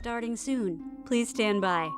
starting soon. Please stand by.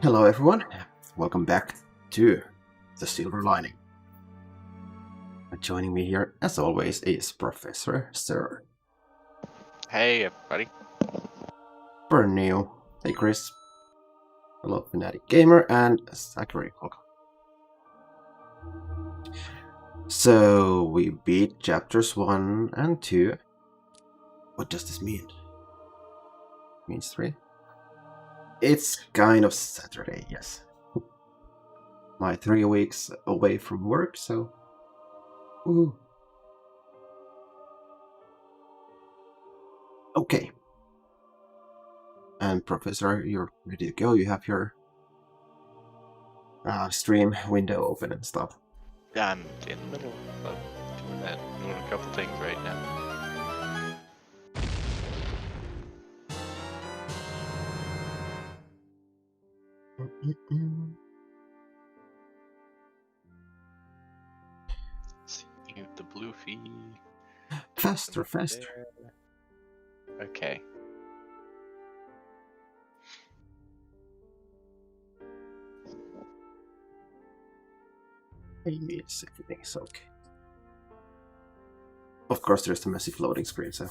Hello everyone, welcome back to The Silver Lining. Joining me here, as always, is Professor Sir. Hey everybody. Neil, hey Chris, hello Fanatic Gamer, and Zachary. Welcome. So, we beat chapters 1 and 2. What does this mean? Means 3? It's kind of Saturday, yes. My 3 weeks away from work, so... Woohoo. Okay. And Professor, you're ready to go? You have your stream window open and stuff. Yeah, I'm in the middle of doing a couple things right now. Mute the blue feed. Faster. Okay. It means everything is okay. Of course, there's the massive loading screen, so...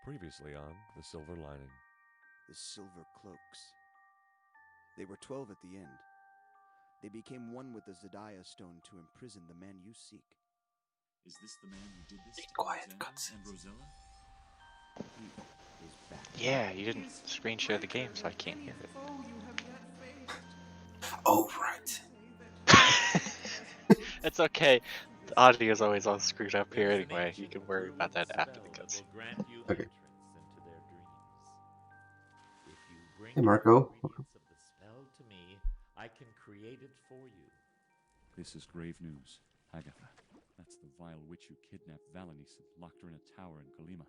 Previously on The Silver Lining. The Silver Cloaks. They were 12 at the end. They became one with the Zodiah Stone to imprison the man you seek. Is this the man who did this to Quiet, Alexander cuts. and Rosella? He is back. Yeah, you didn't screen share the game, so I can't hear it. Oh, right. It's okay. The audio is always all screwed up here anyway. You can worry about that after the cuts. Okay. Hey, Marco. I can create it for you. This is grave news. Agatha, that's the vile witch who kidnapped Valenice and locked her in a tower in Colima.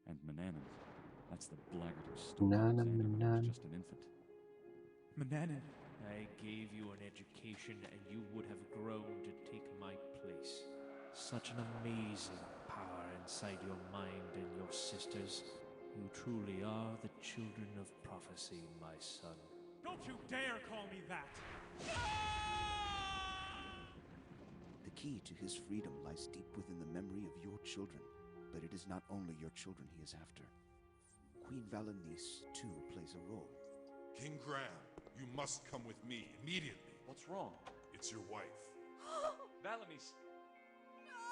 And Mananan, that's the blackguard who stole Alexander when he was just an infant. Mananan, I gave you an education and you would have grown to take my place. Such an amazing power inside your mind and your sisters. You truly are the children of prophecy, my son. Don't you dare call me that! The key to his freedom lies deep within the memory of your children, but it is not only your children he is after. Queen Valenice, too, plays a role. King Graham, You must come with me immediately. What's wrong? It's your wife. Valanice!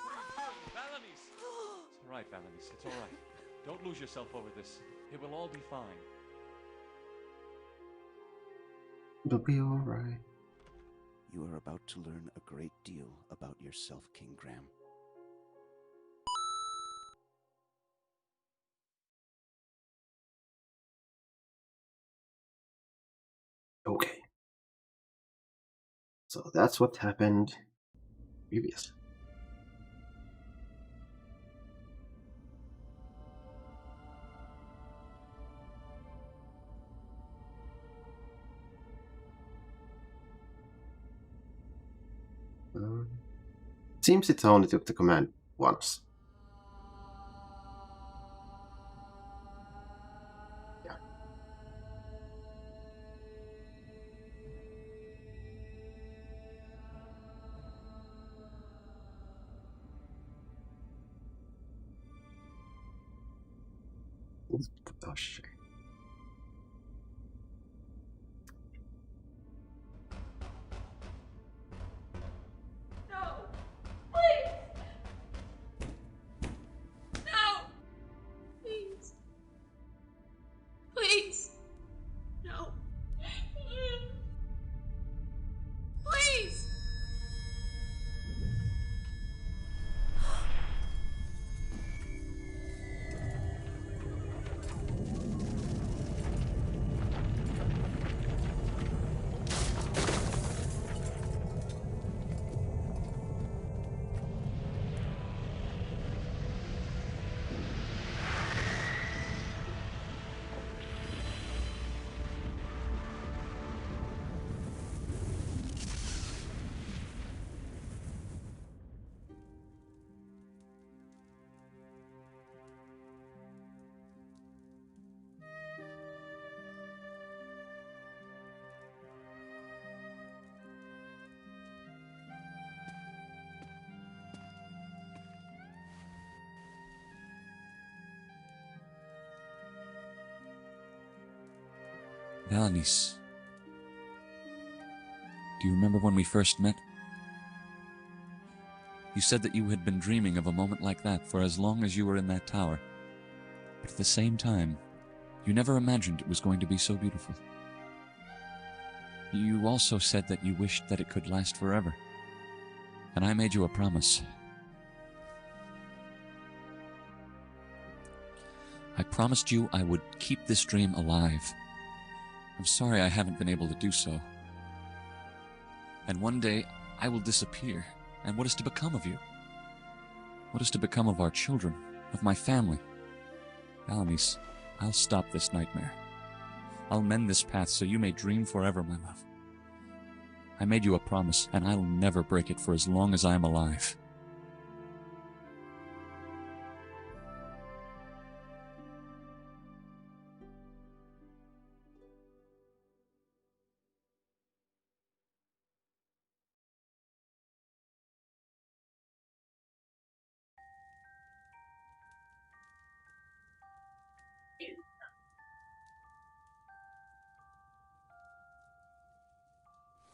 What are you doing? Valanice! It's all right, Valanice. It's all right. Don't lose yourself over this. It will all be fine. It'll be alright. You are about to learn a great deal about yourself, King Graham. Okay. So that's what happened previous. Seems it only took the command once. Yeah. Oh shit. Please. No. Please. Valanice. Do you remember when we first met? You said that you had been dreaming of a moment like that for as long as you were in that tower. But at the same time, you never imagined it was going to be so beautiful. You also said that you wished that it could last forever. And I made you a promise. I promised you I would keep this dream alive. I'm sorry I haven't been able to do so. And one day, I will disappear. And what is to become of you? What is to become of our children, of my family? Valanice, I'll stop this nightmare. I'll mend this path so you may dream forever, my love. I made you a promise, and I'll never break it for as long as I am alive.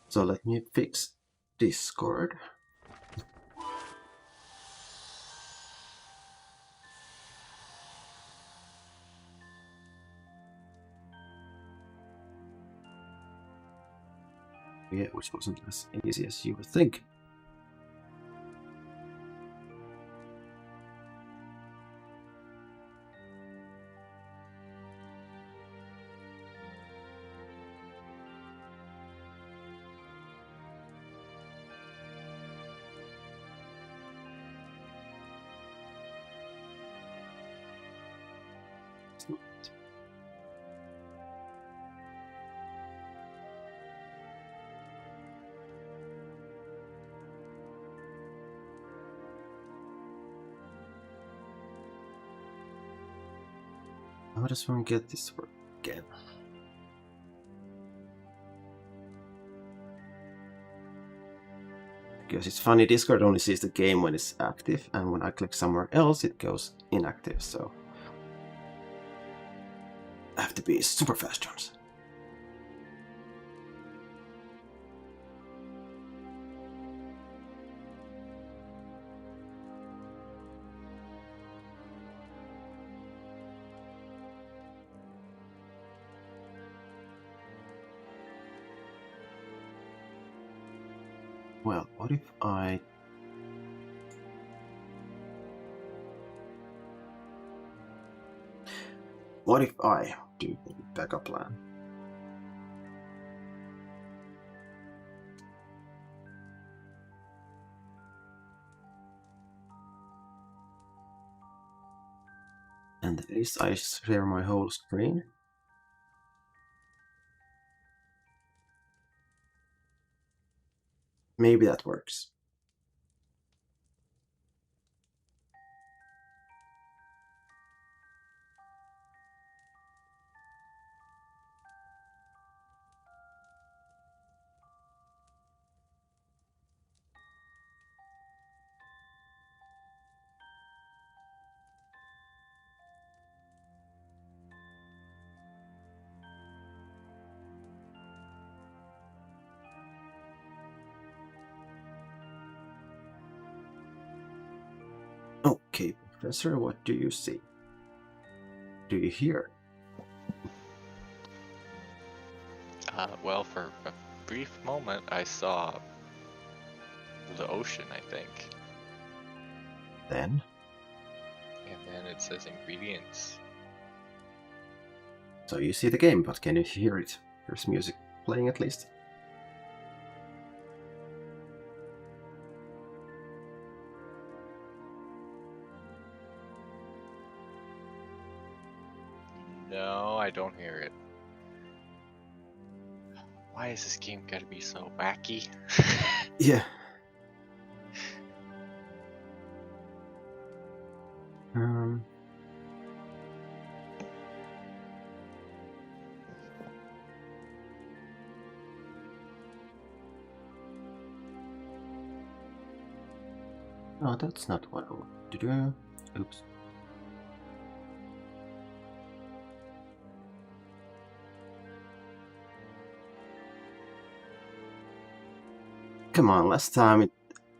So let me fix Discord. Yeah, which wasn't as easy as you would think. How does one get this to work again? Because it's funny, Discord only sees the game when it's active, and when I click somewhere else, it goes inactive, so I have to be super fast, Jones. Well, what if I... What if I do the backup plan? And that is, I share my whole screen. Maybe that works. Okay, Professor, what do you see? Do you hear? Well, for a brief moment, I saw the ocean, I think. Then? And then it says ingredients. So you see the game, but can you hear it? There's music playing at least. No, I don't hear it. Why is this game gotta be so wacky? Yeah. No, that's not what I want to do. Oops. Come on, last time it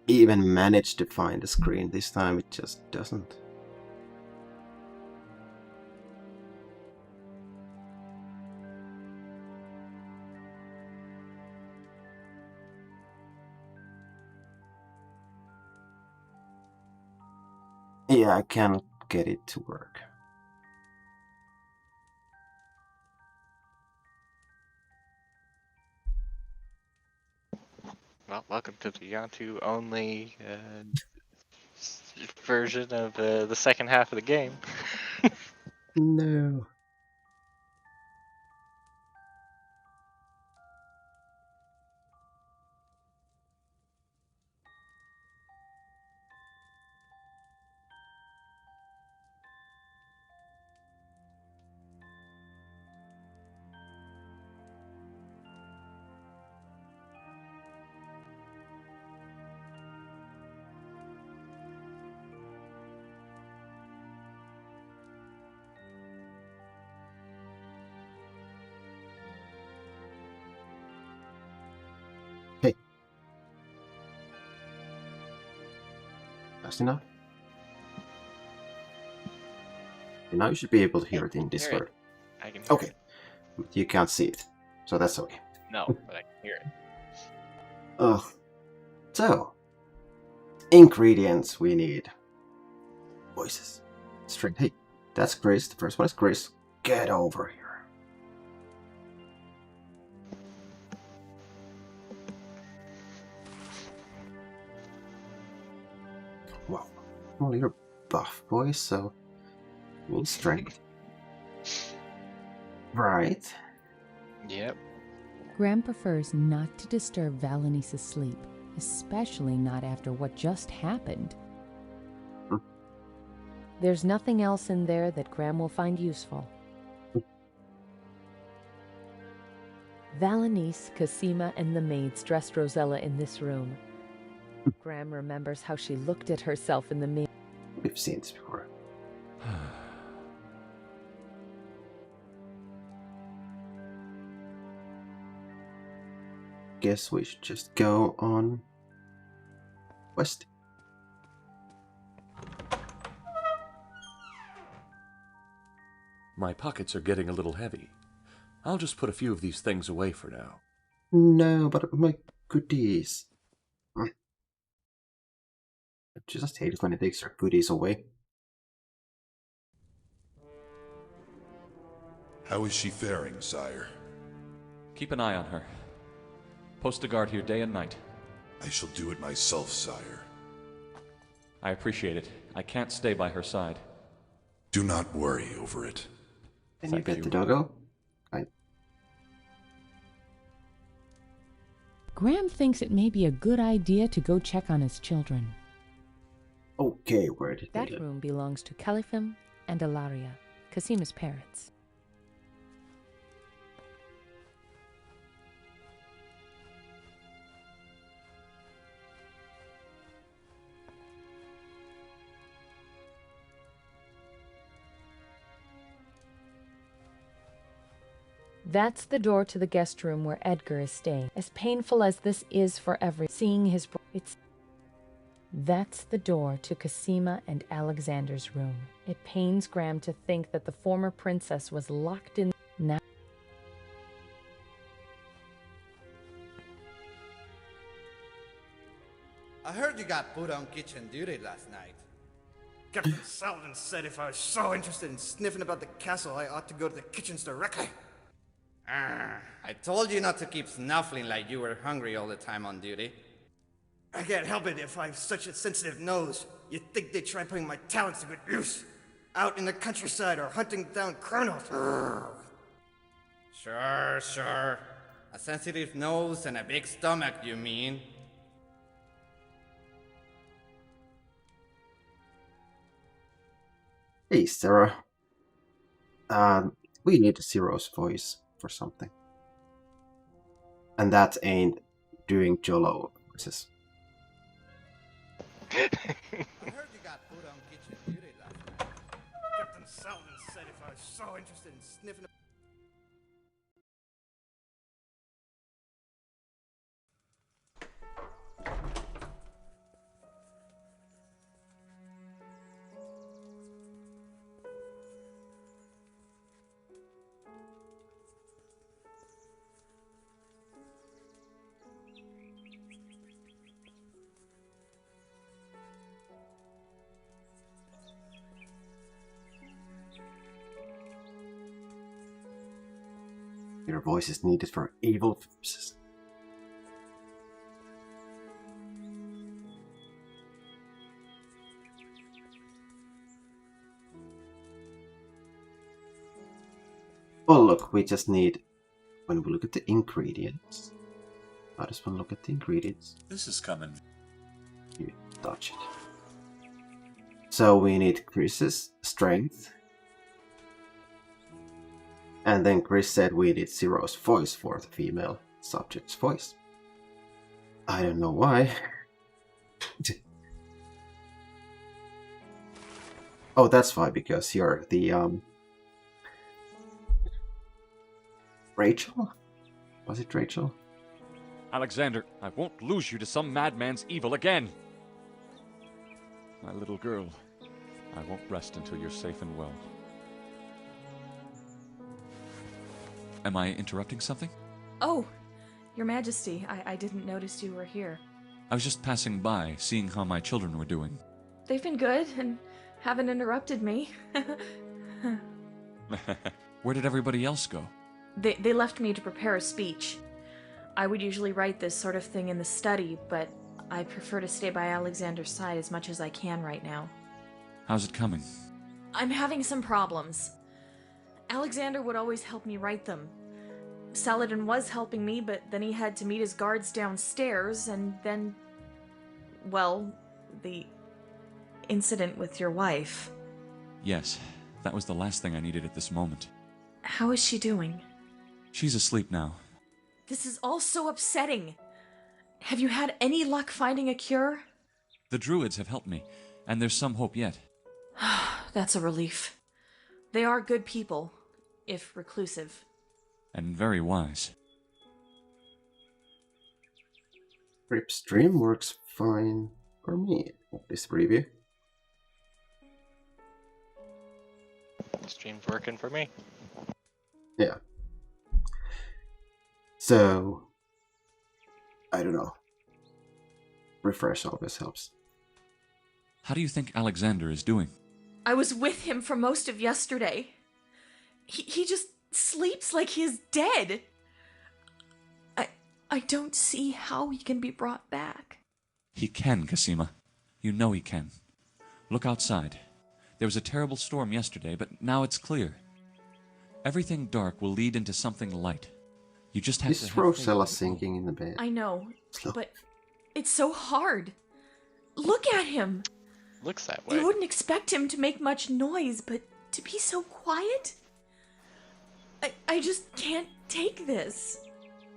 even managed to find the screen. This time it just doesn't. Yeah, I cannot get it to work. Well, welcome to the Janttu only version of the second half of the game. No. Hey. That's enough. Now you should be able to hear it in Discord. I can hear Okay. it. But you can't see it. So that's okay. No, but I can hear it. Ugh. So, ingredients we need. Voices. String. Hey, that's Grace. The first one is Grace. Get over here. Well, well, you're buff boy, so means strength. Right. Yep. Graham prefers not to disturb Valenice's sleep, especially not after what just happened. There's nothing else in there that Graham will find useful. Valenice, Cosima, and the maids dressed Rosella in this room. Graham remembers how she looked at herself in the mirror. We've seen this before. Guess we should just go on west. My pockets are getting a little heavy. I'll just put a few of these things away for now. No, but my goodies. I just hate it when it takes your goodies away. How is she faring, sire? Keep an eye on her. Post a guard here day and night. I shall do it myself, sire. I appreciate it. I can't stay by her side. Do not worry over it. Can you Thank get you. the doggo? Graham thinks it may be a good idea to go check on his children. Okay, where did they That go? room belongs to Califim and Ilaria, Casima's parents. That's the door to the guest room where Edgar is staying. As painful as this is for seeing his That's the door to Casima and Alexander's room. It pains Graham to think that the former princess was locked in now. I heard you got put on kitchen duty last night. Captain Saladin said if I was so interested in sniffing about the castle, I ought to go to the kitchens directly. I told you not to keep snuffling like you were hungry all the time on duty. I can't help it if I have such a sensitive nose. You'd think they'd try putting my talents to good use. Out in the countryside or hunting down criminals. Sure. A sensitive nose and a big stomach, you mean? Hey, Sarah. We need a Zero's voice for something. And that ain't doing Jolo voices. I heard you got put on kitchen duty last night. Captain Saladin said if I was so interested in sniffing. Your voice is needed for evil purposes. Well, look, we just need, when we look at the ingredients, how does one look at the ingredients? This is coming. You dodge it. So we need Chris's strength. And then Chris said we need Zero's voice for the female subject's voice. I don't know why. Oh, that's why, because you're the, Rachel? Was it Rachel? Alexander, I won't lose you to some madman's evil again. My little girl, I won't rest until you're safe and well. Am I interrupting something? Oh, Your Majesty, I didn't notice you were here. I was just passing by, seeing how my children were doing. They've been good and haven't interrupted me. Where did everybody else go? They left me to prepare a speech. I would usually write this sort of thing in the study, but I prefer to stay by Alexander's side as much as I can right now. How's it coming? I'm having some problems. Alexander would always help me write them. Saladin was helping me, but then he had to meet his guards downstairs, and then... well, the incident with your wife. Yes, that was the last thing I needed at this moment. How is she doing? She's asleep now. This is all so upsetting. Have you had any luck finding a cure? The druids have helped me, and there's some hope yet. That's a relief. They are good people, if reclusive. And very wise. Rip stream works fine for me at this preview. Stream's working for me. Yeah. So, I don't know. Refresh always helps. How do you think Alexander is doing? I was with him for most of yesterday. He just sleeps like he is dead. I don't see how he can be brought back. He can, Cosima. You know he can. Look outside. There was a terrible storm yesterday, but now it's clear. Everything dark will lead into something light. You just have to Is have Rosella faith. sinking in the bed? I know, Slow. but it's so hard. Look at him. Looks that way. You wouldn't expect him to make much noise, but to be so quiet? I just can't take this.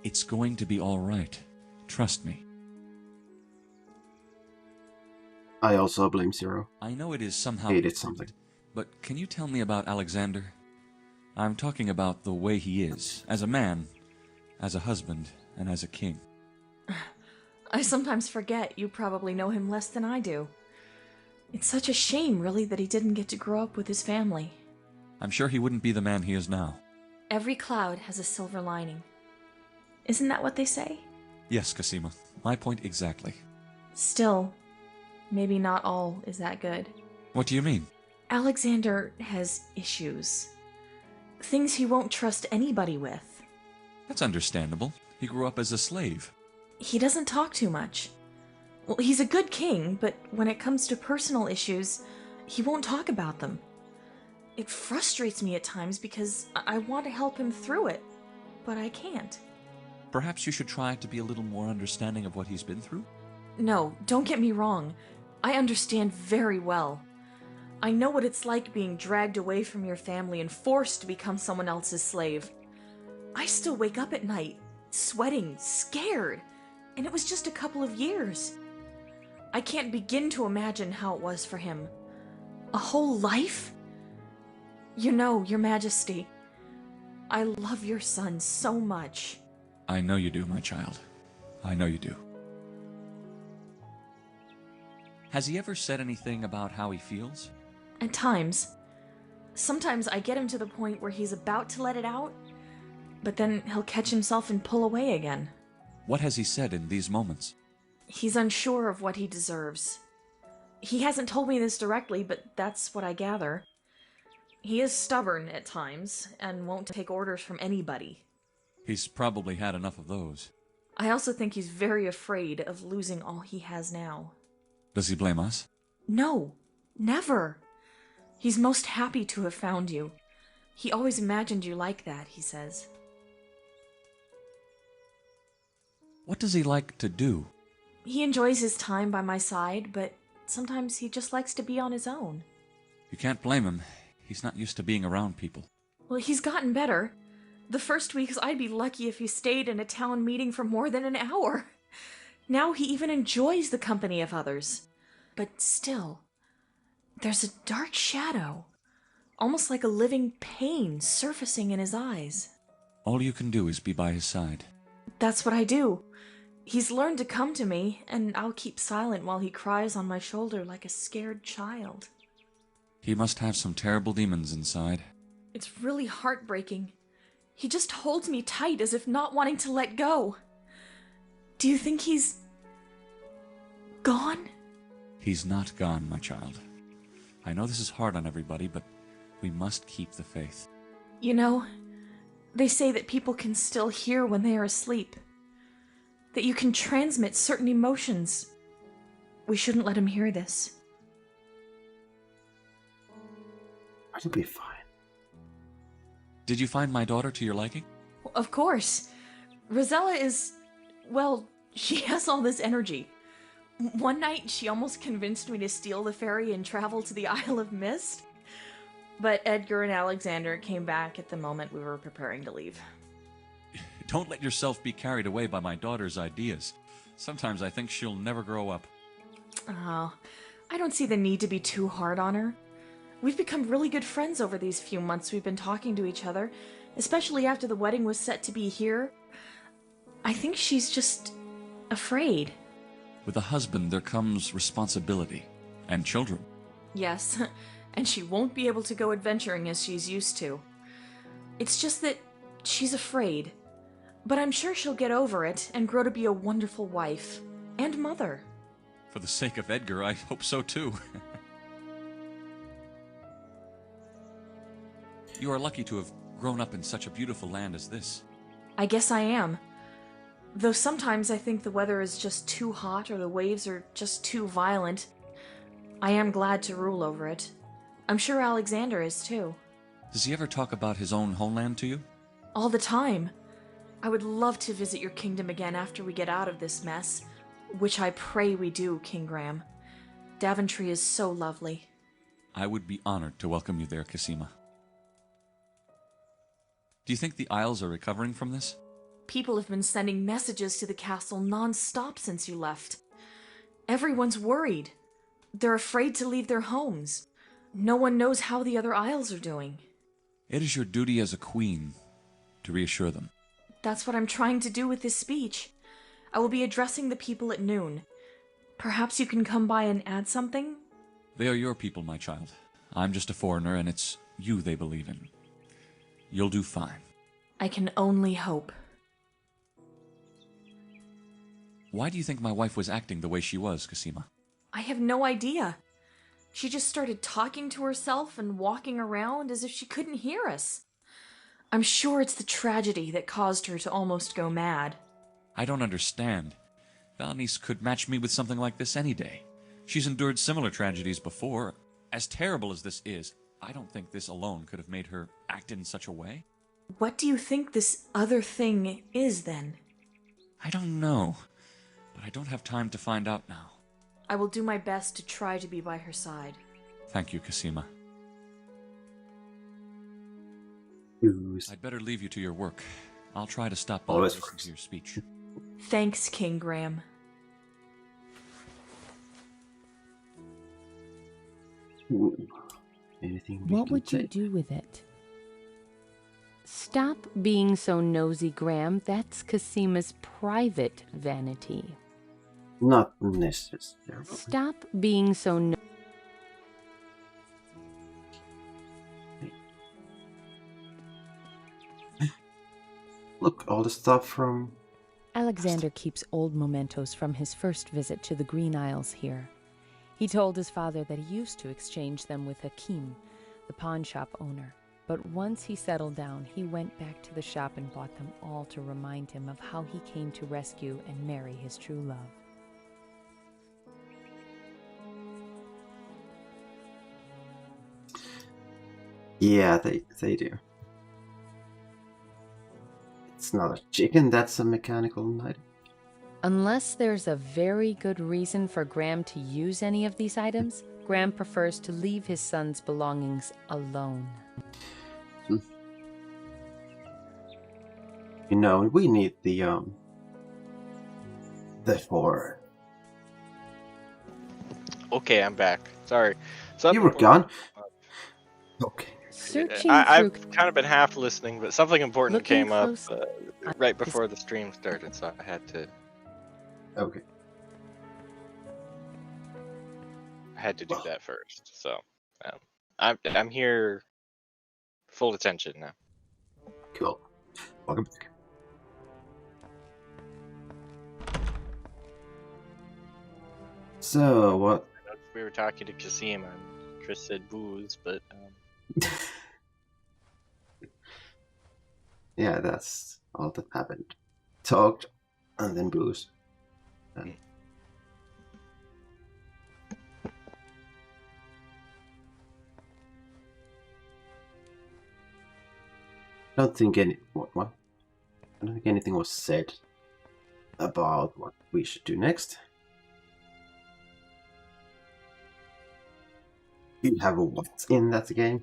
It's going to be all right. Trust me. I also blame Zero. I know it is somehow Hated crude, something. but can you tell me about Alexander? I'm talking about the way he is, as a man, as a husband, and as a king. I sometimes forget you probably know him less than I do. It's such a shame, really, that he didn't get to grow up with his family. I'm sure he wouldn't be the man he is now. Every cloud has a silver lining. Isn't that what they say? Yes, Cosima. My point exactly. Still, maybe not all is that good. What do you mean? Alexander has issues. Things he won't trust anybody with. That's understandable. He grew up as a slave. He doesn't talk too much. Well, he's a good king, but when it comes to personal issues, he won't talk about them. It frustrates me at times because I want to help him through it, but I can't. Perhaps you should try to be a little more understanding of what he's been through? No, don't get me wrong. I understand very well. I know what it's like being dragged away from your family and forced to become someone else's slave. I still wake up at night, sweating, scared, and it was just a couple of years. I can't begin to imagine how it was for him. A whole life? You know, Your Majesty, I love your son so much. I know you do, my child. I know you do. Has he ever said anything about how he feels? At times. Sometimes I get him to the point where he's about to let it out, but then he'll catch himself and pull away again. What has he said in these moments? He's unsure of what he deserves. He hasn't told me this directly, but that's what I gather. He is stubborn at times, and won't take orders from anybody. He's probably had enough of those. I also think he's very afraid of losing all he has now. Does he blame us? No, never. He's most happy to have found you. He always imagined you like that, he says. What does he like to do? He enjoys his time by my side, but sometimes he just likes to be on his own. You can't blame him. He's not used to being around people. Well, he's gotten better. The first weeks, I'd be lucky if he stayed in a town meeting for more than an hour. Now he even enjoys the company of others. But still, there's a dark shadow, almost like a living pain surfacing in his eyes. All you can do is be by his side. That's what I do. He's learned to come to me, and I'll keep silent while he cries on my shoulder like a scared child. He must have some terrible demons inside. It's really heartbreaking. He just holds me tight as if not wanting to let go. Do you think he's gone? He's not gone, my child. I know this is hard on everybody, but we must keep the faith. You know, they say that people can still hear when they are asleep. That you can transmit certain emotions. We shouldn't let him hear this. It'll be fine. Did you find my daughter to your liking? Of course. Rosella is... well, she has all this energy. One night, she almost convinced me to steal the ferry and travel to the Isle of Mist. But Edgar and Alexander came back at the moment we were preparing to leave. Don't let yourself be carried away by my daughter's ideas. Sometimes I think she'll never grow up. Oh, I don't see the need to be too hard on her. We've become really good friends over these few months we've been talking to each other, especially after the wedding was set to be here. I think she's just afraid. With a husband, there comes responsibility. And children. Yes, and she won't be able to go adventuring as she's used to. It's just that she's afraid. But I'm sure she'll get over it and grow to be a wonderful wife and mother. For the sake of Edgar, I hope so too. You are lucky to have grown up in such a beautiful land as this. I guess I am. Though sometimes I think the weather is just too hot or the waves are just too violent. I am glad to rule over it. I'm sure Alexander is too. Does he ever talk about his own homeland to you? All the time. I would love to visit your kingdom again after we get out of this mess. Which I pray we do, King Graham. Daventry is so lovely. I would be honored to welcome you there, Cassima. Do you think the Isles are recovering from this? People have been sending messages to the castle non-stop since you left. Everyone's worried. They're afraid to leave their homes. No one knows how the other Isles are doing. It is your duty as a queen to reassure them. That's what I'm trying to do with this speech. I will be addressing the people at noon. Perhaps you can come by and add something? They are your people, my child. I'm just a foreigner, and it's you they believe in. You'll do fine. I can only hope. Why do you think my wife was acting the way she was, Cassima? I have no idea. She just started talking to herself and walking around as if she couldn't hear us. I'm sure it's the tragedy that caused her to almost go mad. I don't understand. Valenice could match me with something like this any day. She's endured similar tragedies before. As terrible as this is, I don't think this alone could have made her act in such a way. What do you think this other thing is, then? I don't know, but I don't have time to find out now. I will do my best to try to be by her side. Thank you, Cassima. I'd better leave you to your work. I'll try to stop by and listen to your speech. Thanks, King Graham. Anything What would you do with it? Stop being so nosy, Graham. That's Cassima's private vanity. Not necessarily. Stop being so Look, all the stuff from... Alexander keeps old mementos from his first visit to the Green Isles here. He told his father that he used to exchange them with Hakim, the pawn shop owner. But once he settled down, he went back to the shop and bought them all to remind him of how he came to rescue and marry his true love. Yeah, they do. It's not a chicken, that's a mechanical item. Unless there's a very good reason for Graham to use any of these items, Graham prefers to leave his son's belongings alone. You know, we need the 4. Okay, I'm back. Sorry. You were gone? Okay. I've kind of been half listening, but something important came up right before the stream started, so I had to... Okay. I had to do that first, so... I'm here full attention now. Cool. Welcome back. So, what? We were talking to Cassima, and Chris said booze, but... Yeah, that's all that happened. Talked, and then booze. And... I don't think anything was said about what we should do next. You have a what's in that game.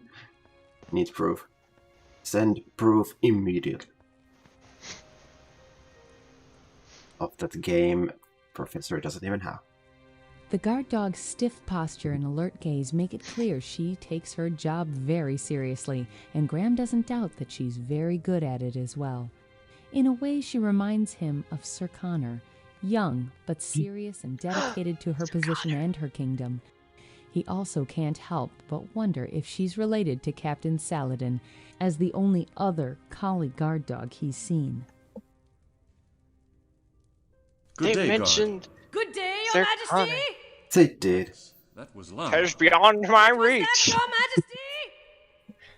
Need proof. Send proof immediately. Of that game Professor doesn't even have. The guard dog's stiff posture and alert gaze make it clear she takes her job very seriously, and Graham doesn't doubt that she's very good at it as well. In a way, she reminds him of Sir Connor, young but serious and dedicated to her position and her kingdom. He also can't help but wonder if she's related to Captain Saladin, as the only other collie guard dog he's seen. They mentioned... Good day, Your Sir Majesty! Connor. They did. That was loud. That is beyond my reach. That, Your Majesty?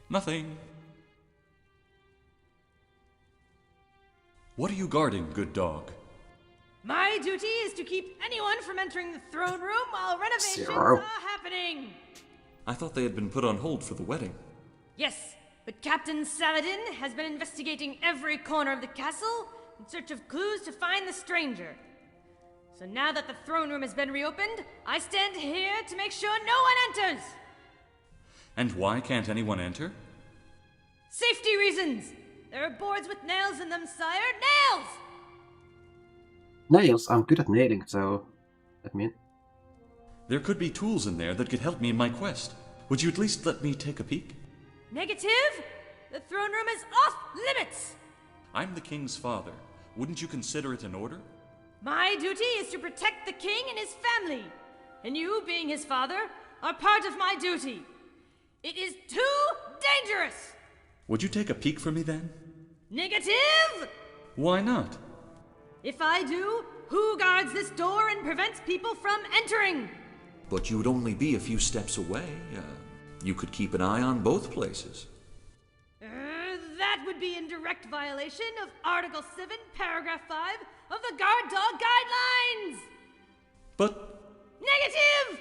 Nothing. What are you guarding, good dog? My duty is to keep anyone from entering the throne room while renovations Zero. are happening. I thought they had been put on hold for the wedding. Yes, but Captain Saladin has been investigating every corner of the castle in search of clues to find the stranger. So now that the throne room has been reopened, I stand here to make sure no one enters. And why can't anyone enter? Safety reasons. There are boards with nails in them, sire. Nails! Nails? I'm good at nailing, so... I mean... There could be tools in there that could help me in my quest. Would you at least let me take a peek? Negative? The throne room is off limits! I'm the king's father. Wouldn't you consider it an order? My duty is to protect the king and his family. And you, being his father, are part of my duty. It is too dangerous! Would you take a peek for me then? Negative! Why not? If I do, who guards this door and prevents people from entering? But you'd only be a few steps away. You could keep an eye on both places. That would be in direct violation of Article 7, Paragraph 5 of the Guard Dog Guidelines! But... Negative!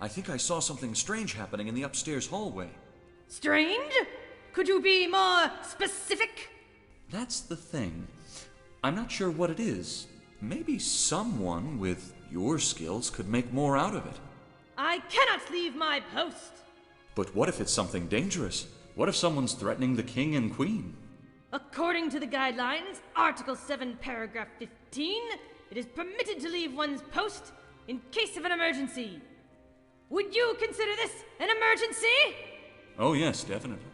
I think I saw something strange happening in the upstairs hallway. Strange? Could you be more specific? That's the thing. I'm not sure what it is. Maybe someone with your skills could make more out of it. I cannot leave my post! But what if it's something dangerous? What if someone's threatening the king and queen? According to the guidelines, Article 7, Paragraph 15, it is permitted to leave one's post in case of an emergency. Would you consider this an emergency? Oh yes, definitely.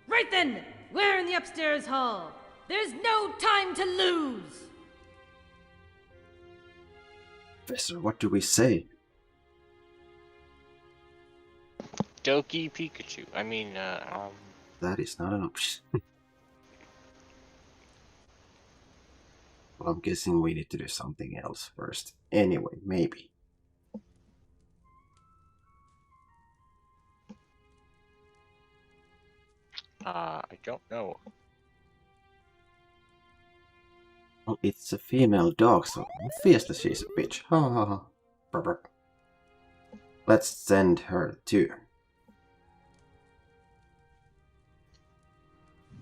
Right then, we're in the upstairs hall. There's no time to lose! Professor, what do we say? Doki Pikachu. I mean, That is not an option. Well, I'm guessing we need to do something else first. Anyway, maybe. I don't know. Well, it's a female dog, so obviously she's a bitch. Ha ha ha. Brr, brr. Let's send her to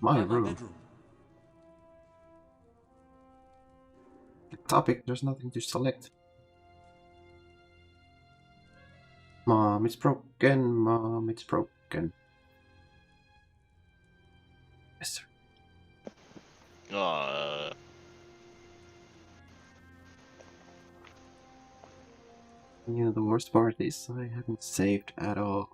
my room. The topic, there's nothing to select. Mom, it's broken. Mom, it's broken. Yes, sir. You know, the worst part is I haven't saved at all.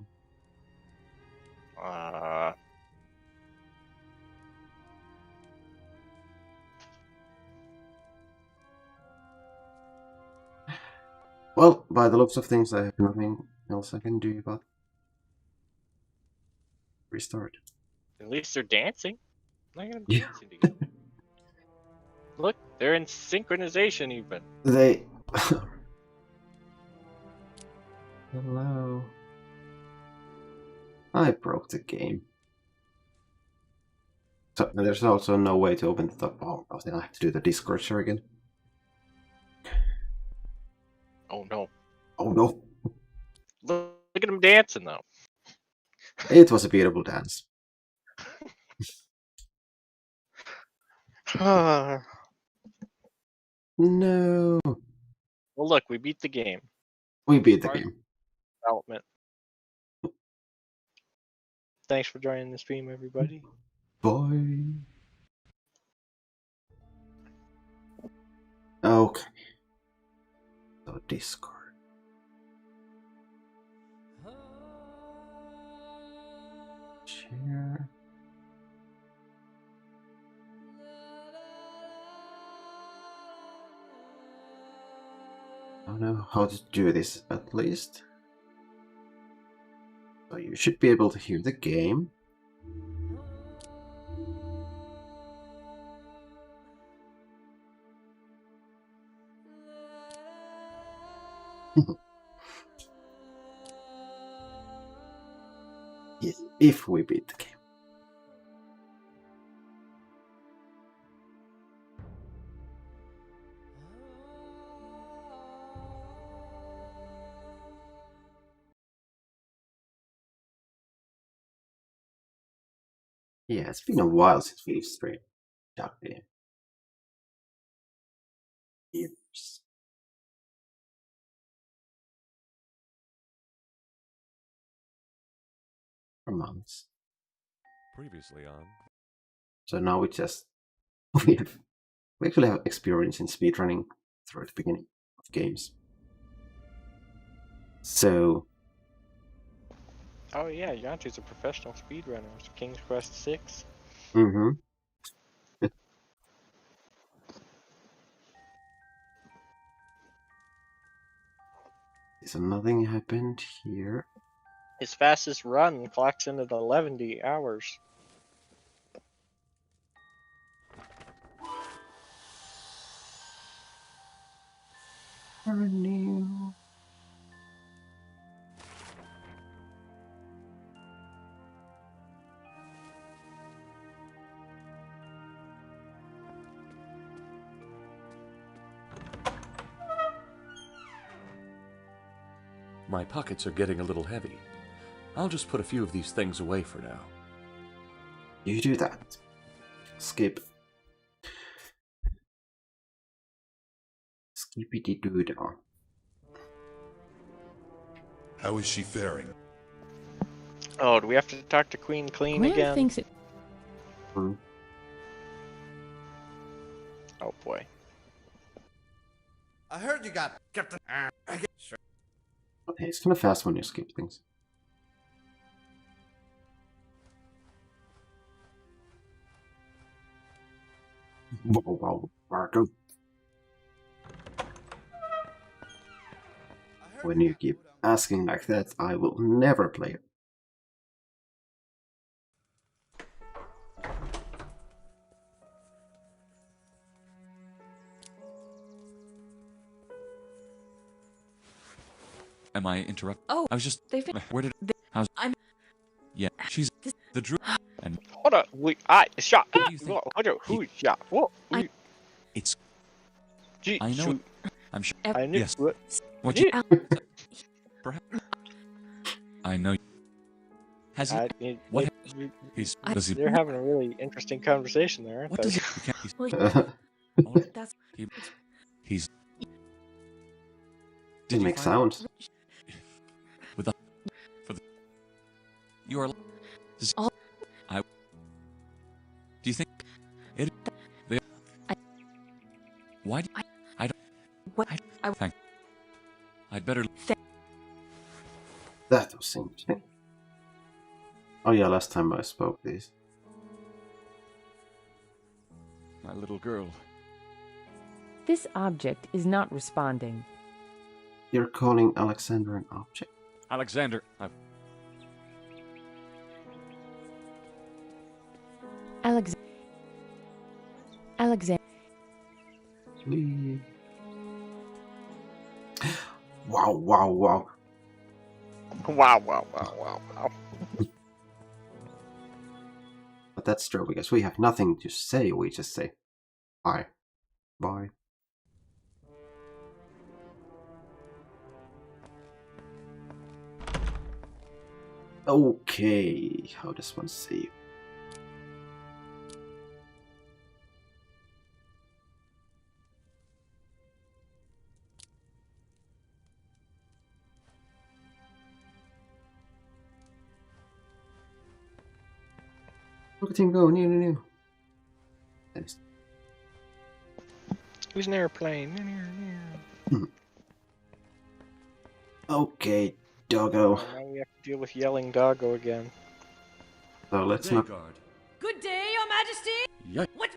Well, by the looks of things, I have nothing else I can do but restart. At least they're dancing. Look at them Yeah. dancing together. Look, they're in synchronization even. They... Hello. I broke the game. So there's also no way to open the top. Oh, then I have to do the Discord share again. Oh no. Oh no. Look at them dancing though. It was a beautiful dance. No. Well, look, we beat the game. We beat the game. Development. Thanks for joining the stream, everybody. Bye. Okay. So Discord. Share. I don't know how to do this at least. So you should be able to hear the game. Yes, if we beat the game. Yeah, it's been a while since we've streamed that game. Years. For months. Previously on. So now we actually have experience in speedrunning through the beginning of games. So. Oh yeah, Janttu's a professional speedrunner. It's King's Quest 6. Mm-hmm. So nothing happened here. His fastest run clocks in at 11 hours. New. My pockets are getting a little heavy. I'll just put a few of these things away for now. You do that. Skip. Skippity doo-dah. How is she faring? Oh, do we have to talk to Queen Clean Graham again? thinks it. Hmm. Oh boy. I heard you got Captain. Sure. Hey, it's kind of fast when you skip things. Wow, Marco. When you keep asking like that, I will never play it. Am I interrupt? Oh, I was just. they've been. Where did? How's? I'm. Yeah, she's the Drew. And Hold on, I shot. What do you think? Hold on, who shot? What? it's. Gee, I know. shoot. I'm sure. I knew Yes. what. What you? Perhaps. I know. Has he? What? He's. Does he? They're having a really interesting conversation there, aren't What they? does he? You can't, he's, That's. he's. Did make sounds. With the. For the. You are. Does, I. Do you think it? They. Why? Do, I don't. What? Thank. I'd better. That was interesting. Oh yeah, last time I spoke these. My little girl. This object is not responding. You're calling Alexander an object? Alexander, Alexander. Wow, wow, wow. Wow, wow, wow, wow, wow. But that's true, because we have nothing to say, we just say bye. Bye. Okay, how does one save? Look at him go, no. Who's an airplane? Okay, doggo. Now we have to deal with yelling doggo again. So let's not. Good day, Your Majesty! Yeah. What?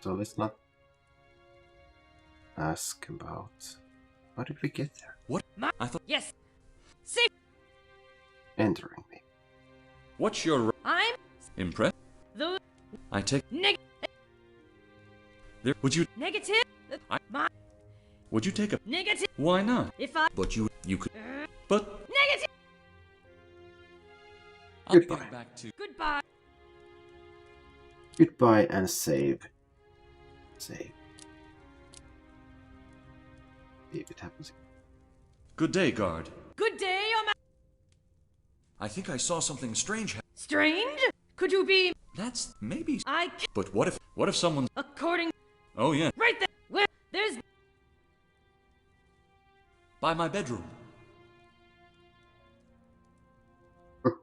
So let's not ask about. How did we get there? What? I thought. Yes. Safe. Entering me. What's your. I'm. Impressed? The. I take. Negative. There. Would you. Negative. I. My. Would you take a... Negative. Why not? If I... But you could... But... Negative. I'll be getting back to... Goodbye. Goodbye and save. Save. See if it happens. Good day, guard. Good day, Your Majesty. I think I saw something strange. Strange? Could you be... That's maybe... I... But what if someone... According... Oh yeah. Right there. Where... There's... By my bedroom. Look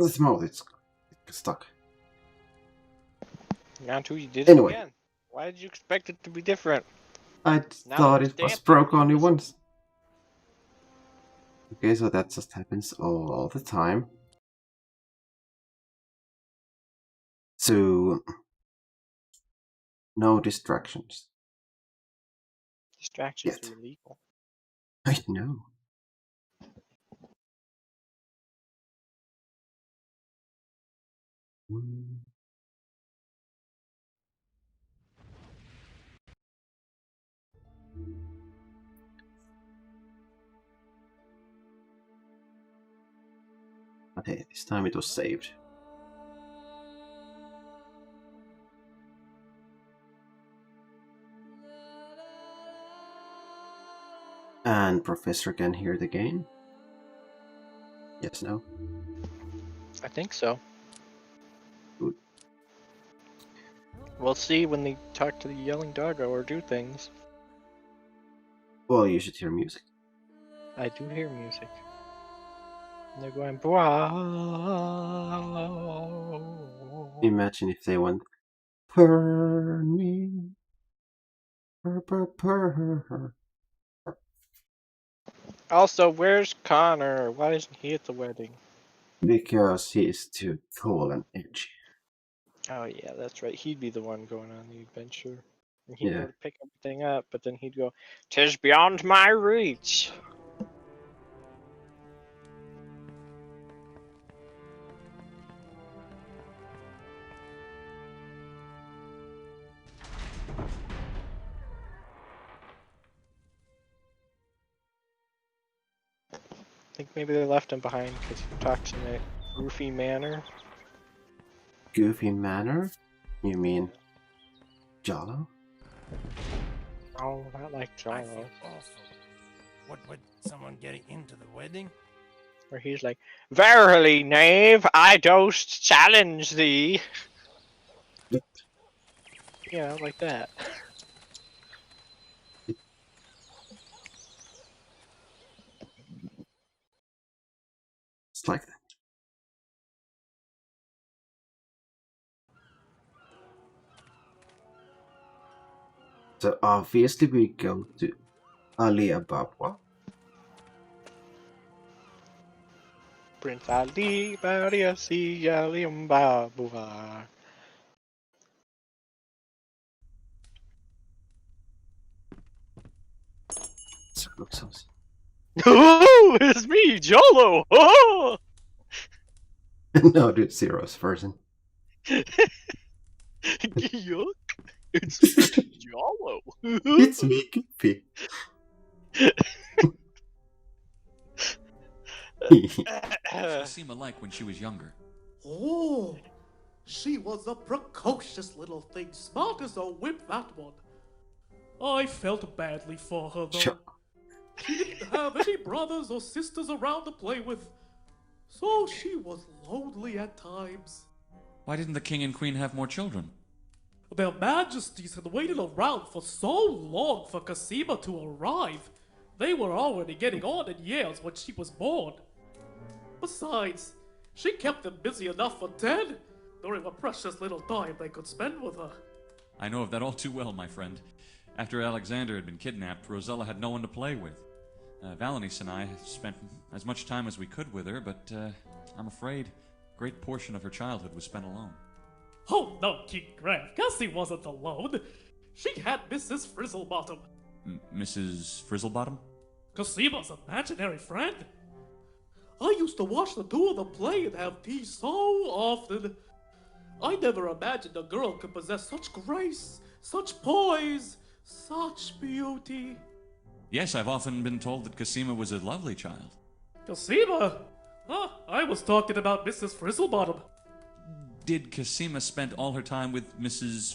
at its mouth, it's stuck. Janttu, you did Anyway. it again. Why did you expect it to be different? I Now thought it's it was damp. broke only once. Okay, so that just happens all the time. So, no distractions. Distractions Yet. are illegal. I know. Okay, this time it was saved. And Professor can hear the game? Yes, no? I think so. Good. We'll see when they talk to the yelling doggo or do things. Well, you should hear music. I do hear music. And they're going, "Bwah." Imagine if they went, purr me, purr, purr, purr. Also, where's Connor? Why isn't he at the wedding? Because he is too tall and edgy. Oh yeah, that's right. He'd be the one going on the adventure. And he'd Yeah. go to pick everything up, but then he'd go, "'Tis beyond my reach." I think maybe they left him behind because he talks in a goofy manner. Goofy manner? You mean Jollo? Oh, not like I feel Jollo. awful. What would someone getting into the wedding? Where he's like, "Verily, knave, I dost challenge thee." Yeah, like that. It's like that. So obviously we go to Ali Ababa. Prince Ali, Bariasi, Ali Mbabua. So it looks awesome. Oh, it's me, Jollo! Oh! No, dude, Zero's version. Yuck! It's me, Jollo! It's me, Goofy. What she seemed like when she was younger. Oh, she was a precocious little thing, smart as a whip, that one. I felt badly for her, though. Sure. She didn't have any brothers or sisters around to play with, so she was lonely at times. Why didn't the king and queen have more children? Their majesties had waited around for so long for Cosima to arrive. They were already getting on in years when she was born. Besides, she kept them busy enough for 10 during the precious little time they could spend with her. I know of that all too well, my friend. After Alexander had been kidnapped, Rosella had no one to play with. Valenice and I spent as much time as we could with her, but I'm afraid a great portion of her childhood was spent alone. Oh no, King Graham, Gussie wasn't alone. She had Mrs. Frizzlebottom. Mrs. Frizzlebottom? Cosima's imaginary friend. I used to watch the two of them play and have tea so often. I never imagined a girl could possess such grace, such poise, Such beauty. Yes, I've often been told that Cosima was a lovely child. Cosima? Huh, I was talking about Mrs. Frizzlebottom. Did Cosima spend all her time with Mrs.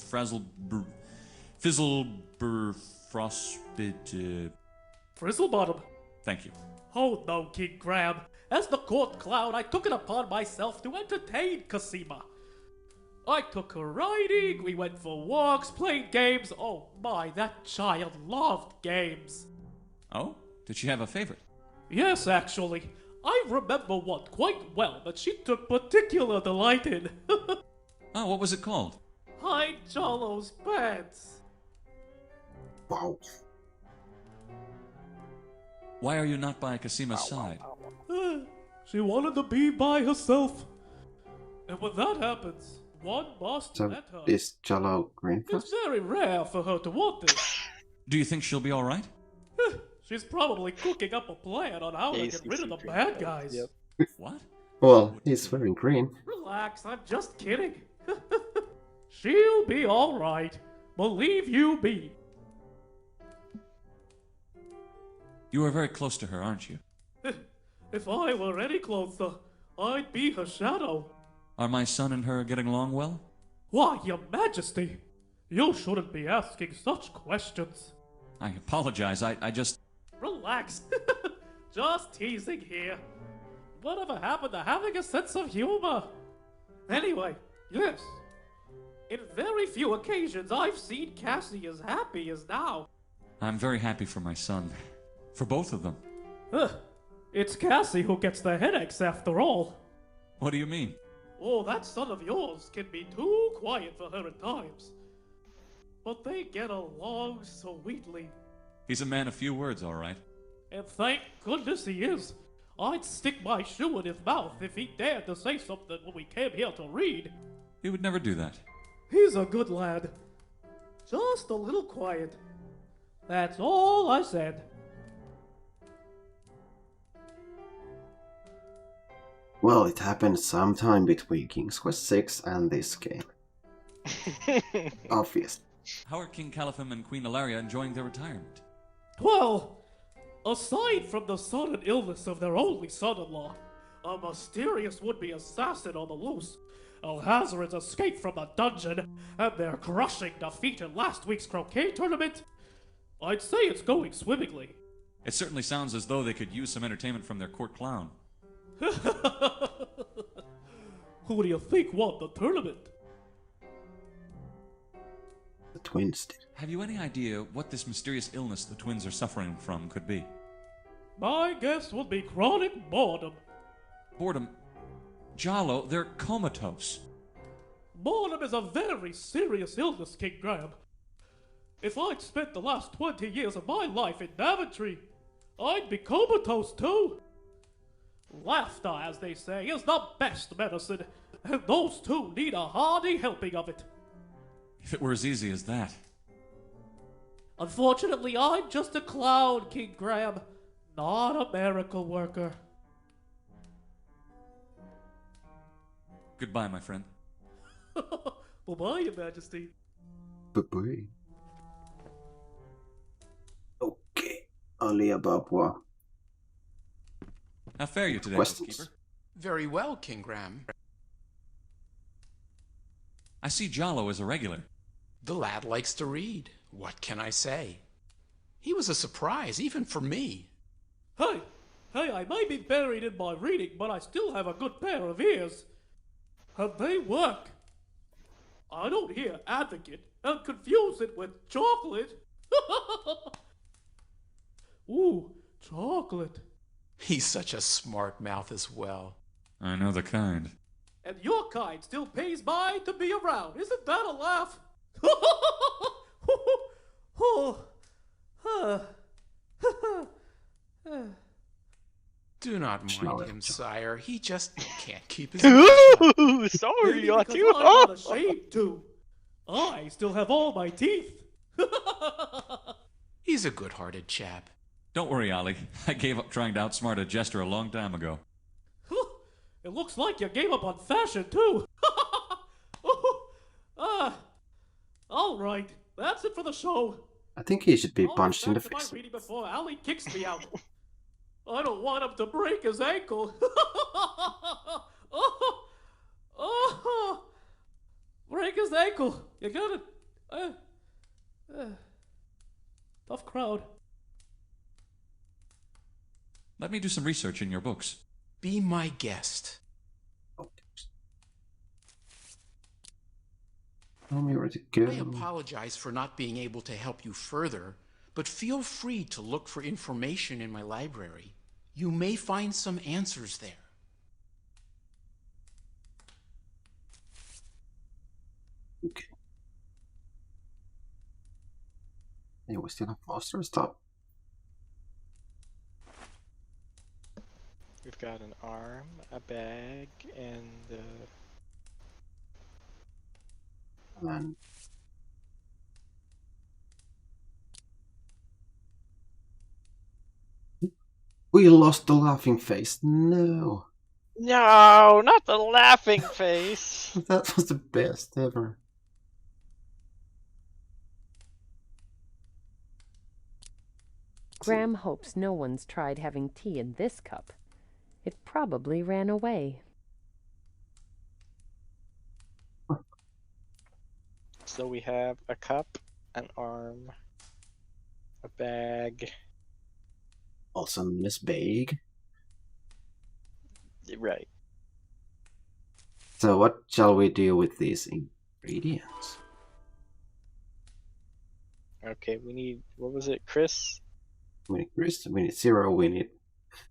Fizzleberfrostbit? Frizzlebottom? Thank you. Oh no, King Graham. As the court clown, I took it upon myself to entertain Cosima. I took her riding, we went for walks, played games. Oh my, that child loved games. Oh? Did she have a favorite? Yes, actually. I remember one quite well that she took particular delight in. Oh, what was it called? Hide Jollo's pants. Wow. Why are you not by Cosima's side? She wanted to be by herself. And when that happens, one must So let her. is Jello green It's first? very rare for her to want this. Do you think she'll be alright? She's probably cooking up a plan on how to get rid of the bad guys. Yep. What? Well, he's wearing green. Relax, I'm just kidding. She'll be alright. Believe you me. You are very close to her, aren't you? If I were any closer, I'd be her shadow. Are my son and her getting along well? Why, Your Majesty, you shouldn't be asking such questions. I apologize, I just... Relax. Just teasing here. Whatever happened to having a sense of humor? Anyway, yes. In very few occasions I've seen Cassie as happy as now. I'm very happy for my son. For both of them. It's Cassie who gets the headaches after all. What do you mean? Oh, that son of yours can be too quiet for her at times. But they get along sweetly. He's a man of few words, alright. And thank goodness he is. I'd stick my shoe in his mouth if he dared to say something when we came here to read. He would never do that. He's a good lad. Just a little quiet. That's all I said. Well, it happened sometime between King's Quest 6 and this game. Obvious. How are King Caliphim and Queen Ilaria enjoying their retirement? Well, aside from the sudden illness of their only son-in-law, a mysterious would-be assassin on the loose, Alhazarin's escape from the dungeon, and their crushing defeat in last week's croquet tournament, I'd say it's going swimmingly. It certainly sounds as though they could use some entertainment from their court clown. Who do you think won the tournament? The twins did. Have you any idea what this mysterious illness the twins are suffering from could be? My guess would be chronic boredom. Boredom? Jalo, they're comatose. Boredom is a very serious illness, King Graham. If I'd spent the last 20 years of my life in Daventry, I'd be comatose too. Laughter, as they say, is the best medicine, and those two need a hearty helping of it. If it were as easy as that. Unfortunately, I'm just a clown, King Graham, not a miracle worker. Goodbye, my friend. Bye-bye, Your Majesty. Bye-bye. Okay, Alia Babwa. How fare you today, Questions? bookkeeper? Very well, King Graham. I see Jalo is a regular. The lad likes to read. What can I say? He was a surprise, even for me. Hey, I may be buried in my reading, but I still have a good pair of ears. And they work. I don't hear advocate and confuse it with chocolate. Ooh, chocolate. He's such a smart mouth as well. I know the kind. And your kind still pays mine to be around. Isn't that a laugh? Do not mind him, sire. He just can't keep his Ooh, sorry, Maybe Janttu. because I'm not ashamed to. I still have all my teeth. He's a good-hearted chap. Don't worry, Ali. I gave up trying to outsmart a jester a long time ago. It looks like you gave up on fashion, too. All right. That's it for the show. I think he should be I'll punched in the get back to face. my reading before Ali kicks me out. I don't want him to break his ankle. Oh, break his ankle. You got it. Tough crowd. Let me do some research in your books. Be my guest. Tell me where to go. I apologize for not being able to help you further, but feel free to look for information in my library. You may find some answers there. Okay. Hey, we still have monster stuff. We've got an arm, a bag, and And we lost the laughing face. No. no, not the laughing face. That was the best ever. Graham hopes no one's tried having tea in this cup. It probably ran away. So we have a cup, an arm, a bag. Awesomeness bag. Right. So what shall we do with these ingredients? Okay, we need, what was it, Chris? We need grist, we need zero, we need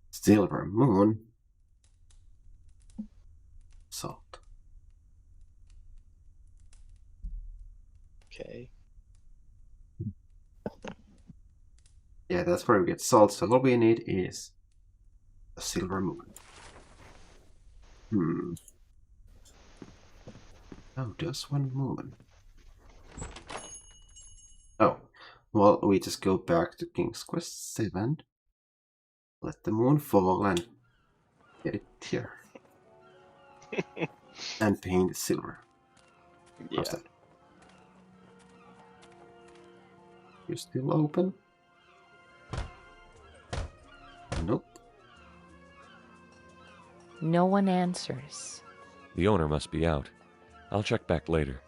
silver moon. Salt. Okay. Yeah, that's where we get salt, so all we need is a silver moon. How does one moon? Oh, well, we just go back to King's Quest 7, let the moon fall and get it here. And paint it silver. Yeah. How's that? You're still open? Nope. No one answers. The owner must be out. I'll check back later.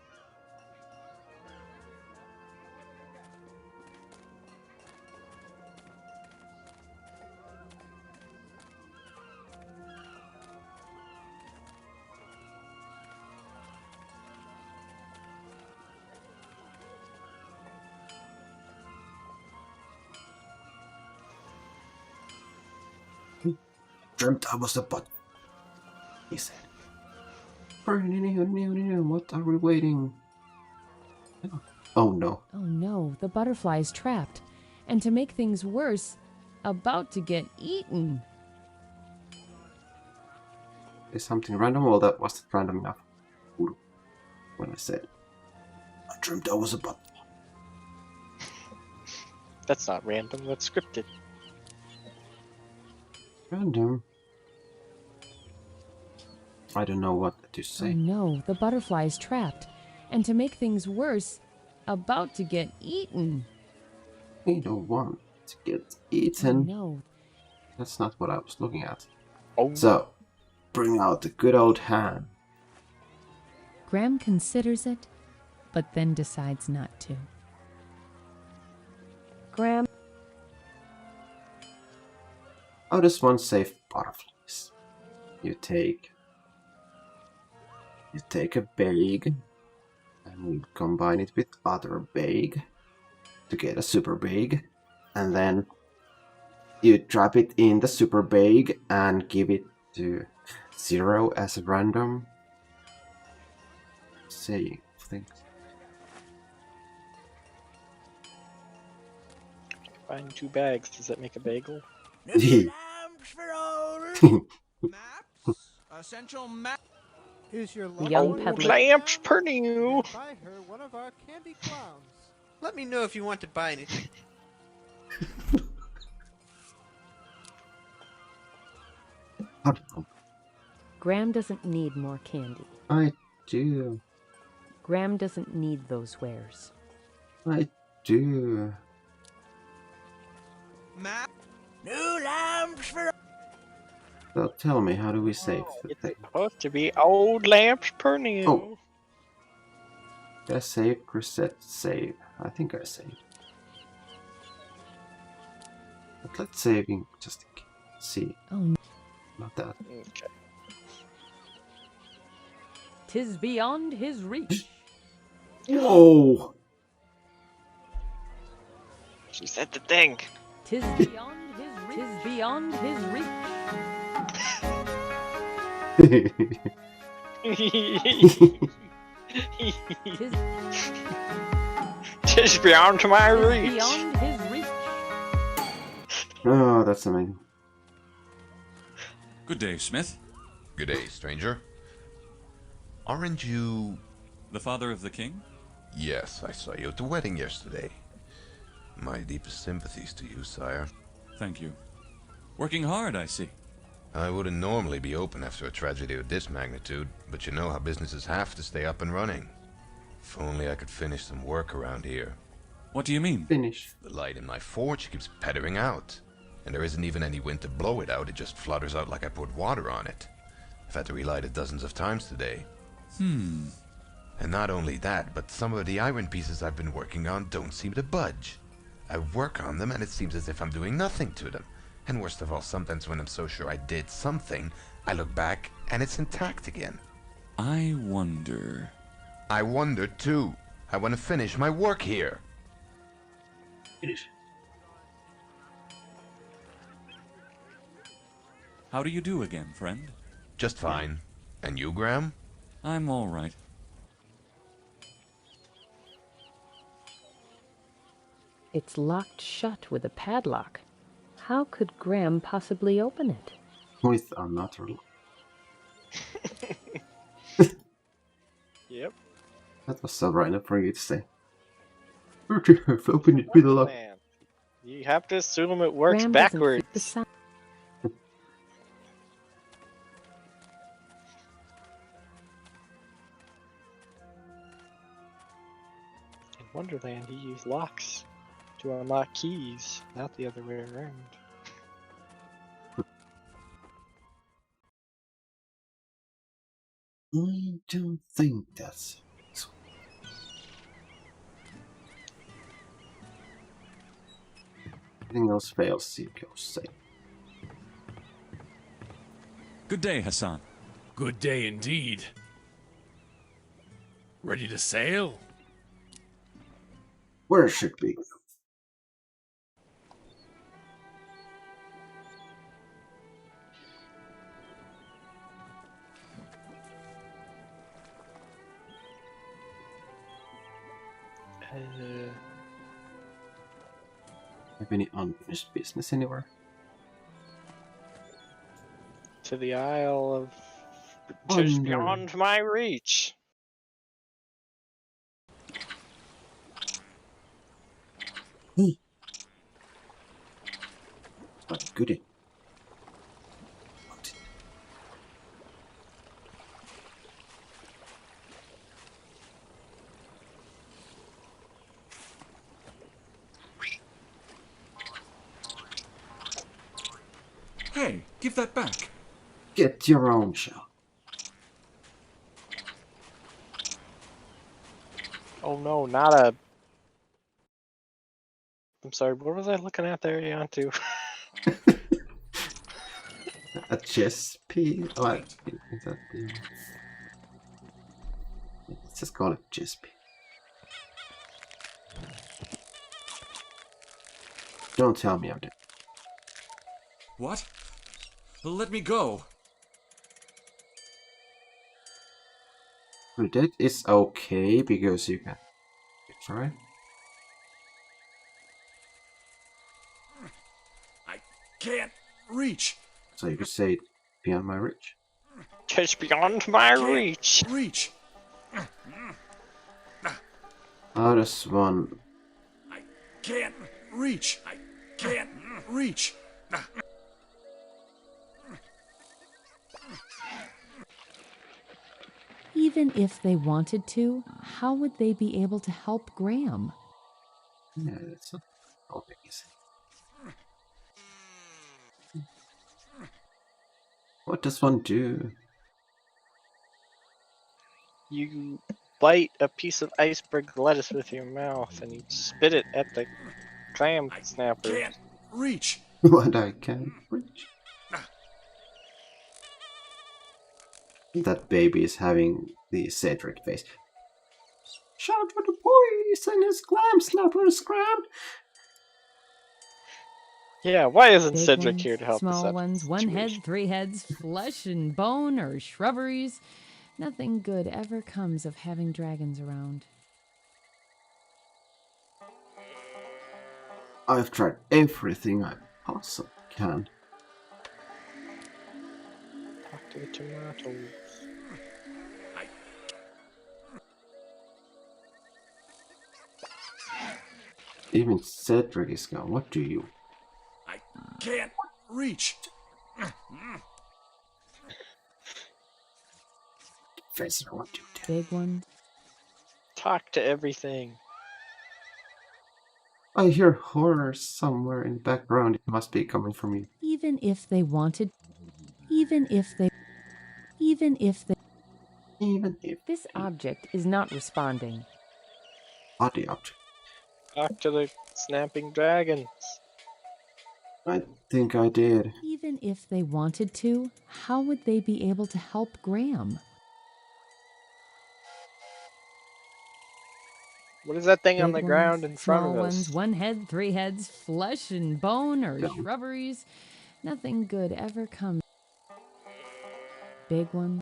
Dreamt I was a bot, he said. What are we waiting? Oh no. Oh no, the butterfly's trapped. And to make things worse, about to get eaten. Is something random? Well, that wasn't random enough. When I said, I dreamt I was a bot. That's not random, that's scripted. Random? I don't know what to Oh say. no, the butterfly's trapped. And to make things worse, about to get eaten. We don't want to get eaten. Oh no. That's not what I was looking at. Oh. So, bring out the good old hand. Graham considers it, but then decides not to. Graham. How does one save butterflies? You take a bag and we combine it with other bag to get a super bag, and then you drop it in the super bag and give it to zero as a random saying things. Combine two bags, does that make a bagel? Essential map. Here's your Young peddler. Lamps per new. Buy her one of our candy clowns. Let me know if you want to buy anything. Graham doesn't need more candy. I do. Graham doesn't need those wares. I do. New lamps for. So tell me, how do we save the It's thing? supposed to be old lamps per new. Oh. Did I save? Reset save. I think I saved. But let's saving just in case. See. Oh. Not that. Okay. 'Tis beyond his reach. Whoa! She said the thing. 'Tis beyond his reach. 'Tis beyond his reach. Tis beyond my reach. Beyond his reach. Oh, that's amazing. Good day, Smith. Good day, stranger. Aren't you... The father of the king? Yes, I saw you at the wedding yesterday. My deepest sympathies to you, sire. Thank you. Working hard, I see. I wouldn't normally be open after a tragedy of this magnitude, but you know how businesses have to stay up and running. If only I could finish some work around here. What do you mean? Finish. The light in my forge keeps pettering out. And there isn't even any wind to blow it out, it just flutters out like I poured water on it. I've had to relight it dozens of times today. And not only that, but some of the iron pieces I've been working on don't seem to budge. I work on them and it seems as if I'm doing nothing to them. And worst of all, sometimes when I'm so sure I did something, I look back and it's intact again. I wonder... I wonder too. I want to finish my work here. Finish. How do you do again, friend? Just fine. And you, Graham? I'm all right. It's locked shut with a padlock. How could Graham possibly open it? With unnatural. Yep. That was so random for you to say. Open it with a lock. You have to assume it works Graham doesn't backwards. fit the sound. In Wonderland, he used locks to unlock keys, not the other way around. I don't think that's... Everything else fails, see if you're safe. Good day, Hassan. Good day indeed. Ready to sail? Where should we go? Have any unfinished business anywhere? To the Isle of... Tis Wonder. beyond my reach. But goody. Hey, give that back. Get your own shell. Oh no, not a... I'm sorry, what was I looking at there, Janttu? A chess piece? Oh, is that the... Let's just call it chess piece. Don't tell me I'm dead. What? Let me go. That is okay because you can. Right? I can't reach. So you could say it beyond my reach. Tis beyond my reach. Reach. How does one... I can't reach. I can't reach. Even if they wanted to, how would they be able to help Graham? Yeah, that's not obvious. What does one do? You bite a piece of iceberg lettuce with your mouth and you spit it at the clam snappers. Can't reach. What I can't reach. That baby is having the Cedric face. Shout for the boys and his clam snappers, Graham! Yeah, why isn't Big Cedric ones, here to help us small out? ones, one head, three heads, flesh and bone or shrubberies. Nothing good ever comes of having dragons around. I've tried everything I possibly can. Talk to the tomatoes. Even Cedric is gone. What do you? I can't reach. Professor, what do you do? Big one. Talk to everything. I hear horror somewhere in the background. It must be coming from you. Even if they wanted, this object is not responding. Body object. Talk to the snapping dragons. I think I did. Even if they wanted to, how would they be able to help Graham? What is that thing on Big the ground ones, in front small of us? ones, one head, three heads, flesh and bone or Don't. shrubberies. Nothing good ever comes. Big one.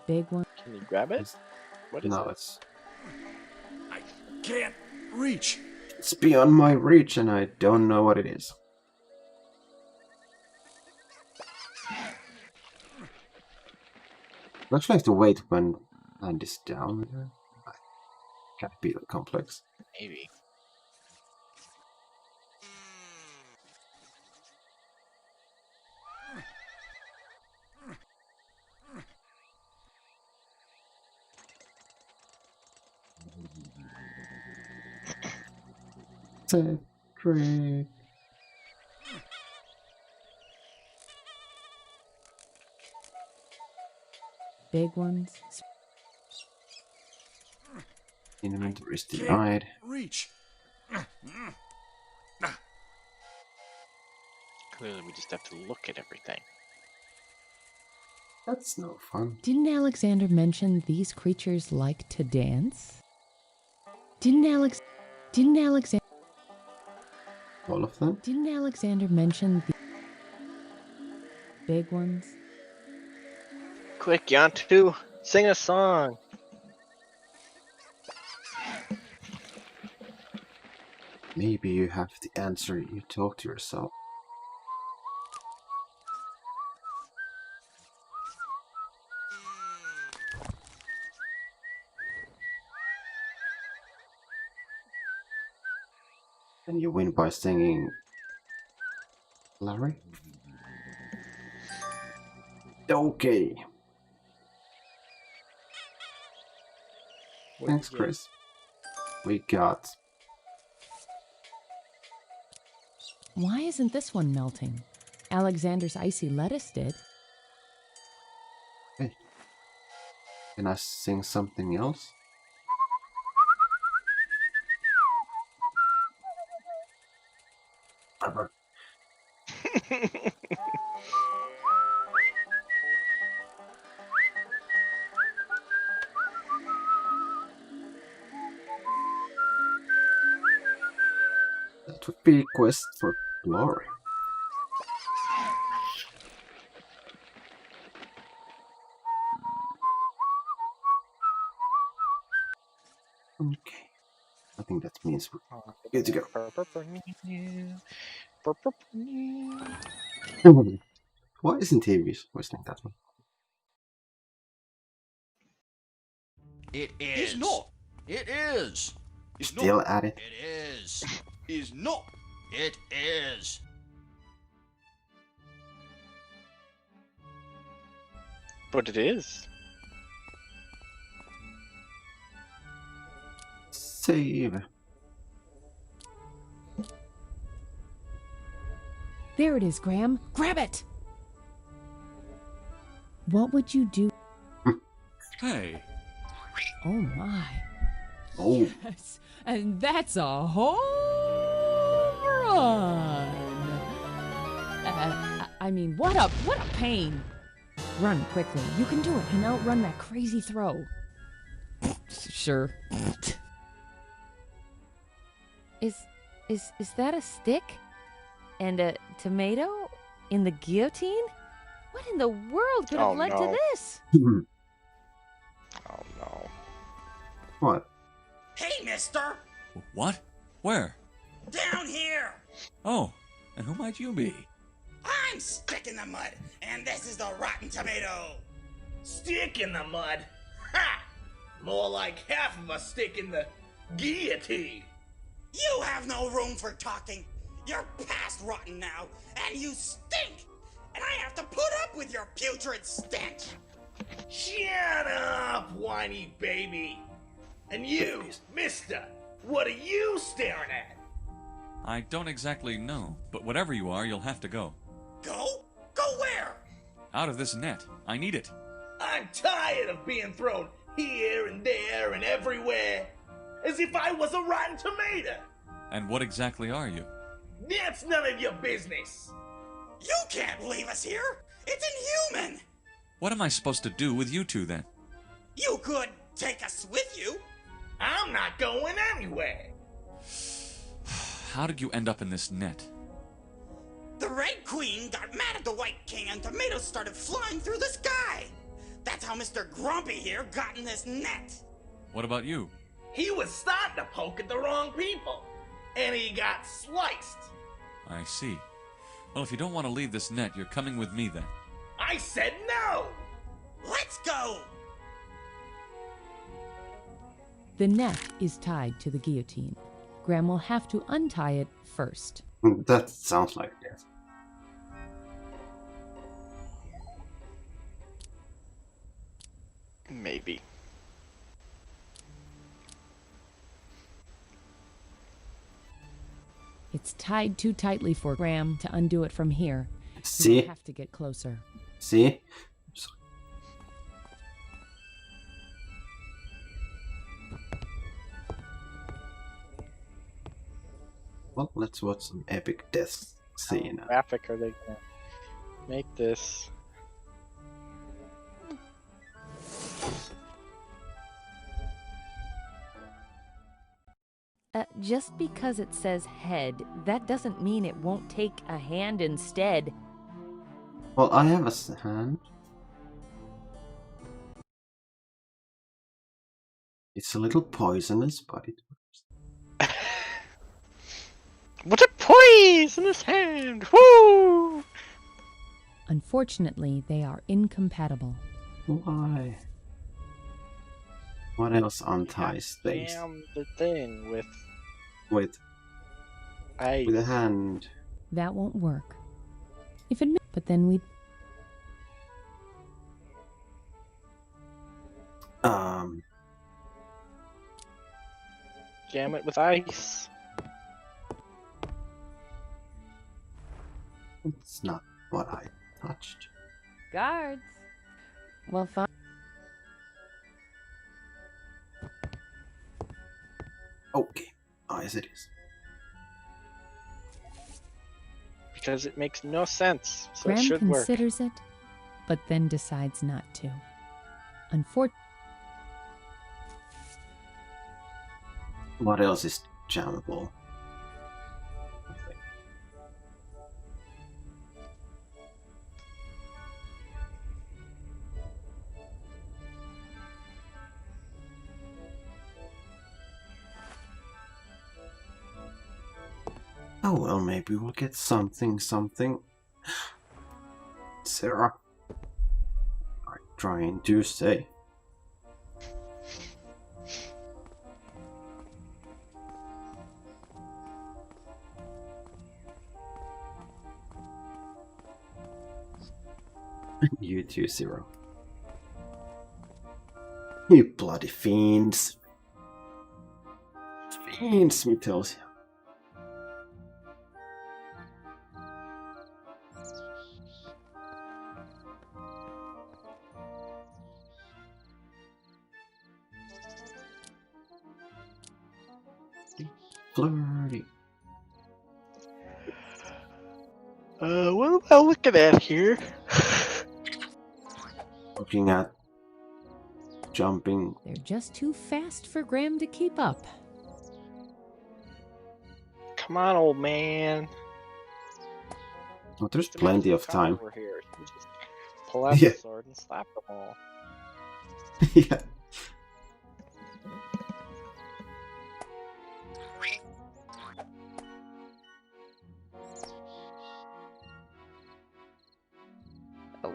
Can you grab it? What is No, it? it's I can't reach. it's beyond my reach, and I don't know what it is. I actually have to wait when land is down there. Can't be that complex. Maybe. Cedric. Big ones. Inventory is denied. Reach. Clearly, we just have to look at everything. That's no fun. Didn't Alexander mention these creatures like to dance? Didn't Alexander All of them? Didn't Alexander mention the big ones? Quick, Janttu, sing a song. Maybe you have the answer. You talk to yourself. And you win by singing Larry? Okay. Thanks, Chris. We got... Why isn't this one melting? Alexander's icy lettuce did. Hey. Can I sing something else? That would be a quest for glory. Okay. I think that means we're good to go. Why isn't he whistling that one? It is. It's not. It is. It's Still not. at it. It is. Is not. It is. But it is. Save. There it is, Graham. Grab it! What would you do? Hey. Oh my. Oh. Yes, and that's a home run. I mean, what a pain. Run quickly. You can do it and outrun that crazy throw. Sure. Is that a stick? And a tomato? In the guillotine? What in the world could have led to this? Oh no. What? Hey, mister! What? Where? Down here! Oh, and who might you be? I'm Stick in the Mud, and this is the Rotten Tomato! Stick in the mud? Ha! More like half of a stick in the guillotine! You have no room for talking! You're past rotten now, and you stink! And I have to put up with your putrid stench! Shut up, whiny baby! And you, mister, what are you staring at? I don't exactly know, but whatever you are, you'll have to go. Go? Go where? Out of this net. I need it. I'm tired of being thrown here and there and everywhere, as if I was a rotten tomato. And what exactly are you? That's none of your business. You can't leave us here. It's inhuman. What am I supposed to do with you two then? You could take us with you. I'm not going anywhere. How did you end up in this net? The Red Queen got mad at the White King and tomatoes started flying through the sky. That's how Mr. Grumpy here got in this net. What about you? He was starting to poke at the wrong people, and he got sliced. I see. Well, if you don't want to leave this net, you're coming with me then. I said no! Let's go! The net is tied to the guillotine. Graham will have to untie it first. That sounds like death. Maybe. It's tied too tightly for Graham to undo it from here. See? He'll have to get closer. See? Well, let's watch some epic death scene. How graphic are they gonna make this? Just because it says head, that doesn't mean it won't take a hand instead. Well, I have a hand. It's a little poisonous, but it works. What a poisonous hand! Woo! Unfortunately, they are incompatible. Why? What else unties things? Damn the thing with ice. With a hand. That won't work. If it, but then we. Jam it with ice. It's not what I touched. Guards. Well, fine. Okay. Yes, it is. Because it makes no sense, so Graham it should work. considers it, but then decides not to. Unfortunately. What else is jammable? Oh well, maybe we'll get something. Sarah. I'm trying to say. You too, Zero. You bloody fiends. Fiends, me tells you. Flirty. What am I looking at here? Looking at jumping. They're just too fast for Graham to keep up. Come on, old man. Oh, there's plenty of time. Over here. You just pull out Yeah. the sword and slap them all. Yeah.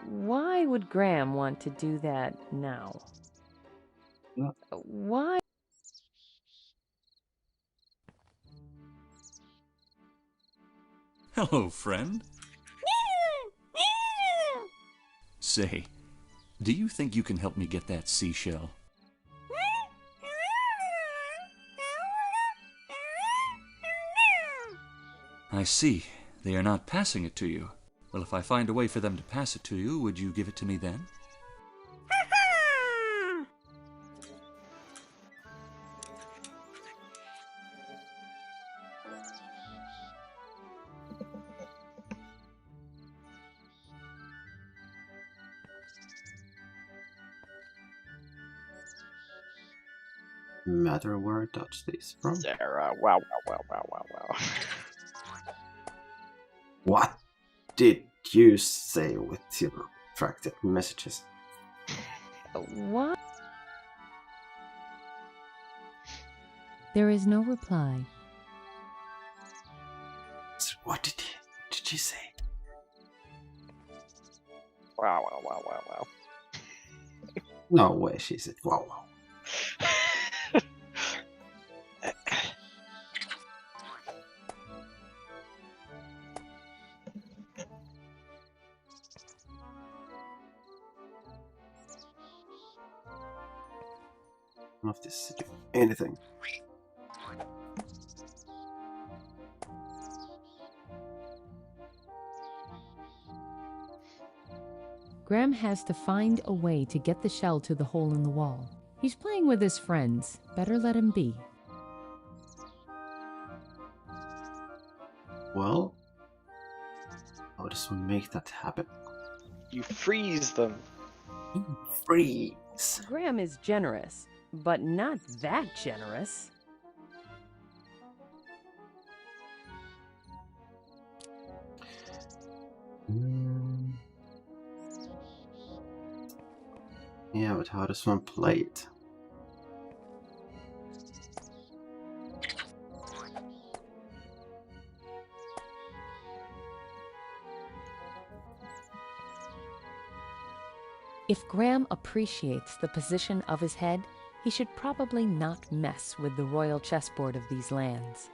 Why would Graham want to do that now? Why? Hello, friend. Say, do you think you can help me get that seashell? I see. They are not passing it to you. Well, if I find a way for them to pass it to you, would you give it to me then? Matter where I touch these from. Sarah, wow, wow, wow, wow, wow, wow. What did you say with your retracted messages? What? There is no reply. So what did she say? Wow, wow, wow, wow, wow. No way, she said wow, wow. None of this is doing anything. Graham has to find a way to get the shell to the hole in the wall. He's playing with his friends. Better let him be. Well, how does one make that happen? You freeze them. Freeze. Graham is generous, but not that generous. Yeah, but how does one play it? If Graham appreciates the position of his head, he should probably not mess with the royal chessboard of these lands.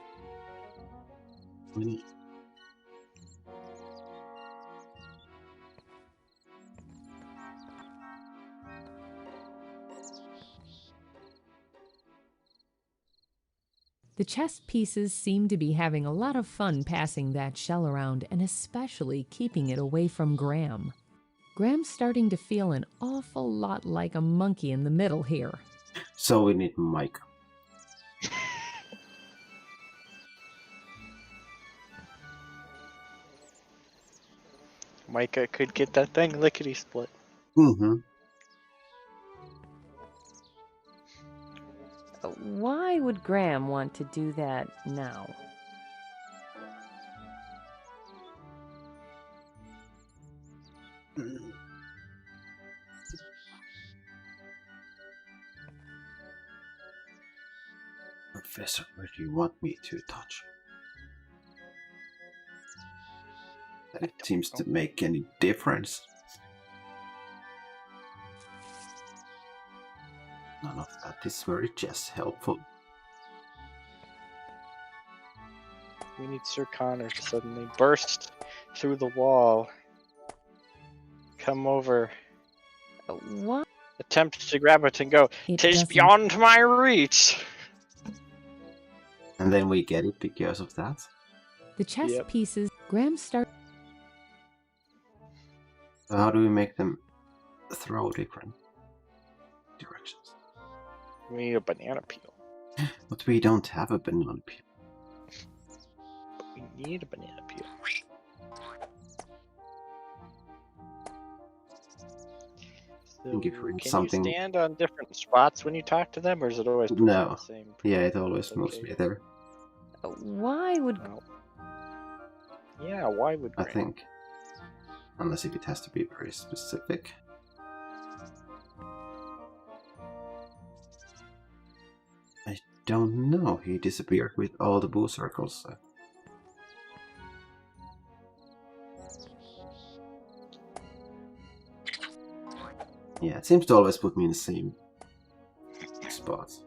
The chess pieces seem to be having a lot of fun passing that shell around, and especially keeping it away from Graham. Graham's starting to feel an awful lot like a monkey in the middle here. So we need Micah. Micah could get that thing lickety split. Mm-hmm. Why would Graham want to do that now? Professor, where do you want me to touch? That it seems to make any difference. None of that is very just helpful. We need Sir Connor to suddenly burst through the wall. Come over. What? Attempt to grab it and go, It "'Tis doesn't. beyond my reach!" And then we get it because of that. The chess Yep. pieces, Graham starts. So how do we make them throw different directions? We need a banana peel. But we don't have a banana peel. We need a banana peel. So, think if you read can something. you stand on different spots when you talk to them, or is it always put you in No. the same? Yeah, it always moves Okay. me there. Why would... Yeah, why would I Graham? think. Unless if it has to be very specific. I don't know. He disappeared with all the boo circles. So. Yeah, it seems to always put me in the same spots.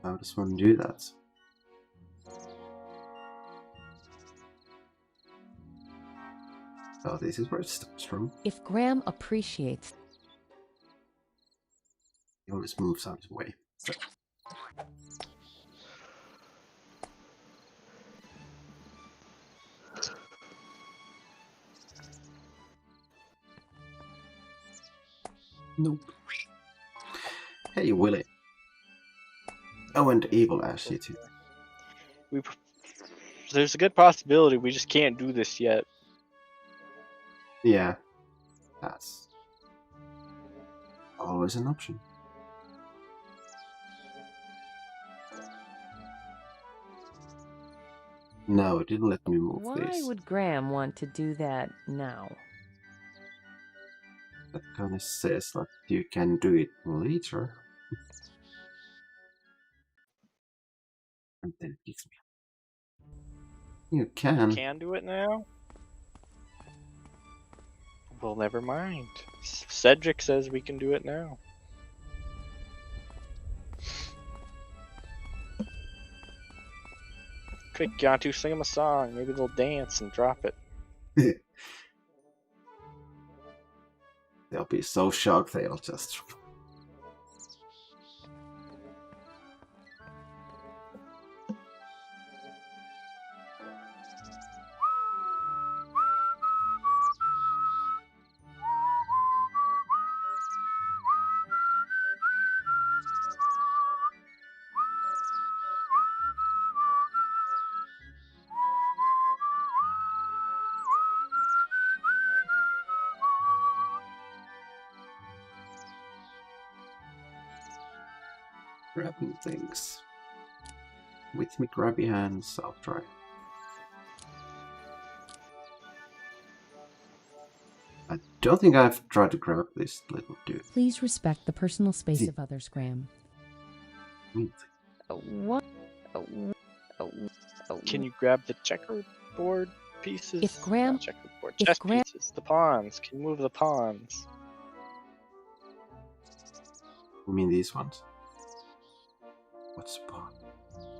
How does one do that? Oh, this is where it stems from. If Graham appreciates... He always moves out of his way. So. Nope. Hey, Willie. Oh, and Evil Ash, you too. There's a good possibility we just can't do this yet. Yeah. That's always an option. No, it didn't let me move Why this. would Graham want to do that now? That kind of says that you can do it later. And then it gives me. You can. You can do it now? Well, never mind. Cedric says we can do it now. Quick, Janttu, sing him a song. Maybe they'll dance and drop it. They'll be so shocked they'll just... grabbing things. With me grabby hands, I'll try. I don't think I've tried to grab this little dude. Please respect the personal space of others, Graham. What? Can you grab the checkerboard pieces? If Graham... Not checkerboard, chess pieces. The pawns. Can you move the pawns? You mean these ones? What's the pawn?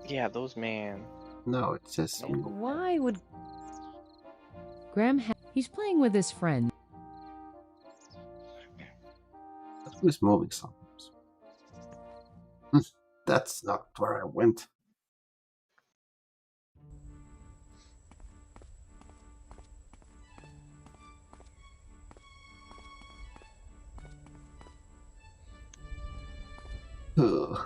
Yeah, those man. No, it says... Why would... Graham he's playing with his friend. That was moving sometimes. That's not where I went. Ugh.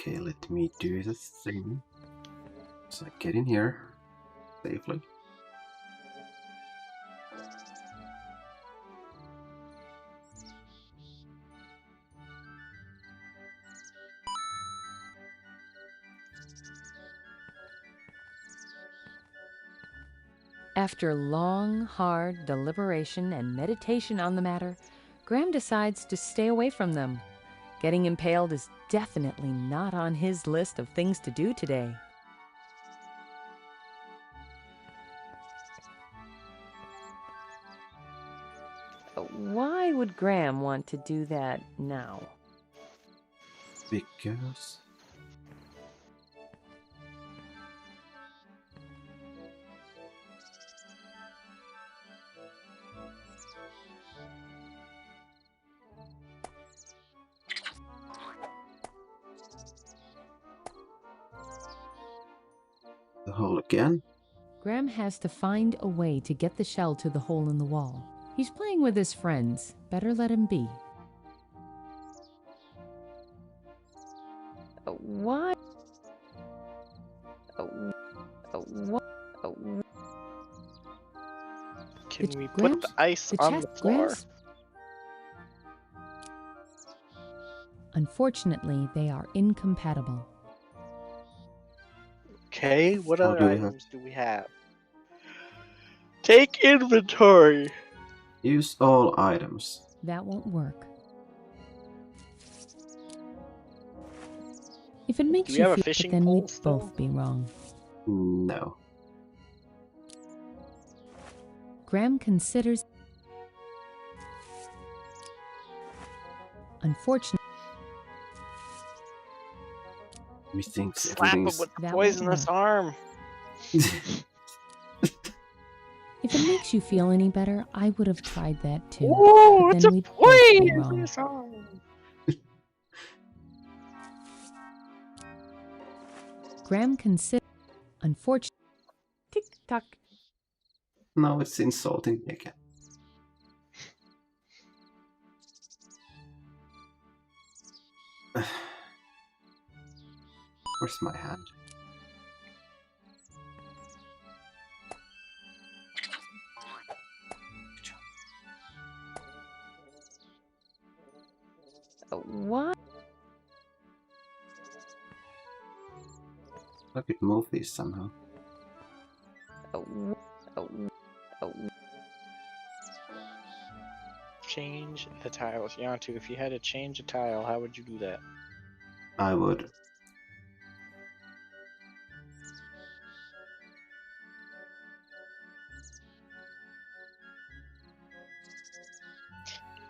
Okay, let me do the thing. So I get in here safely. After long, hard deliberation and meditation on the matter, Graham decides to stay away from them. Getting impaled is definitely not on his list of things to do today. Why would Graham want to do that now? Because... hole again. Graham has to find a way to get the shell to the hole in the wall. He's playing with his friends. Better let him be. What? Can we put Grams, the ice the on chest, the floor? Grams. Unfortunately, they are incompatible. Okay, what How other do we have- items do we have? Take inventory! Use all items. That won't work. If it makes we you have a feel, but fishing then pole we'd still? both be wrong. No. Graham considers. Unfortunately, We think Slap him everything's... with the That won't poisonous work. arm. if it makes you feel any better, I would have tried that too. Ooh, but it's then a we'd both be wrong. poisonous arm. Graham considers. Unfortunately, tick tock. No, it's insulting me again. Where's my hand? What? I could move these somehow. Change the tiles. Janttu, if you had to change a tile, how would you do that? I would.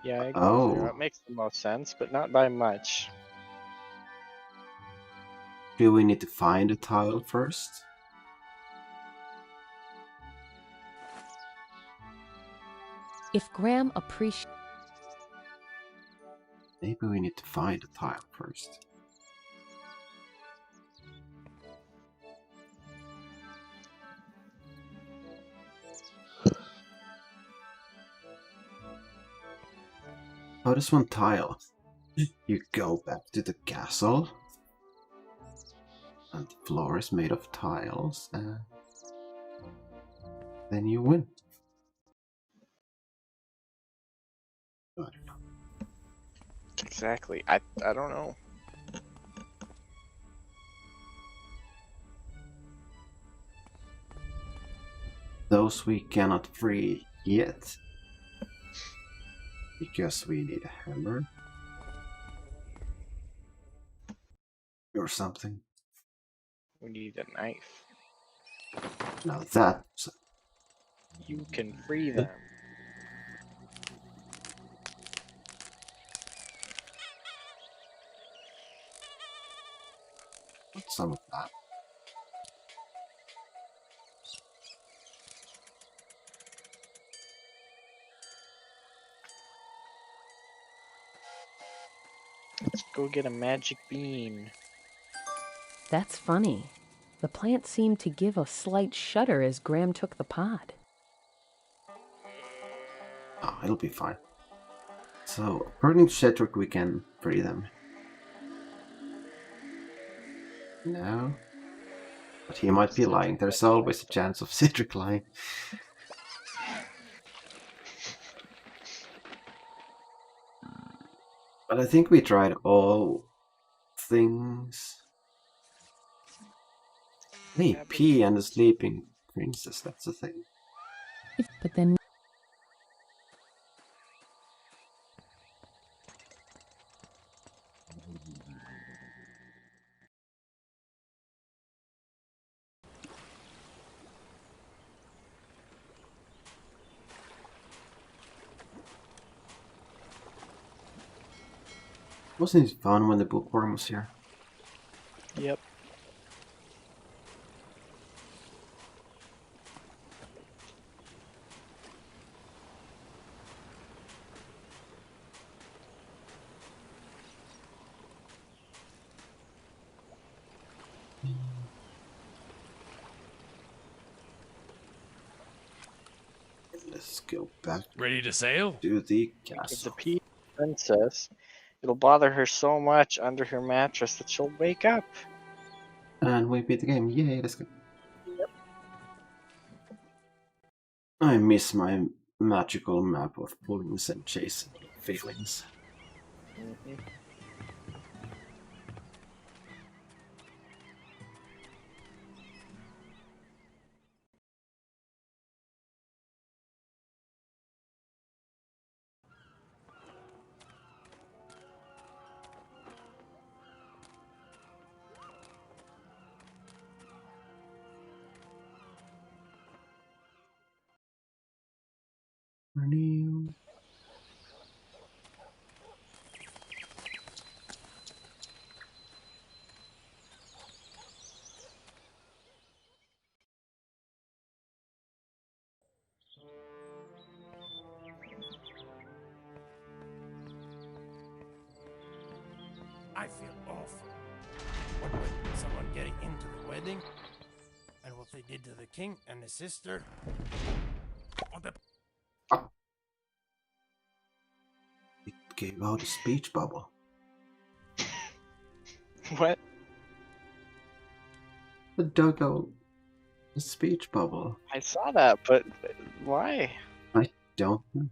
Yeah, I agree. Oh. It makes the most sense, but not by much. Do we need to find a tile first? If Graham appreciates. Maybe we need to find a tile first. How does one tile? You go back to the castle, and the floor is made of tiles, and then you win. I don't know. Exactly. I don't know. Those we cannot free yet, because we need a hammer or something. We need a knife. Now that You can free them. what's some of that? Let's go get a magic bean. That's funny. The plant seemed to give a slight shudder as Graham took the pod. Oh, it'll be fine. So, according to Cedric, we can free them. No. But he might be lying. There's always a chance of Cedric lying. But I think we tried all things. Hey, P and the sleeping princess, that's the thing. But then. Wasn't it fun when the bookworm was here? Yep. Let's go back. Ready to sail? To the Give castle. the pea princess. It'll bother her so much under her mattress that she'll wake up. And we beat the game. Yay, let's go. I miss my magical map of pullings and chasing feelings. Mm-hmm. Renew. I feel awful. What with someone getting into the wedding? And what they did to the king and his sister? On the It gave out a speech bubble. What? The dug out a speech bubble. I saw that, but why? I don't know.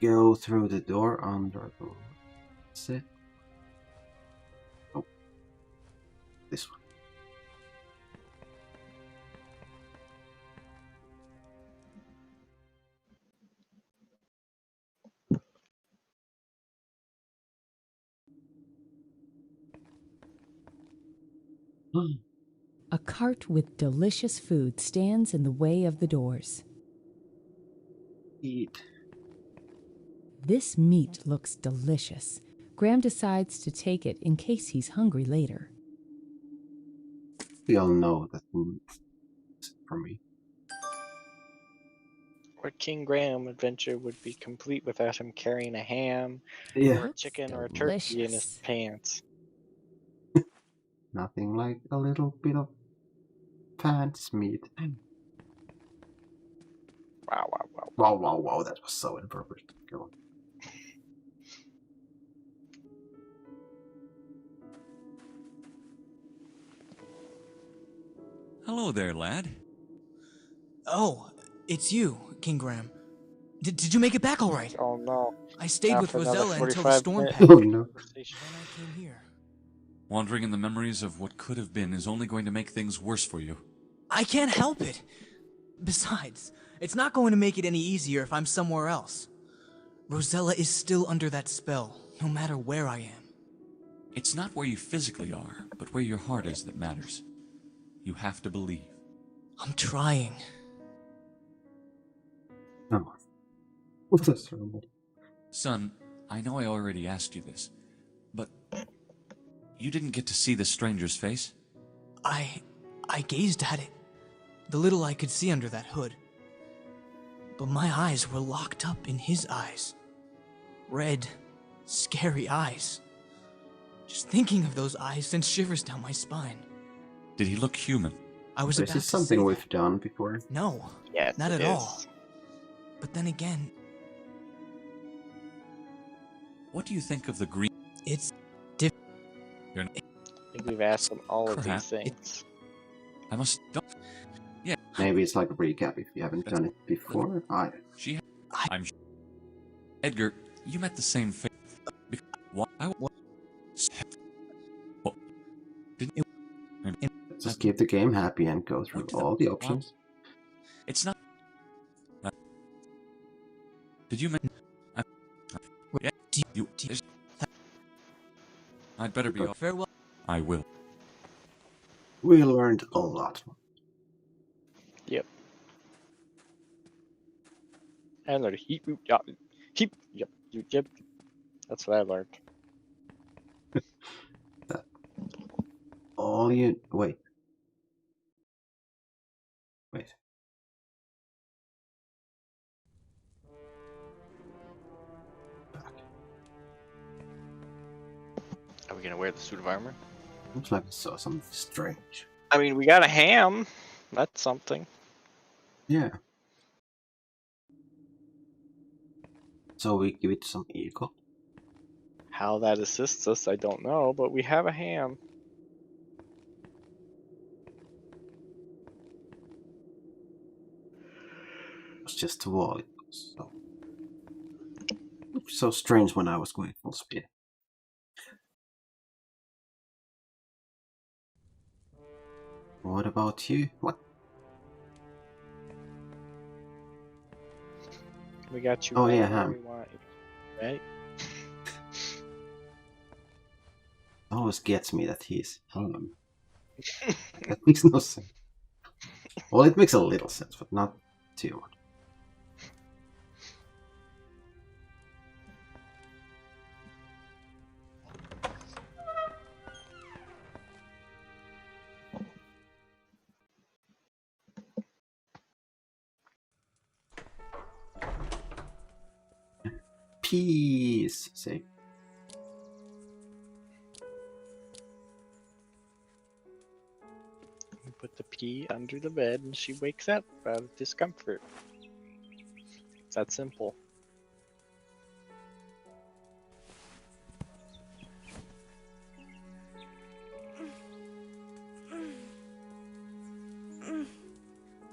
Go through the door under the... That's it. Oh. This one. A cart with delicious food stands in the way of the doors. Eat. This meat looks delicious. Graham decides to take it in case he's hungry later. We all know that it's for me. What King Graham adventure would be complete without him carrying a ham, Yeah. or a chicken, or a turkey in his pants? Nothing like a little bit of pants meat. Wow, wow, wow. Wow, wow, wow, that was so inappropriate. Go on. Hello there, lad. Oh, it's you, King Graham. Did you make it back all right? Oh no. I stayed Now with for another Rosella until the 45 storm minutes. passed. Oh no. Then I came here. Wandering in the memories of what could have been is only going to make things worse for you. I can't help it. Besides, it's not going to make it any easier if I'm somewhere else. Rosella is still under that spell, no matter where I am. It's not where you physically are, but where your heart is that matters. You have to believe. I'm trying. Come on. What's this terrible? Son, I know I already asked you this, but you didn't get to see the stranger's face? I gazed at it. The little I could see under that hood. But my eyes were locked up in his eyes. Red, scary eyes. Just thinking of those eyes sends shivers down my spine. Did he look human? I was This about is to something say we've that. done before. No, Yes, not it at is. all. But then again, What do you think of the green? it's You're I think we've asked them all of Crap. these things. I must. Yeah. Maybe it's like a recap if you haven't done it before. I'm. Edgar, you met the same fate. Why? Let's just keep the game happy and go through all the options. It's not. Did you mention? I'd better be off. Farewell. I will. We learned a lot. Yep. And there's yep, yep. That's what I learned. All you... Wait. Wait. gonna wear the suit of armor? Looks like I saw something strange. I mean, we got a ham. That's something. Yeah. So we give it some ego. How that assists us, I don't know, but we have a ham. It was just a wall. It looked so strange when I was going full speed. What about you? What? We got you. Oh, right yeah, where ham. we want you, right? It always gets me that he's ham. That makes no sense. Well, it makes a little sense, but not too much. Peace, say. We put the pea under the bed and she wakes up out of discomfort. It's that simple.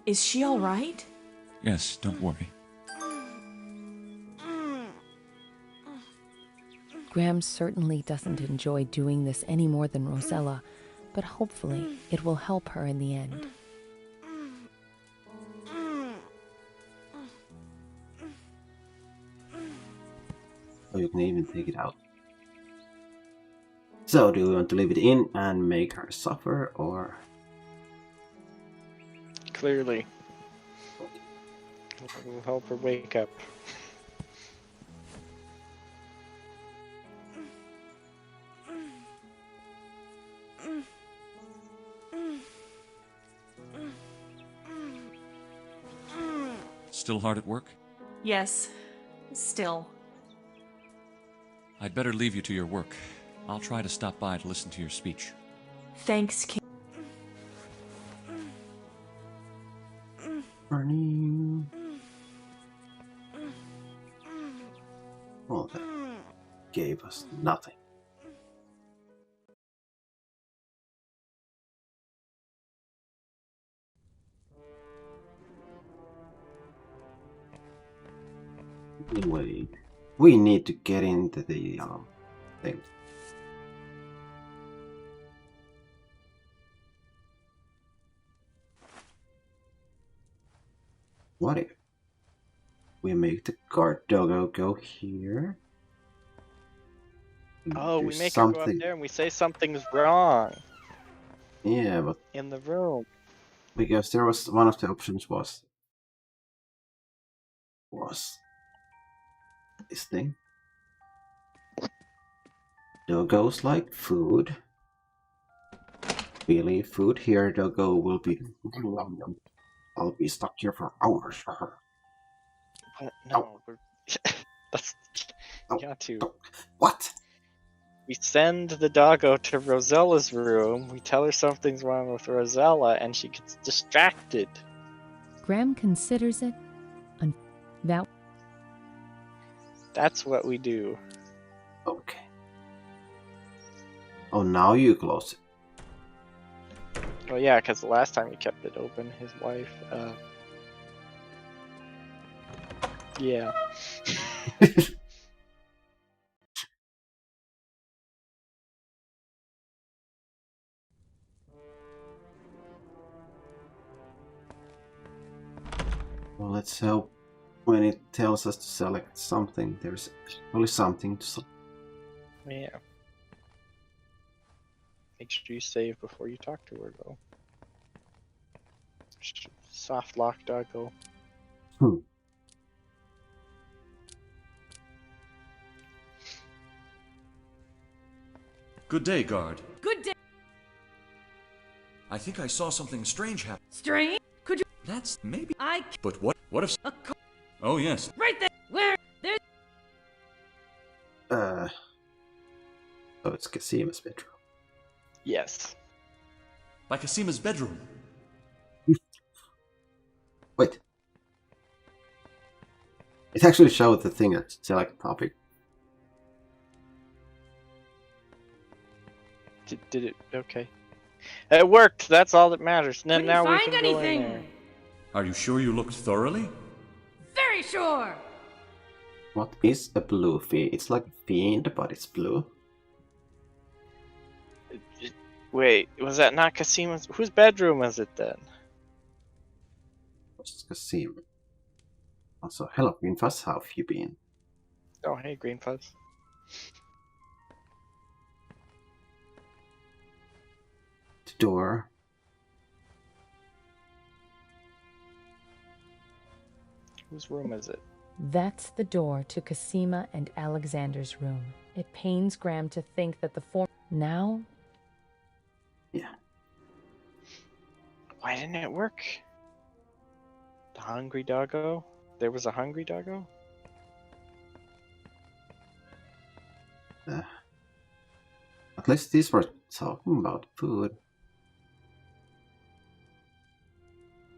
Is she all right? Yes, don't worry. Graham certainly doesn't enjoy doing this any more than Rosella, but hopefully it will help her in the end. Or you can even take it out. So, do we want to leave it in and make her suffer, or...? Clearly. We'll help her wake up. Still hard at work? Yes, still. I'd better leave you to your work. I'll try to stop by to listen to your speech. Thanks, King. Burning. Well, that gave us nothing. Anyway, we need to get into the thing. What if we make the guard doggo go here? Oh, Do we make her go up there and we say something's wrong. Yeah, but in the room. Because there was one of the options was this thing. Doggos like food. We leave food here, doggo will be. I'll be stuck here for hours. What? No, we're... that's Janttu. What? We send the doggo to Rosella's room. We tell her something's wrong with Rosella, and she gets distracted. Graham considers it. That's what we do. Okay. Oh, now you close it. Oh yeah, because the last time he kept it open, his wife, yeah. Well, let's hope when it tells us to select something, there's only something to select. Yeah. Make sure you save before you talk to her, though. Soft lock doggo. Good day, guard. Good day. I think I saw something strange happen. Strange? Could you? That's maybe. I. But what if? Oh yes. Right there. Where? There's. Oh, it's Casima's bedroom. Yes. By Casima's bedroom. Wait. It actually showed the thing at select topic. Did it? Okay. It worked. That's all that matters. And then Couldn't now we find can go in anything. there. Are you sure you looked thoroughly? Very sure. What is a blue fiend? It's like a fiend, but it's blue. Wait, was that not Casima's? Whose bedroom was it then? It's Casima. Also, hello, Green Fuzz, how have you been? Oh, hey, Green Fuzz. The door. Whose room is it? That's the door to Cosima and Alexander's room. It pains Graham to think that the form now. Yeah. Why didn't it work? The hungry doggo? There was a hungry doggo? At least these were talking about food.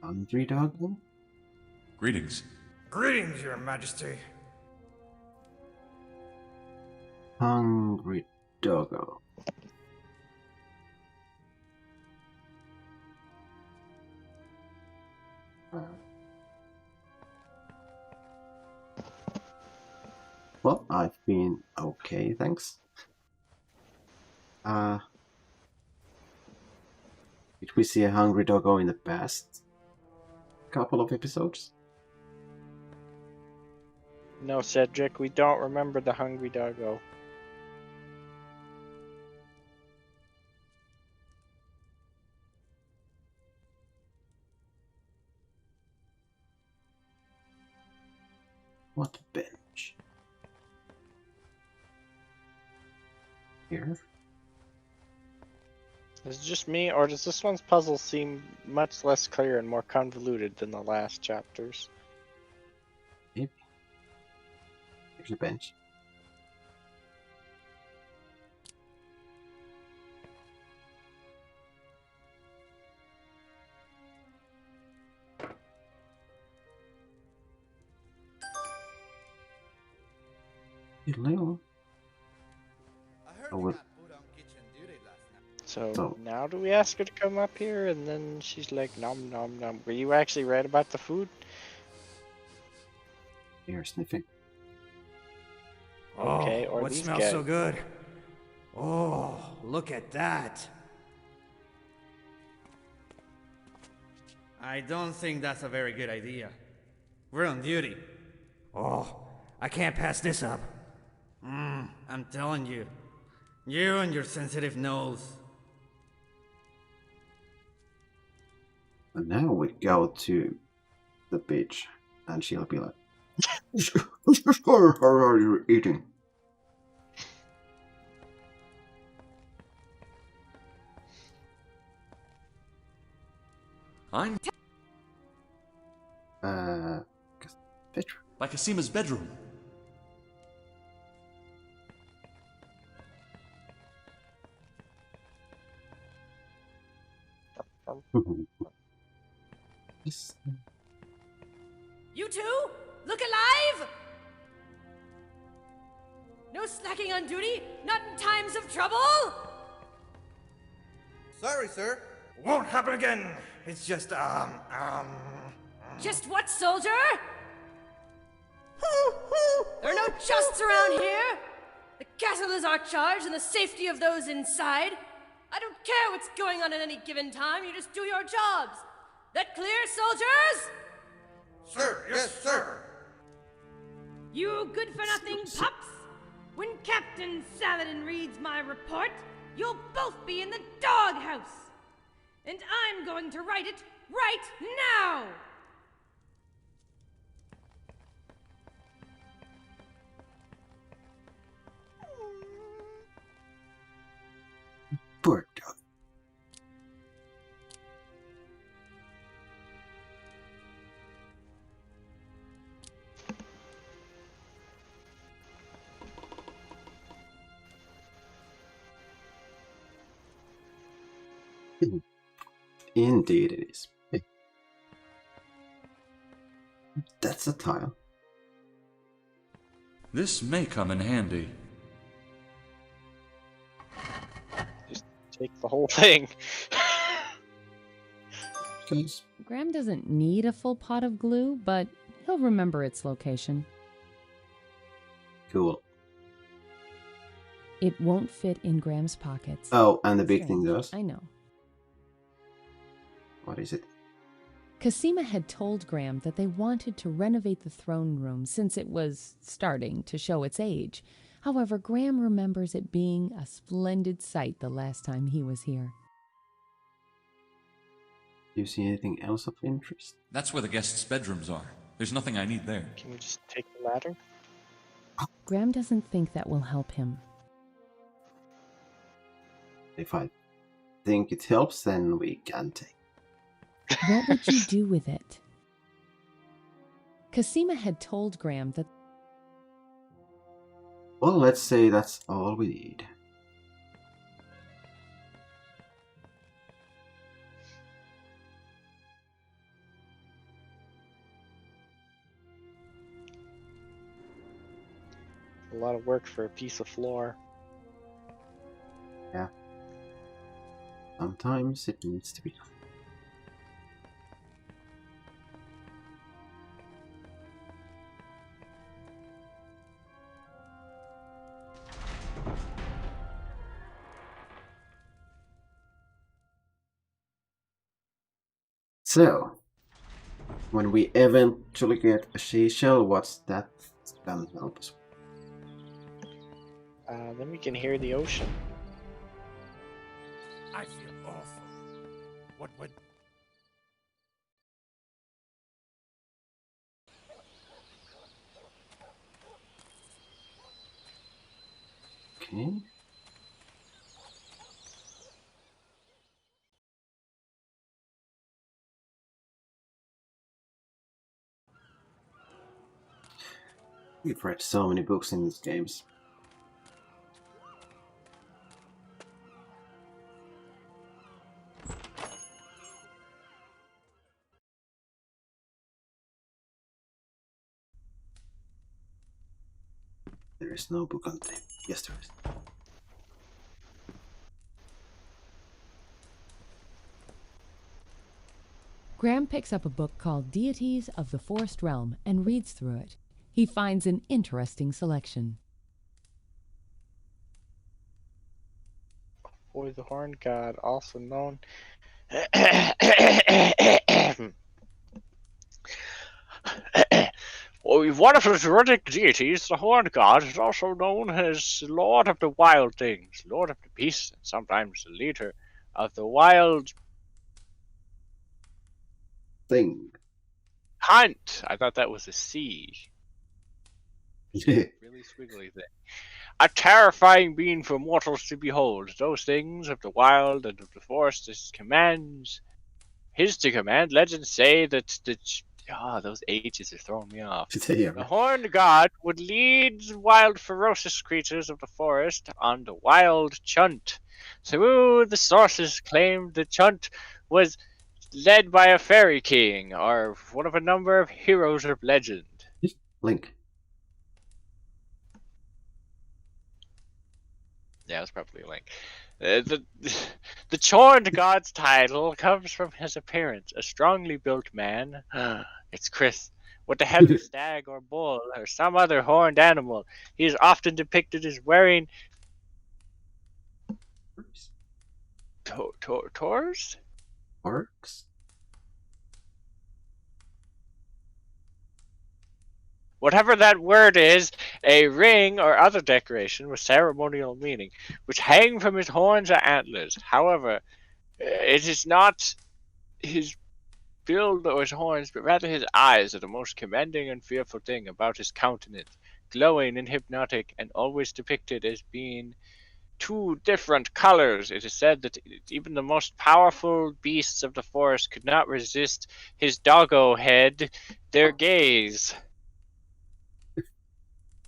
Hungry doggo? Greetings. Greetings, Your Majesty. Hungry doggo. Well, I've been okay, thanks. Did we see a hungry doggo in the past couple of episodes? No, Cedric, we don't remember the hungry doggo. What bench? Here? Is it just me, or does this one's puzzle seem much less clear and more convoluted than the last chapters? Maybe. Here's a bench. Hello. So now do we ask her to come up here, and then she's like, nom nom nom. Were you actually right about the food? You're sniffing. Okay, Oh, or what these smells guys. so good? Oh, look at that. I don't think that's a very good idea. We're on duty. Oh, I can't pass this up. I'm telling you. You and your sensitive nose. And now we go to the beach, and she'll be like, "What are you eating?" I'm bedroom. by Casima's bedroom. You two? Look alive? No slacking on duty? Not in times of trouble? Sorry, sir. Won't happen again. It's just, Just what, soldier? There are no justs around here. The castle is our charge and the safety of those inside. I don't care what's going on at any given time. You just do your jobs. That clear, soldiers? Sir, yes, sir. You good-for-nothing pups? When Captain Saladin reads my report, you'll both be in the doghouse. And I'm going to write it right now! Poor dog. Indeed it is. That's a tile. This may come in handy. Just take the whole thing. Graham doesn't need a full pot of glue, but he'll remember its location. Cool. It won't fit in Graham's pockets. Oh, and the big thing does? I know. What is it? Cosima had told Graham that they wanted to renovate the throne room since it was starting to show its age. However, Graham remembers it being a splendid sight the last time he was here. Do you see anything else of interest? That's where the guests' bedrooms are. There's nothing I need there. Can we just take the ladder? Graham doesn't think that will help him. If I think it helps, then we can take. What would you do with it? Cosima had told Graham that... Well, let's say that's all we need. A lot of work for a piece of floor. Yeah. Sometimes it needs to be done. So, when we eventually get a seashell, what's that spell help us? Then we can hear the ocean. I feel awful. What would... Okay. We've read so many books in these games. There is no book on tape. Yes, there is. Graham picks up a book called Deities of the Forest Realm and reads through it. He finds an interesting selection. Boy, the Horn God, also known... One of the Druidic deities, the Horn God, is also known as Lord of the Wild Things, Lord of the Beasts, and sometimes the leader of the Wild... Thing. Hunt! I thought that was a C. Really squiggly thing. A terrifying being for mortals to behold. Those things of the wild and of the forest his commands. His to command. Legends say that those H's are throwing me off. Yeah. The Horned God would lead wild ferocious creatures of the forest on the wild chunt. Through the sources claimed the chunt was led by a fairy king, or one of a number of heroes of legend. Link. Yeah, it's probably a link. The Chorned God's title comes from his appearance, a strongly built man. It's Chris. With the head of a stag or bull or some other horned animal. He is often depicted as wearing Tors? Orcs? Whatever that word is, a ring or other decoration with ceremonial meaning, which hang from his horns or antlers. However, it is not his build or his horns, but rather his eyes are the most commending and fearful thing about his countenance, glowing and hypnotic, and always depicted as being two different colors. It is said that even the most powerful beasts of the forest could not resist his doggo head, their gaze.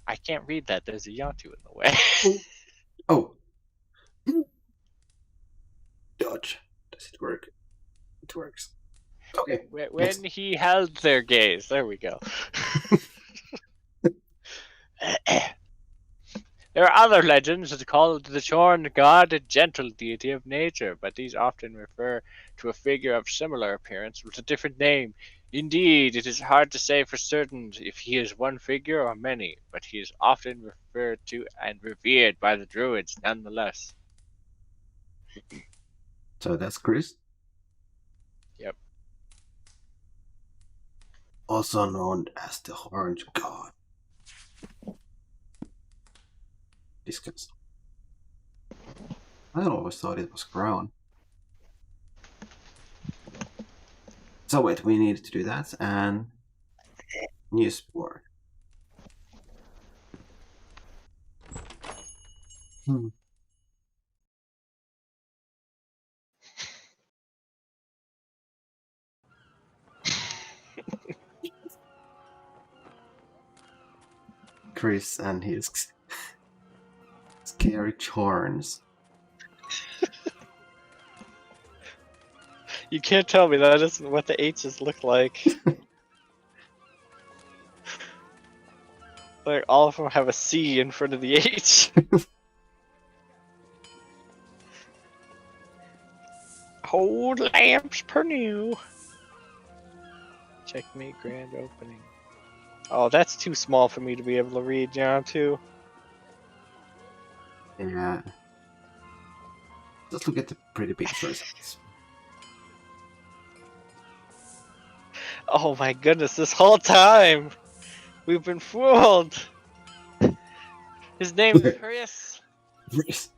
I can't read that. There's a Janttu in the way. Oh. Dodge. does it work? It works. Okay. When he held their gaze. There we go. There are other legends that call the Shorn god a gentle deity of nature, but these often refer to a figure of similar appearance with a different name. Indeed, it is hard to say for certain if he is one figure or many, but he is often referred to and revered by the Druids nonetheless. So that's Chris. Yep. Also known as the Horned God. Discuss. I always thought it was Crown. So wait, we need to do that and new sport. Chris and his scary horns. You can't tell me that isn't what the H's look like. Like, all of them have a C in front of the H. Hold lamps per new. Checkmate grand opening. Oh, that's too small for me to be able to read, Janttu. Yeah. Just look at the pretty pictures. Oh my goodness, this whole time we've been fooled. His name is Chris. Chris.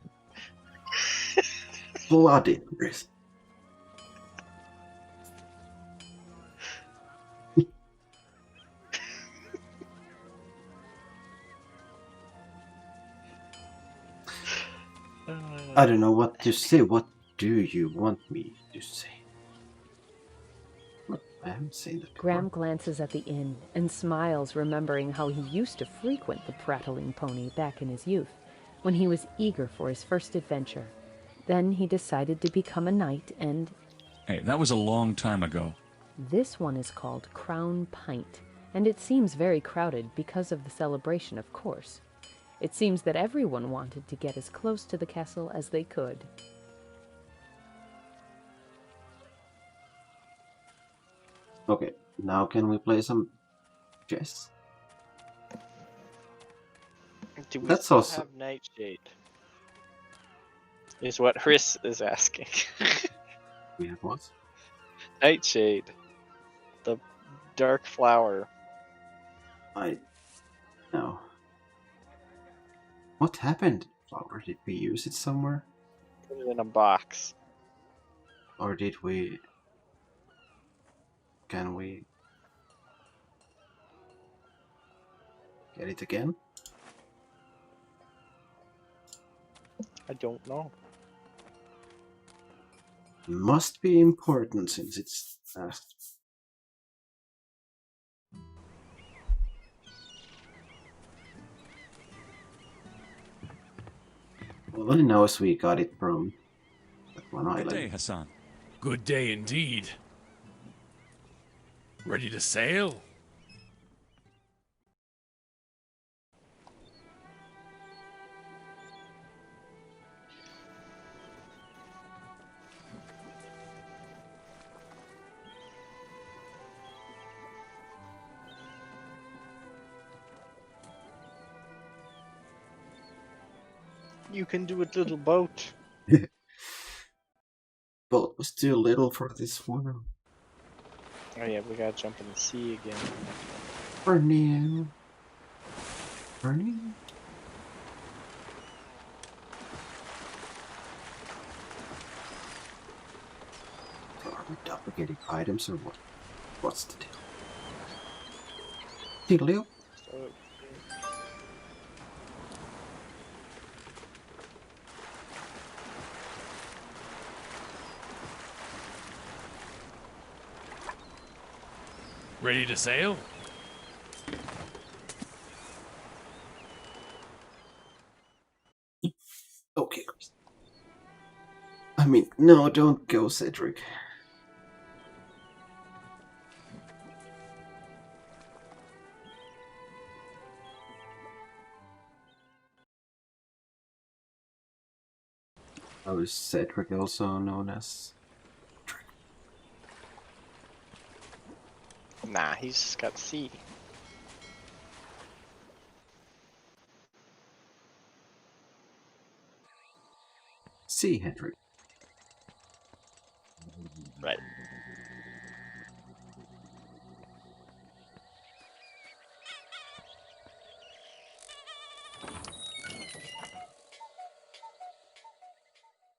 Bloody Chris. I don't know what to say. What do you want me to say? What? I haven't seen that before. Graham glances at the inn and smiles, remembering how he used to frequent the prattling pony back in his youth, when he was eager for his first adventure. Then he decided to become a knight, and Hey, that was a long time ago. this one is called Crown Pint, and it seems very crowded because of the celebration, of course. It seems that everyone wanted to get as close to the castle as they could. Okay, now can we play some chess? Do we That's still also- have Nightshade? Is what Chris is asking. We have what? Nightshade. The dark flower. I know. What happened? Flower? Did we use it somewhere? Put it in a box. Or did we... Can we... get it again? I don't know. Must be important since it's... All I know is we got it from that one Good island. day, Hassan. Good day indeed. Ready to sail? You can do a little boat. Boat was too little for this one. Oh yeah, we gotta jump in the sea again. For now. For now. So are we duplicating items or what? What's the deal? Dealio? Ready to sail? Okay, Chris. I mean, No, don't go, Cedric. How is Cedric also known as? Nah, he's just got C. C. Henry. Right.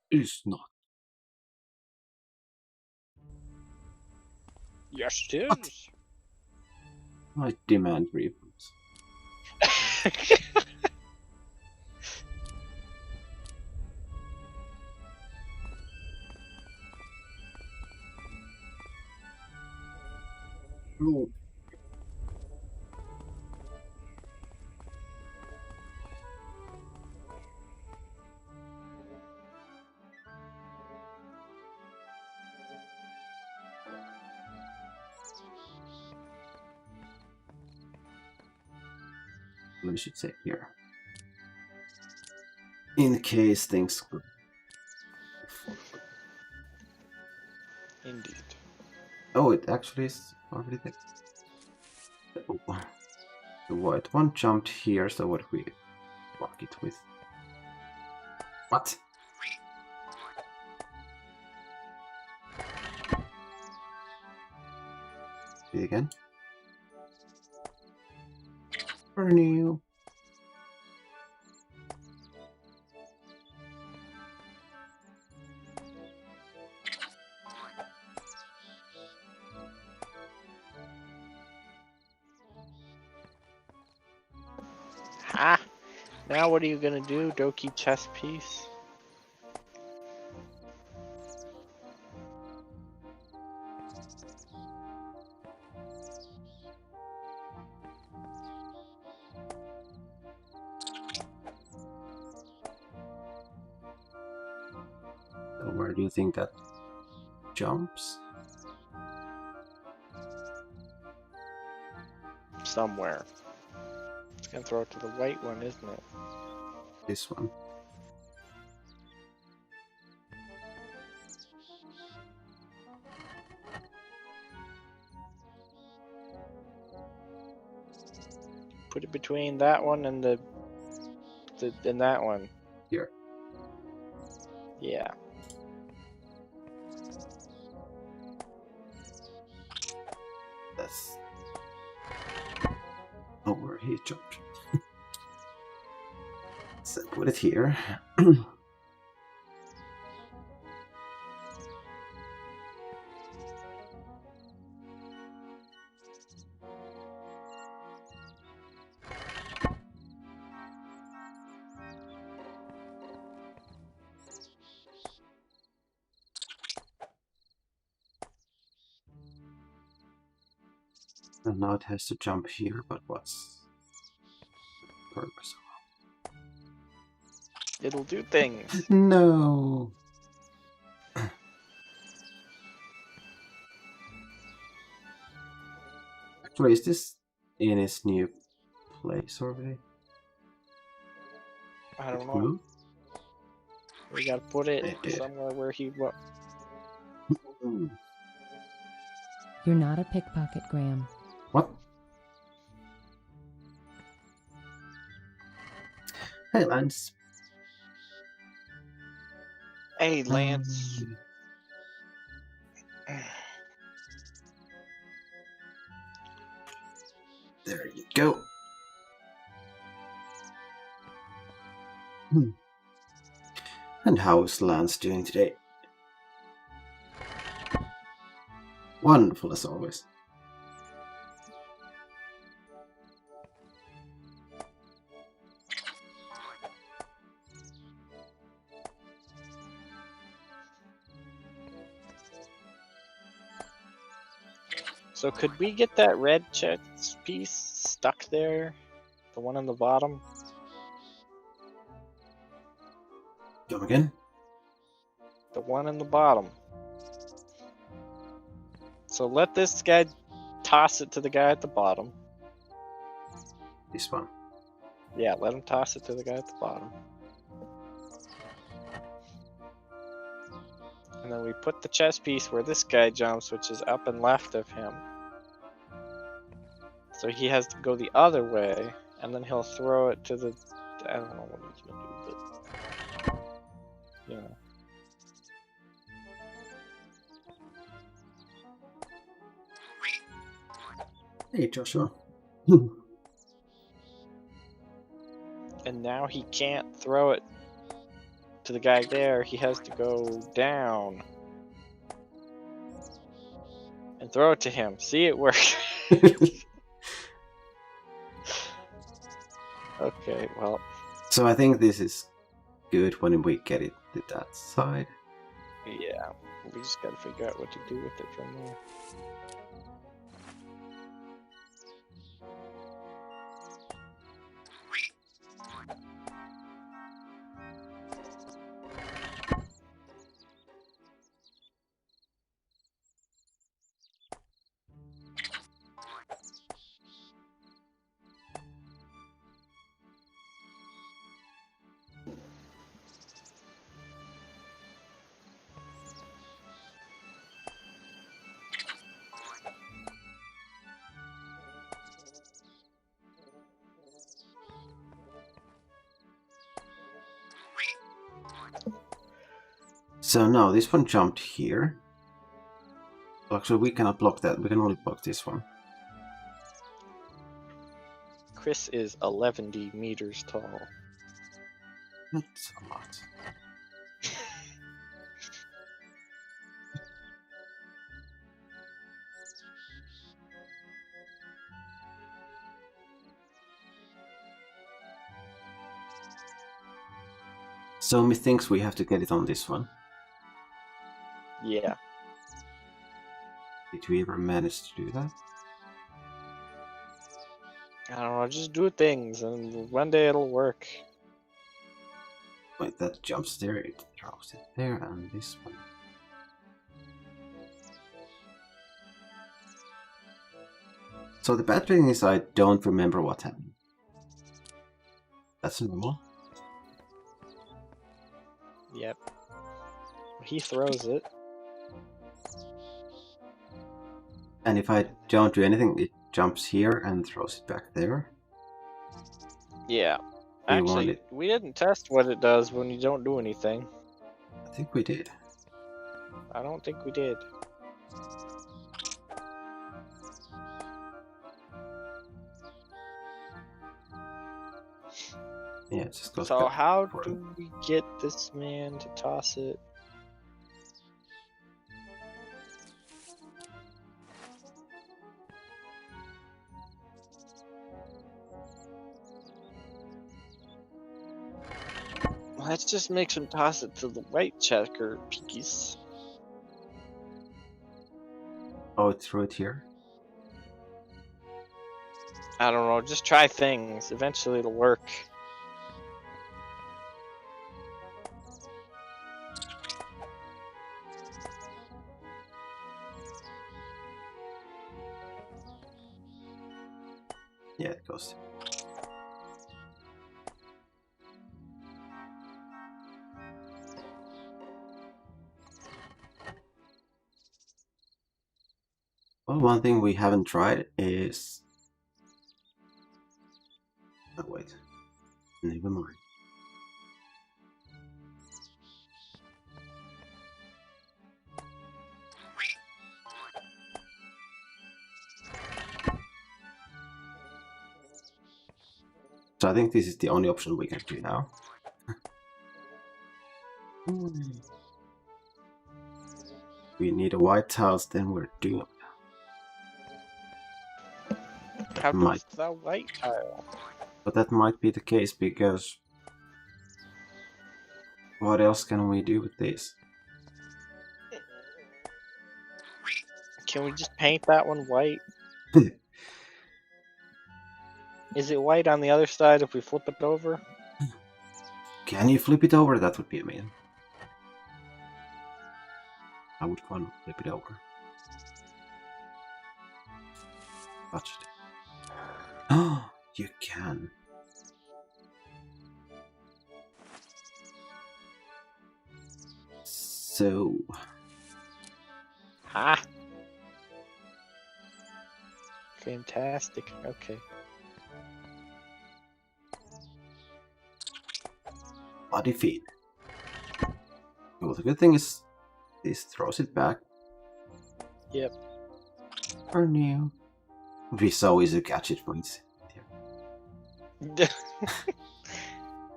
Is not. Yes, it is. I demand refunds. No. We should say here. In case things go forward. Indeed. Oh, it actually is already there. Oh. The white one jumped here, so what do we mark it with? What? Do it again. Renew. Ha! Now what are you gonna do, Doki chess piece? So where do you think that jumps? Somewhere. It's gonna throw it to the white one, isn't it? This one. Put it between that one and the and that one. Here. Yeah. That's... Oh, where he jumped. So put it here. And now it has to jump here, but what's the purpose of it? It'll do things. No. Actually, is this in its new place already? I don't know. We gotta put it did. somewhere where he will. You're not a pickpocket, Graham. What? Hey, Lance. Hey, Lance. There you go. And how's Lance doing today? Wonderful as always. So could we get that red chess piece stuck there? The one on the bottom? Come again? The one in the bottom. So let this guy toss it to the guy at the bottom. This one. Yeah, let him toss it to the guy at the bottom. And then we put the chess piece where this guy jumps, which is up and left of him. So he has to go the other way, and then he'll throw it to the... I don't know what he's gonna do, but... You know. Hey, Joshua. And now he can't throw it to the guy there. He has to go down and throw it to him. See, it worked. Okay, well. So I think this is good when we get it to that side. Yeah, we just gotta figure out what to do with it from there. So now this one jumped here. Actually, we cannot block that. We can only block this one. Chris is 11 meters tall. That's a lot. So methinks we have to get it on this one. Yeah. Did we ever manage to do that? I don't know, just do things and one day it'll work. Wait, that jumps there, it throws it there, and this one. So the bad thing is I don't remember what happened. That's normal. Yep. He throws it. And if I don't do anything, it jumps here and throws it back there. Yeah. We Actually, we didn't test what it does when you don't do anything. I think we did. I don't think we did. Yeah, it just goes So back how forward. do we get this man to toss it? Let's just make him toss it to the white checker piece. Oh, it threw it here? I don't know, just try things. Eventually it'll work. Yeah, it goes. Well, one thing we haven't tried is... Oh, wait. Never mind. So I think this is the only option we can do now. We need a white house, then we're doomed. How Might. does that white tile? But that might be the case because... What else can we do with this? Can we just paint that one white? Is it white on the other side if we flip it over? Can you flip it over? That would be amazing. I would want to flip it over. Touch it. Oh, you can. So. Ha! Fantastic. Okay. Body feed. Well, the good thing is this throws it back. Yep. Or new. It'd be so easy to catch it when it's here.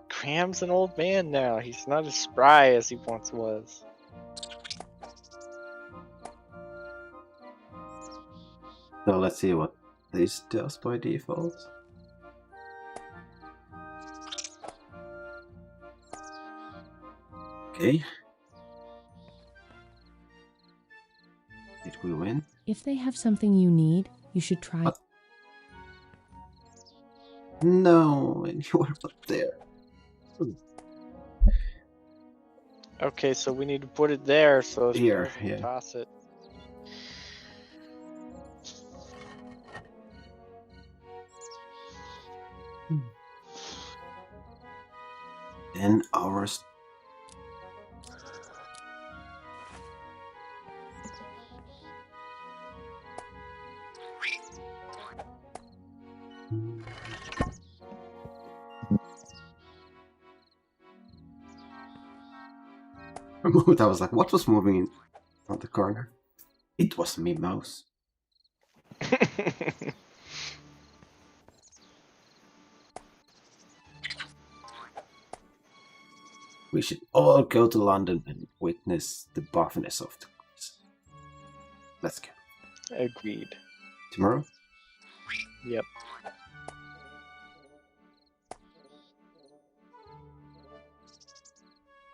Graham's an old man now. He's not as spry as he once was. So let's see what this does by default. Okay. Did we win? If they have something you need, you should try. What? No, and you were up there. Okay, so we need to put it there so Here, we yeah. toss it. Then ours. For a moment I was like, what was moving in on the corner? It was me mouse. We should all go to London and witness the buffiness of the quiz. Let's go. Agreed. Tomorrow? Yep.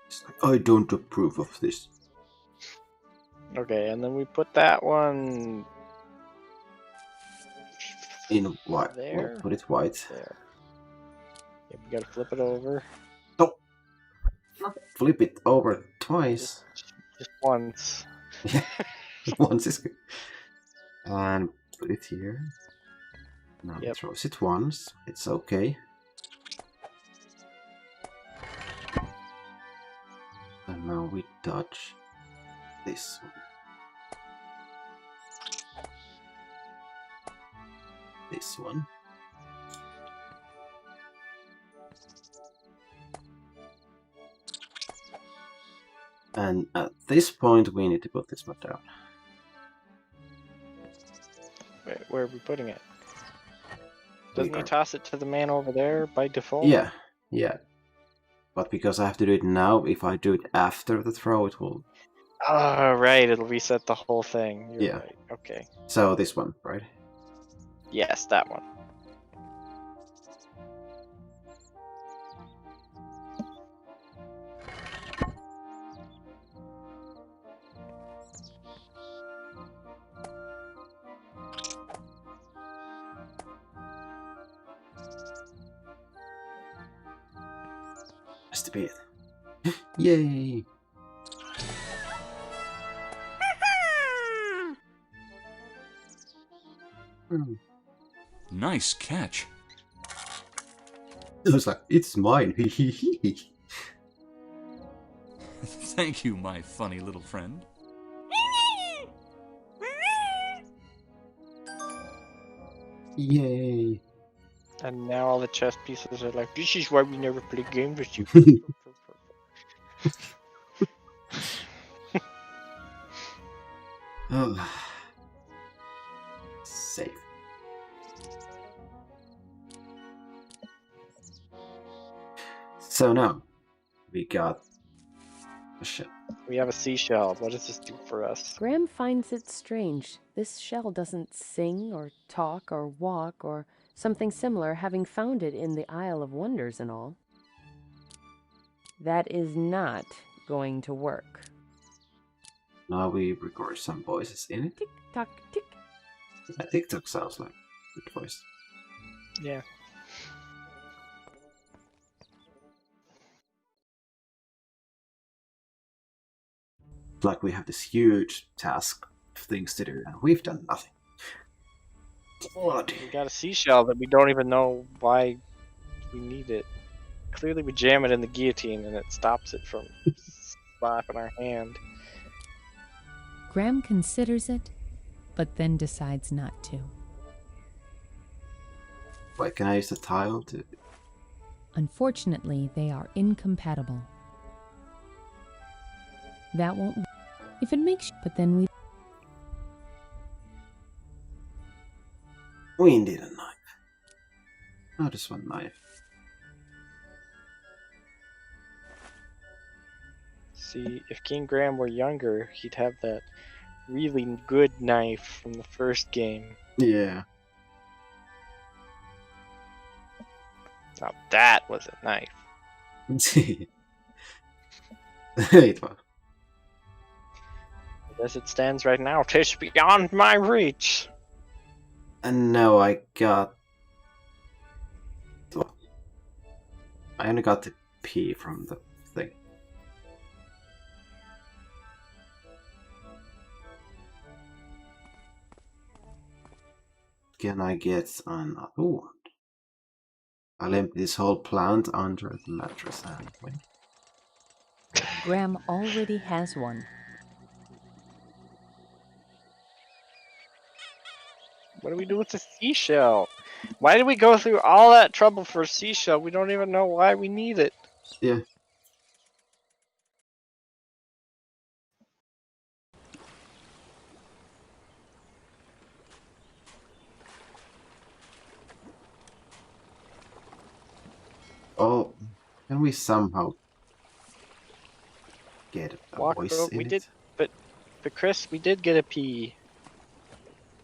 It's like, I don't approve of this. Okay, and then we put that one In white. there. We'll put it white. There. Yep, we gotta flip it over. No! Flip it over twice. Just once. Yeah, once is good. And put it here. Now it throws it once. It's okay. And now we touch this one. This one. And at this point we need to put this one down. Wait, where are we putting it? Doesn't he toss it to the man over there by default? Yeah, yeah. But because I have to do it now, if I do it after the throw, it will... Oh, right, it'll reset the whole thing. You're Yeah. right. Okay. So this one, right? Yes, that one. Has to be it. Yay! Nice catch. I was like, it's mine. Thank you, my funny little friend. Yay! And now all the chess pieces are like, this is why we never play games with you. Oh. Safe. So now we got a shell. We have a seashell. What does this do for us? Graham finds it strange. This shell doesn't sing or talk or walk or something similar, having found it in the Isle of Wonders and all. That is not going to work. Now we record some voices in it. Tick tock tick. Yeah, TikTok sounds like a good voice. Yeah. Like we have this huge task of things to do, and we've done nothing. Blood. We got a seashell that we don't even know why we need it. Clearly we jam it in the guillotine and it stops it from slapping our hand. Graham considers it, but then decides not to. Wait, can I use the tile to... Unfortunately, they are incompatible. That won't... If it makes... But then we... We need a knife. Not just one knife. See, if King Graham were younger, he'd have that really good knife from the first game. Yeah. Now that was a knife. It was. As it stands right now, 'tis beyond my reach. And now I got... Well, I only got the P from the thing. Can I get another one? I'll empty this whole plant under the mattress anyway. Graham already has one. What do we do with the seashell? Why did we go through all that trouble for a seashell? We don't even know why we need it. Yeah. Oh, can we somehow get a voice in we it? did, but Chris, we did get a P.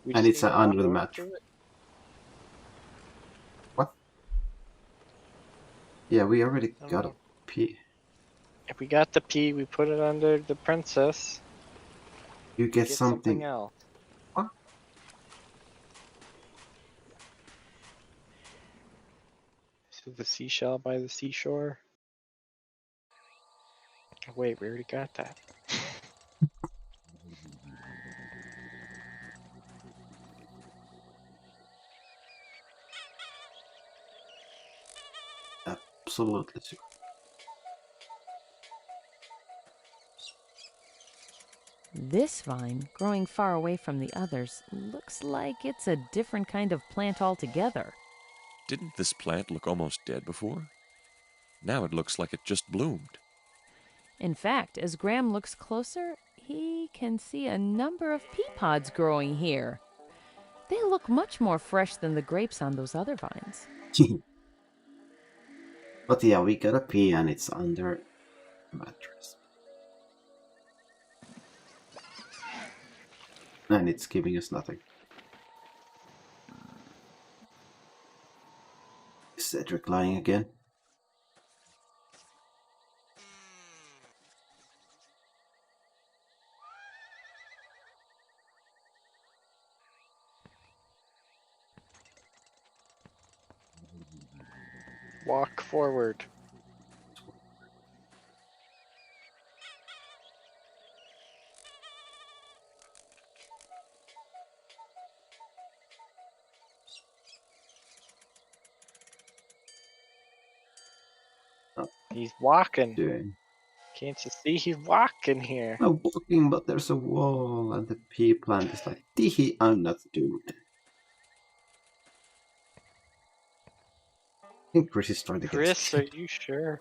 We And just it's need to under the walk mattress. over to it. What? Yeah, we already I don't got a know. P. If we got the P, we put it under the princess. You get something something. else. What? So the seashell by the seashore. Oh, wait, we already got that. Absolutely. This vine, growing far away from the others, looks like it's a different kind of plant altogether. Didn't this plant look almost dead before? Now it looks like it just bloomed. In fact, as Graham looks closer, he can see a number of pea pods growing here. They look much more fresh than the grapes on those other vines. But yeah, we got a P and it's under the mattress. And it's giving us nothing. Is Cedric lying again? Walk forward. He's walking. Doing. Can't you see he's walking here? I'm walking, but there's a wall and the pea plant is like, teehee, I'm not doing it. I think Chris is trying to get us. Chris, are you sure?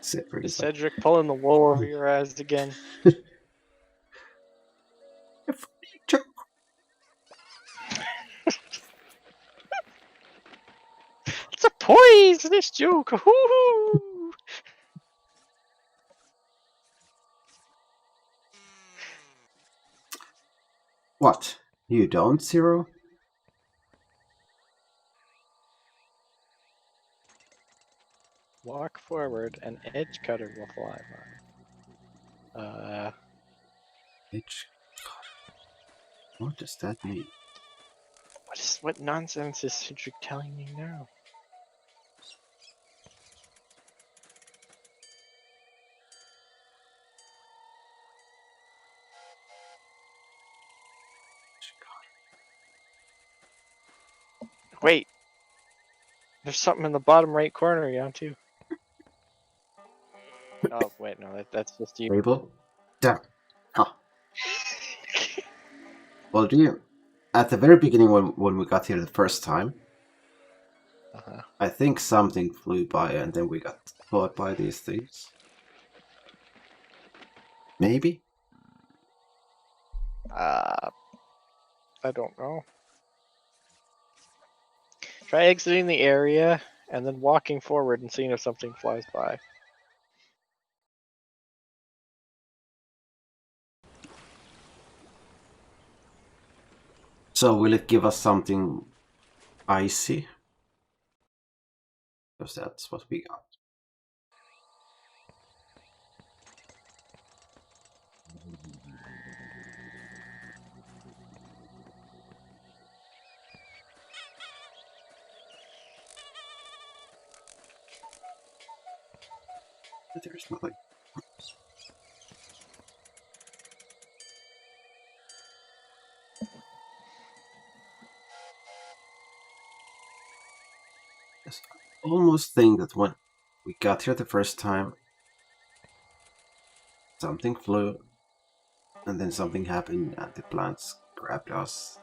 Cedric Is is like, Cedric pulling the wool over your eyes again? It's a poisonous joke! Hoo-hoo! what? You don't, Zero? Walk forward, an edge cutter will fly by. Edge cutter. What does that mean? What nonsense is Cedric telling me now? Wait. There's something in the bottom right corner, Janttu. Oh, wait, no, that's just you. Table? Damn. Huh. Well, do you... At the very beginning when we got here the first time, I think something flew by and then we got caught by these things. Maybe? I don't know. Try exiting the area and then walking forward and seeing if something flies by. So will it give us something icy? Because that's what we got. There's nothing. I almost think that when we got here the first time, something flew, and then something happened, and the plants grabbed us.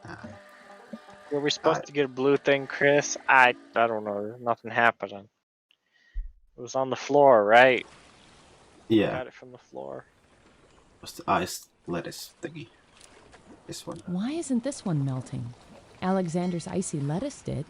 Were we supposed to get a blue thing, Chris? I don't know. Nothing happening. It was on the floor, right? Yeah. Got it from the floor. It was the ice lettuce thingy. This one. Why isn't this one melting? Alexander's icy lettuce did.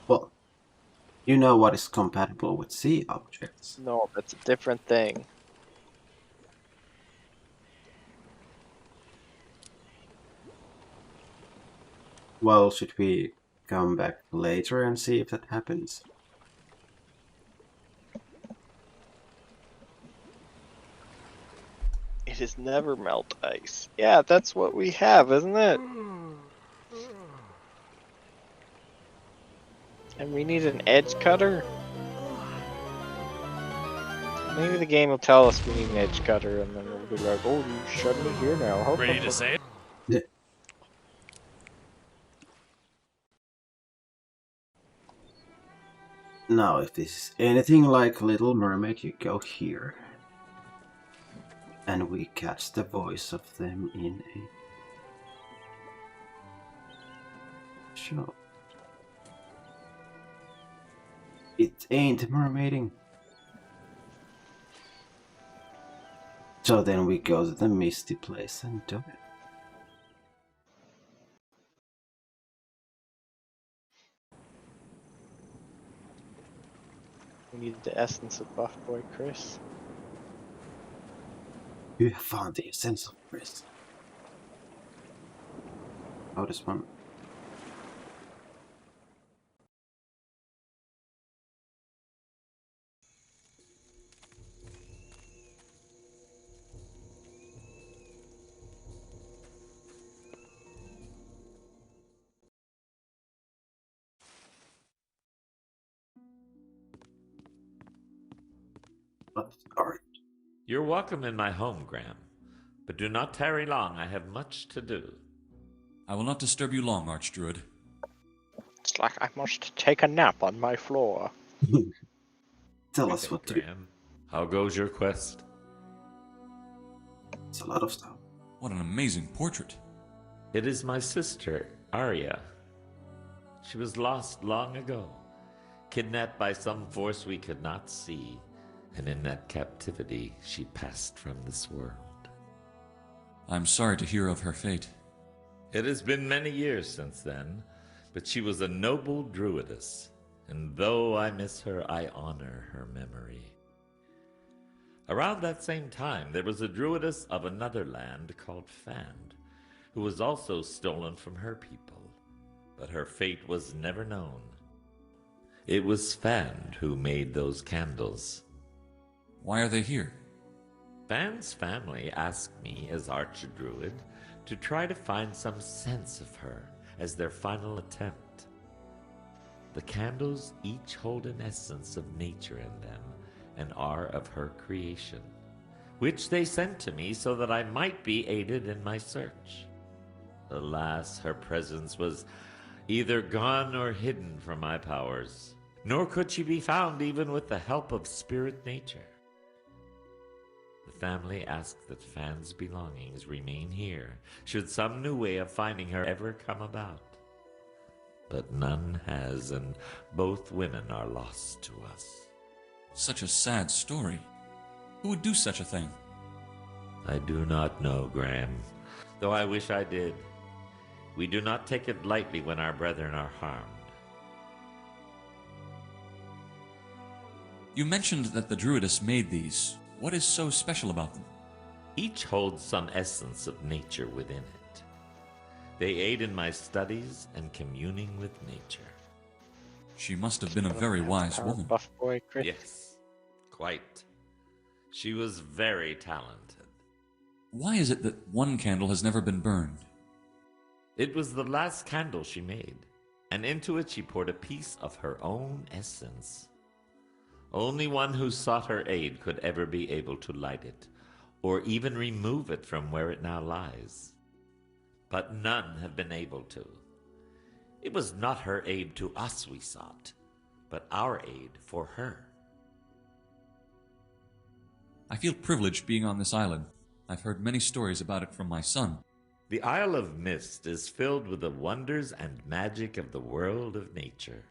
Well, you know what is compatible with sea objects. No, that's a different thing. Well, should we come back later and see if that happens? It is never melt ice. Yeah, that's what we have, isn't it? And we need an edge cutter? Maybe the game will tell us we need an edge cutter and then we'll be like, oh, you shut me here now. Ready to sail? Yeah. Now, if this is anything like Little Mermaid, you go here. And we catch the voice of them in a show. It ain't mermaiding. So then we go to the misty place and do it. We need the essence of Buff Boy Chris. You have found the essence of Chris. Oh, this one. But, alright. You're welcome in my home, Graham. But do not tarry long, I have much to do. I will not disturb you long, Archdruid. It's like I must take a nap on my floor. Tell us what to do. Graham, how goes your quest? It's a lot of stuff. What an amazing portrait. It is my sister, Arya. She was lost long ago, kidnapped by some force we could not see, and in that captivity she passed from this world. I'm sorry to hear of her fate. It has been many years since then, but she was a noble druidess, and though I miss her, I honor her memory. Around that same time, there was a druidess of another land called Fand, who was also stolen from her people, but her fate was never known. It was Fand who made those candles. Why are they here? Fand's family asked me, as Archdruid, to try to find some sense of her as their final attempt. The candles each hold an essence of nature in them and are of her creation, which they sent to me so that I might be aided in my search. Alas, her presence was either gone or hidden from my powers, nor could she be found even with the help of spirit nature. The family asked that Fan's belongings remain here, should some new way of finding her ever come about. But none has, and both women are lost to us. Such a sad story. Who would do such a thing? I do not know, Graham, though I wish I did. We do not take it lightly when our brethren are harmed. You mentioned that the Druidess made these. What is so special about them? Each holds some essence of nature within it. They aid in my studies and communing with nature. She must have been a very wise woman. Buff boy, Chris. Yes, quite. She was very talented. Why is it that one candle has never been burned? It was the last candle she made, and into it she poured a piece of her own essence. Only one who sought her aid could ever be able to light it, or even remove it from where it now lies. But none have been able to. It was not her aid to us we sought, but our aid for her. I feel privileged being on this island. I've heard many stories about it from my son. The Isle of Mist is filled with the wonders and magic of the world of nature.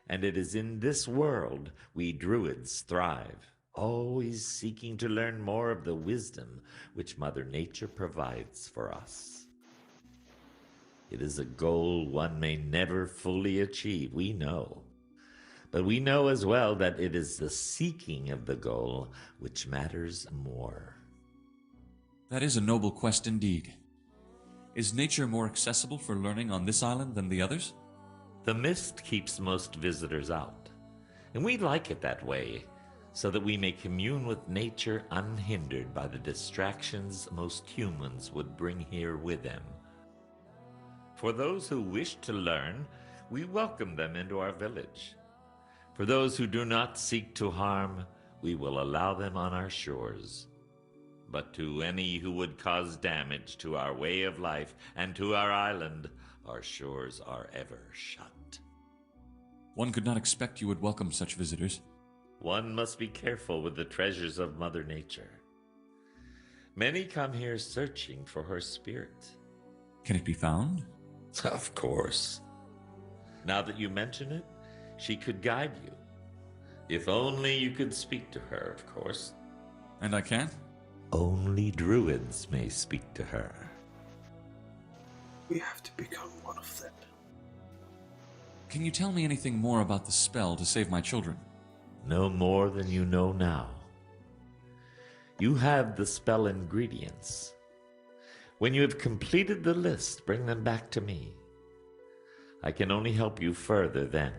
And it is in this world we Druids thrive, always seeking to learn more of the wisdom which Mother Nature provides for us. It is a goal one may never fully achieve, we know. But we know as well that it is the seeking of the goal which matters more. That is a noble quest indeed. Is nature more accessible for learning on this island than the others? The mist keeps most visitors out, and we like it that way, so that we may commune with nature unhindered by the distractions most humans would bring here with them. For those who wish to learn, we welcome them into our village. For those who do not seek to harm, we will allow them on our shores. But to any who would cause damage to our way of life and to our island, our shores are ever shut. One could not expect you would welcome such visitors. One must be careful with the treasures of Mother Nature. Many come here searching for her spirit. Can it be found? Of course. Now that you mention it, she could guide you. If only you could speak to her, of course. And I can't? Only Druids may speak to her. We have to become one of them. Can you tell me anything more about the spell to save my children? No more than you know now. You have the spell ingredients. When you have completed the list, bring them back to me. I can only help you further then.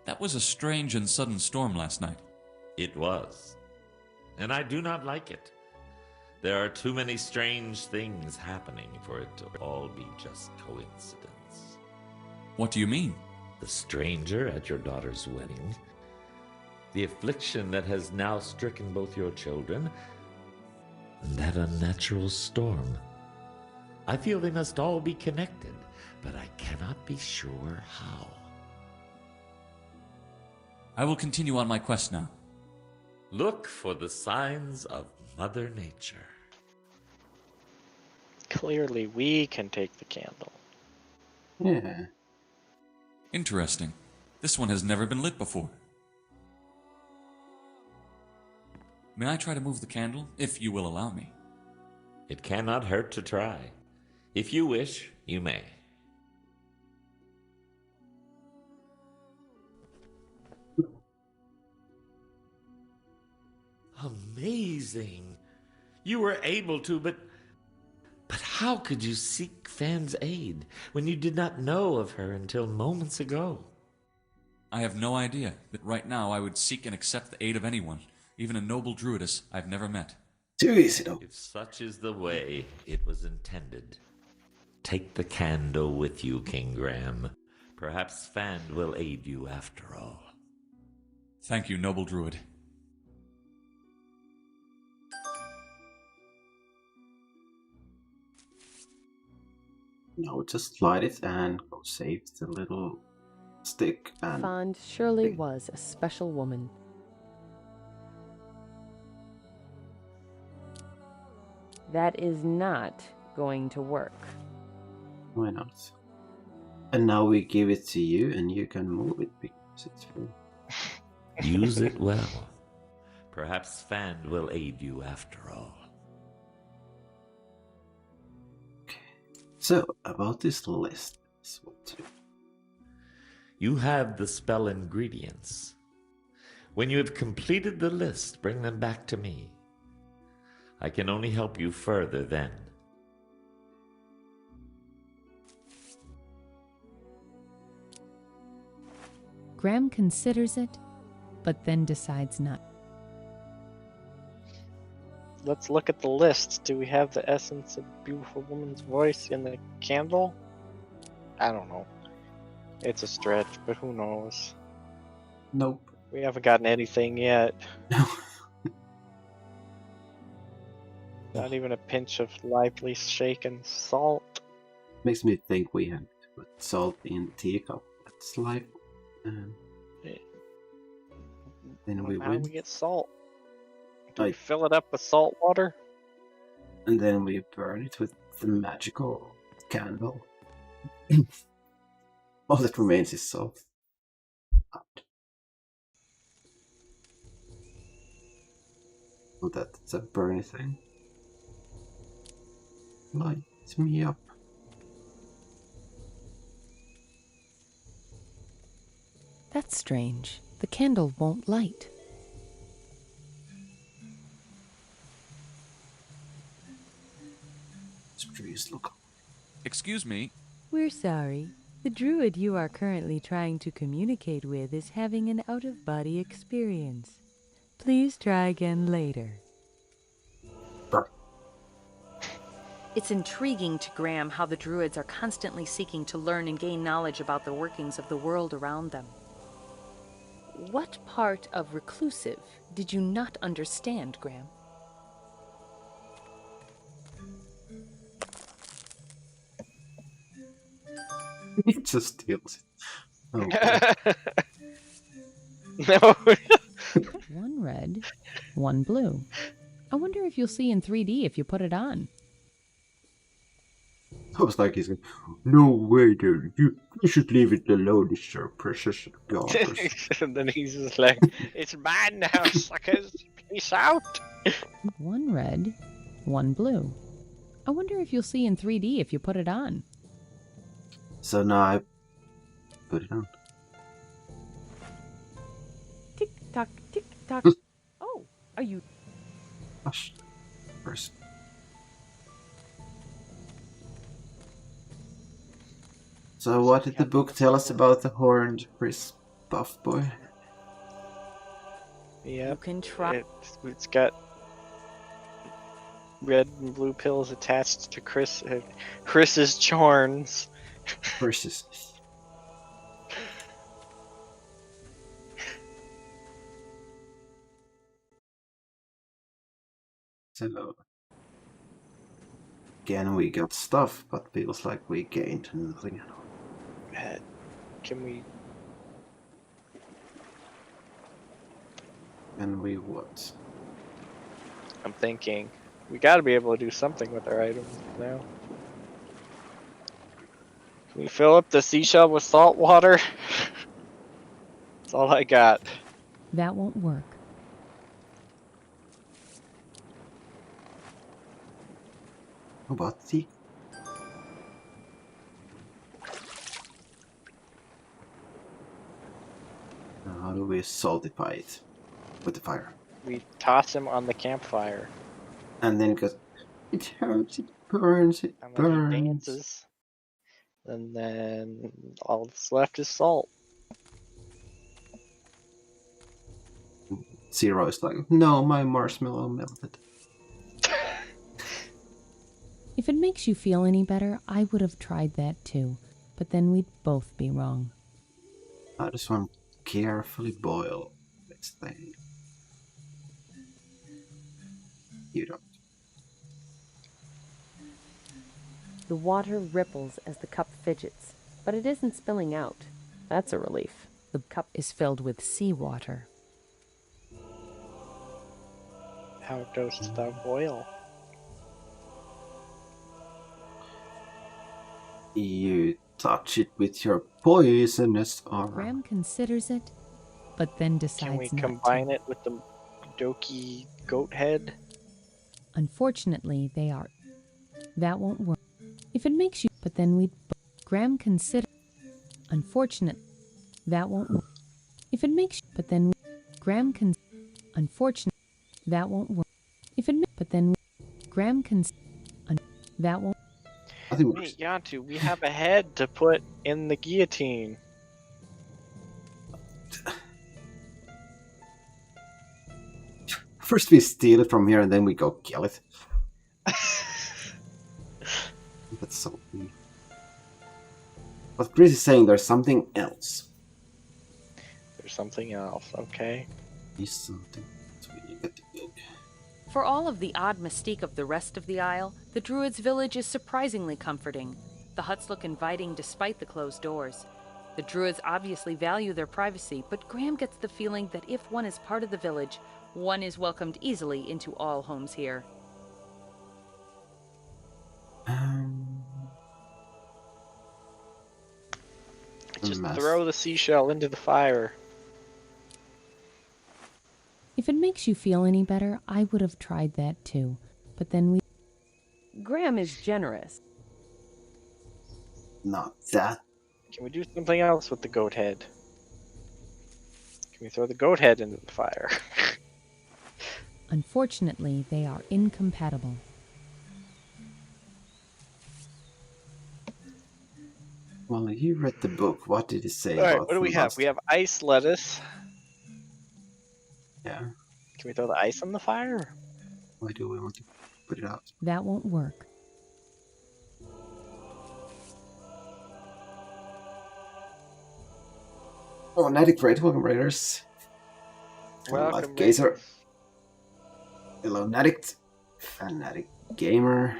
That was a strange and sudden storm last night. It was. And I do not like it. There are too many strange things happening for it to all be just coincidence. What do you mean? The stranger at your daughter's wedding, the affliction that has now stricken both your children, and that unnatural storm. I feel they must all be connected, but I cannot be sure how. I will continue on my quest now. Look for the signs of Mother Nature. Clearly, we can take the candle. Yeah. Interesting. This one has never been lit before. May I try to move the candle, if you will allow me? It cannot hurt to try. If you wish, you may. Amazing. You were able to, but how could you seek Fan's aid when you did not know of her until moments ago? I have no idea that right now I would seek and accept the aid of anyone, even a noble druidess I've never met. Too easy though. If such is the way it was intended, take the candle with you, King Graham. Perhaps Fand will aid you after all. Thank you, noble druid. Now just light it and go save the little stick and... Fand surely was a special woman. That is not going to work. Why not? And now we give it to you and you can move it because it's free. Use it well. Perhaps Fand will aid you after all. So, about this list. You have the spell ingredients. When you have completed the list, bring them back to me. I can only help you further then. Graham considers it, but then decides not. Let's look at the list. Do we have the essence of a beautiful woman's voice in the candle? I don't know. It's a stretch, but who knows? Nope. We haven't gotten anything yet. Not even a pinch of lively shaken salt. Makes me think we have to put salt in teacup. That's life. And then we How win. do we get salt? Do we fill it up with salt water? And then we burn it with the magical candle. All that remains is salt. Oh, that's a burny thing. Light me up. That's strange. The candle won't light. Trees look. Excuse me. We're sorry. The druid you are currently trying to communicate with is having an out-of-body experience. Please try again later. It's intriguing to Graham how the druids are constantly seeking to learn and gain knowledge about the workings of the world around them. What part of reclusive did you not understand, Graham? He just steals it. No. One red, one blue. I wonder if you'll see in 3D if you put it on. I was like, he's going, no way, dude. You should leave it alone. It's your precious God. And then he's just like, it's mine now, suckers. Peace out. One red, one blue. I wonder if you'll see in 3D if you put it on. So now I put it on. Tick tock, tick tock. Oh, are you? Hush. First. So what did the book tell us about the horned crisp buff boy? Yeah. You can try. It's got red and blue pills attached to Chris's charms. Chris's. So again we got stuff, but feels like we gained nothing at all. Can we? And we what? I'm thinking we got to be able to do something with our items now. Can we fill up the seashell with salt water? That's all I got. That won't work. How about tea? Now how do we saltify it? With the fire. We toss him on the campfire. And then because it hurts, it burns, it And then burns. he dances. And then all that's left is salt. Zero is like, no, my marshmallow melted. If it makes you feel any better, I would have tried that too, but then we'd both be wrong. How does one carefully boil this thing? You don't. The water ripples as the cup fidgets, but it isn't spilling out. That's a relief. The cup is filled with seawater. How dost thou boil? You touch it with your poisonous aura. Graham considers it, but then Can we decides not combine to. it with the Doki goat head? Unfortunately, they are. That won't work. If it makes you, but then we'd. Graham consider. Unfortunate. That won't work. If it makes you, but then Graham can. Unfortunate. That won't work. If it, but then Graham can. That won't. Wait, Janttu, we have a head to put in the guillotine. First we steal it from here and then we go kill it. That's so weird. But Chris is saying there's something else. There's something else, okay? There's something. So we get the book. For all of the odd mystique of the rest of the isle, the Druids' village is surprisingly comforting. The huts look inviting despite the closed doors. The Druids obviously value their privacy, but Graham gets the feeling that if one is part of the village, one is welcomed easily into all homes here. Just throw the seashell into the fire. If it makes you feel any better, I would have tried that too, but then we. Graham is generous. Not that. Can we do something else with the goat head? Can we throw the goat head into the fire? Unfortunately, they are incompatible. Well, you read the book. What did it say Alright, about what do we have? We have ice lettuce. Yeah. Can we throw the ice on the fire? Why do we want to put it out? That won't work. Oh, Natic Raid, welcome Raiders. Welcome, Gazer. Hello, Natic. Fanatic Gamer.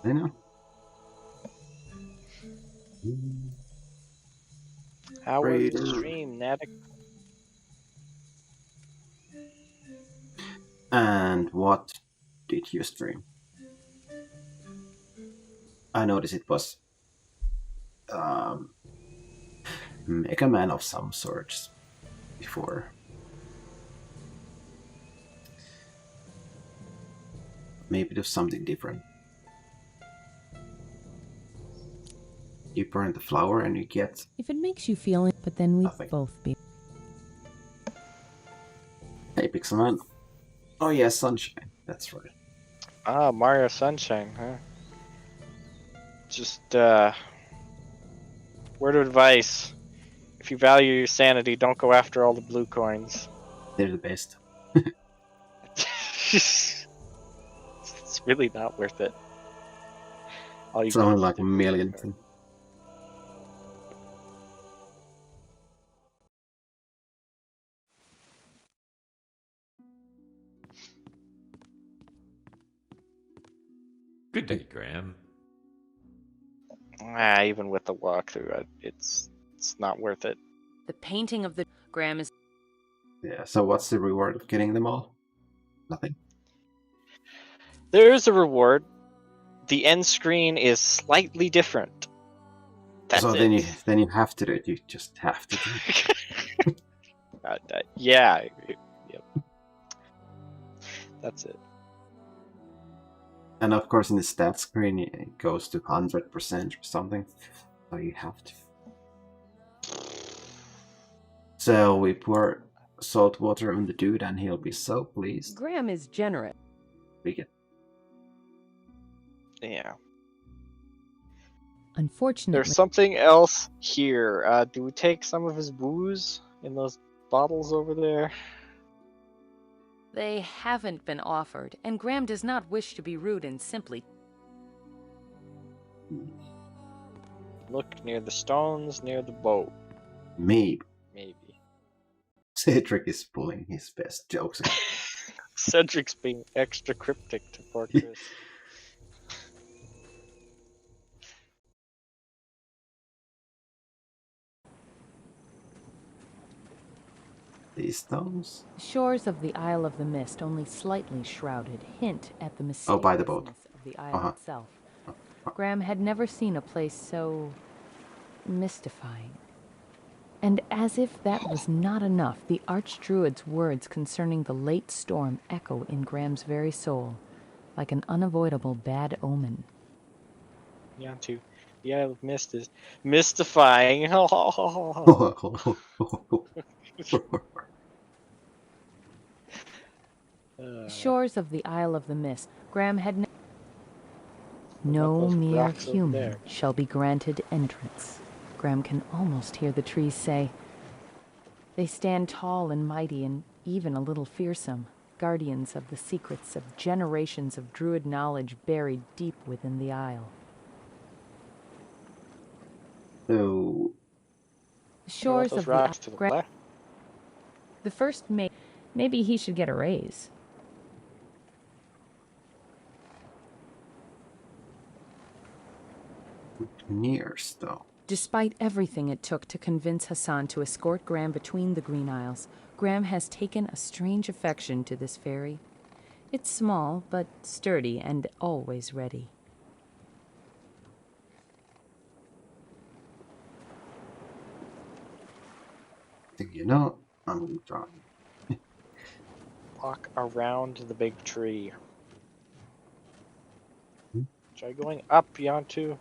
I know. How was the Raider. stream, Natic? And what did you stream? I noticed it was Mega Man of some sorts before. Maybe there's something different. You burn the flower and you get If it makes you feel it, but then we'd nothing. both be. Hey, Pixelman. Oh yeah, Sunshine. That's right. Ah, Mario Sunshine, huh? Just, word of advice. If you value your sanity, don't go after all the blue coins. They're the best. It's really not worth it. All you It's only like a million. Good day, Graham. Even with the walkthrough, it's not worth it. The painting of the Graham is. Yeah, so what's the reward of getting them all? Nothing. There is a reward. The end screen is slightly different. That's so it. then you have to do it. You just have to do it. Yeah. Yep. That's it. And of course, in the stat screen, it goes to 100% or something. So you have to. So we pour salt water on the dude, and he'll be so pleased. Graham is generous. We get. Yeah. Unfortunately. There's something else here. Do we take some of his booze in those bottles over there? They haven't been offered, and Graham does not wish to be rude and simply. Look near the stones, near the boat. Maybe. Maybe. Cedric is pulling his best jokes out. Cedric's being extra cryptic to poor Chris. These stones? Shores of the Isle of the Mist, only slightly shrouded, hint at the Oh, by the boat. mysteriousness of the isle itself. Graham had never seen a place so mystifying. And as if that was not enough, the Archdruid's words concerning the late storm echo in Graham's very soul, like an unavoidable bad omen. Janttu, the Isle of Mist is mystifying. Shores of the Isle of the Mist, Graham had no mere rocks over human there. shall be granted entrance. Graham can almost hear the trees say, they stand tall and mighty and even a little fearsome, guardians of the secrets of generations of druid knowledge buried deep within the isle. So, Shores those of the rocks to the Graham, left. the first maybe he should get a raise. nears though. Despite everything it took to convince Hassan to escort Graham between the Green Isles, Graham has taken a strange affection to this fairy. It's small, but sturdy and always ready. Think you know, I'm trying. Walk around the big tree. Try going up, Janttu.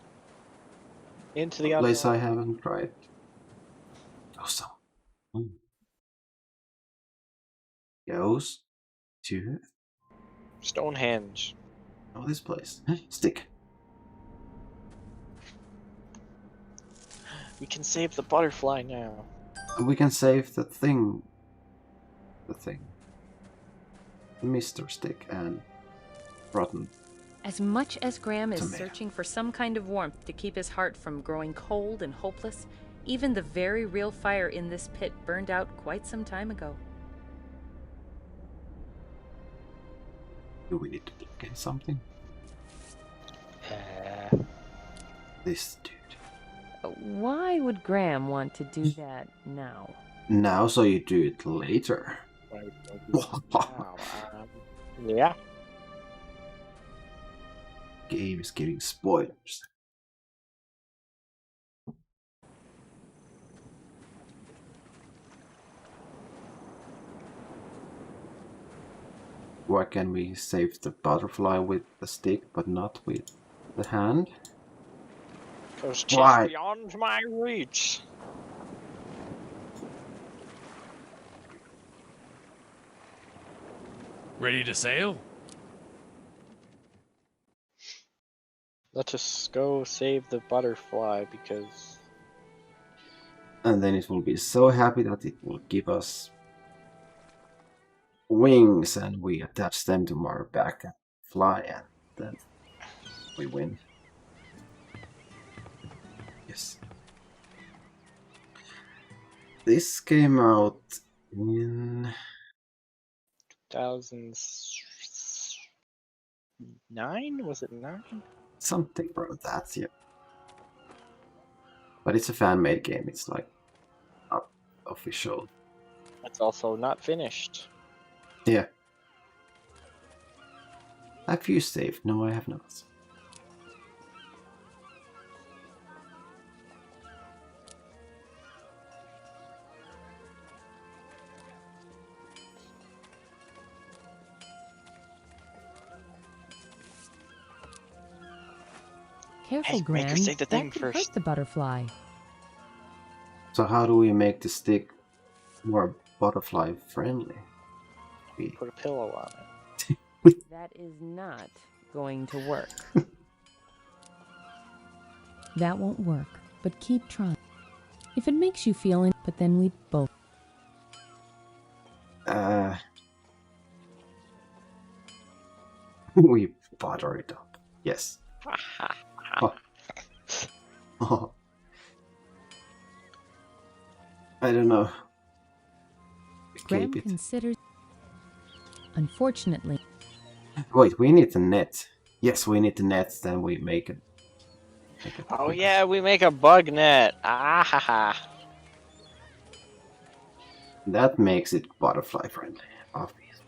Into the A place unknown. I haven't tried. Awesome. Goes to Stonehenge. oh, this place. Stick. We can save the butterfly now. And we can save the thing. The Mr. Stick and Rotten. As much as Graham is Tomato. searching for some kind of warmth to keep his heart from growing cold and hopeless, even the very real fire in this pit burned out quite some time ago. Do we need to plug in something? This dude. Why would Graham want to do that now? Now, so you do it later. Yeah. Game is giving spoilers. Why can we save the butterfly with the stick but not with the hand? Because it's Why? beyond my reach. Ready to sail? Let us go save the butterfly because And then it will be so happy that it will give us wings and we attach them to our back and fly and then we win. Yes. This came out in 2009? Was it 9? something around that, yeah. But it's a fan-made game, it's like not official. It's also not finished. Yeah. Have you saved? No, I have not. Careful, Hey, Graham. Maker, say the thing That could first. hurt the butterfly. So how do we make the stick more butterfly friendly? Put a pillow on it. That is not going to work. That won't work, but keep trying. If it makes you feel in, but then we'd both. We butter it up. Yes. Oh. I don't know. Graham Keep it. considers. Unfortunately. Wait, we need the net. Yes, we need the net, then we make it. Oh yeah, we make a bug net. Ah ha ha. That makes it butterfly friendly, obviously.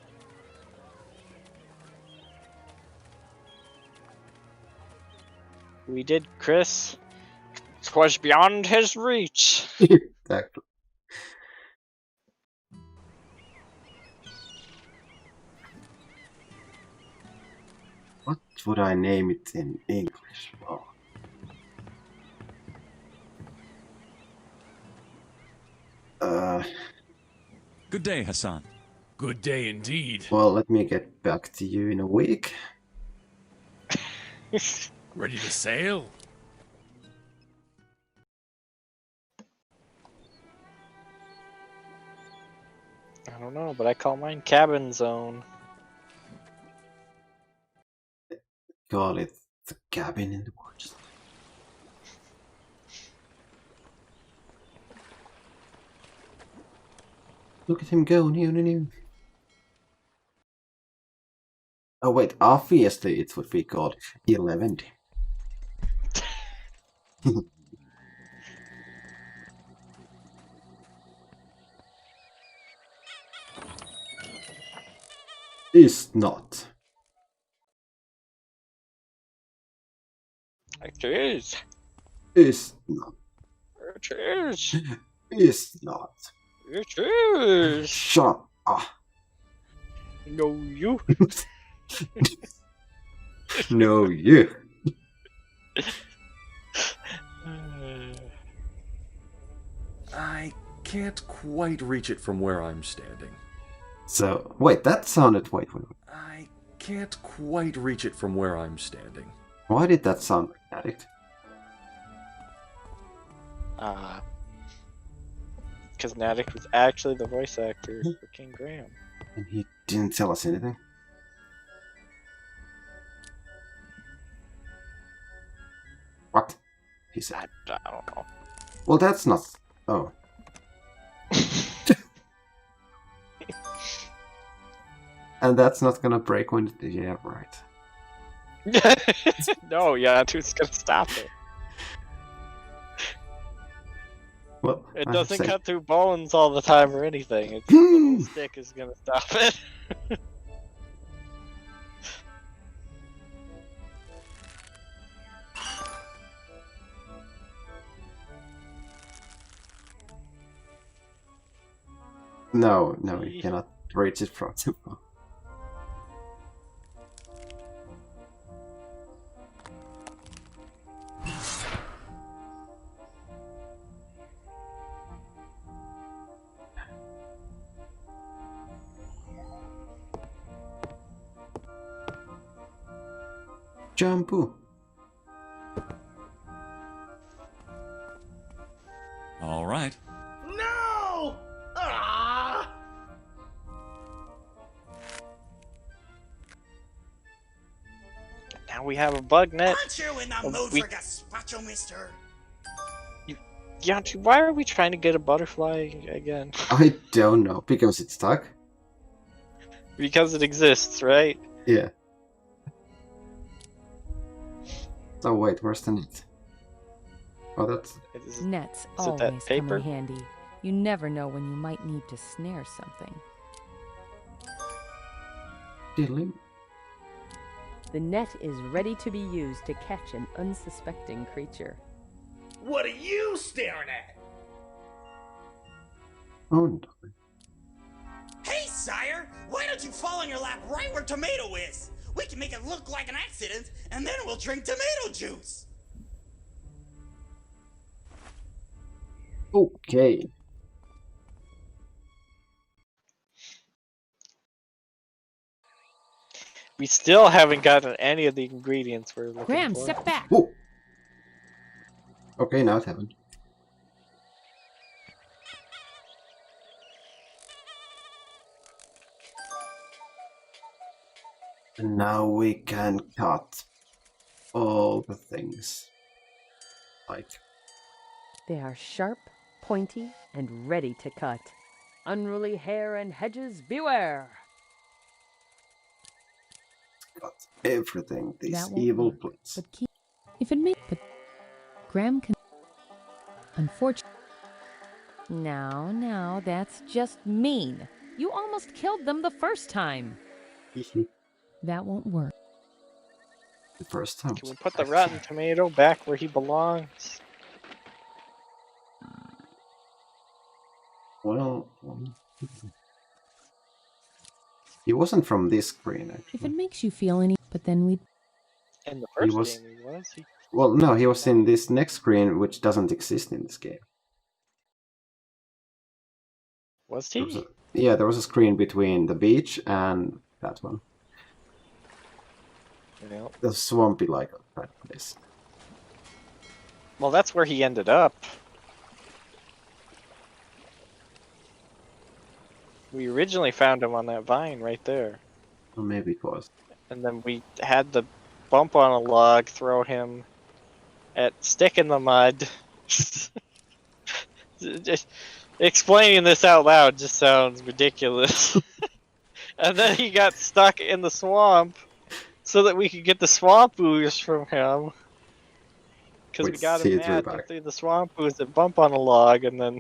We did, Chris. 'Twas beyond his reach. Exactly. What would I name it in English? Oh. Good day, Hassan. Good day indeed. Well, let me get back to you in a week. Ready to sail? I don't know, but I call mine cabin zone. Call it the cabin in the woods. Look at him go, new. Oh wait, obviously it would be called 11. Is not. It is. Is not. It is. Is not. It is. Shut up. No, you. No, you. I can't quite reach it from where I'm standing. So, wait, that sounded... Wait. I can't quite reach it from where I'm standing. Why did that sound like that? Because Natick was actually the voice actor for King Graham. And he didn't tell us anything? What? He said. I don't know. Well, that's not... Oh. And that's not gonna break when... Yeah, right. No, Janttu's gonna stop it. Well, it doesn't cut through bones all the time or anything. It's the little stick is gonna stop it. No, you cannot reach it from too far. Janttu. All right. No! Ah! Now we have a bug net. Aren't you in the mood for gazpacho, mister? Janttu, why are we trying to get a butterfly again? I don't know, because it's stuck? Because it exists, right? Yeah. So wait, where's the net? Oh, that's... Nets always come in handy. You never know when you might need to snare something. Diddling. The net is ready to be used to catch an unsuspecting creature. What are you staring at? Oh no. Hey, sire! Why don't you fall on your lap right where Tomato is? We can make it look like an accident, and then we'll drink tomato juice! Okay. We still haven't gotten any of the ingredients we're looking Graham, for. step back! Ooh. Okay, now it happened. And now we can cut all the things. Like They are sharp, pointy, and ready to cut. Unruly hair and hedges, beware! Got everything, these That won't evil work. plants. But keep. If it may. But Graham can. Unfortunately. Now, that's just mean. You almost killed them the first time. That won't work. The first time. Can we put the rotten tomato back where he belongs? Well, he wasn't from this screen, actually. If it makes you feel any. But then we. In the He first was- game, he was. Well, no, he was in this next screen, which doesn't exist in this game. Was There he? was there was a screen between the beach and that one. Yeah. The swampy like place. Well, that's where he ended up. We originally found him on that vine right there. Or maybe it was. And then we had the bump on a log throw him at stick in the mud. Just explaining this out loud just sounds ridiculous. And then he got stuck in the swamp so that we could get the swamp ooze from him. Because we got him mad through the swamp ooze that bump on a log and then...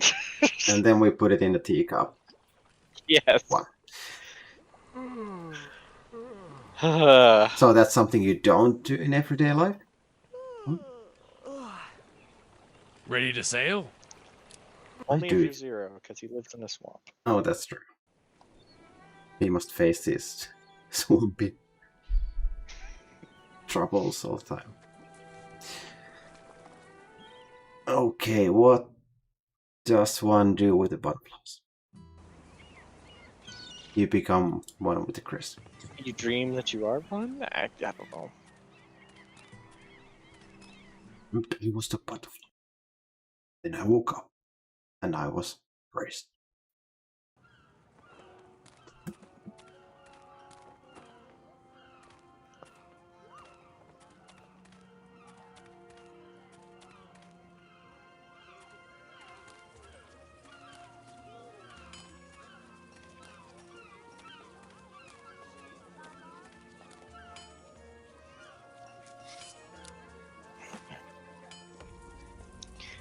And then we put it in the teacup. Yes. Wow. So that's something you don't do in everyday life? Ready to sail? Only if do you're it. Zero, because he lives in a swamp. Oh, that's true. He must face his swampy troubles all the time. Okay, what does one do with the butterflies? You become one with the crystal. You dream that you are one? I don't know. He was the butterfly. Then I woke up, and I was raised.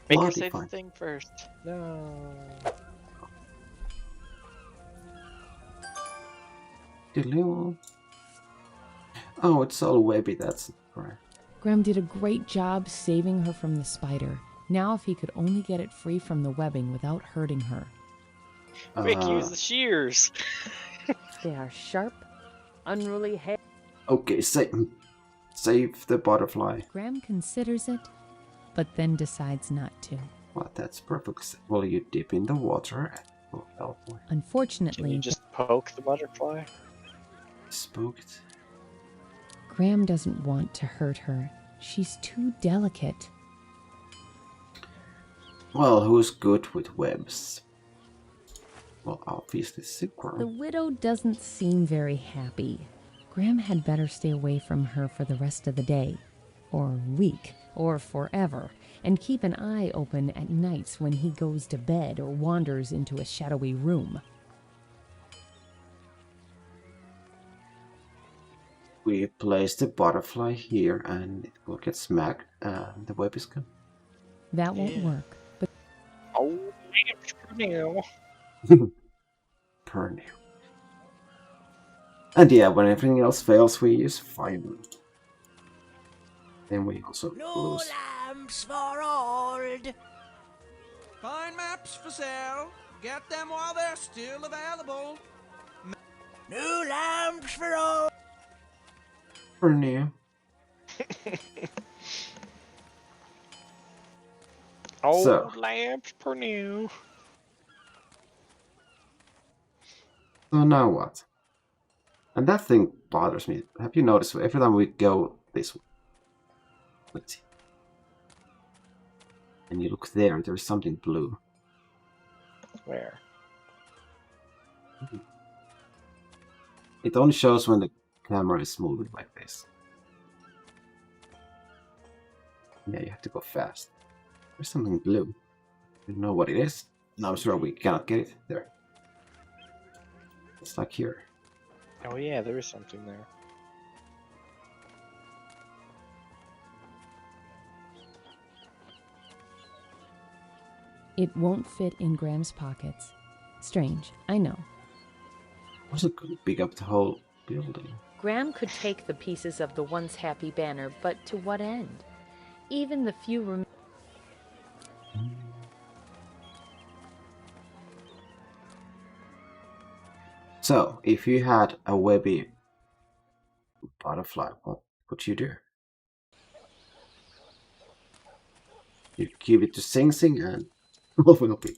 Make her Bloody say the fine. thing first. No. Hello. Oh, it's all webby, that's right. Graham did a great job saving her from the spider. Now if he could only get it free from the webbing without hurting her. Quick, use the shears. They are sharp, unruly hair. Okay, save the butterfly. Graham considers it, but then decides not to. Well, that's perfect. Well, you dip in the water and will help. Unfortunately, Can you just poke the butterfly? Spooked. Graham doesn't want to hurt her. She's too delicate. Well, who's good with webs? Well, obviously The Superman. widow doesn't seem very happy. Graham had better stay away from her for the rest of the day, or week, or forever, and keep an eye open at nights when he goes to bed or wanders into a shadowy room. We place the butterfly here and it will get smacked and the web is gone. That won't work, but Oh, no. Per nail. And yeah, when everything else fails, we use fiber. Then we also lose. Lamps for old. Find maps for sale. Get them while they're still available. New lamps for old. Per nail. Old So. lamps per new. So now what? And that thing bothers me. Have you noticed every time we go this way? Let's see. And you look there, there's something blue. Where? It only shows when the camera is moving like this. Yeah, you have to go fast. There's something blue. You know what it is? No, I'm sure we cannot get it. There. It's like here. Oh yeah, there is something there. It won't fit in Graham's pockets. Strange, I know. Also couldn't pick up the whole building. Graham could take the pieces of the once happy banner, but to what end? Even the few So, if you had a webby butterfly, what would you do? You give it to Sing Sing and what will it be?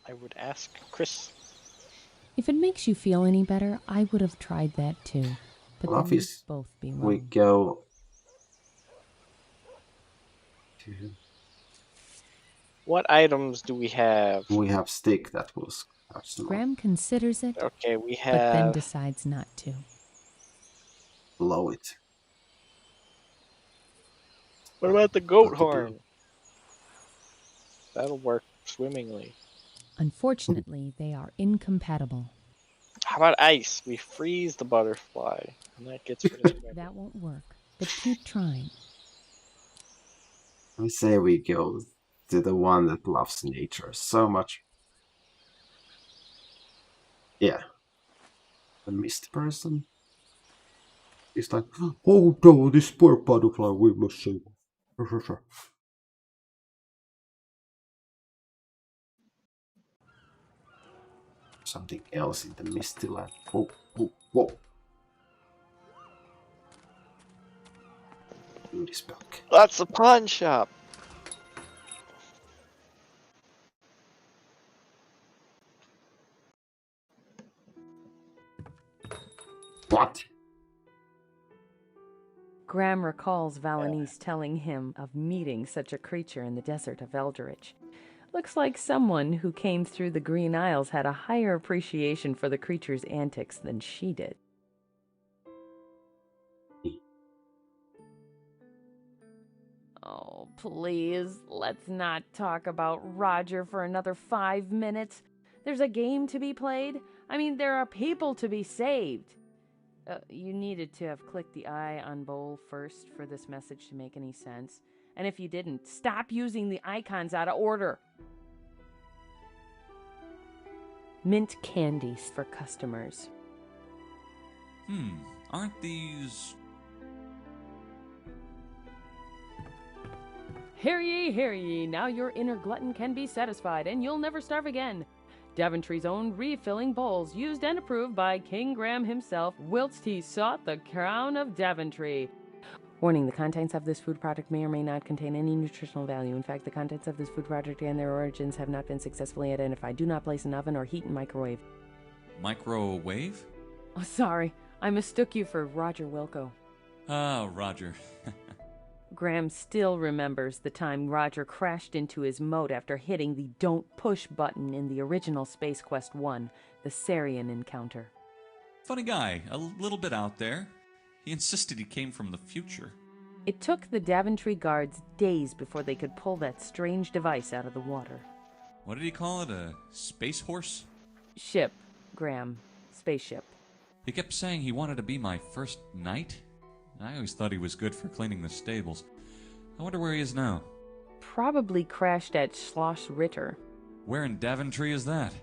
I would ask Chris. If it makes you feel any better, I would have tried that too. But Well, then we'd obvious, both be wrong. we go to... What items do we have? We have stick that was Graham considers it, Okay, we but then have. decides not to. Blow it. What about the goat horn? That'll work swimmingly. Unfortunately, they are incompatible. How about ice? We freeze the butterfly, and that gets rid of it. That won't work, but keep trying. I say we go to the one that loves nature so much. Yeah. The mist person. He's like, oh no, this poor butterfly, we must save it. Something else in the misty land. Whoa, whoa, whoa. Do this back. That's a pawn shop. What? Graham recalls Valanice telling him of meeting such a creature in the desert of Eldritch. Looks like someone who came through the Green Isles had a higher appreciation for the creature's antics than she did. Oh, please, let's not talk about Roger for another 5 minutes. There's a game to be played. I mean, there are people to be saved. You needed to have clicked the eye on Bowl first for this message to make any sense. And if you didn't, stop using the icons out of order. Mint candies for customers. Aren't these... Hear ye, now your inner glutton can be satisfied, and you'll never starve again. Daventry's own refilling bowls, used and approved by King Graham himself, whilst he sought the crown of Daventry. Warning, the contents of this food product may or may not contain any nutritional value. In fact, the contents of this food product and their origins have not been successfully identified. Do not place in oven or heat in microwave. Microwave? Oh, sorry. I mistook you for Roger Wilco. Oh, Roger. Graham still remembers the time Roger crashed into his moat after hitting the Don't Push button in the original Space Quest 1, the Sarian encounter. Funny guy, a little bit out there. He insisted he came from the future. It took the Daventry guards days before they could pull that strange device out of the water. What did he call it? A space horse? Ship, Graham. Spaceship. He kept saying he wanted to be my first knight. I always thought he was good for cleaning the stables. I wonder where he is now. Probably crashed at Schloss Ritter. Where in Daventry is that?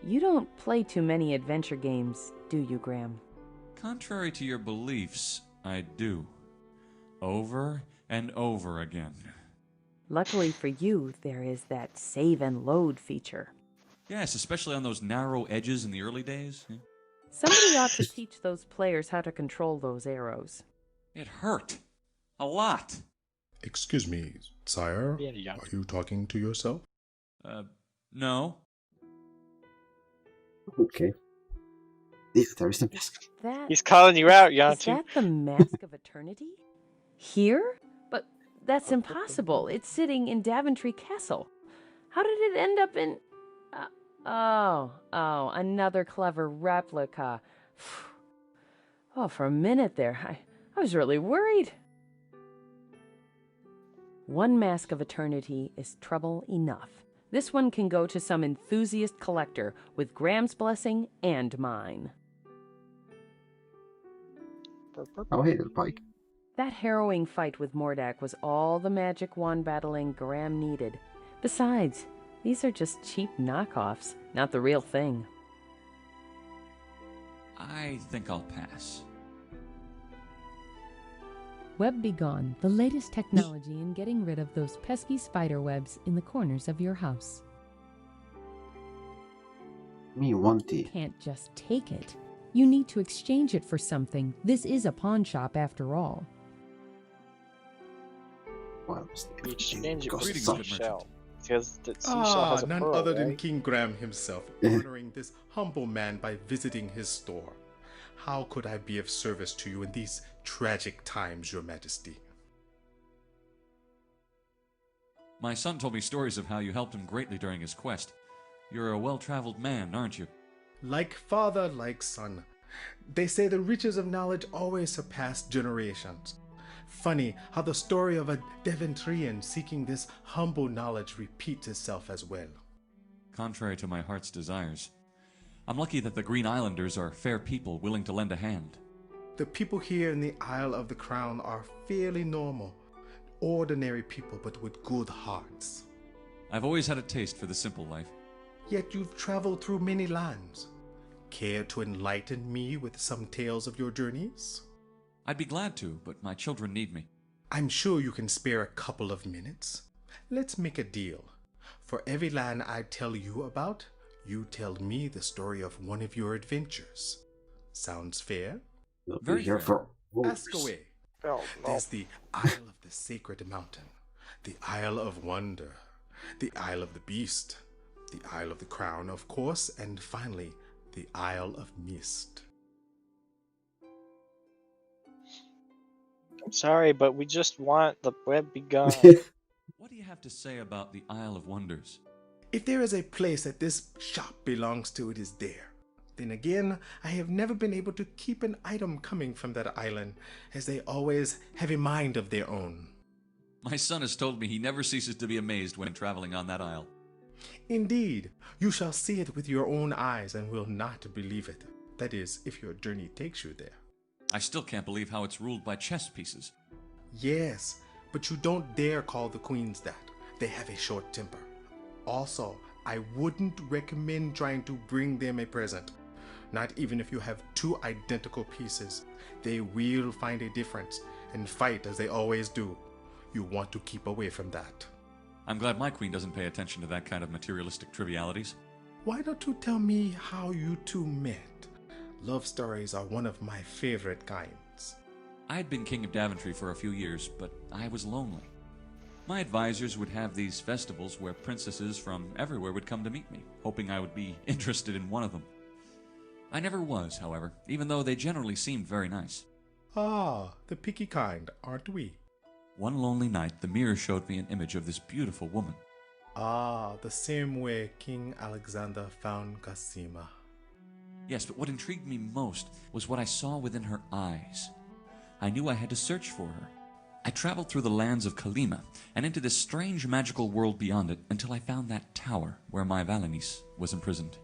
You don't play too many adventure games, do you, Graham? Contrary to your beliefs, I do. Over and over again. Luckily for you, there is that save and load feature. Yes, especially on those narrow edges in the early days. Somebody ought to teach those players how to control those arrows. It hurt. A lot. Excuse me, sire? Yeah. Are you talking to yourself? No. Okay. Yeah, there is the mask. He's calling you out, Is Janttu. that the Mask of Eternity? Here? But that's impossible. It's sitting in Daventry Castle. How did it end up in... Oh, another clever replica. Oh, for a minute there, I was really worried. One Mask of Eternity is trouble enough. This one can go to some enthusiast collector with Graham's blessing and mine. Oh, hey, little Pike. That harrowing fight with Mordak was all the magic wand battling Graham needed. Besides, these are just cheap knockoffs, not the real thing. I think I'll pass. Web Begone, the latest technology in getting rid of those pesky spider webs in the corners of your house. Me want it. Can't just take it. You need to exchange it for something. This is a pawn shop after all. Well, You exchange it for Greetings, the good seashell. Because the seashell has a none pearl, other than right? King Graham himself, honoring this humble man by visiting his store. How could I be of service to you in these tragic times, Your Majesty? My son told me stories of how you helped him greatly during his quest. You're a well-traveled man, aren't you? Like father, like son. They say the riches of knowledge always surpass generations. Funny how the story of a Devontrian seeking this humble knowledge repeats itself as well. Contrary to my heart's desires. I'm lucky that the Green Islanders are fair people willing to lend a hand. The people here in the Isle of the Crown are fairly normal. Ordinary people, but with good hearts. I've always had a taste for the simple life. Yet you've traveled through many lands. Care to enlighten me with some tales of your journeys? I'd be glad to, but my children need me. I'm sure you can spare a couple of minutes. Let's make a deal. For every land I tell you about, you tell me the story of one of your adventures. Sounds fair? We'll be here for Ask away. There's the Isle of the Sacred Mountain, the Isle of Wonder, the Isle of the Beast, the Isle of the Crown, of course, and finally, the Isle of Mist. I'm sorry, but we just want the Web Begone. What do you have to say about the Isle of Wonders? If there is a place that this shop belongs to, it is there. Then again, I have never been able to keep an item coming from that island, as they always have a mind of their own. My son has told me he never ceases to be amazed when traveling on that isle. Indeed, you shall see it with your own eyes and will not believe it. That is, if your journey takes you there. I still can't believe how it's ruled by chess pieces. Yes, but you don't dare call the queens that. They have a short temper. Also, I wouldn't recommend trying to bring them a present. Not even if you have two identical pieces. They will find a difference and fight as they always do. You want to keep away from that. I'm glad my queen doesn't pay attention to that kind of materialistic trivialities. Why don't you tell me how you two met? Love stories are one of my favorite kinds. I had been king of Daventry for a few years, but I was lonely. My advisors would have these festivals where princesses from everywhere would come to meet me, hoping I would be interested in one of them. I never was, however, even though they generally seemed very nice. Ah, the picky kind, aren't we? One lonely night, the mirror showed me an image of this beautiful woman. Ah, the same way King Alexander found Cassima. Yes, but what intrigued me most was what I saw within her eyes. I knew I had to search for her. I traveled through the lands of Kalima and into this strange magical world beyond it until I found that tower where my Valenice was imprisoned.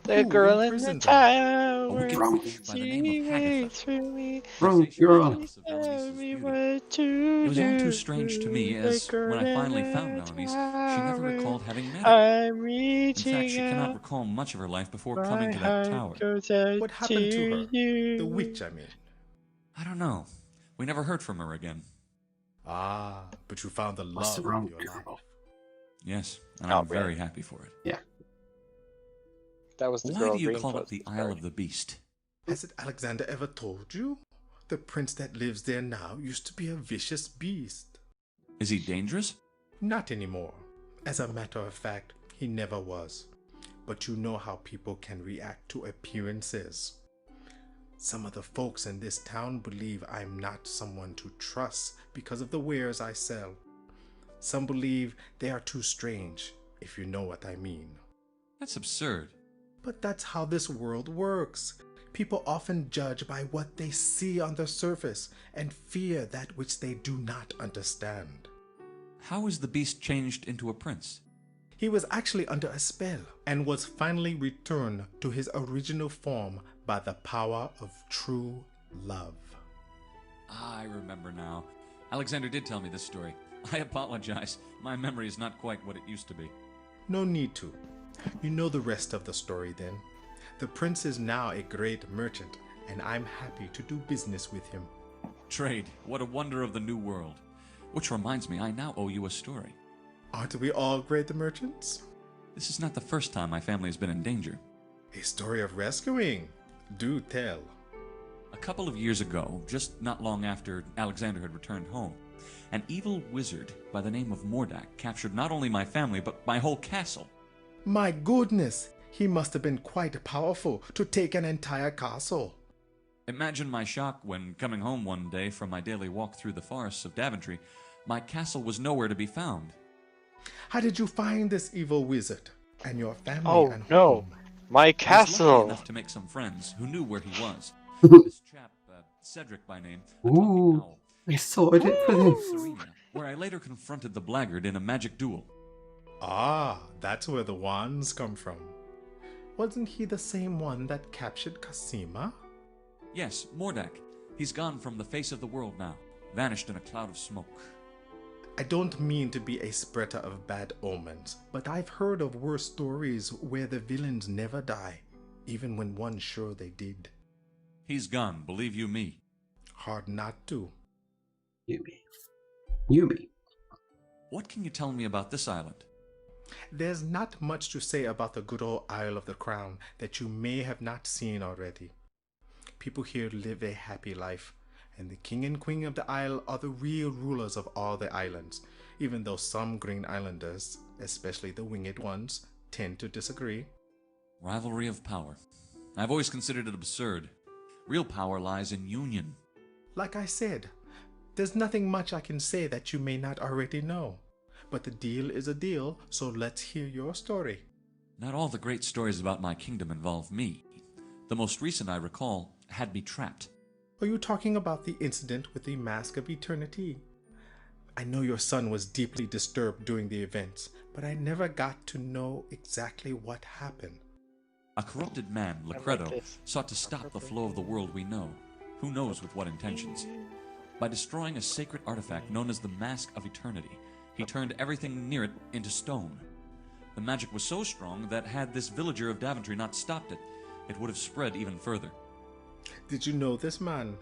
The girl in the tower. By the name of Hagatha. Wrong girl. It was all too strange to me, as when I finally found Valenice, she never recalled having met her. In fact, she cannot recall much of her life before coming to that tower. What happened to her? The witch, I mean. I don't know. We never heard from her again. Ah, but you found the love of your life. Yes, and I'm very happy for it. Yeah. That was the Why girl do you Green call was it the Isle of the Beast? Has it Alexander ever told you? The prince that lives there now used to be a vicious beast. Is he dangerous? Not anymore. As a matter of fact, he never was. But you know how people can react to appearances. Some of the folks in this town believe I'm not someone to trust because of the wares I sell. Some believe they are too strange, if you know what I mean. That's absurd. But that's how this world works. People often judge by what they see on the surface and fear that which they do not understand. How is the beast changed into a prince? He was actually under a spell and was finally returned to his original form by the power of true love. Ah, I remember now. Alexander did tell me this story. I apologize. My memory is not quite what it used to be. No need to. You know the rest of the story then. The prince is now a great merchant, and I'm happy to do business with him. Trade, what a wonder of the new world. Which reminds me, I now owe you a story. Aren't we all great merchants? This is not the first time my family has been in danger. A story of rescuing. Do tell. A couple of years ago, just not long after Alexander had returned home, an evil wizard by the name of Mordak captured not only my family, but my whole castle. My goodness! He must have been quite powerful to take an entire castle. Imagine my shock when, coming home one day from my daily walk through the forests of Daventry, my castle was nowhere to be found. How did you find this evil wizard and your family? Oh and no, home? my I was lucky castle! enough to make some friends who knew where he was. This chap, Cedric by name, a talking owl. I saw it for this. Serena, where I later confronted the blackguard in a magic duel. Ah, that's where the wands come from. Wasn't he the same one that captured Cosima? Yes, Mordak. He's gone from the face of the world now, vanished in a cloud of smoke. I don't mean to be a spreader of bad omens, but I've heard of worse stories where the villains never die, even when one's sure they did. He's gone, believe you me. Hard not to. Yumi. What can you tell me about this island? There's not much to say about the good old Isle of the Crown that you may have not seen already. People here live a happy life, and the king and queen of the isle are the real rulers of all the islands, even though some green islanders, especially the winged ones, tend to disagree. Rivalry of power. I've always considered it absurd. Real power lies in union. Like I said, there's nothing much I can say that you may not already know. But the deal is a deal, so let's hear your story. Not all the great stories about my kingdom involve me. The most recent I recall had me trapped. Are you talking about the incident with the Mask of Eternity? I know your son was deeply disturbed during the events, but I never got to know exactly what happened. A corrupted man, Lacredo, sought to stop the flow of the world we know. Who knows with what intentions? By destroying a sacred artifact known as the Mask of Eternity, he turned everything near it into stone. The magic was so strong that had this villager of Daventry not stopped it, it would have spread even further. Did you know this man?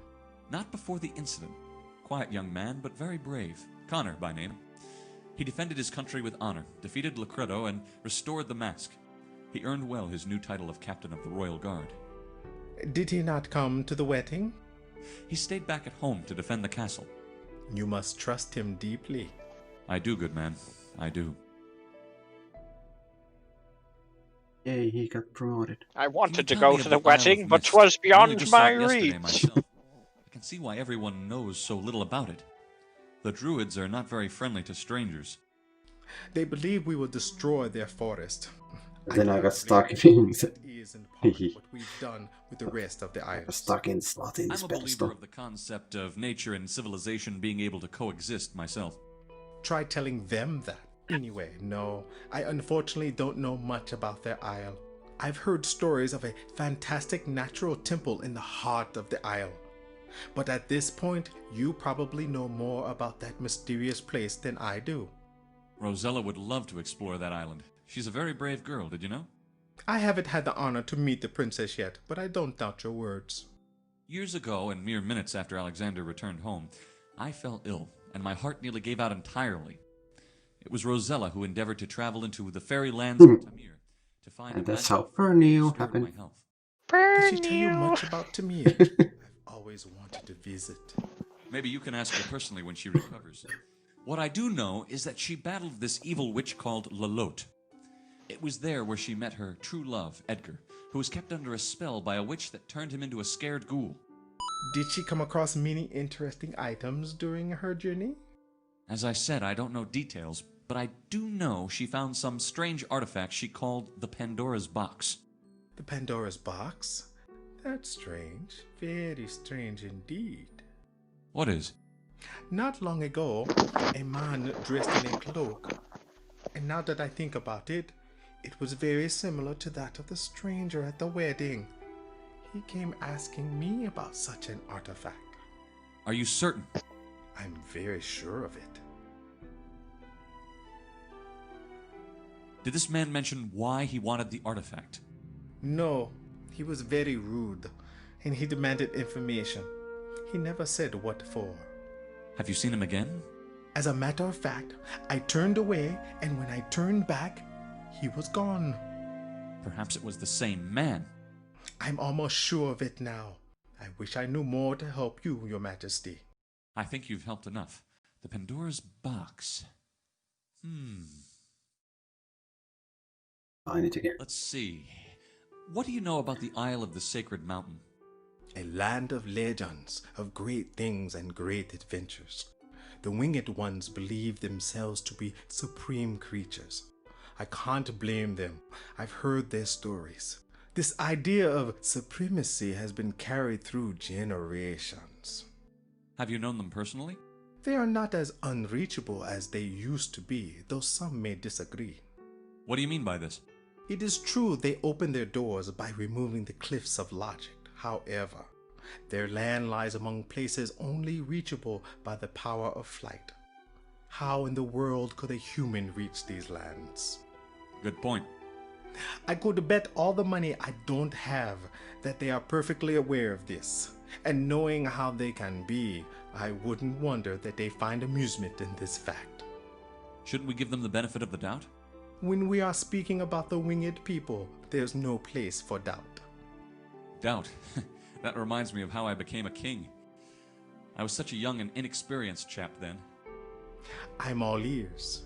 Not before the incident. Quiet young man, but very brave. Connor by name. He defended his country with honor, defeated Lacredo, and restored the mask. He earned well his new title of Captain of the Royal Guard. Did he not come to the wedding? He stayed back at home to defend the castle. You must trust him deeply. I do, good man. I do. Yay, he got promoted. I wanted to Tell go me to of the Isle wedding, of but Mist. 'twas I only beyond just my saw it yesterday reach. myself. I can see why everyone knows so little about it. The druids are not very friendly to strangers. They believe we will destroy their forest. Then I got stuck in That is in part what we've done with the rest of the islands. stuck in slot in I'm this a battle believer stuff. of the concept of nature and civilization being able to coexist myself. Try telling them that. Anyway, no, I unfortunately don't know much about their isle. I've heard stories of a fantastic natural temple in the heart of the isle. But at this point, you probably know more about that mysterious place than I do. Rosella would love to explore that island. She's a very brave girl, did you know? I haven't had the honor to meet the princess yet, but I don't doubt your words. Years ago, and mere minutes after Alexander returned home, I fell ill, and my heart nearly gave out entirely. It was Rosella who endeavored to travel into the fairy lands of Tamir to find And a that's magic how Fernio restored happened. my health. Did she tell you much about Tamir? I've always wanted to visit. Maybe you can ask her personally when she recovers. What I do know is that she battled this evil witch called Lalote. It was there where she met her true love, Edgar, who was kept under a spell by a witch that turned him into a scared ghoul. Did she come across many interesting items during her journey? As I said, I don't know details, but I do know she found some strange artifact she called the Pandora's Box. The Pandora's Box? That's strange. Very strange indeed. What is? Not long ago, a man dressed in a cloak And now that I think about it, it was very similar to that of the stranger at the wedding. He came asking me about such an artifact. Are you certain? I'm very sure of it. Did this man mention why he wanted the artifact? No, he was very rude, and he demanded information. He never said what for. Have you seen him again? As a matter of fact, I turned away, and when I turned back, he was gone. Perhaps it was the same man. I'm almost sure of it now. I wish I knew more to help you, Your Majesty. I think you've helped enough. The Pandora's box. I need to hear. Let's see. What do you know about the Isle of the Sacred Mountain? A land of legends, of great things and great adventures. The winged ones believe themselves to be supreme creatures. I can't blame them. I've heard their stories. This idea of supremacy has been carried through generations. Have you known them personally? They are not as unreachable as they used to be, though some may disagree. What do you mean by this? It is true they open their doors by removing the cliffs of logic. However, their land lies among places only reachable by the power of flight. How in the world could a human reach these lands? Good point. I could bet all the money I don't have that they are perfectly aware of this. And knowing how they can be, I wouldn't wonder that they find amusement in this fact. Shouldn't we give them the benefit of the doubt? When we are speaking about the winged people, there's no place for doubt. Doubt? That reminds me of how I became a king. I was such a young and inexperienced chap then. I'm all ears.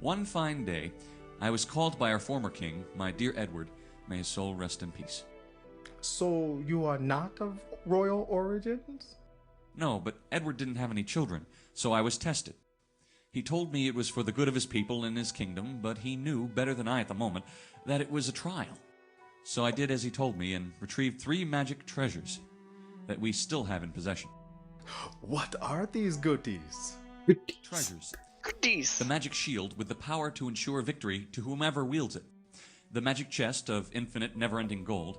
One fine day, I was called by our former king, my dear Edward, may his soul rest in peace. So you are not of royal origins? No, but Edward didn't have any children, so I was tested. He told me it was for the good of his people and his kingdom, but he knew, better than I at the moment, that it was a trial. So I did as he told me and retrieved 3 magic treasures that we still have in possession. What are these goodies? Treasures. Goodies. The magic shield with the power to ensure victory to whomever wields it. The magic chest of infinite, never-ending gold.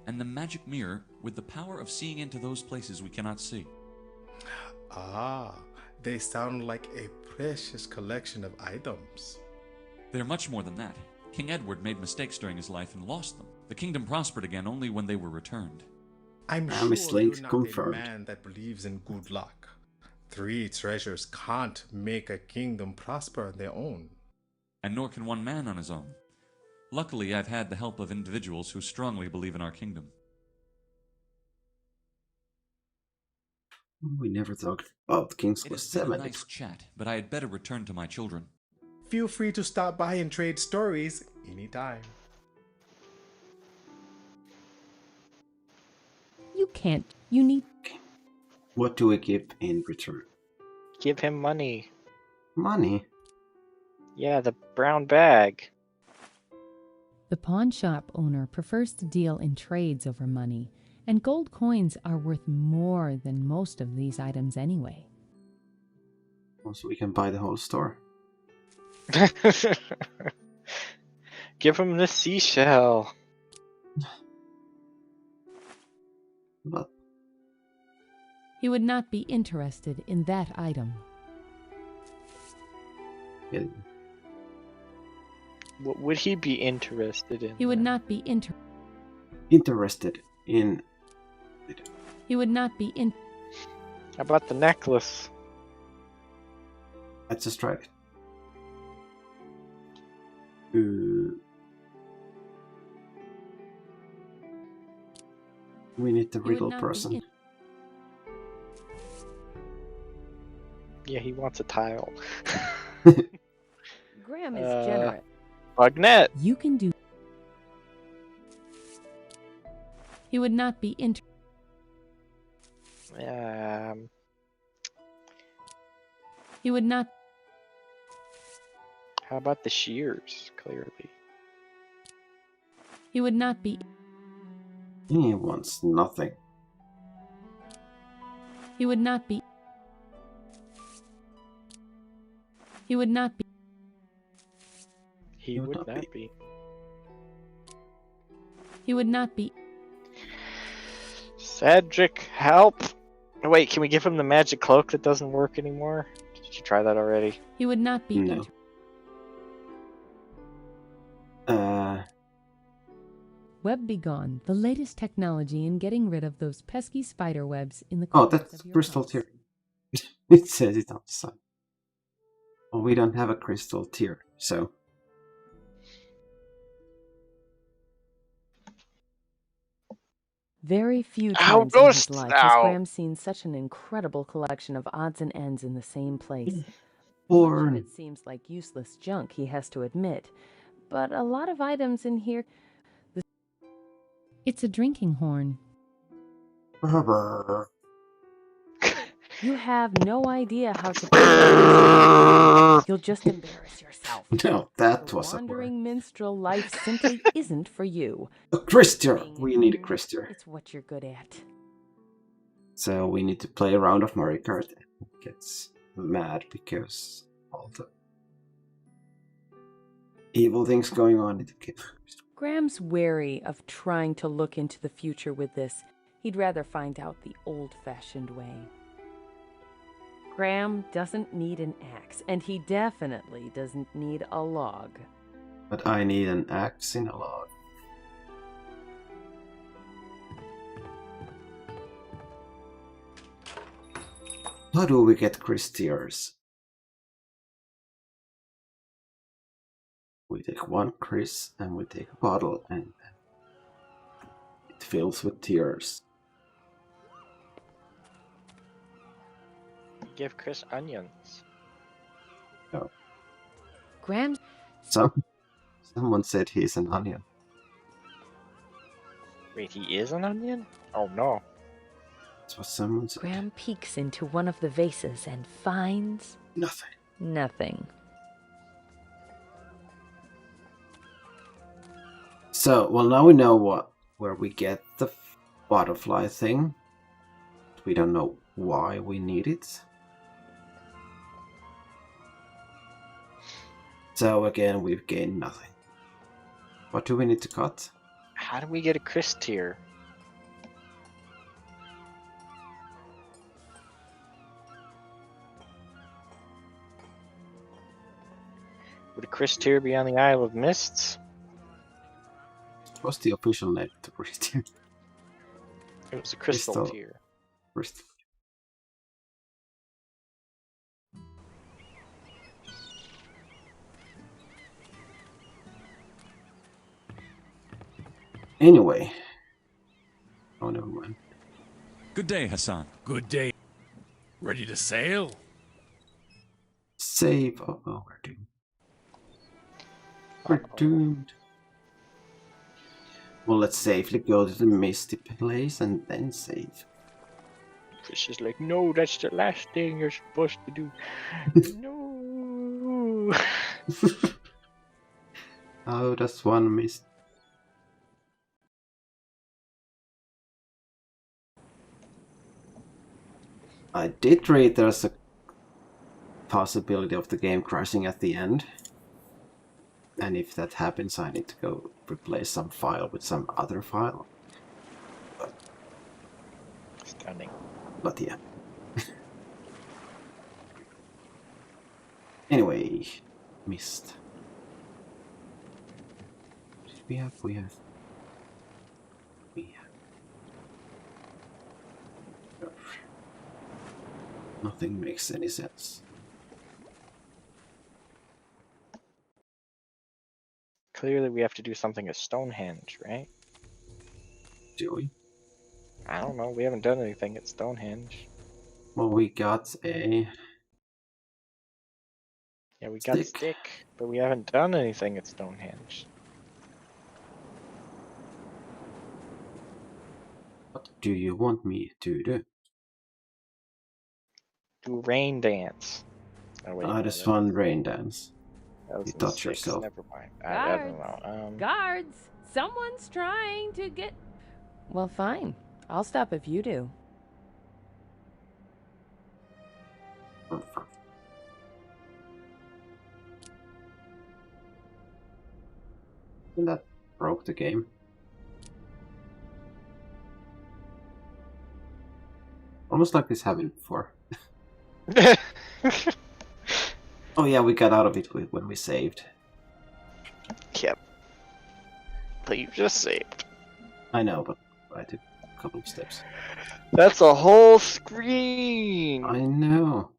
And the magic mirror with the power of seeing into those places we cannot see. They sound like a precious collection of items. They're much more than that. King Edward made mistakes during his life and lost them. The kingdom prospered again only when they were returned. I'm sure you're not a man that believes in good luck. 3 treasures can't make a kingdom prosper on their own. And nor can one man on his own. Luckily, I've had the help of individuals who strongly believe in our kingdom. We never talked about King's Quest 7. It has been a nice chat, but I had better return to my children. Feel free to stop by and trade stories anytime. You can't. You need... What do we give in return? Give him money. Money? Yeah, the brown bag. The pawn shop owner prefers to deal in trades over money, and gold coins are worth more than most of these items anyway. So we can buy the whole store. Give him the seashell. But he would not be interested in that item. What would he be interested in? He would not be interested in it. He would not be in... How about the necklace? Let's just try it. We need the riddle person. Yeah, he wants a tile. Graham is generous. Bugnet. You can do... He would not be He would not... How about the shears, clearly? He would not be... He wants nothing. He would not be... He would not be... He would not be. He would not be. Cedric, help! Wait, can we give him the magic cloak that doesn't work anymore? Did you try that already? He would not be. No. Web be gone, the latest technology in getting rid of those pesky spider webs in the Oh, corners that's of your crystal pulse. tier. It says it on the side. Well, we don't have a crystal tier, so. Very few How times in his ghosts life has now? Graham seen such an incredible collection of odds and ends in the same place. Much of Or it seems like useless junk, he has to admit, but a lot of items in here. It's a drinking horn. You have no idea how to play this. You'll just embarrass yourself. no, that The was a word. wandering minstrel life simply isn't for you. A Christier! We need a Christier. It's what you're good at. So we need to play a round of Mario Kart. He gets mad because all the evil things going on in the game. Graham's wary of trying to look into the future with this. He'd rather find out the old-fashioned way. Graham doesn't need an axe, and he definitely doesn't need a log. But I need an axe in a log. How do we get Christiers? We take one Chris and we take a bottle and it fills with tears. Give Chris onions. No. Graham. Someone said he's an onion. Wait, he is an onion? Oh no. That's what someone said. Graham peeks into one of the vases and finds nothing. Nothing. So, well, now we know where we get the butterfly thing. We don't know why we need it. So again, we've gained nothing. What do we need to cut? How do we get a Chris tier? Would a Chris tier be on the Isle of Mists? What's the official name to read here? It was a crystal tier. Crystal. Anyway. Oh, never mind. Good day, Hassan. Good day. Ready to sail? Save. Oh, we're doomed. We're doomed. Well, let's safely go to the misty place and then save. Chris is like, no, that's the last thing you're supposed to do. No. Oh, that's one mist. I did read there's a possibility of the game crashing at the end. And if that happens, I need to go replace some file with some other file. Stunning. But yeah. Anyway, mist. We have. Nothing makes any sense. Clearly we have to do something at Stonehenge, right? Do we? I don't know, we haven't done anything at Stonehenge. Well, we got a... Yeah, we got stick, but we haven't done anything at Stonehenge. What do you want me to do? Do a rain dance. Oh, wait, I just want rain dance. You touch six. yourself. Never mind. I don't know. Guards! Someone's trying to get... Well, fine. I'll stop if you do. broke the game. Almost like this happened before. Oh yeah, we got out of it when we saved. Yep. But you just saved. I know, but I took a couple of steps. That's a whole screen! I know.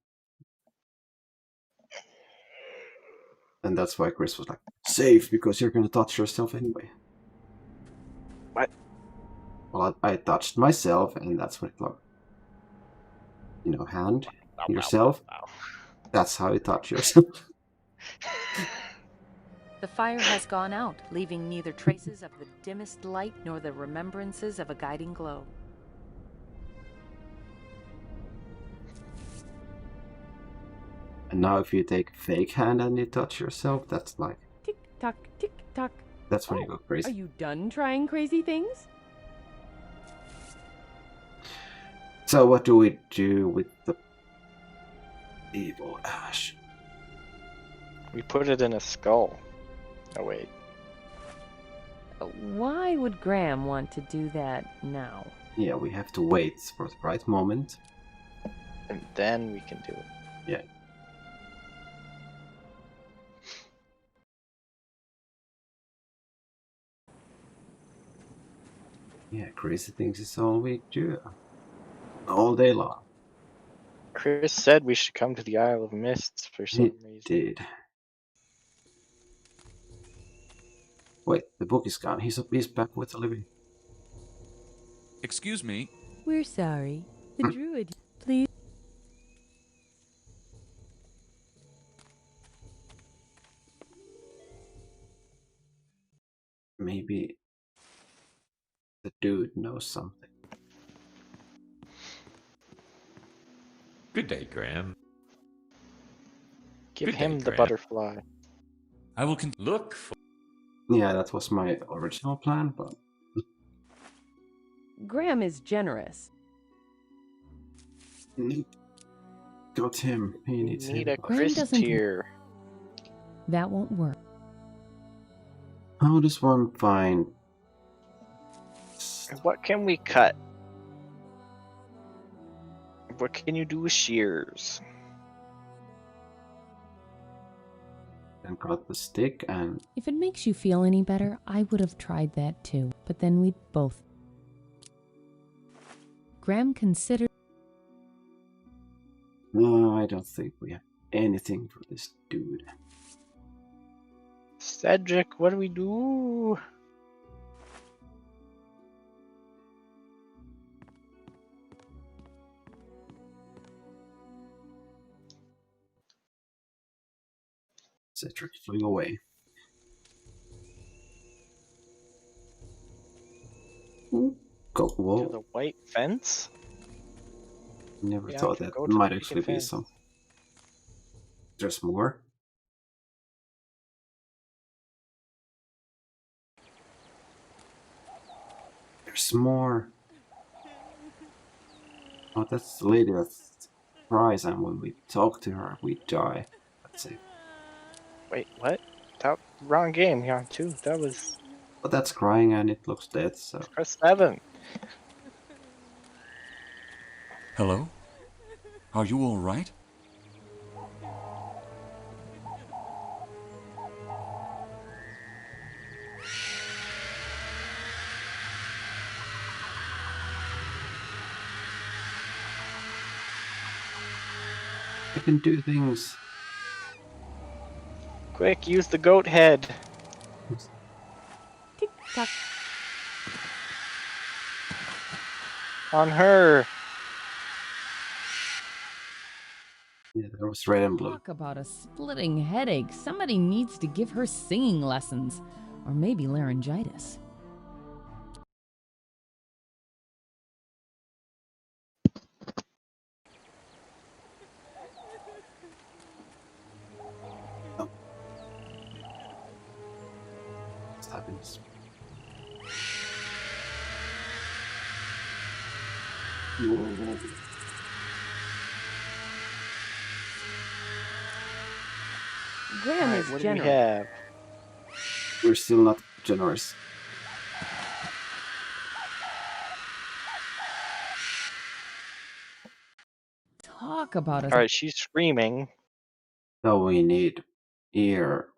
And that's why Chris was like, save, because you're gonna touch yourself anyway. What? Well, I touched myself, and that's when it looked. You know, hand, yourself. That's how you touch yourself. The fire has gone out, leaving neither traces of the dimmest light nor the remembrances of a guiding glow. And now if you take a fake hand and you touch yourself, that's like... Tick-tock, tick-tock. That's when you go crazy. Are you done trying crazy things? So what do we do with the evil ash? We put it in a skull. Oh wait. Why would Graham want to do that now? Yeah, we have to wait for the right moment. And then we can do it. Yeah. Yeah, crazy things is all we do. All day long. Chris said we should come to the Isle of Mists for some reason. Did. Wait, the book is gone. He's back with the living. Excuse me. We're sorry. The druid, please. Maybe the dude knows something. Good day, Graham. Give Good him day, the Graham. butterfly. I will look for... Yeah, that was my original plan, but... Graham is generous. Got him. He needs Need him. a Chris tier. That won't work. How does one find... What can we cut? What can you do with shears? And got the stick and... If it makes you feel any better, I would have tried that too. But then we'd both... Graham considered... No, I don't think we have anything for this dude. Cedric, what do we do? Cedric flew away. Go whoa. To the white fence? Never Yeah, thought I can that go to might the actually be fence. some. There's more. There's more. Oh, that's the lady that cries, and when we talk to her, we die. That's it. Wait, what? That wrong game, Janttu. That was But that's crying, and it looks dead, so. press 7. Hello? Are you all right? I can do things. Quick, use the goat head. Tick-tock. On her. Yeah, there was red and blue. Talk about a splitting headache. Somebody needs to give her singing lessons. Or maybe laryngitis. What happens? Whoa. Graham is What do we generous. have? We're still not generous. talk about us. Alright, she's screaming. So we need ear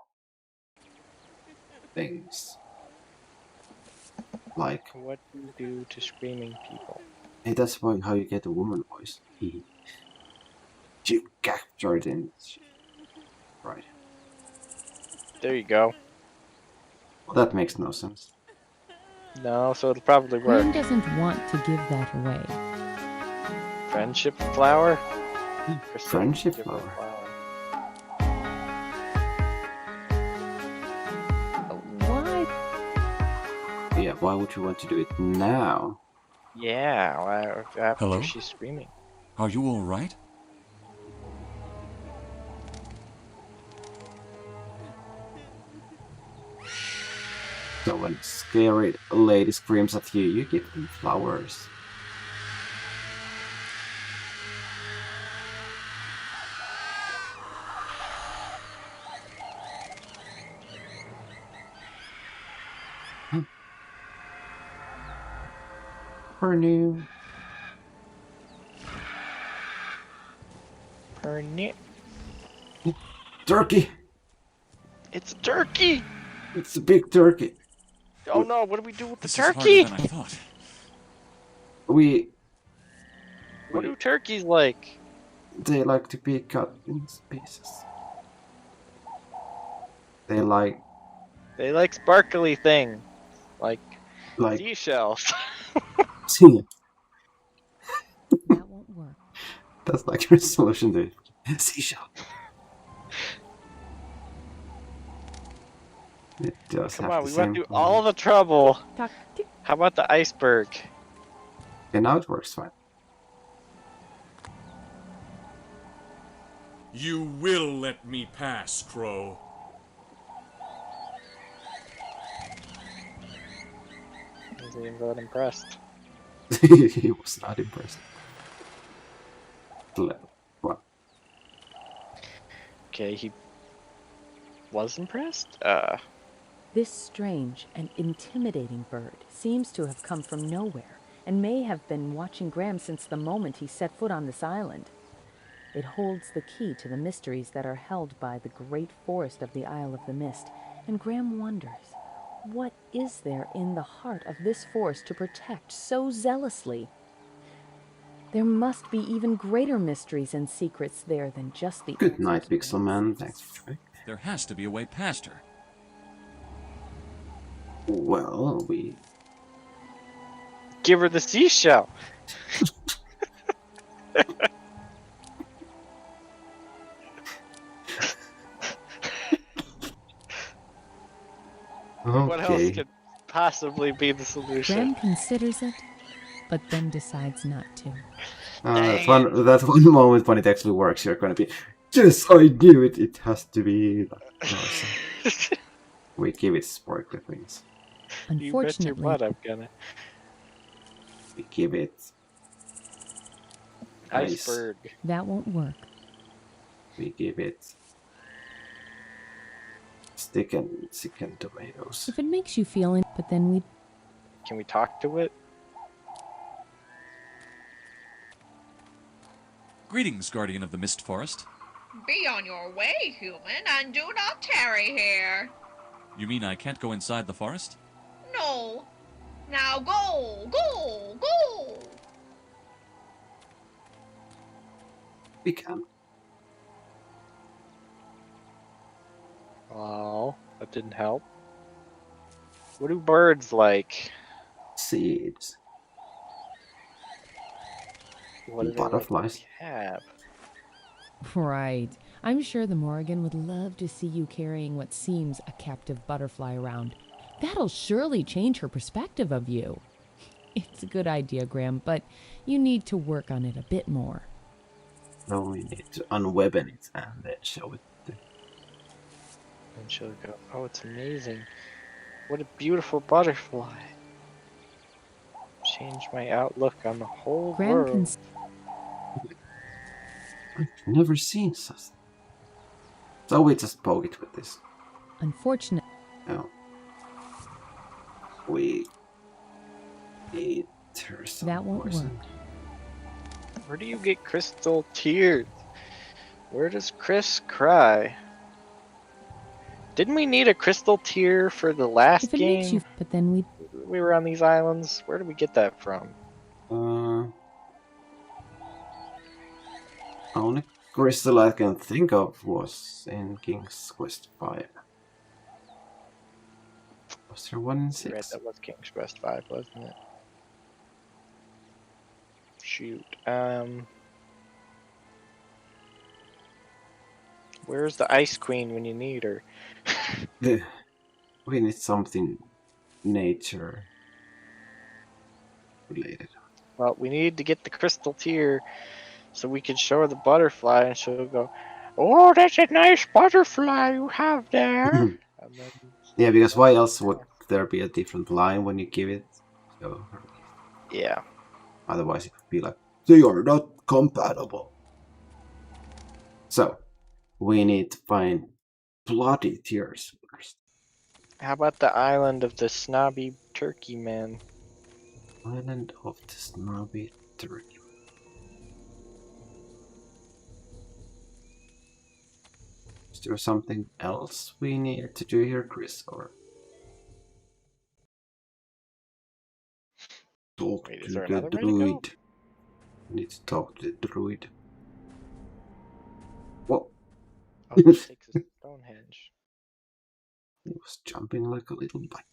things. Like, What do you do to screaming people? hey, that's why how you get a woman voice. You captured in. Right. There you go. Well, that makes no sense. No, so it'll probably Graham work. doesn't want to give that away. Friendship flower? Friendship flower. Why? Yeah, why would you want to do it now? Yeah, after Hello? she's screaming. Are you all right? So when a scary lady screams at you, you give them flowers. New. Pernit. Turkey! It's a turkey! It's a big turkey. Oh no, what do we do with the This turkey? is harder than I thought. What do turkeys like? They like to be cut in pieces. They like sparkly thing. Like seashells. See. That won't work. That's like your solution to it. Seashell. It does Come have on, the we same went through all the trouble. How about the iceberg? And now it works fine. You will let me pass, Crow. Was he not impressed? He was not impressed. What? Okay, he was impressed? This strange and intimidating bird seems to have come from nowhere and may have been watching Graham since the moment he set foot on this island. It holds the key to the mysteries that are held by the great forest of the Isle of the Mist, and Graham wonders, what is there in the heart of this forest to protect so zealously? There must be even greater mysteries and secrets there than just the Good night, Pixel Man. Thanks for There has to be a way past her. Well, we give her the seashell. What else could possibly be the solution? Graham considers it, but then decides not to. that one moment when it actually works, you're gonna be, yes, I knew it. It has to be that person. We give it sparkly things. Unfortunately, you bet your butt I'm gonna. We give it iceberg. That won't work. We give it stick and tomatoes. If it makes you feel in, but then we. Can we talk to it? Greetings, Guardian of the Mist Forest. Be on your way, human, and do not tarry here. You mean I can't go inside the forest? No. Now go, go, go. We can. Oh, that didn't help. What do birds like? Seeds. What do they Butterflies. like have? Right. I'm sure the Morrigan would love to see you carrying what seems a captive butterfly around. That'll surely change her perspective of you. It's a good idea, Graham, but you need to work on it a bit more. No, we need to unwebbon it and then show it. And she'll go, oh, it's amazing. What a beautiful butterfly. Change my outlook on the whole Graham world. I've never seen such. So we just poke it with this. Unfortunately. No. We need her some that won't poison. work. Where do you get crystal tears? Where does Chris cry? Didn't we need a crystal tear for the last If it game? makes you, but then We were on these islands. Where did we get that from? Only crystal I can think of was in King's Quest 5. Was there one in 6? Right, that was King's Quest 5, wasn't it? Shoot. Where's the Ice Queen when you need her? We need something nature related. Well, we need to get the crystal tear so we can show her the butterfly and she'll go, "Oh, that's a nice butterfly you have there." Yeah, because why else would there be a different line when you give it to her? Yeah. Otherwise it would be like, they are not compatible. So, we need to find bloody tears first. How about the island of the snobby turkey man? Island of the snobby turkey. Is there something else we need to do here, Chris? Or talk Wait, to is there the another way to go? druid. We need to talk to the druid. Whoa. Oh, it takes a Stonehenge. He was jumping like a little bunny.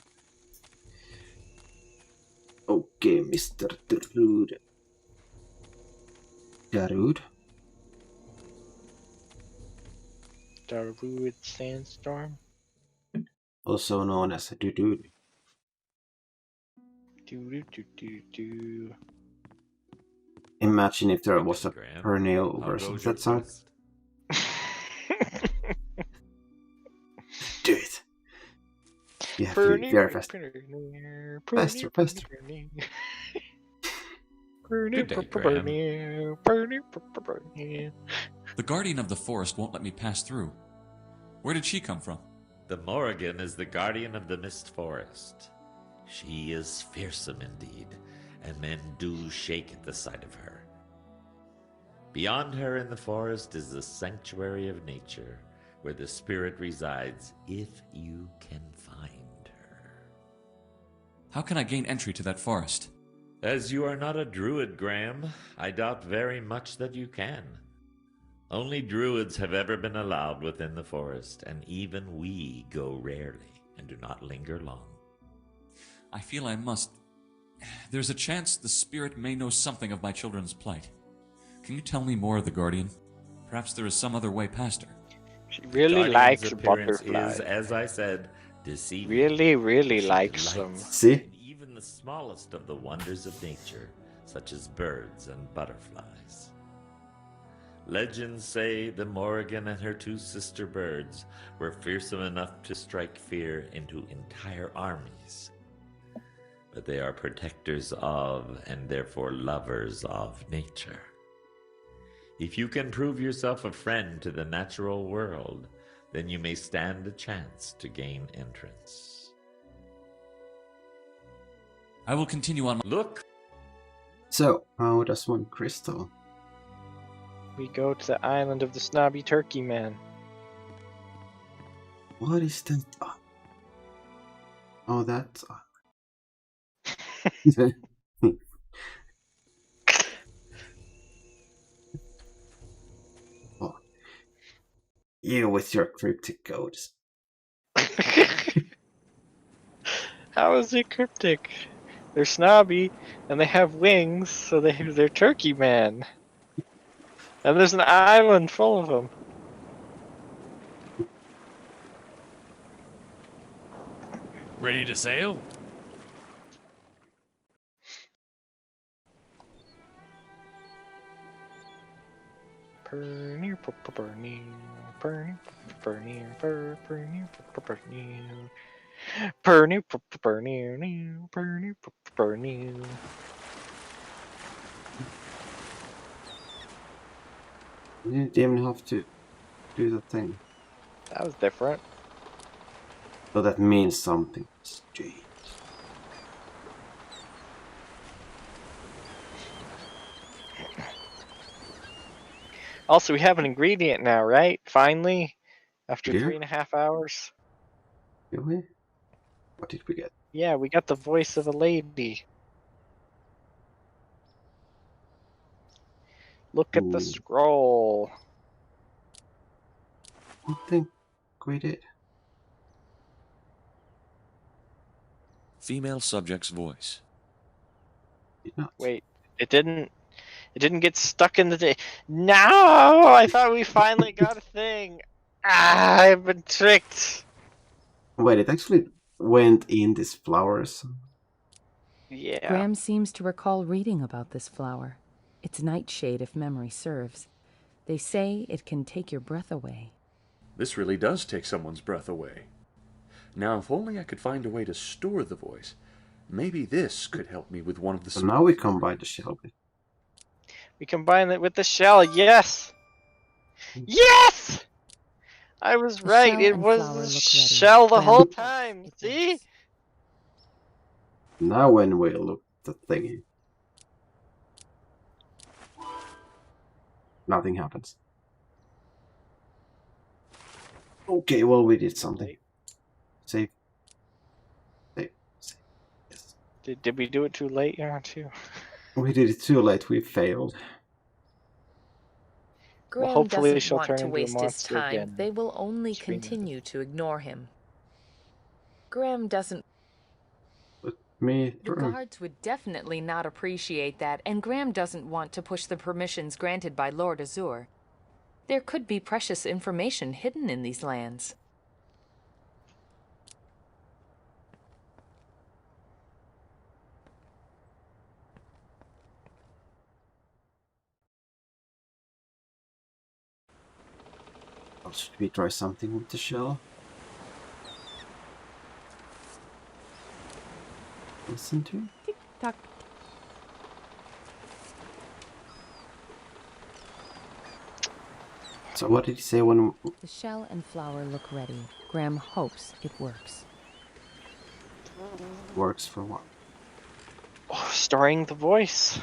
Okay, Mr. Druid. Darude? Darude Sandstorm? Also known as a Dudude. Do. Imagine if there was a perennial version of that song. Do it. You have to be very fast. Faster, faster. Good day, Graham. The guardian of the forest won't let me pass through. Where did she come from? The Morrigan is the guardian of the Mist Forest. She is fearsome indeed, and men do shake at the sight of her. Beyond her in the forest is the sanctuary of nature, where the spirit resides, if you can find her. How can I gain entry to that forest? As you are not a druid, Graham, I doubt very much that you can. Only druids have ever been allowed within the forest, and even we go rarely and do not linger long. I feel I must. There's a chance the spirit may know something of my children's plight. Can you tell me more of the guardian? Perhaps there is some other way past her. She really Guardian's likes appearance butterflies. is, as I said, deceiving. Really likes them. See? In even the smallest of the wonders of nature, such as birds and butterflies. Legends say the Morrigan and her two sister birds were fearsome enough to strike fear into entire armies. But they are protectors of, and therefore lovers of, nature. If you can prove yourself a friend to the natural world, then you may stand a chance to gain entrance. I will continue on. Look! So, how does one crystal? We go to the island of the snobby turkey man. What is that? Oh, that's... Oh. You with your cryptic codes. How is it cryptic? They're snobby, and they have wings, so they're turkey man. And there's an island full of them. Ready to sail? You didn't even have to do the thing. That was different. So that means something strange. Also, we have an ingredient now, right? Finally, after We do? 3.5 hours. Do we? What did we get? Yeah, we got the voice of a lady. Look at the Ooh. scroll. I think we did. Female subject's voice. Wait, it didn't get stuck in the day. No, I thought we finally got a thing. Ah, I've been tricked. Wait, it actually went in these flowers. Yeah. Graham seems to recall reading about this flower. It's nightshade if memory serves. They say it can take your breath away. This really does take someone's breath away. Now, if only I could find a way to store the voice. Maybe this could help me with one of the... So now we combine the shell with... We combine it with the shell, yes! Yes! I was right, it was the shell the whole time, see? Now when we look at the thingy, nothing happens. Okay, well, we did something. Save. Save. Save. Yes. Did we do it too late, too? We did it too late, we failed. Graham hopefully doesn't she'll want turn to into a waste his monster time. again. They will only continue to ignore him. Graham doesn't... Me The guards would definitely not appreciate that, and Graham doesn't want to push the permissions granted by Lord Azur. There could be precious information hidden in these lands. Should we try something with the shell? Listen to? Tick tock. So what did he say when... The shell and flower look ready. Graham hopes it works. Works for what? Oh, storing the voice.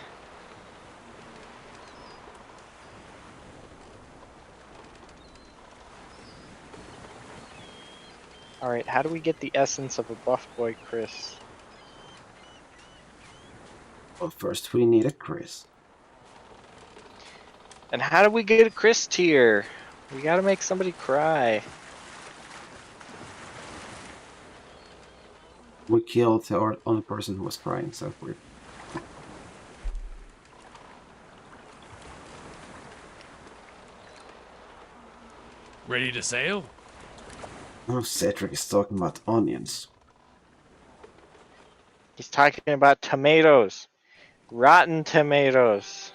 Alright, how do we get the essence of a buff boy Chris? Well, first we need a Chris. And how do we get a Chris tier? We gotta make somebody cry. We killed the only person who was crying, so we're... Ready to sail? Oh, Cedric is talking about onions. He's talking about tomatoes. Rotten tomatoes.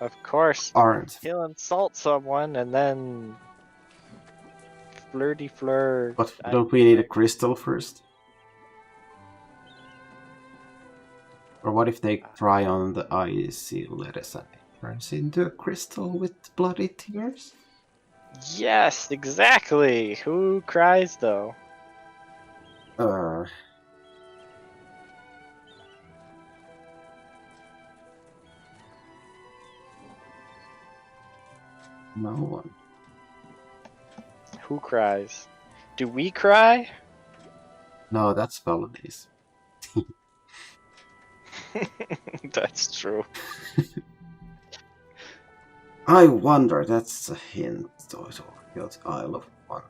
Of course. Aren't. He'll insult someone and then... Flirty flirt. But don't we need a crystal first? Or what if they cry on the icy lettuce and it turns into a crystal with bloody tears? Yes, exactly. Who cries though? No one. Who cries? Do we cry? No, that's Valades. That's true. I wonder, that's a hint to Isle of One.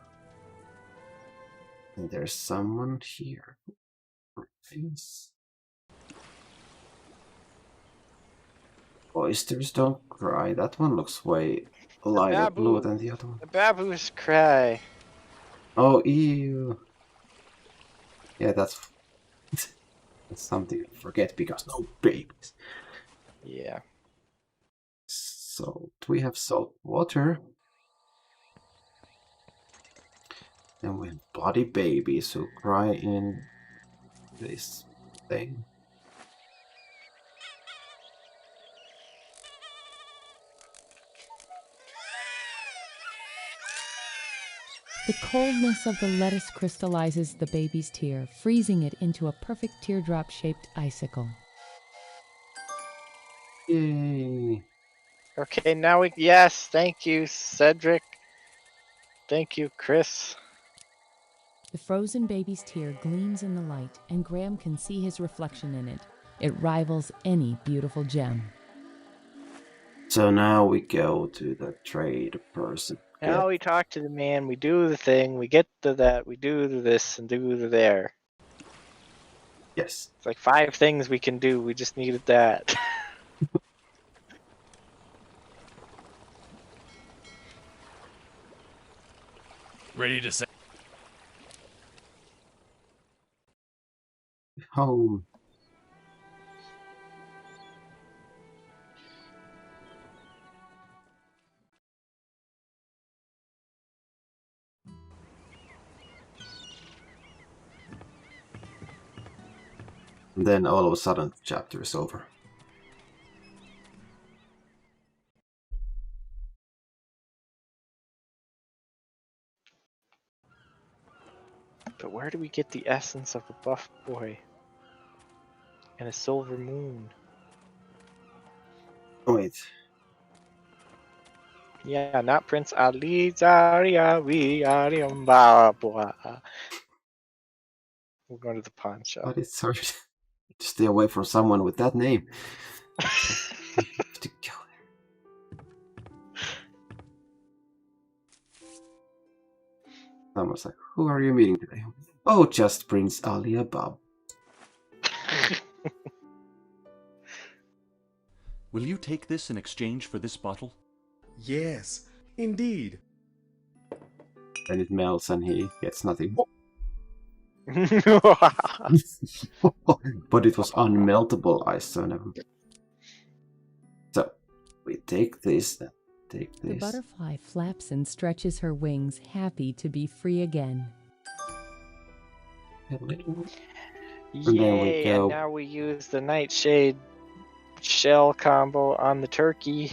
And there's someone here. Yes. Oysters don't cry. That one looks way lighter blue than the other one. The baboos cry. Oh, ew. Yeah, that's something to forget because no babies. Yeah. So, do we have salt water? And we have bloody babies who cry in this thing. The coldness of the lettuce crystallizes the baby's tear, freezing it into a perfect teardrop-shaped icicle. Yay! Okay, now we. Yes, thank you, Cedric. Thank you, Chris. The frozen baby's tear gleams in the light, and Graham can see his reflection in it. It rivals any beautiful gem. So now we go to the trade person. Now we talk to the man, we do the thing, we get to that, we do the this and do the there. Yes. It's like 5 things we can do, we just needed that. Ready to say home. And then all of a sudden the chapter is over. But where do we get the essence of a buff boy? And a silver moon? Wait. Yeah, not Prince Ali Zaria, we are Zimbabwe. We're going to the pawn shop. But it's hard to stay away from someone with that name. To go there. Someone's like, who are you meeting today? Oh, just Prince Ali Abab. Will you take this in exchange for this bottle? Yes, indeed. Then it melts and he gets nothing. But it was unmeltable ice, so never. So we take this, then take this. The butterfly flaps and stretches her wings, happy to be free again. Yay, and now we use the Nightshade shell combo on the turkey.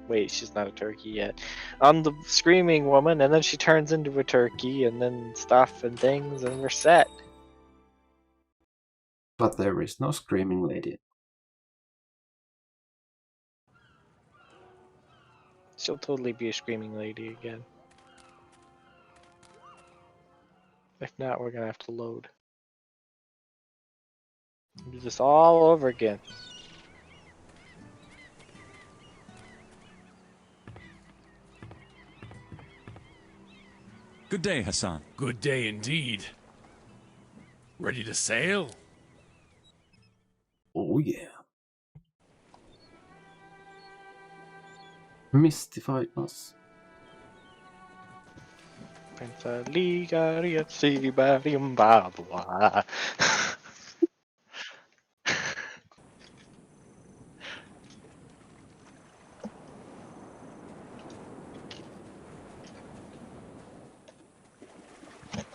Wait, she's not a turkey yet. On the screaming woman, and then she turns into a turkey, and then stuff and things, and we're set. But there is no screaming lady. She'll totally be a screaming lady again. If not, we're gonna have to load. Do this all over again. Good day, Hassan. good day indeed. Ready to sail? Oh yeah. Mystified us. Prince Ali Garia Zimbabwe.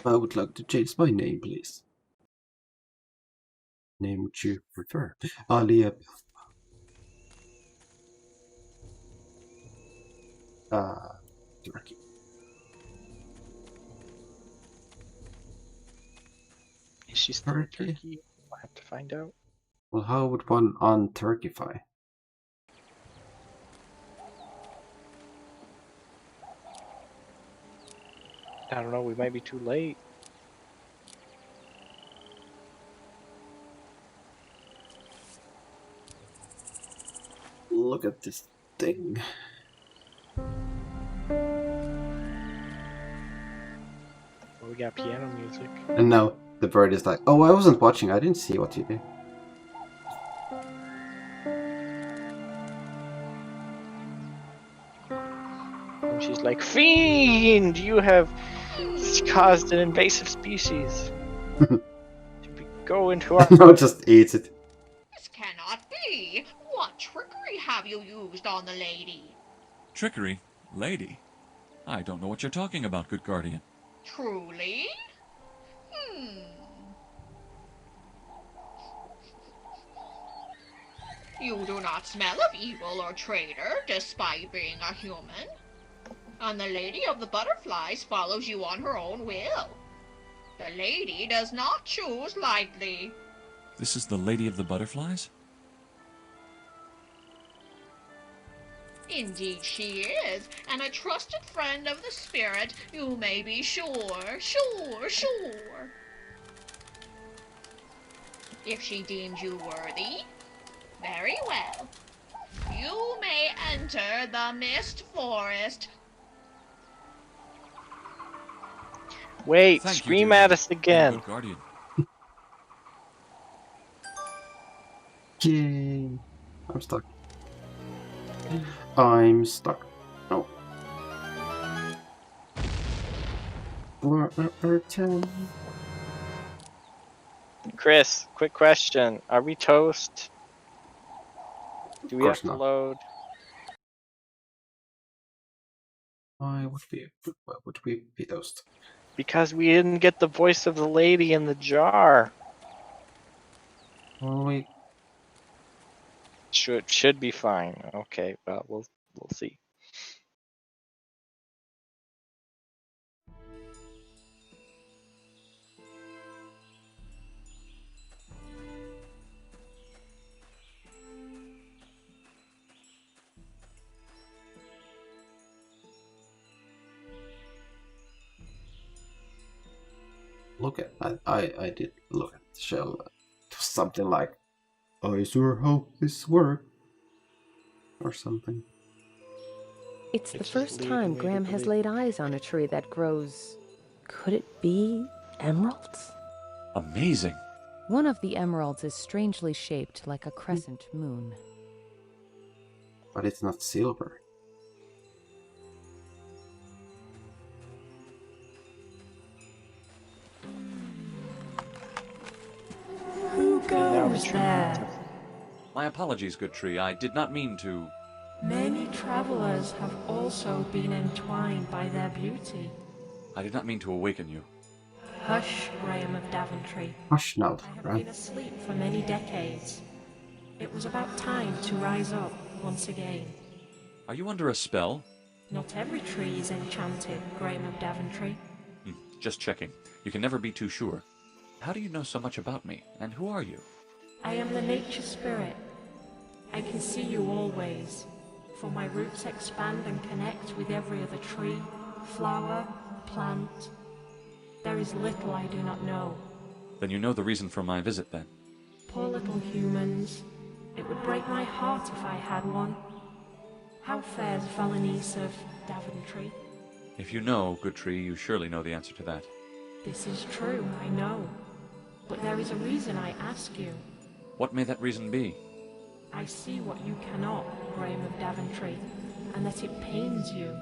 I would like to change my name, please. Name would you prefer? Ali Abab. Turkey. Is she still a turkey? I'll have to find out. Well, how would one un-turkify? I don't know, we might be too late. Look at this thing. Well, we got piano music. And now the bird is like, oh, I wasn't watching, I didn't see what you did. And she's like, Fiend! You have caused an invasive species to go into our... No, just eats it. This cannot be. What trickery have you used on the lady? Trickery? Lady? I don't know what you're talking about, good guardian. Truly? You do not smell of evil or traitor, despite being a human. And the Lady of the Butterflies follows you on her own will. The lady does not choose lightly. This is the Lady of the Butterflies? Indeed she is, and a trusted friend of the spirit, you may be sure, sure. If she deems you worthy, very well. You may enter the Mist Forest. Wait, Thank you, scream dear at lady. us You're a again. good guardian. Yay! I'm stuck. I'm stuck. Oh. 4 out of 10. Chris, quick question. Are we toast? Do Of we have course to not. load? Why would we be toast? Because we didn't get the voice of the lady in the jar. Well, we Should be fine. Okay, well we'll see. look at. I did look at the shell. It was something like, "I sure hope this works," or something. It's the first time Graham has laid eyes on a tree that grows... Could it be emeralds? Amazing. One of the emeralds is strangely shaped like a crescent moon. But it's not silver. Who goes there? My apologies, good tree. I did not mean to... Many travelers have also been entwined by their beauty. I did not mean to awaken you. Hush, Graham of Daventry. Hush now, I have right? been asleep for many decades. It was about time to rise up once again. Are you under a spell? Not every tree is enchanted, Graham of Daventry. Just checking. You can never be too sure. How do you know so much about me? And who are you? I am the nature spirit. I can see you always, for my roots expand and connect with every other tree, flower, plant. There is little I do not know. Then you know the reason for my visit, then. Poor little humans. It would break my heart if I had one. How fares Valenice of Daventry? If you know, good tree, you surely know the answer to that. This is true, I know. But there is a reason I ask you. What may that reason be? I see what you cannot, Graham of Daventry, and that it pains you.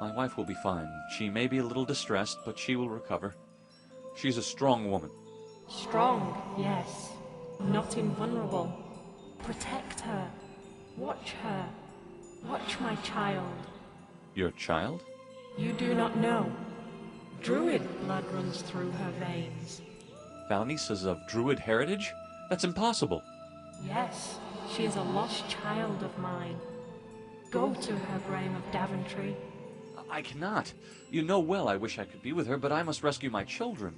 My wife will be fine. She may be a little distressed, but she will recover. She's a strong woman. Strong, yes. Not invulnerable. Protect her. Watch her. Watch my child. Your child? You do not know. Druid blood runs through her veins. Valenice is of Druid heritage? That's impossible. Yes, she is a lost child of mine. Go to her, Graham of Daventry. I cannot. You know well I wish I could be with her, but I must rescue my children.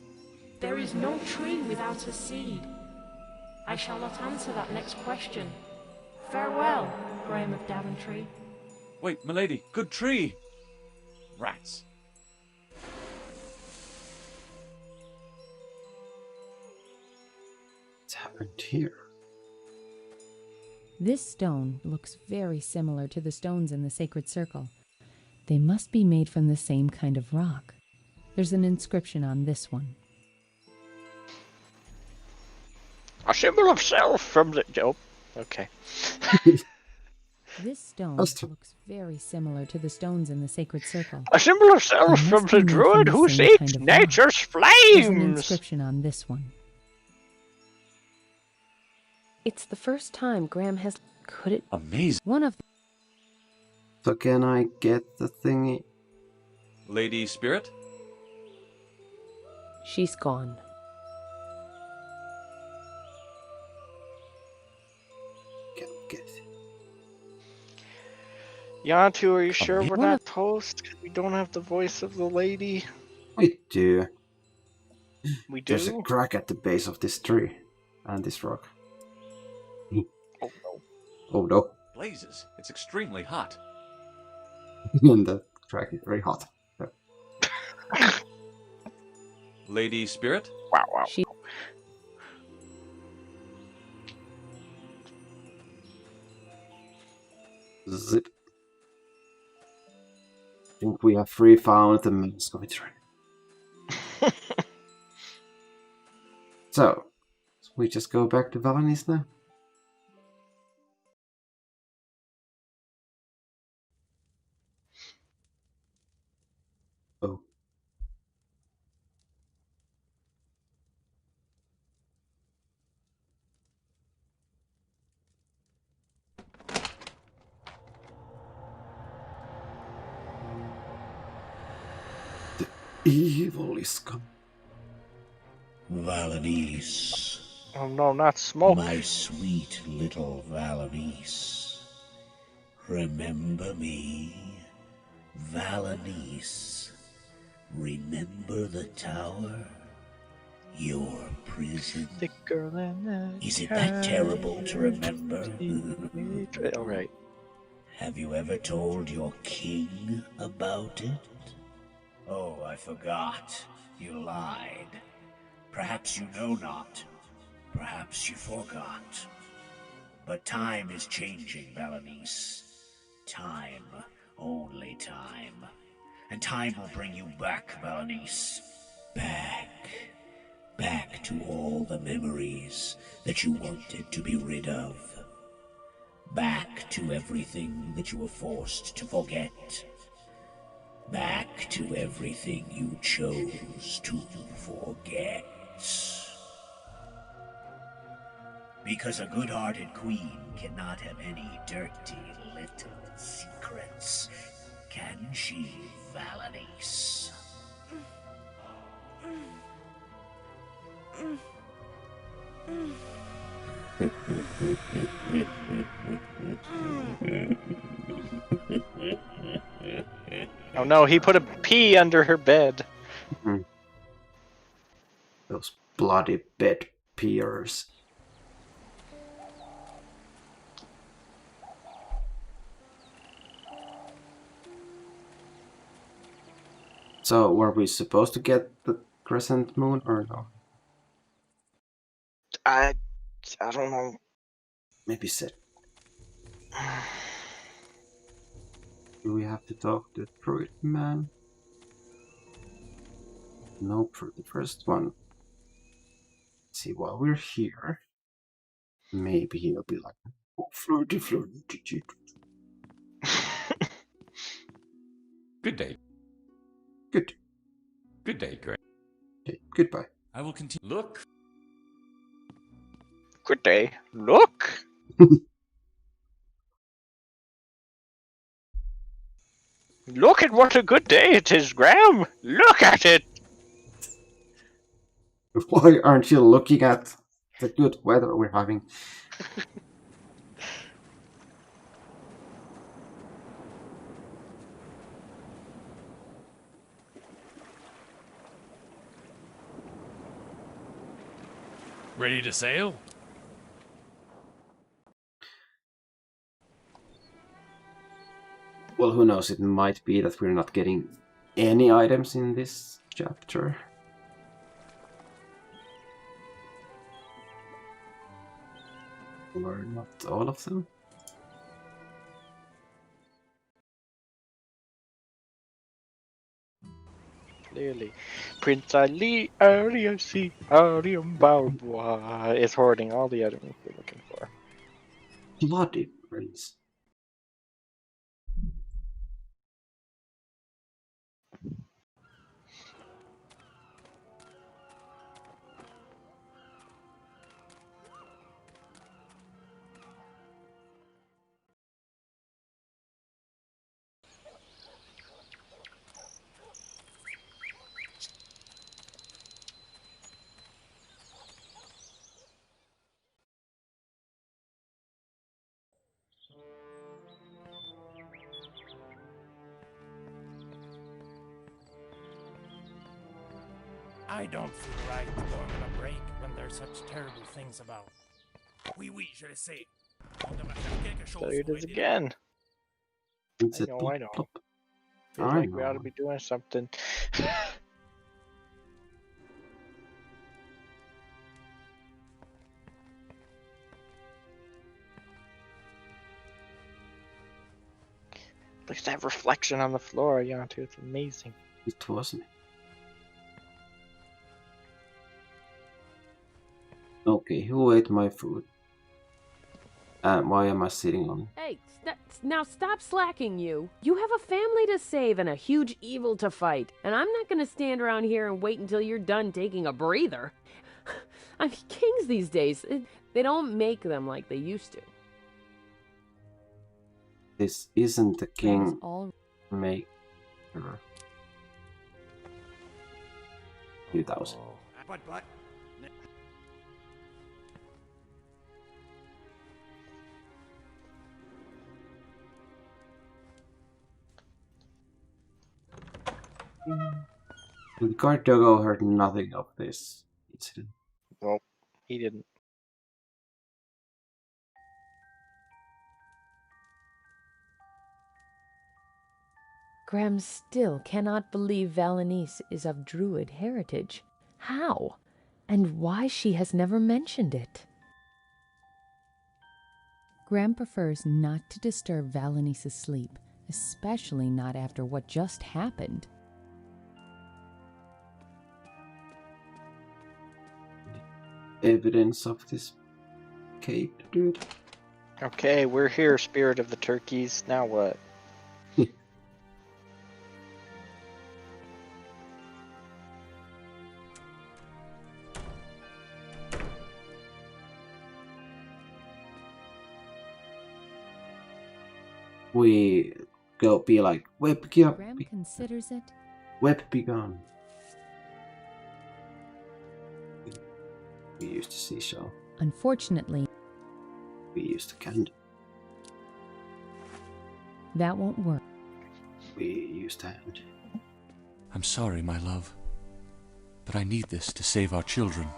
There is no tree without a seed. I shall not answer that next question. Farewell, Graham of Daventry. Wait, milady, good tree! Rats. What's happened here? This stone looks very similar to the stones in the sacred circle. They must be made from the same kind of rock. There's an inscription on this one. A symbol of self from the... Oh, okay. This stone looks very similar to the stones in the sacred circle. A symbol of self They from must the be made druid the who same seeks kind of rock. nature's There's an flames! inscription on this one. It's the first time Graham has... Could it... Amazing. One of... So can I get the thingy? Lady Spirit? She's gone. Get it. Janttu, are you sure we're One not toast? 'Cause we don't have the voice of the lady. We do. We do? There's a crack at the base of this tree and this rock. Oh no. Oh no. Blazes, it's extremely hot. And the track is very hot. Lady Spirit? Wow, wow. Zip. I think we have found the Moscovitry. So, we just go back to Valanis now? Oh. The evil is come. Valanice. Oh no, not smoke. My sweet little Valanice. Remember me, Valanice. Remember the tower? Your prison? The girl and the Is it that terrible to remember? Alright. Have you ever told your king about it? Oh, I forgot. You lied. Perhaps you know not. Perhaps you forgot. But time is changing, Valanice. Time. Only time. And time will bring you back, Valanice. Back. Back to all the memories that you wanted to be rid of. Back to everything that you were forced to forget. Back to everything you chose to forget. Because a good-hearted queen cannot have any dirty little secrets, can she, Valanice? Oh no, he put a pea under her bed. Those bloody bed peers. So, were we supposed to get the crescent moon or no? I don't know. Maybe Sid. Do we have to talk to the druid man? No, for the first one. Let's see, while we're here, maybe he'll be like, oh, flirty. Good day. Good. Good day, Greg. Okay, goodbye. I will continue. Look. Good day. Look. Look at what a good day it is, Graham. Look at it. Why aren't you looking at the good weather we're having? Ready to sail? Well, who knows, it might be that we're not getting any items in this chapter. Or not all of them. Clearly. Prince Ali, Arium C, Arium Balboa is hoarding all the items we're looking for. Bloody prince. I don't feel right going on a break when there's such terrible things about. Oui, je le sais. On ne va faire quelque There it is again. It's I know. Feels I like we know. ought to be doing something. Look at that reflection on the floor, Janttu. It's amazing. It wasn't. Okay, who ate my food? And why am I sitting on it? Hey, now stop slacking, you. You have a family to save and a huge evil to fight. And I'm not going to stand around here and wait until you're done taking a breather. I mean, kings these days, they don't make them like they used to. This isn't the king maker. 2000. But. The guard doggo heard nothing of this incident. Well, he didn't. Graham still cannot believe Valenice is of Druid heritage. How? And why she has never mentioned it? Graham prefers not to disturb Valenice's sleep, especially not after what just happened. Evidence of this cape, dude. Okay, we're here, spirit of the turkeys. Now what? We go be like, web up. Graham considers it. Web be gone. We used to seashell. Unfortunately, we used to candle. That won't work. We used hand. I'm sorry, my love, but I need this to save our children.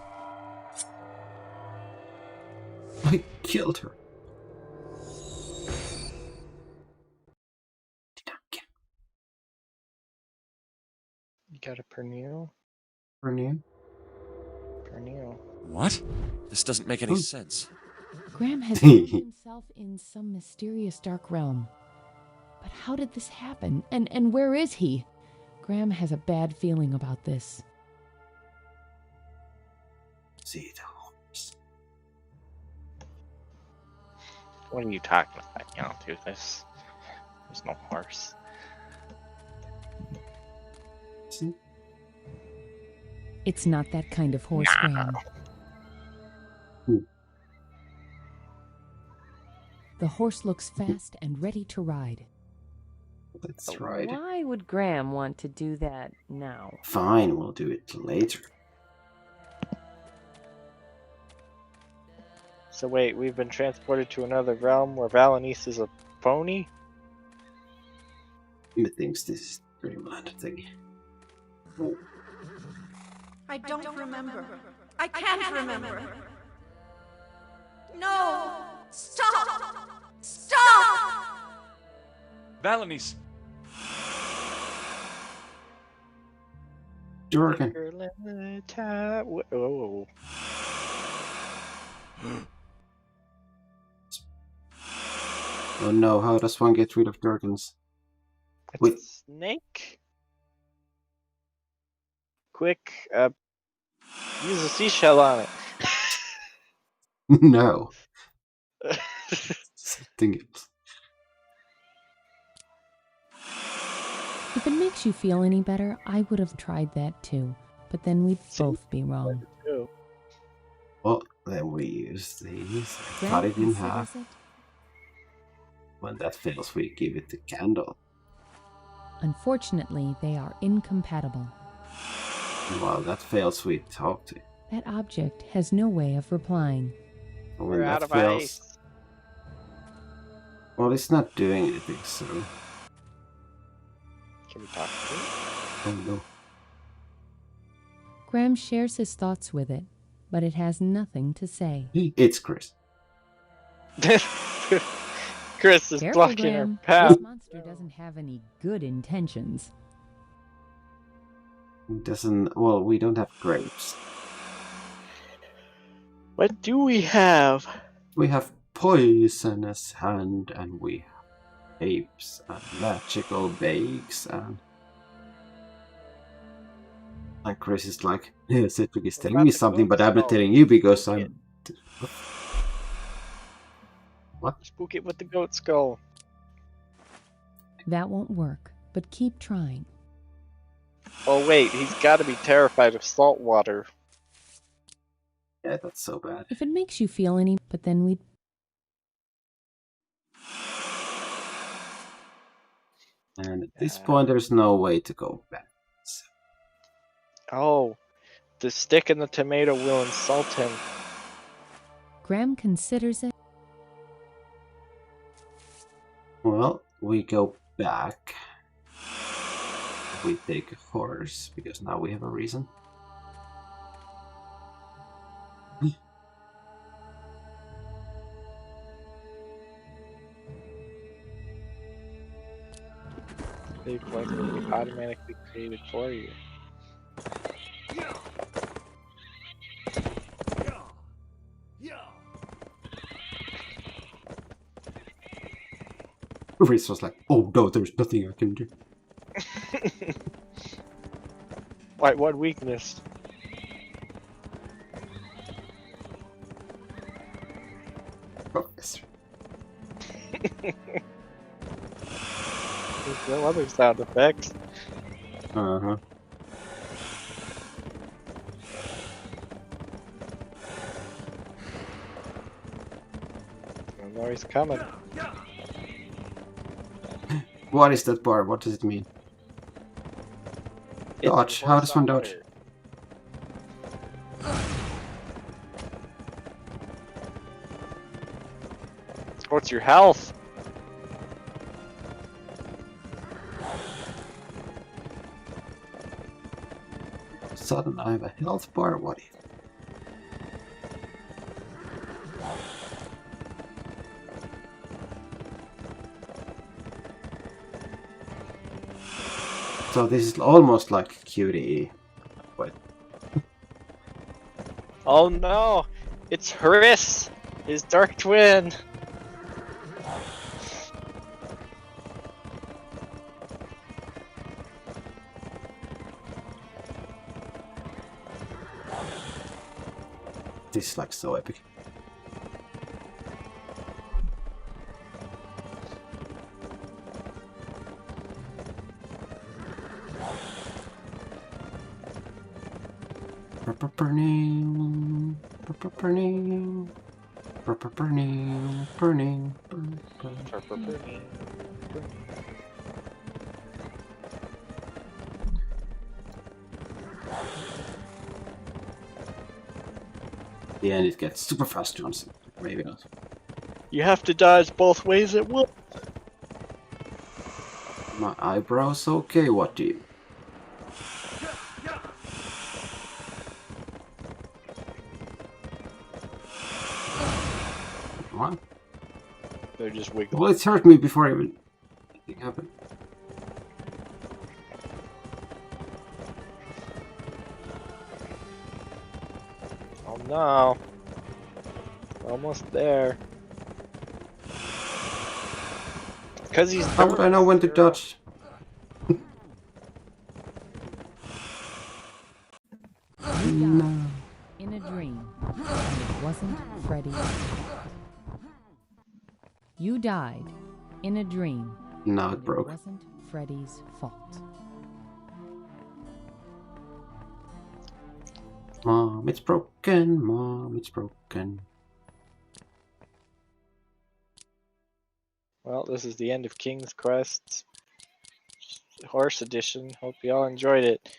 I killed her. You got a pernil? Pernil? Pernil. What? This doesn't make any sense. Graham has found himself in some mysterious dark realm. But how did this happen? And where is he? Graham has a bad feeling about this. See the horse. What are you talking about? You don't do this. There's no horse. It's not that kind of horse, Graham. The horse looks fast and ready to ride. Let's ride. Why would Graham want to do that now? Fine, we'll do it later. So wait, we've been transported to another realm where Valenice is a pony? Methinks this is dreamland thing. Oh. I don't remember. I can't remember. No! Stop! Stop! Valenice! Jorgen. Oh. Oh no, how does one get rid of Jorgens? It's a snake? Quick, use a seashell on it. No. Think it. If it makes you feel any better, I would have tried that too. But then we'd both be wrong. Well, then we use these. Cut it in half. When that fails, we give it the candle. Unfortunately, they are incompatible. While that fails, we talk to it. That object has no way of replying. When We're that out of fails, ice. well, it's not doing anything, so. Can we talk to it? Oh no. Graham shares his thoughts with it, but it has nothing to say. It's Chris. Chris is Careful, blocking her Graham. path. This monster doesn't have any good intentions. It doesn't. Well, we don't have grapes. What do we have? We have poisonous hand, and we have apes and magical bakes, and Chris is like, yeah, Cedric is telling me something, but I'm not telling you because I'm. What? Spook it with the goat skull. That won't work, but keep trying. Oh wait, he's got to be terrified of salt water. Yeah, that's so bad. If it makes you feel any, but then we'd... And at this point, there's no way to go back. So. Oh, the stick and the tomato will insult him. Graham considers it. Well, we go back. We take a horse, because now we have a reason. They points will be automatically created for you. Reese was like, oh no, there's nothing I can do. Wait, what weakness? Focus. There's no other sound effects. Uh-huh. I know he's coming. What is that bar? What does it mean? Dodge. How does one dodge? What's your health? Suddenly I have a health bar. What is it? So this is almost like QTE. But Oh no! It's Hriss! His dark twin! this is like so epic. Burning, burning, burning, burning, burning. The end it gets super fast, Johnson. Maybe not. You have to dodge both ways at once. My eyebrows okay, what do you? What? They're just wiggling. Well, it's hurt me before even anything happened. Oh no. Almost there. Because he's. How would I know when to dodge? No. In a dream. And it wasn't Freddy's fault. You died in a dream. Now and it broke. It wasn't Freddy's fault. Mom, it's broken. Mom, it's broken. Well, this is the end of King's Quest Horse Edition. Hope you all enjoyed it.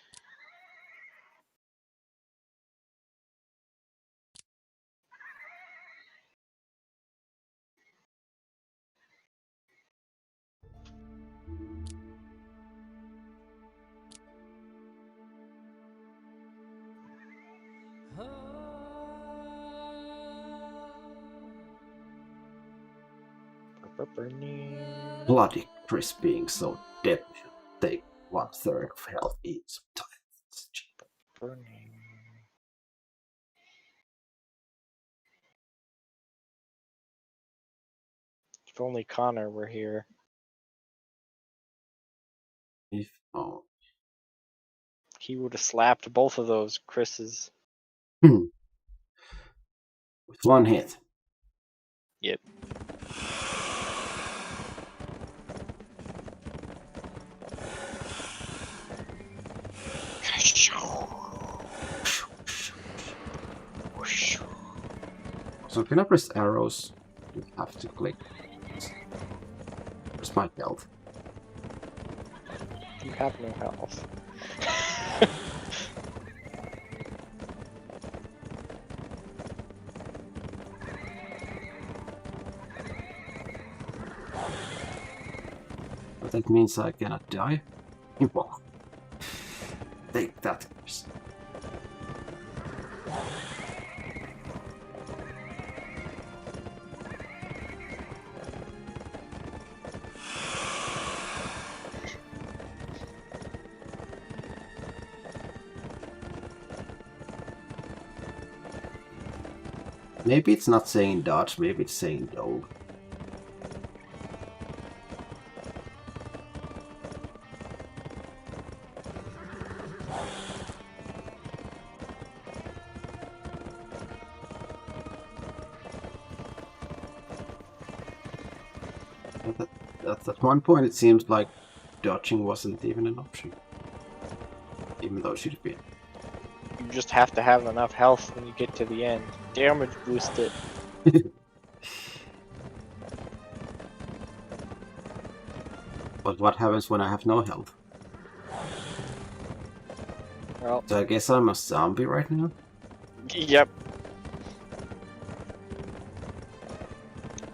burning. Bloody Chris being so dead should take 1/3 of health each time. Burning. If only Connor were here. If oh. He would have slapped both of those Chris's. With one hit. Yep. So can I press arrows? You have to click. Where's my health? You have no health. But that means I cannot die. Well, take that, Chris. Maybe it's not saying dodge, maybe it's saying dog. At one point it seems like dodging wasn't even an option. Even though it should be. You just have to have enough health when you get to the end. Damage boost it. But what happens when I have no health? Well, so I guess I'm a zombie right now? Yep.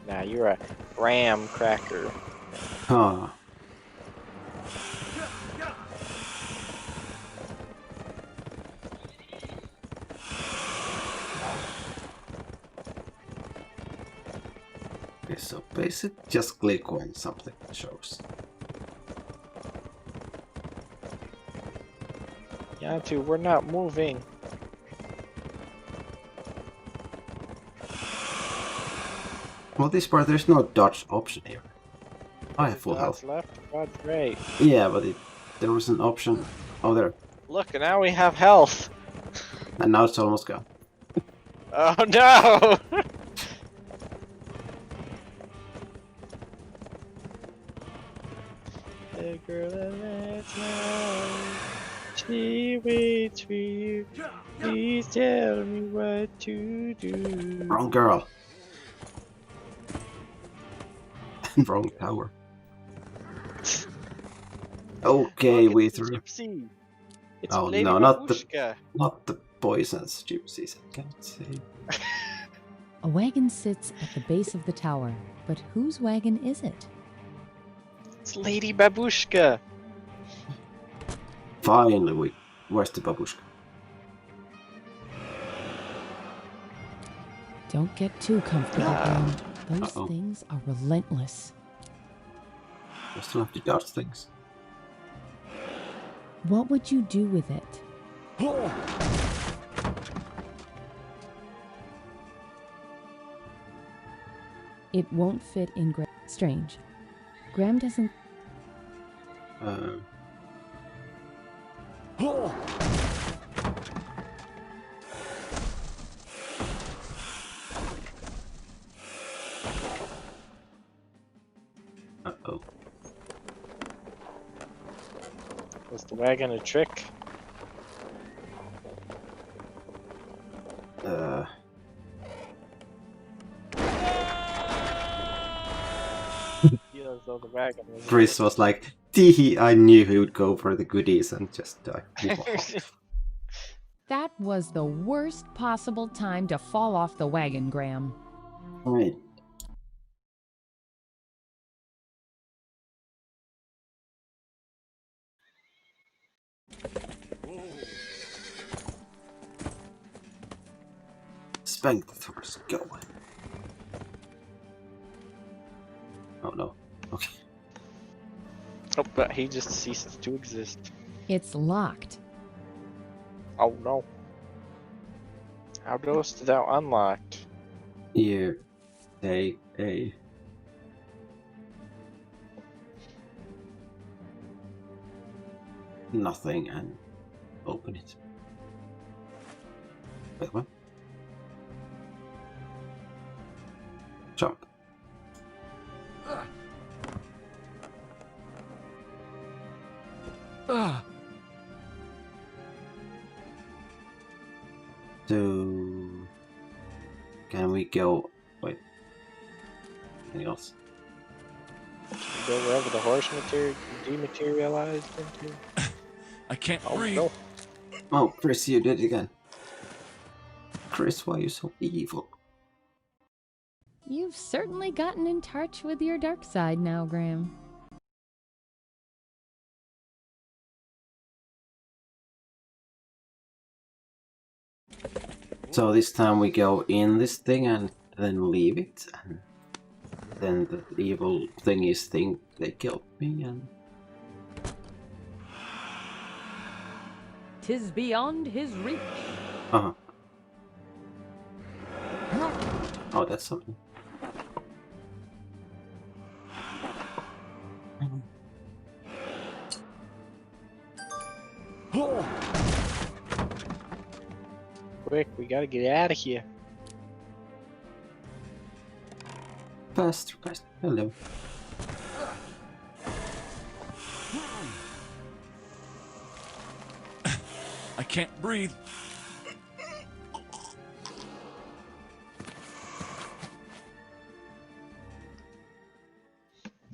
Nah, you're a ram cracker. Huh. Okay, so basically just click when something shows. Janttu, we're not moving. Well, this part there's no dodge option here. I have full health. Left, right, right. Yeah, but there was an option. Oh, there. Look, now we have health. And now it's almost gone. Oh no! The girl that she waits for you. Please tell me what to do. Wrong girl. Wrong tower. Okay, we threw. Gypsy. It's Oh Lady no, Babushka. not the poisonous gypsies. I can't say. A wagon sits at the base of the tower, but whose wagon is it? It's Lady Babushka. Finally, where's the babushka? Don't get too comfortable, Graham. Those things are relentless. I still have to dodge things. What would you do with it? It won't fit in Graham. Strange. Graham doesn't... Uh-oh. Was the wagon a trick? Feels though the wagon was Chris was like, teehee, I knew he would go for the goodies and just die. That was the worst possible time to fall off the wagon, Graham. Right. Spank the Thor's going. Oh, Oh, but he just ceased to exist. It's locked. Oh no. How dost thou unlocked? You take a nothing and open it. Wait, what? Jump. So can we go? Wait. Anything else? Go wherever the horse dematerialized into. I can't Oh breathe. no. Oh, Chris, you did it again. Chris, why are you so evil? You've certainly gotten in touch with your dark side now, Graham. So this time we go in this thing and then leave it, and then the evil thingies think they killed me, and 'Tis beyond his reach. oh, that's something. Quick, we gotta get out of here. Faster, faster. Hello. I can't breathe.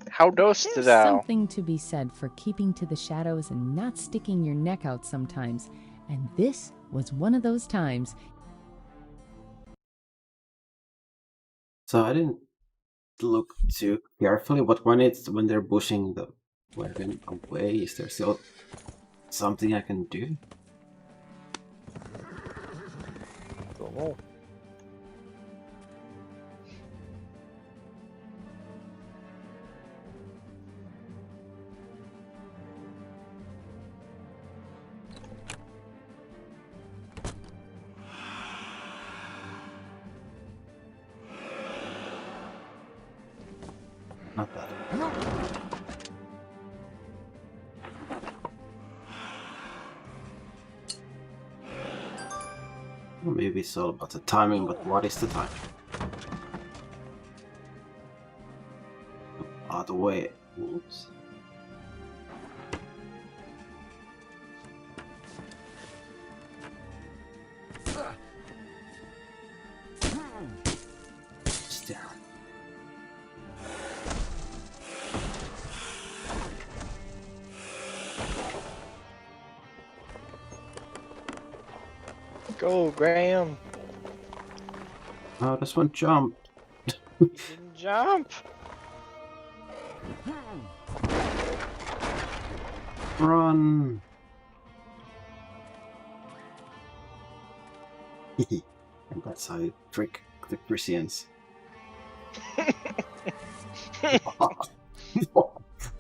How dost There's thou? something to be said for keeping to the shadows and not sticking your neck out sometimes. And this was one of those times. So I didn't look too carefully, but when they're pushing the wagon away, is there still something I can do? Don't know. Not that. Well, maybe it's all about the timing, but what is the time? Out of the way. Oops. Stare. Go, Graham. Oh, this one jumped. Didn't jump. Run. And that's how you trick the Christians.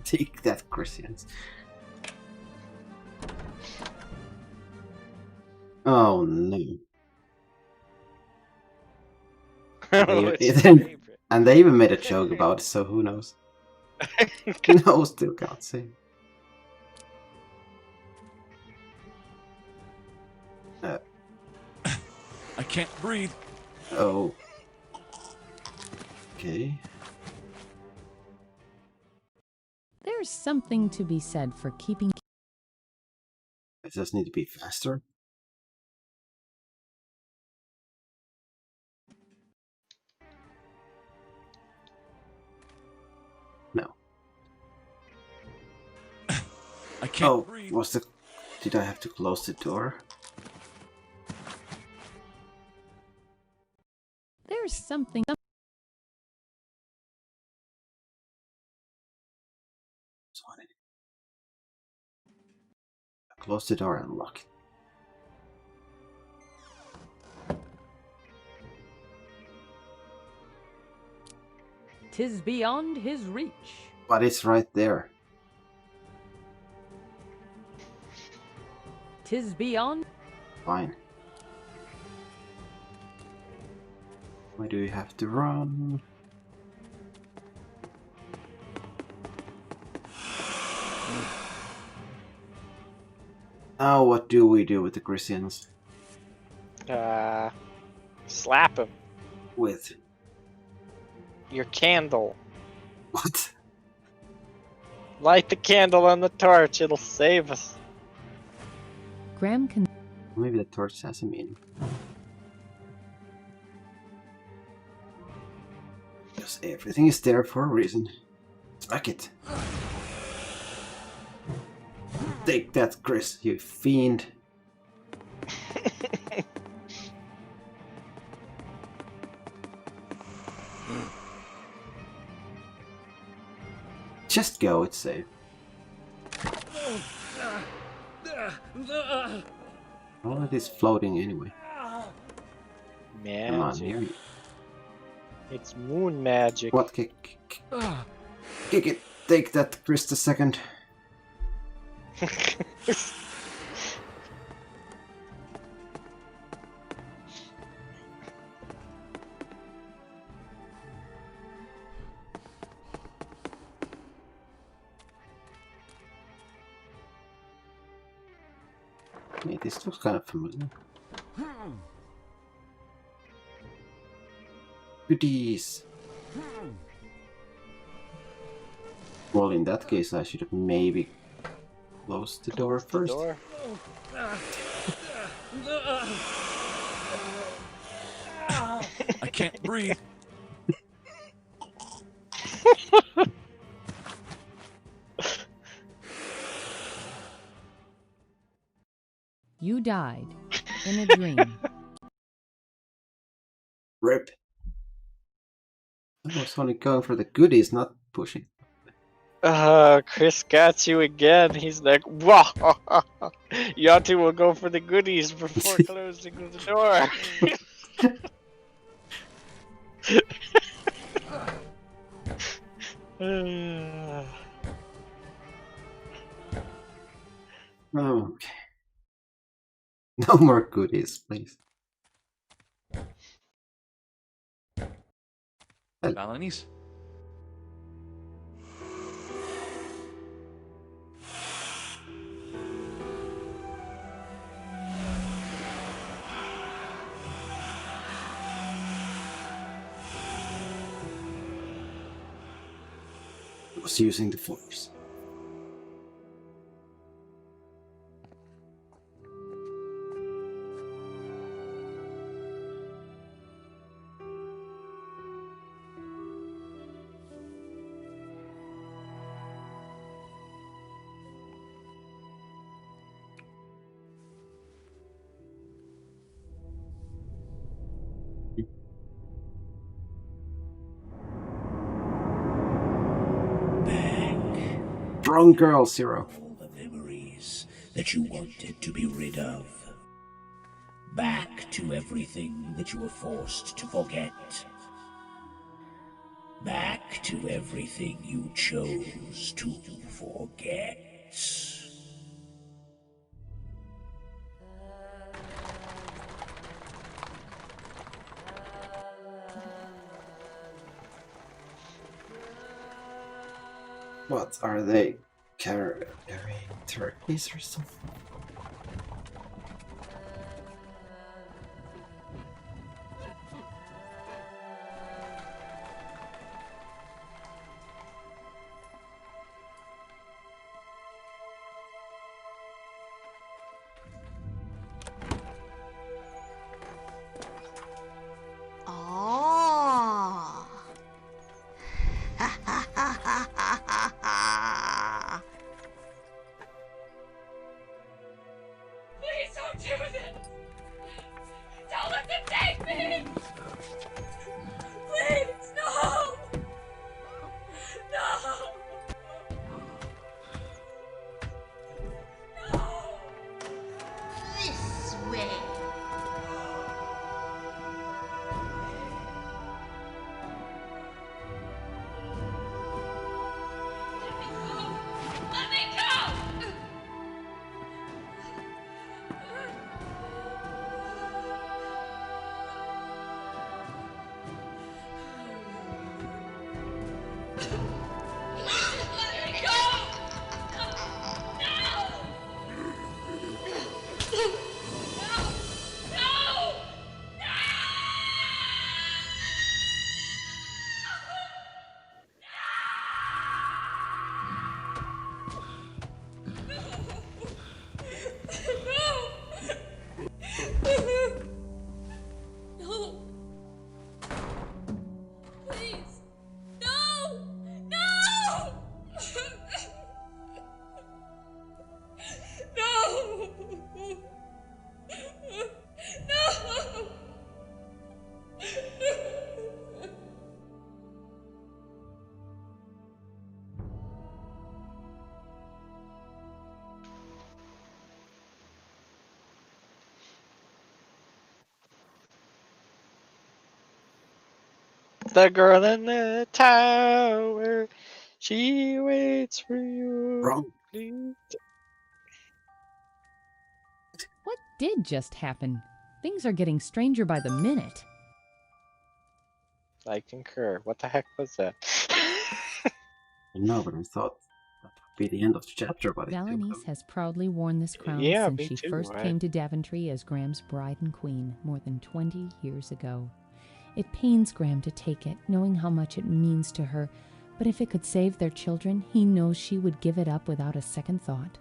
Take that, Christians. Oh no. And they even made a joke about it, so who knows? No, still can't say. I can't breathe. Oh. Okay. There's something to be said for keeping... I just need to be faster. No. I can't breathe. Did I have to close the door? There's something... Close the door and lock it. 'Tis beyond his reach. But it's right there. 'tis beyond. Fine. Why do we have to run? Now what do we do with the Christians? Slap him. With? Your candle. What? Light the candle on the torch, it'll save us. Graham can. Maybe the torch has a meaning. Because everything is there for a reason. Smack it. Take that, Chris, you fiend. Just go, it's safe. All of this floating anyway. Magic. Come on, here. It's moon magic. What? Kick it. Take that, Chris, the second. Yeah, this looks kind of familiar. Goodies! Well, in that case, I should have maybe closed the door first. I can't breathe. You died in a dream. Rip. I was only going for the goodies, not pushing. Chris got you again. He's like, wow. Janttu will go for the goodies before closing the door. Oh, okay. No more goodies, please. Valenice? I was using the force. Wrong girl, Zero. All the memories that you wanted to be rid of. Back to everything that you were forced to forget. Back to everything you chose to forget. What are they carrying? Turkeys or something? Oh. the girl in the tower. She waits for you. Wrong. What did just happen? Things are getting stranger by the minute. I concur. What the heck was that? No, but I thought that would be the end of the chapter, but Valanice has proudly worn this crown Yeah, since me she too, first right? came to Daventry as Graham's bride and queen more than 20 years ago. It pains Graham to take it, knowing how much it means to her, but if it could save their children, he knows she would give it up without a second thought.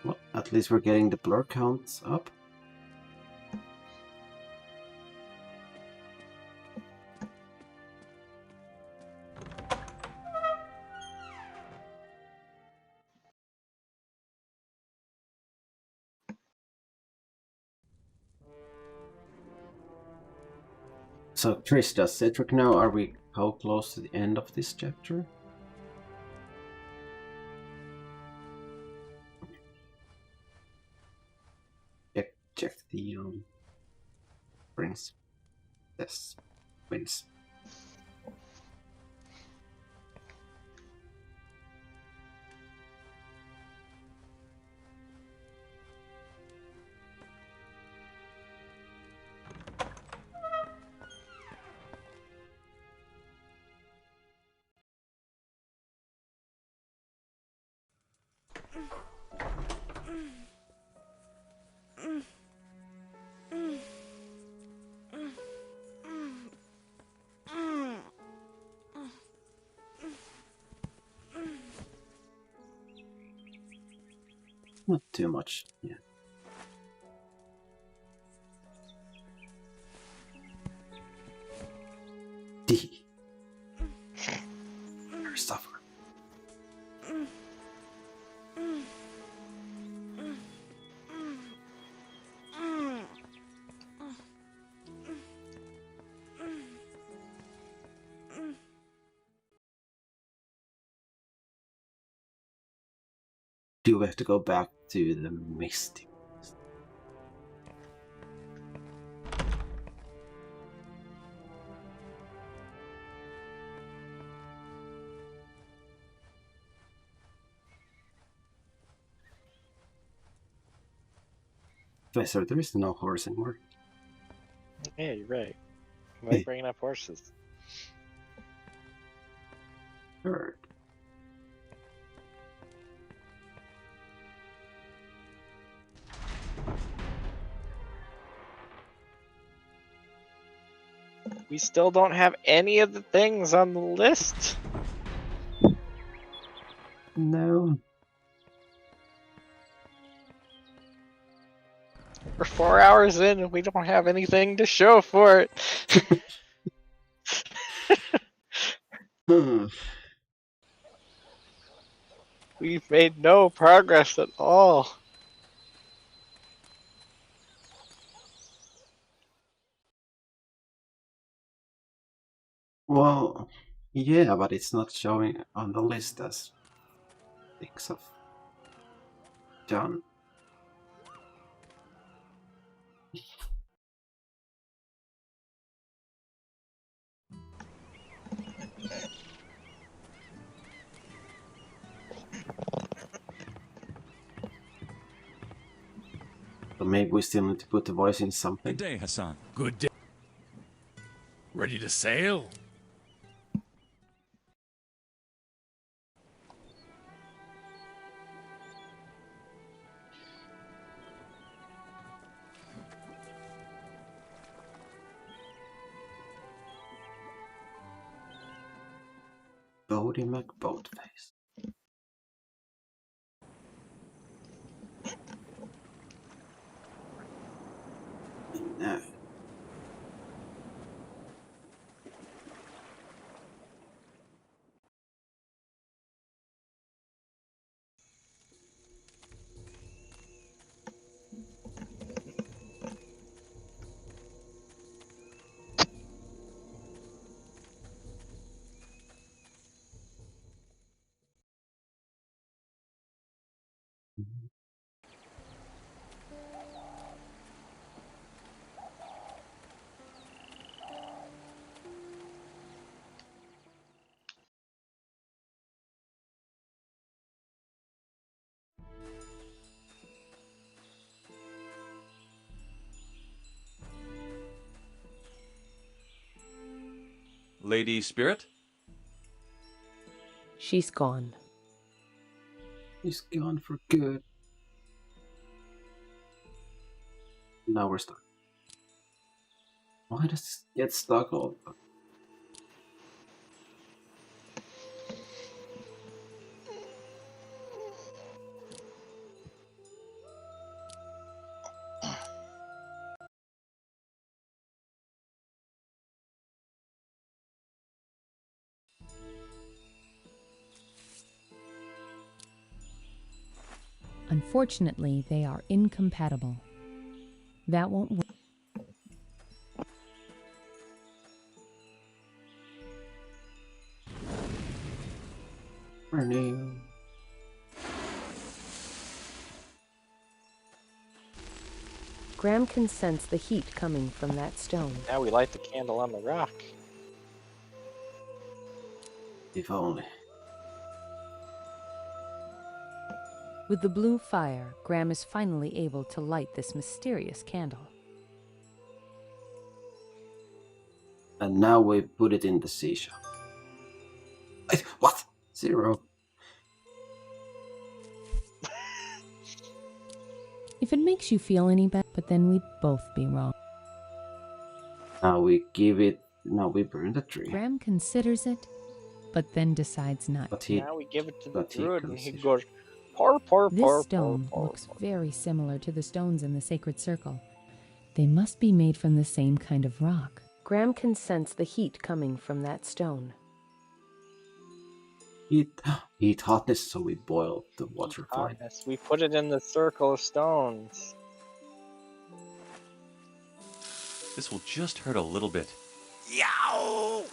well, at least we're getting the blur counts up. So, Trish, does Cedric know? Are we how close to the end of this chapter? Check the rings. Yes, wins. Not too much, yeah. D. Suffer. Do we have to go back to the Mystic? Professor, there is no horse anymore. Yeah, you're right. Why bringing up horses? Sure. We still don't have any of the things on the list. No. We're 4 hours in and we don't have anything to show for it. We've made no progress at all. Well, yeah, but it's not showing on the list as things have done. So maybe we still need to put the voice in something. Good day, Hassan. Good day. Ready to sail? Bodie McBoatface. No. Lady Spirit? She's gone. He's gone for good. Now we're stuck. Why does this get stuck all the time? Unfortunately, they are incompatible. That won't work. Burning. Graham can sense the heat coming from that stone. Now we light the candle on the rock. If only. With the blue fire, Graham is finally able to light this mysterious candle. And now we put it in the seashell. What? 0. If it makes you feel any better, but then we'd both be wrong. Now we give it. Now we burn the tree. Graham considers it, but then decides not. But he, Now we give it to the but he druid and he considers- goes, pour, pour, This pour, stone pour, looks very similar to the stones in the sacred circle. They must be made from the same kind of rock. Graham can sense the heat coming from that stone. Heat hotness, so we boiled the water fine. hotness. We put it in the circle of stones. This will just hurt a little bit. Yow!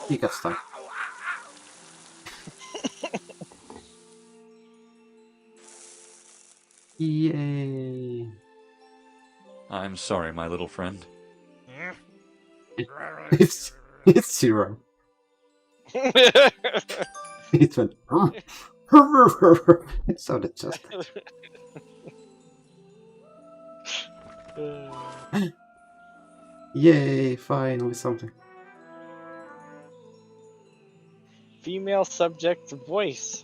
He got stuck. Yay! I'm sorry, my little friend. It's 0. It went. It sounded just like. Yay! Finally something. Female subject voice.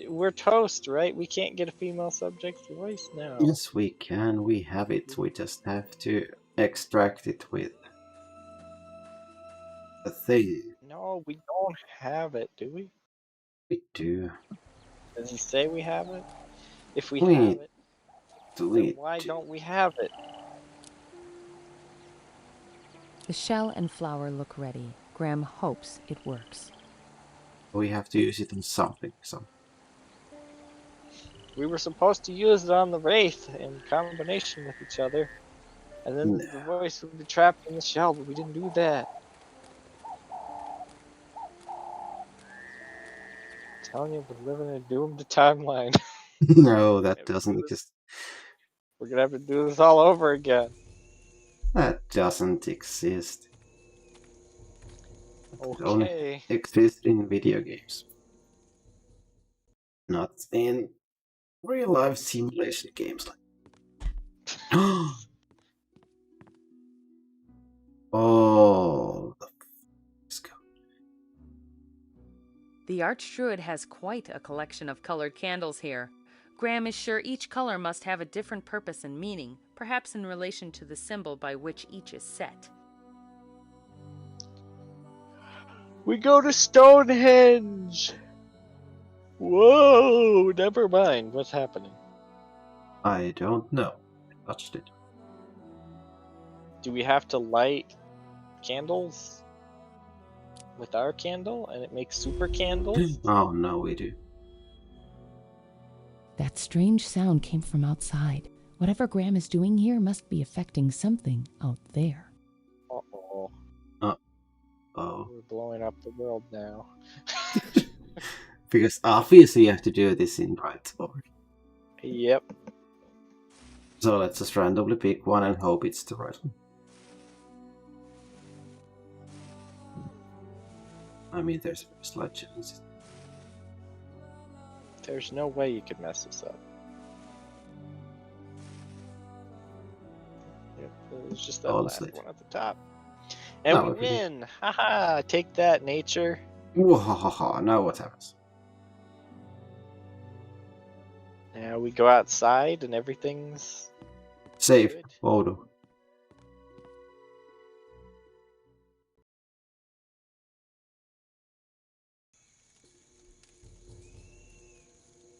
We're toast, right? We can't get a female subject voice now. Yes, we can. We have it. We just have to extract it with a thing. No, we don't have it, do we? We do. Does it say we have it? If we We have it, then delete. why don't we have it? The shell and flower look ready. Graham hopes it works. We have to use it on something. We were supposed to use it on the Wraith in combination with each other. And then the voice would be trapped in the shell, but we didn't do that. I'm telling you, we're living in a doomed timeline. No, that doesn't exist. We're gonna have to do this all over again. That doesn't exist. It only Okay. exists in video games. Not in real life simulation games like. Oh, let's go. The Archdruid has quite a collection of colored candles here. Graham is sure each color must have a different purpose and meaning, perhaps in relation to the symbol by which each is set. We go to Stonehenge! Whoa! Never mind. What's happening? I don't know. I touched it. Do we have to light candles with our candle and it makes super candles? Oh no, we do. That strange sound came from outside. Whatever Graham is doing here must be affecting something out there. Uh-oh. Oh. We're blowing up the world now. Because obviously you have to do this in right order. Yep. So let's just randomly pick one and hope it's the right one. I mean, there's a slight chance. There's no way you could mess this up. It's just that All last slit. one at the top. And No, we we did. win! Haha! Take that, nature. Wahaha, now what happens? Now we go outside and everything's Save. good. Odo.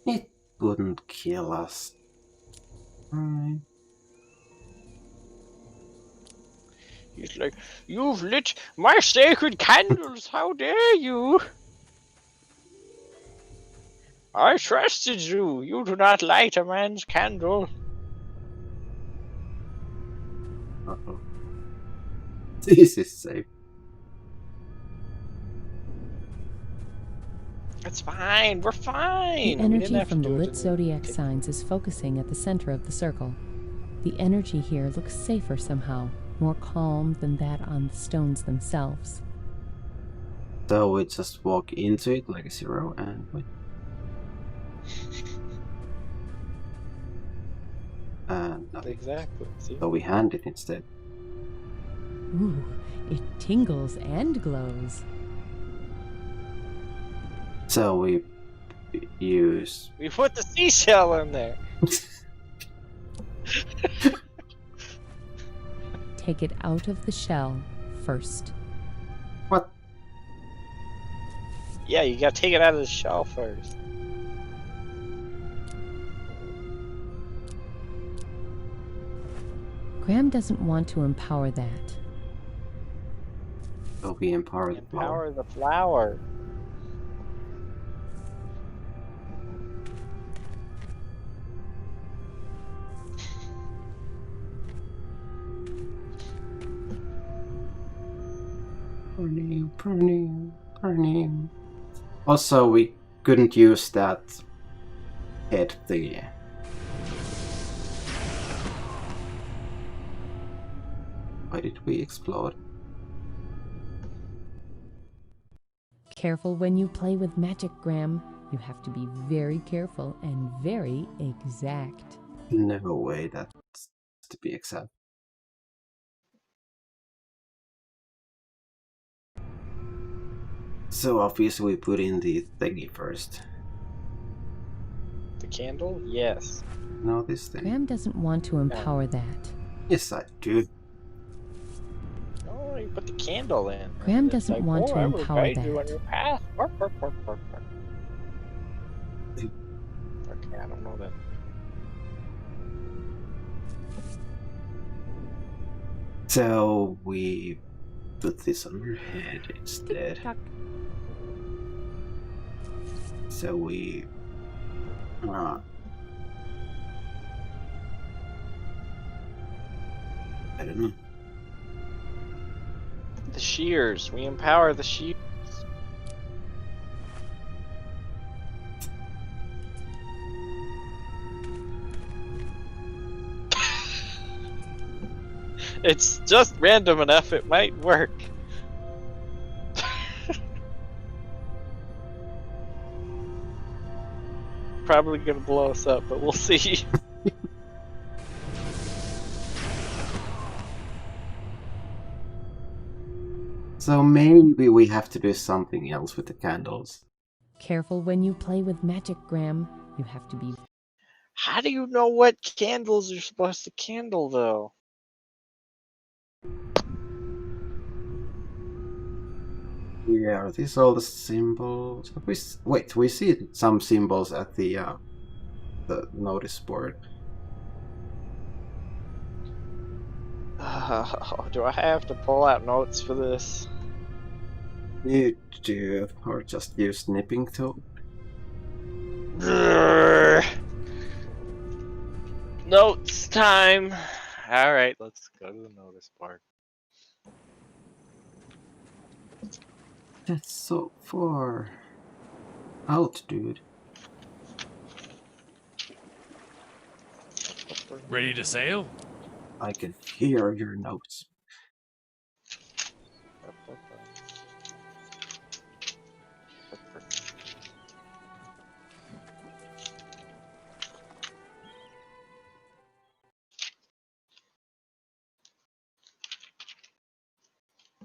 It wouldn't kill us. Alright. He's like, "You've lit my sacred candles! How dare you! I trusted you! You do not light a man's candle!" Uh-oh. This is safe. It's fine, we're fine! The We didn't energy have to from the do it lit in the zodiac tick. signs is focusing at the center of the circle. The energy here looks safer somehow, more calm than that on the stones themselves. So we just walk into it like a zero and wait. Nothing. Exactly. See? So we hand it instead. Ooh, it tingles and glows. So we use. We put the seashell in there! Take it out of the shell first. What? Yeah, you gotta take it out of the shell first. Graham doesn't want to empower that. So we empower the flower. Empower the flower. Burning. Also, we couldn't use that head thingy. Why did we explode? Careful when you play with magic, Graham. You have to be very careful and very exact. No way that's to be exact. So obviously we put in the thingy first. The candle? Yes. No, this thing. Graham doesn't want to empower that. Yes, I do. Oh, you put the candle in. Graham It's doesn't like, want to I will empower guide you on that. your path. Okay, I don't know that. So we put this on her head instead. So we I don't know. The shears. We empower the shears. It's just random enough, it might work. Probably gonna blow us up, but we'll see. So maybe we have to do something else with the candles. Careful when you play with magic, Graham. You have to be... How do you know what candles you're supposed to candle, though? Yeah, are these all the symbols? Wait, we see some symbols at the notice board. Do I have to pull out notes for this? You do, or just use snipping tool. Notes time! Alright, let's go to the notice board. That's so far out, dude. Ready to sail? I can hear your notes.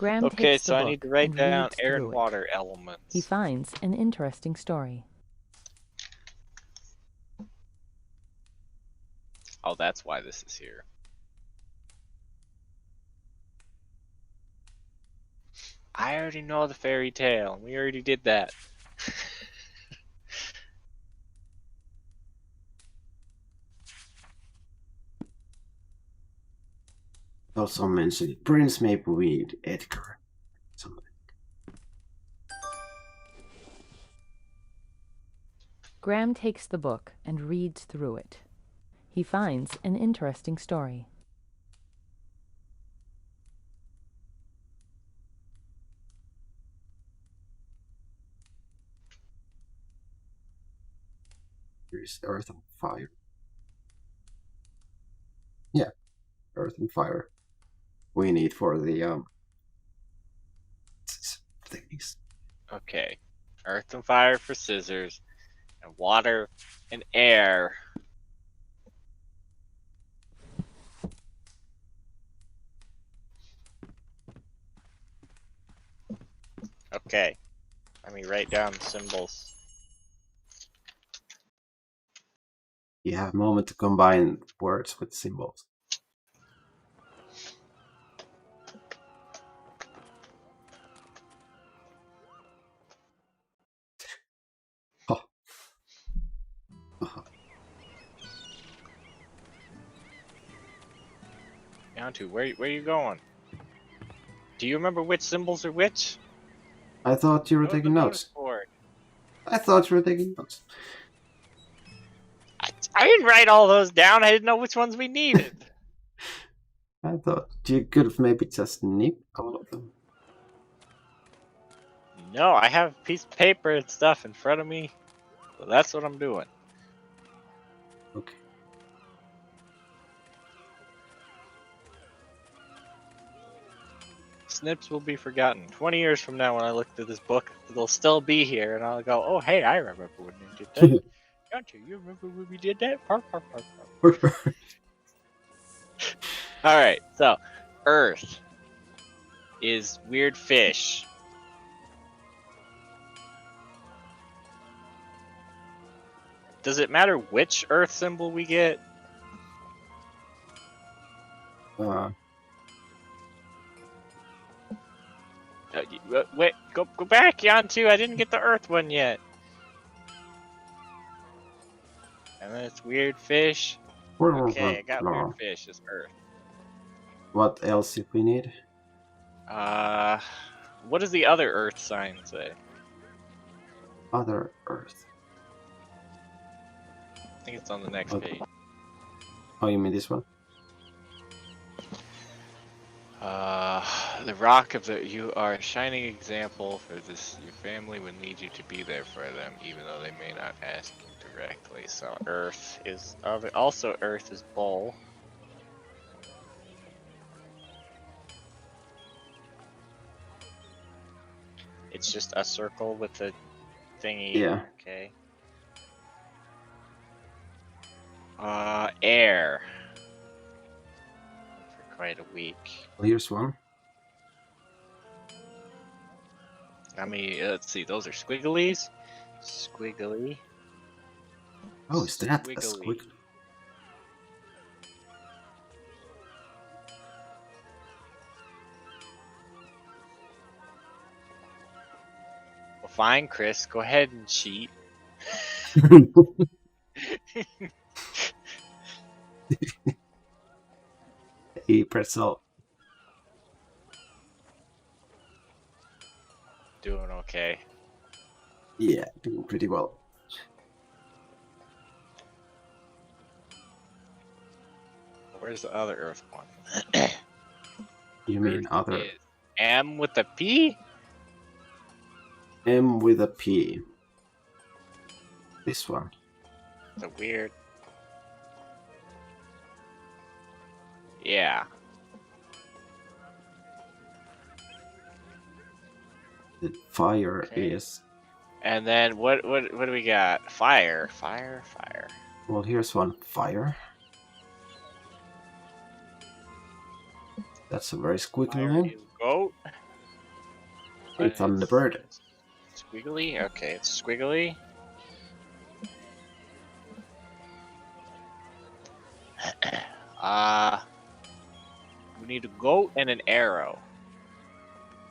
Graham Okay, takes the so I book need to write and down reads air through and it. water elements. He finds an interesting story. Oh, that's why this is here. I already know the fairy tale. We already did that. Also mentioned Prince Mapleweed, Edgar. Something. Graham takes the book and reads through it. He finds an interesting story. Here's Earth and Fire. Yeah, Earth and Fire. We need for the things. Okay. Earth and fire for scissors, and water and air. Okay. Let me write down the symbols. You have a moment to combine words with symbols. Oh. Janttu, where are you going? Do you remember which symbols are which? I thought you were taking notes. Board. I thought you were taking notes. I didn't write all those down. I didn't know which ones we needed. I thought you could have maybe just nipped all of them. No, I have a piece of paper and stuff in front of me. So that's what I'm doing. Okay. Snips will be forgotten. 20 years from now when I look through this book, they'll still be here and I'll go, oh hey, I remember when we did that. Janttu, you remember when we did that? Park. Alright, so Earth is weird fish. Does it matter which Earth symbol we get? Wait, go back, Janttu. I didn't get the Earth one yet. And then it's weird fish. Okay, I got weird fish. It's Earth. What else if we need? What does the other Earth sign say? Other Earth. I think it's on the next page. Oh, you mean this one? The rock of the... You are a shining example for this. Your family would need you to be there for them, even though they may not ask you directly. So Earth is... Also Earth is bowl. It's just a circle with a thingy. Yeah. Okay. Air. For quite a week. Well, here's one. I mean, let's see. Those are squigglies. Squiggly. Oh, is that a squiggly? Well, fine, Chris. Go ahead and cheat. Hey, pretzel. Doing okay. Yeah, doing pretty well. Where's the other Earth one? You mean other? Is M with a P? M with a P. This one. It's a weird. Yeah. The fire is. And then what do we got? Fire. Well, here's one. Fire. That's a very squiggly name. Goat. Hey, Thunderbird. Squiggly? Okay, it's squiggly. We need a goat and an arrow.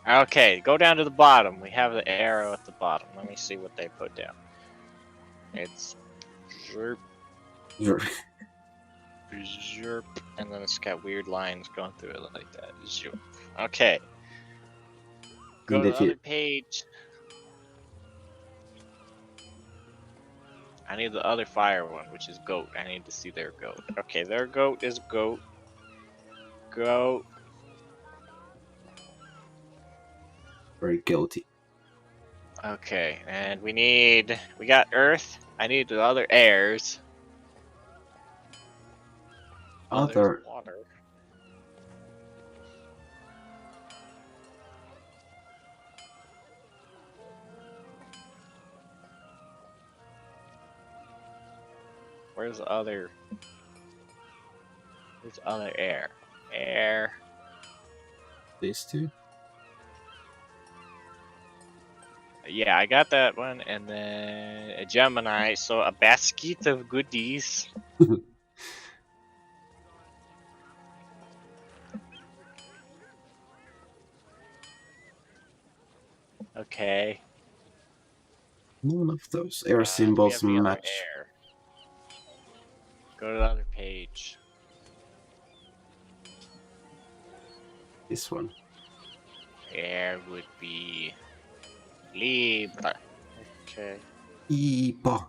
Okay, go down to the bottom. We have the arrow at the bottom. Let me see what they put down. It's zerp, zerp, and then it's got weird lines going through it like that. Zerp. Okay. Go to the other page. I need the other fire one, which is goat. I need to see their goat. Okay, their goat is goat. Goat. Very goaty. Okay, and we got earth. I need the other airs. Other. Water. Where's the other? Where's the other air? Air. These two? Yeah, I got that one, and then a Gemini, so a basket of goodies. Okay. None of those air symbols we have the other match. air. Go to the other page. This one. Air would be Libra. Okay. Iba.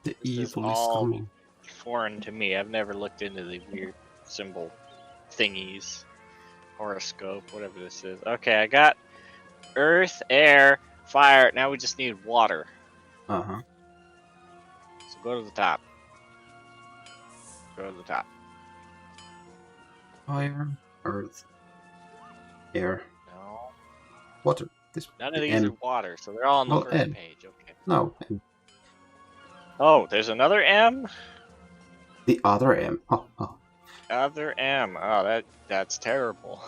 The This evil is all coming. foreign to me. I've never looked into the weird symbol thingies. Horoscope, whatever this is. Okay, I got earth, air, fire. Now we just need water. Uh-huh. So go to the top. Go to the top. Fire, earth, air, No. water. This None of these are water, so they're all on the Well, first M. page. Okay. No, M. Oh, there's another M? The other M. Oh. Other M. Oh, that's terrible.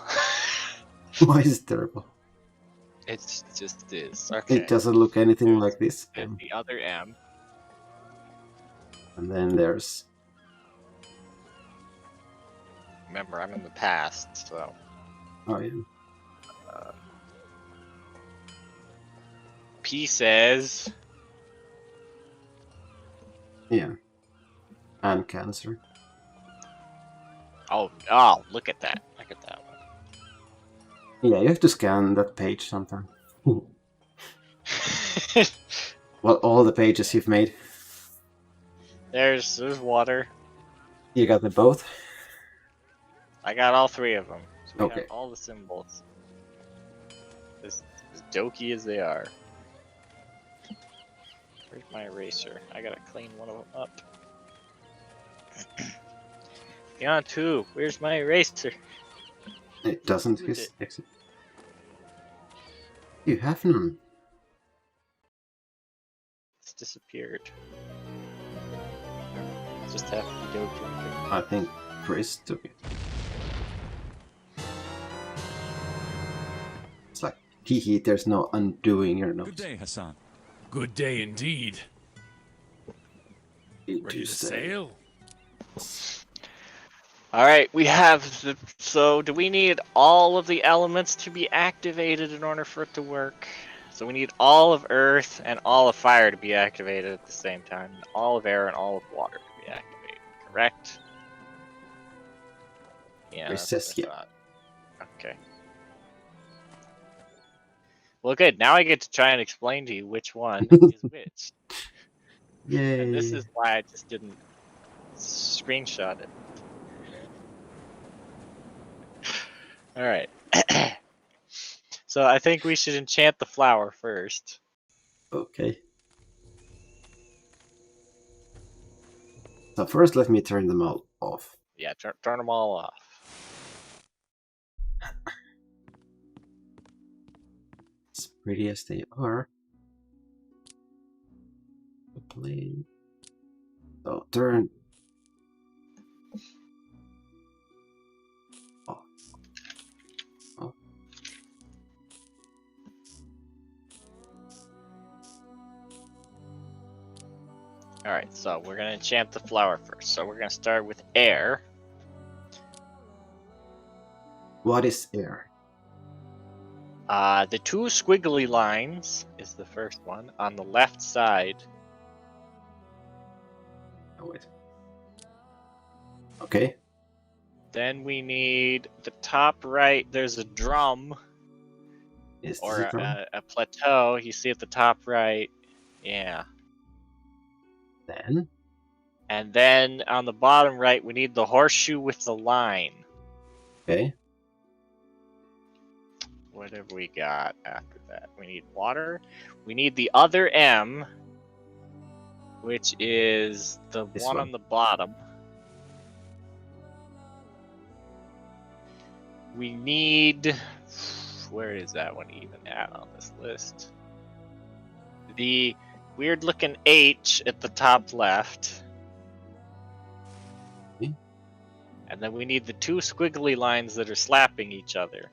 Why is it terrible? It just is. Okay. It doesn't look anything like this. There's the other M. And then there's... Remember, I'm in the past, so... Oh, yeah. P says... Yeah. And cancer. Oh, look at that. Look at that one. Yeah, you have to scan that page sometime. Well, all the pages you've made. There's water. You got them both? I got all three of them. So we Okay. have all the symbols. As dokey as they are. Where's my eraser? I gotta clean one of them up. Janttu, where's my eraser? It doesn't exist. You have none. It's disappeared. Just have to be dokey. I think Chris took it. It's like, hee, there's no undoing your nose. Good day, Hassan. Good day indeed. Ready to sail? Alright, we have so do we need all of the elements to be activated in order for it to work? So we need all of earth and all of fire to be activated at the same time. And all of air and all of water to be activated, correct? Yeah, that's what I thought. Okay. Well, good. Now I get to try and explain to you which one is which. Yay. And this is why I just didn't screenshot it. Alright. So I think we should enchant the flower first. Okay. So first let me turn them all off. Yeah, turn them all off. As pretty as they are. Play. So turn. Oh. Alright, so we're gonna enchant the flower first. So we're gonna start with air. What is air? The two squiggly lines is the first one on the left side. Oh, wait. Okay. Then we need the top right. There's a drum. Is or this a drum? a plateau. You see at the top right. Yeah. Then? And then on the bottom right, we need the horseshoe with the line. Okay. What have we got after that? We need water. We need the other M, which is the one on the bottom. We need... Where is that one even at on this list? The weird looking H at the top left. And then we need the two squiggly lines that are slapping each other.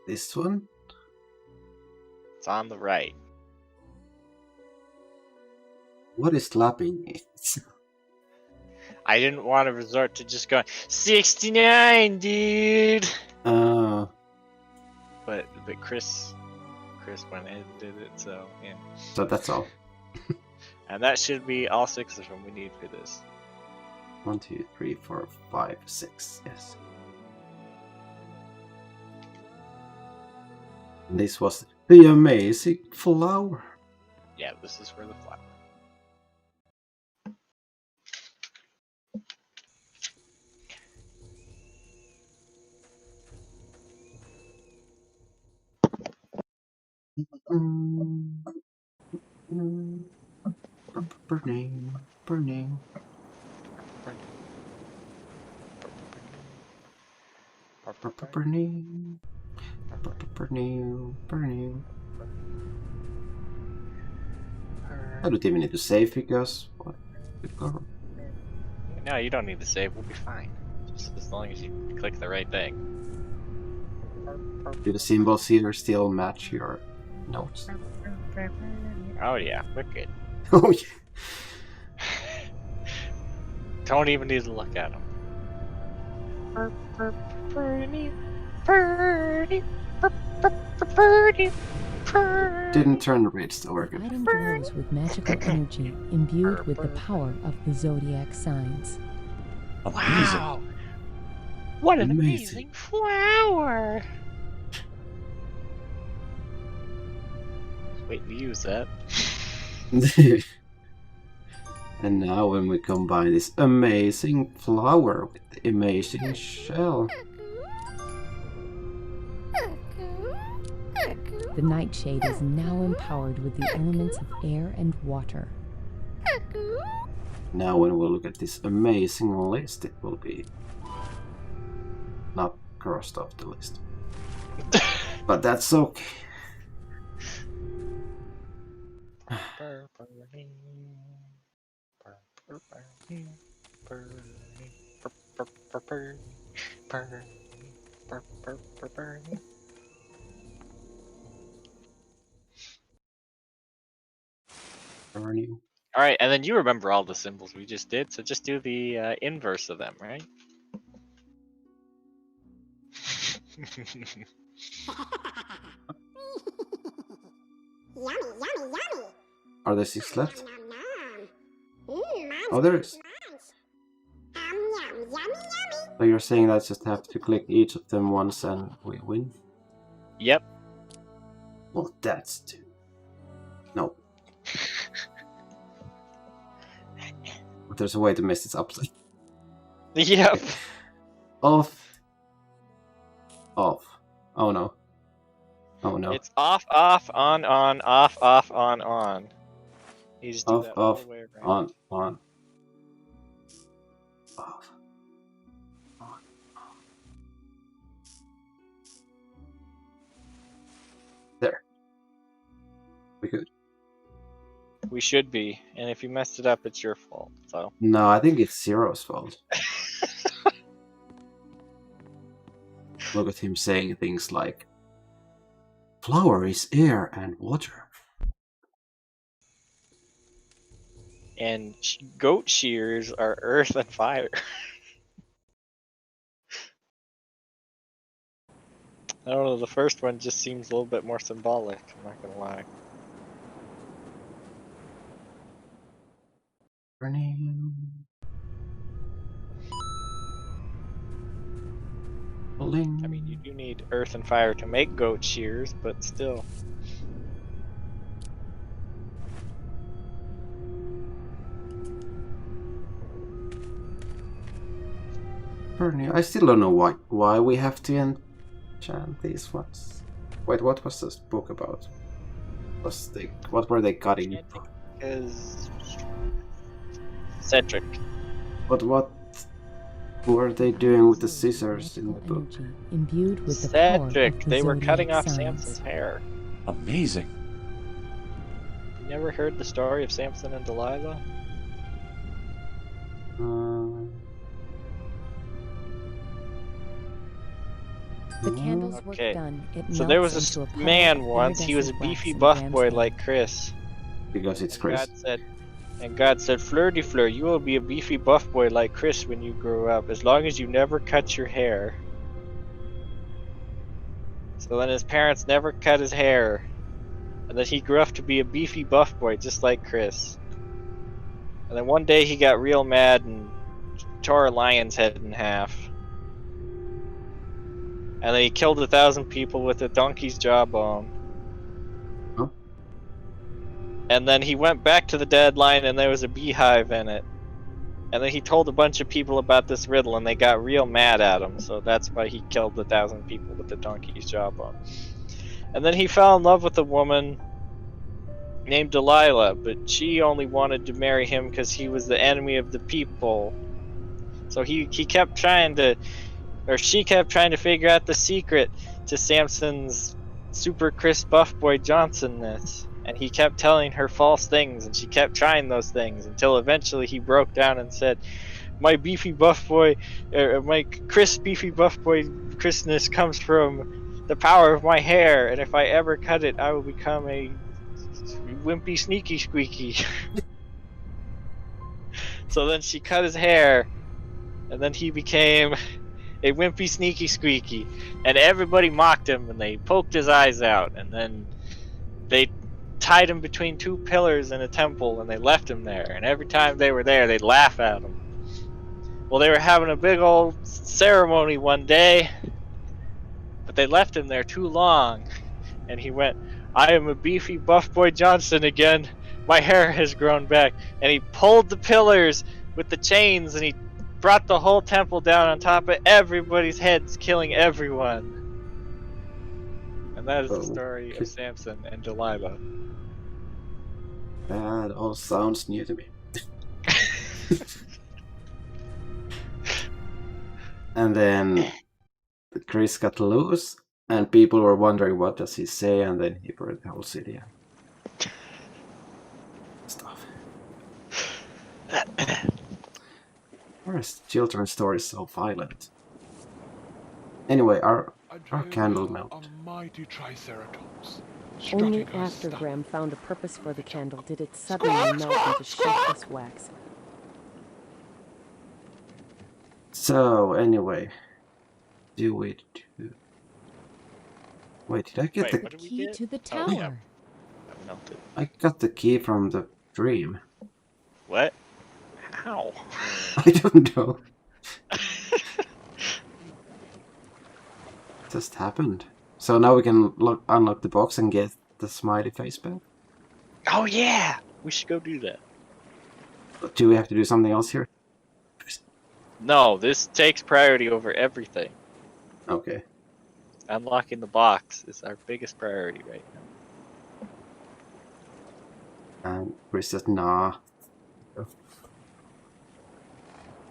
This one? It's on the right. What is slapping it? I didn't want to resort to just going 69, dude. Uh. But Chris went in and did it, so yeah. So that's all. And that should be all 6 of them we need for this. 1, 2, 3, 4, 5, 6. Yes. This was the amazing flower. Yeah, this is for the flower. Burning, burning. Burning, burning, burning. I don't even need to save because what? No, you don't need to save. We'll be fine. Just as long as you click the right thing. Do the symbols here still match your notes? Oh yeah, we're good. Oh yeah. Don't even need to look at them. Didn't turn the reeds to work. Item glows with magical energy imbued with the power of the zodiac signs. Wow! What an amazing flower! Just waiting to use that. And now when we combine this amazing flower with the amazing shell. The nightshade is now empowered with the elements of air and water. Now when we look at this amazing list, it will be not crossed off the list. But that's okay. Alright, and then you remember all the symbols we just did, so just do the inverse of them, right? Yummy, yummy, yummy. Are there 6 left? Oh, there is. So you're saying I just have to click each of them once and we win? Yep. Well, that's too. No. But there's a way to mess this up. Yep. Off. Off. Oh no. Oh no. It's off, off, on, off, on. You just do Off, that all off, the way around. on. Off. On. There. We good. We should be, and if you messed it up, it's your fault. So. No, I think it's Zero's fault. Look at him saying things like, flower is air and water. and goat shears are earth and fire. I don't know, the first one just seems a little bit more symbolic, I'm not gonna lie. Burning. Bling. I mean, you do need earth and fire to make goat shears, but still. Burning. I still don't know why we have to enchant these ones. Wait, what was this book about? What were they cutting? Because Cedric. What were they doing with the scissors in the book? Imbued with the power of Cedric, the they were cutting zodiac off signs. Samson's hair. Amazing. You never heard the story of Samson and Delilah? The candles were Okay, done. It so there was melts a into a man puddle of once, he was a iridescent wax beefy in buff Graham's boy hand. like Chris. Because it's Chris. God said, Fleur de Fleur, you will be a beefy buff boy like Chris when you grow up, as long as you never cut your hair. So then his parents never cut his hair, and then he grew up to be a beefy buff boy just like Chris. And then one day he got real mad and tore a lion's head in half. And then he killed 1,000 people with a donkey's jawbone. Huh? And then he went back to the dead lion and there was a beehive in it. And then he told a bunch of people about this riddle and they got real mad at him. So that's why he killed 1,000 people with the donkey's jawbone. And then he fell in love with a woman named Delilah, but she only wanted to marry him because he was the enemy of the people. So he kept trying to, or she kept trying to figure out the secret to Samson's super Chris Buff Boy Johnsonness. And he kept telling her false things, and she kept trying those things until eventually he broke down and said, my beefy buff boy, my Chris beefy buff boy Chrisness comes from the power of my hair, and if I ever cut it, I will become a wimpy sneaky squeaky. So then she cut his hair, and then he became a wimpy sneaky squeaky, and everybody mocked him and they poked his eyes out, and then they tied him between two pillars in a temple and they left him there, and every time they were there they'd laugh at him. Well, they were having a big old ceremony one day, but they left him there too long, and he went, I am a beefy buff boy Johnson again, my hair has grown back, and he pulled the pillars with the chains and he brought the whole temple down on top of everybody's heads, killing everyone. And that is the story of Samson and Delilah. That all sounds new to me. And then Chris got loose, and people were wondering what does he say, and then he burned the whole city. Stuff. Why is children's stories so violent? Anyway, our candle melted. Mighty triceratops. Only after Graham found a purpose for the candle did it suddenly melt into shapeless wax. So, anyway, do we do... Wait, did I get the key to the tower? I got the key from the dream. What? How? I don't know. Just happened. So now we can unlock the box and get the smiley face back? Oh yeah! We should go do that. Do we have to do something else here? No, this takes priority over everything. Okay. Unlocking the box is our biggest priority right now. And Chris says, nah.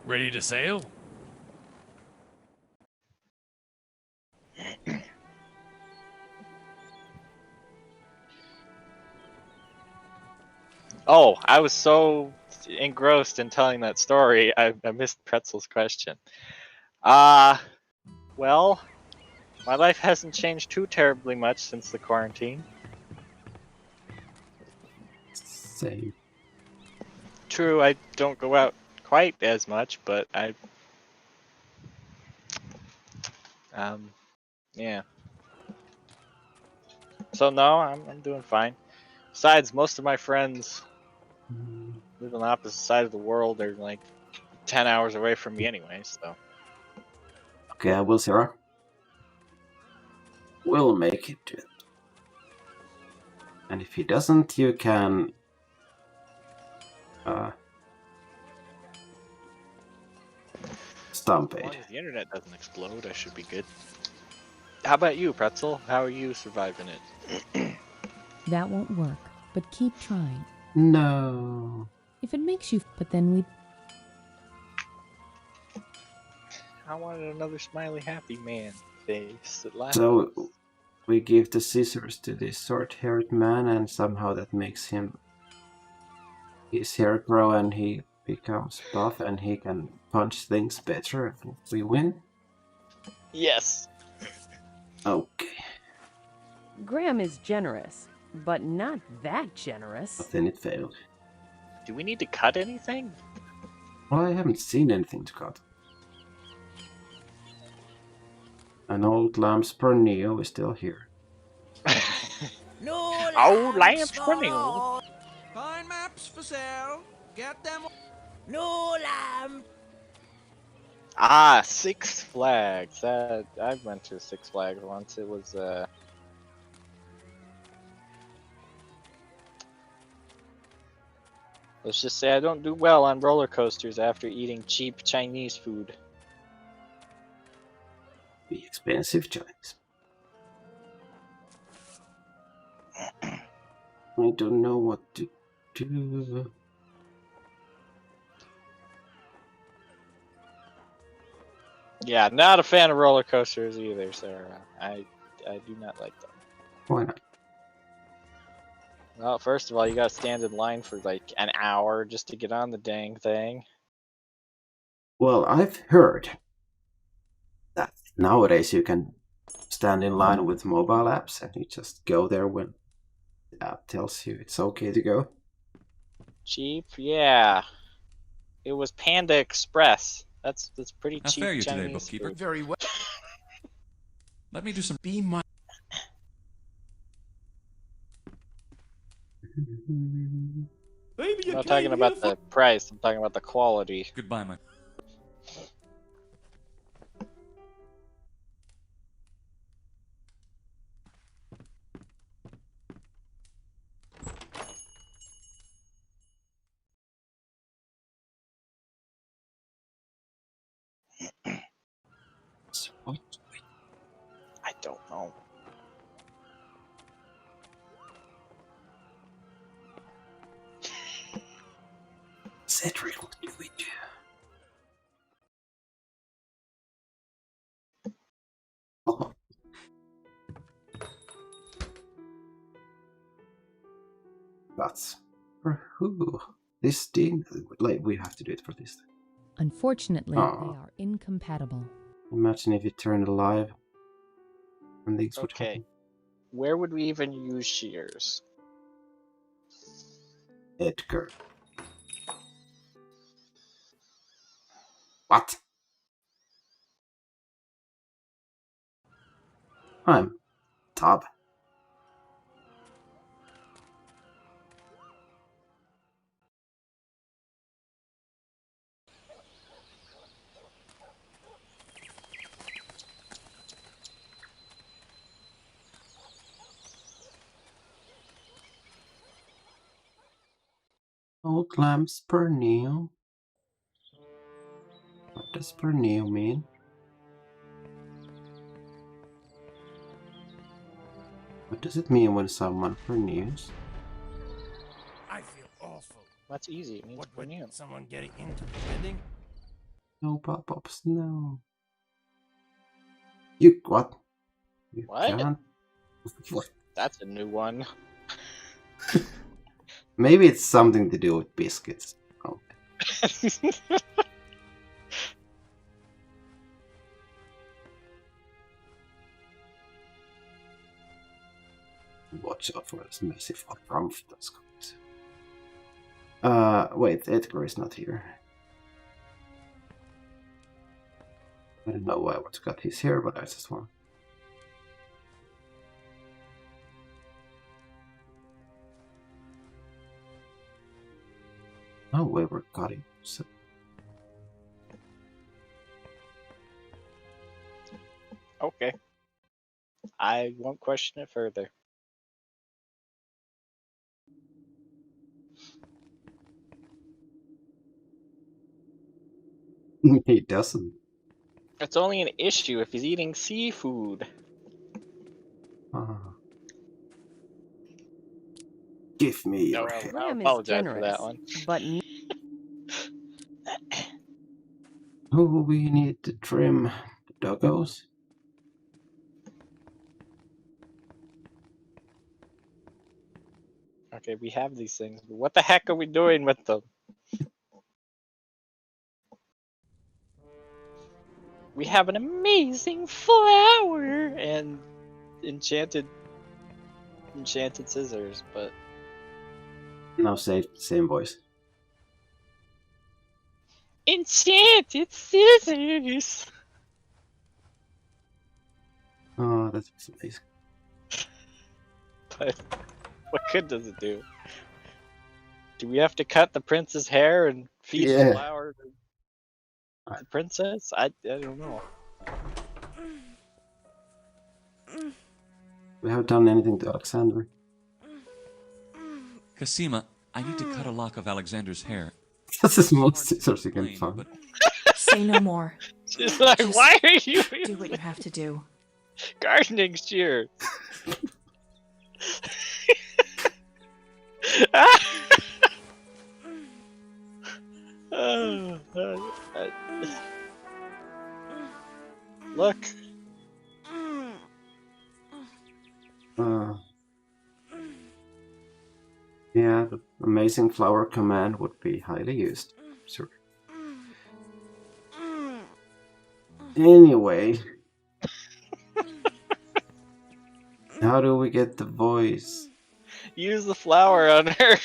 Ready to sail? Oh, I was so engrossed in telling that story, I missed Pretzel's question. Well, my life hasn't changed too terribly much since the quarantine. Same. true, I don't go out quite as much, but yeah. So no, I'm doing fine. Besides, most of my friends live on the opposite side of the world. They're like 10 hours away from me anyway, so. Okay, I will, Sarah. We'll make it to it. And if he doesn't, you can stomp As long it. as the internet doesn't explode, I should be good. How about you, Pretzel? How are you surviving it? That won't work, but keep trying. No. If it makes you... But then we... I wanted another smiley happy man face at last. So we give the scissors to this short-haired man, and somehow that makes his hair grow, and he becomes buff, and he can punch things better if we win. Yes. Okay. Graham is generous, but not that generous. But then it failed. Do we need to cut anything? Well, I haven't seen anything to cut. An old lamp's Neo is still here. No old lamps for Neo. Find maps for sale. Get them. No lamp. Ah, Six Flags. I went to Six Flags once. It was let's just say I don't do well on roller coasters after eating cheap Chinese food. Be expensive Chinese. I don't know what to do. Yeah, not a fan of roller coasters either, Sarah. I do not like them. Why not? Well, first of all, you gotta stand in line for like an hour just to get on the dang thing. Well, I've heard that nowadays you can stand in line with mobile apps and you just go there when the app tells you it's okay to go. Cheap? Yeah. It was Panda Express. That's pretty How cheap fare you Chinese today, bookkeeper? food. Very well. Let me do some... Be my... Baby, I'm not talking about the price, I'm talking about the quality. Goodbye, my... I don't know. Cedric, what do we do? Oh. That's for who? This thing? Like, we have to do it for this thing. Unfortunately, they are incompatible. Imagine if you turned alive and things would happen. Where would we even use shears? Edgar. What? I'm Tab. Old lamps per Neo. What does per Neo mean? What does it mean when someone renews? I feel awful. That's easy. It means What for with new. someone getting into the wedding? No pop-ups, no. You what? You What? can't. What? That's a new one. Maybe it's something to do with biscuits. Oh. Watch out for this massive rump that's coming. Wait, Edgar is not here. I don't know why I want to cut his hair, but I just want. No way we're cutting. So. Okay. I won't question it further. He doesn't. It's only an issue if he's eating seafood. Give me your No, hair. I'll Graham is apologize for that generous, one. but Oh, we need to trim the doggos. Okay, we have these things, but what the heck are we doing with them? We have an amazing flower and enchanted scissors, but No, same voice. enchanted scissors. Oh, that's amazing. But what good does it do? Do we have to cut the prince's hair and feed the flower to the princess? I don't know. We haven't done anything to Alexander. Cosima, I need to cut a lock of Alexander's hair. That's the smallest scissors you can find. Say no more. She's like, Just why are you do what you have to do. gardening shears? Look. Yeah, the amazing flower command would be highly used. Sure. Anyway. How do we get the voice? Use the flower on her.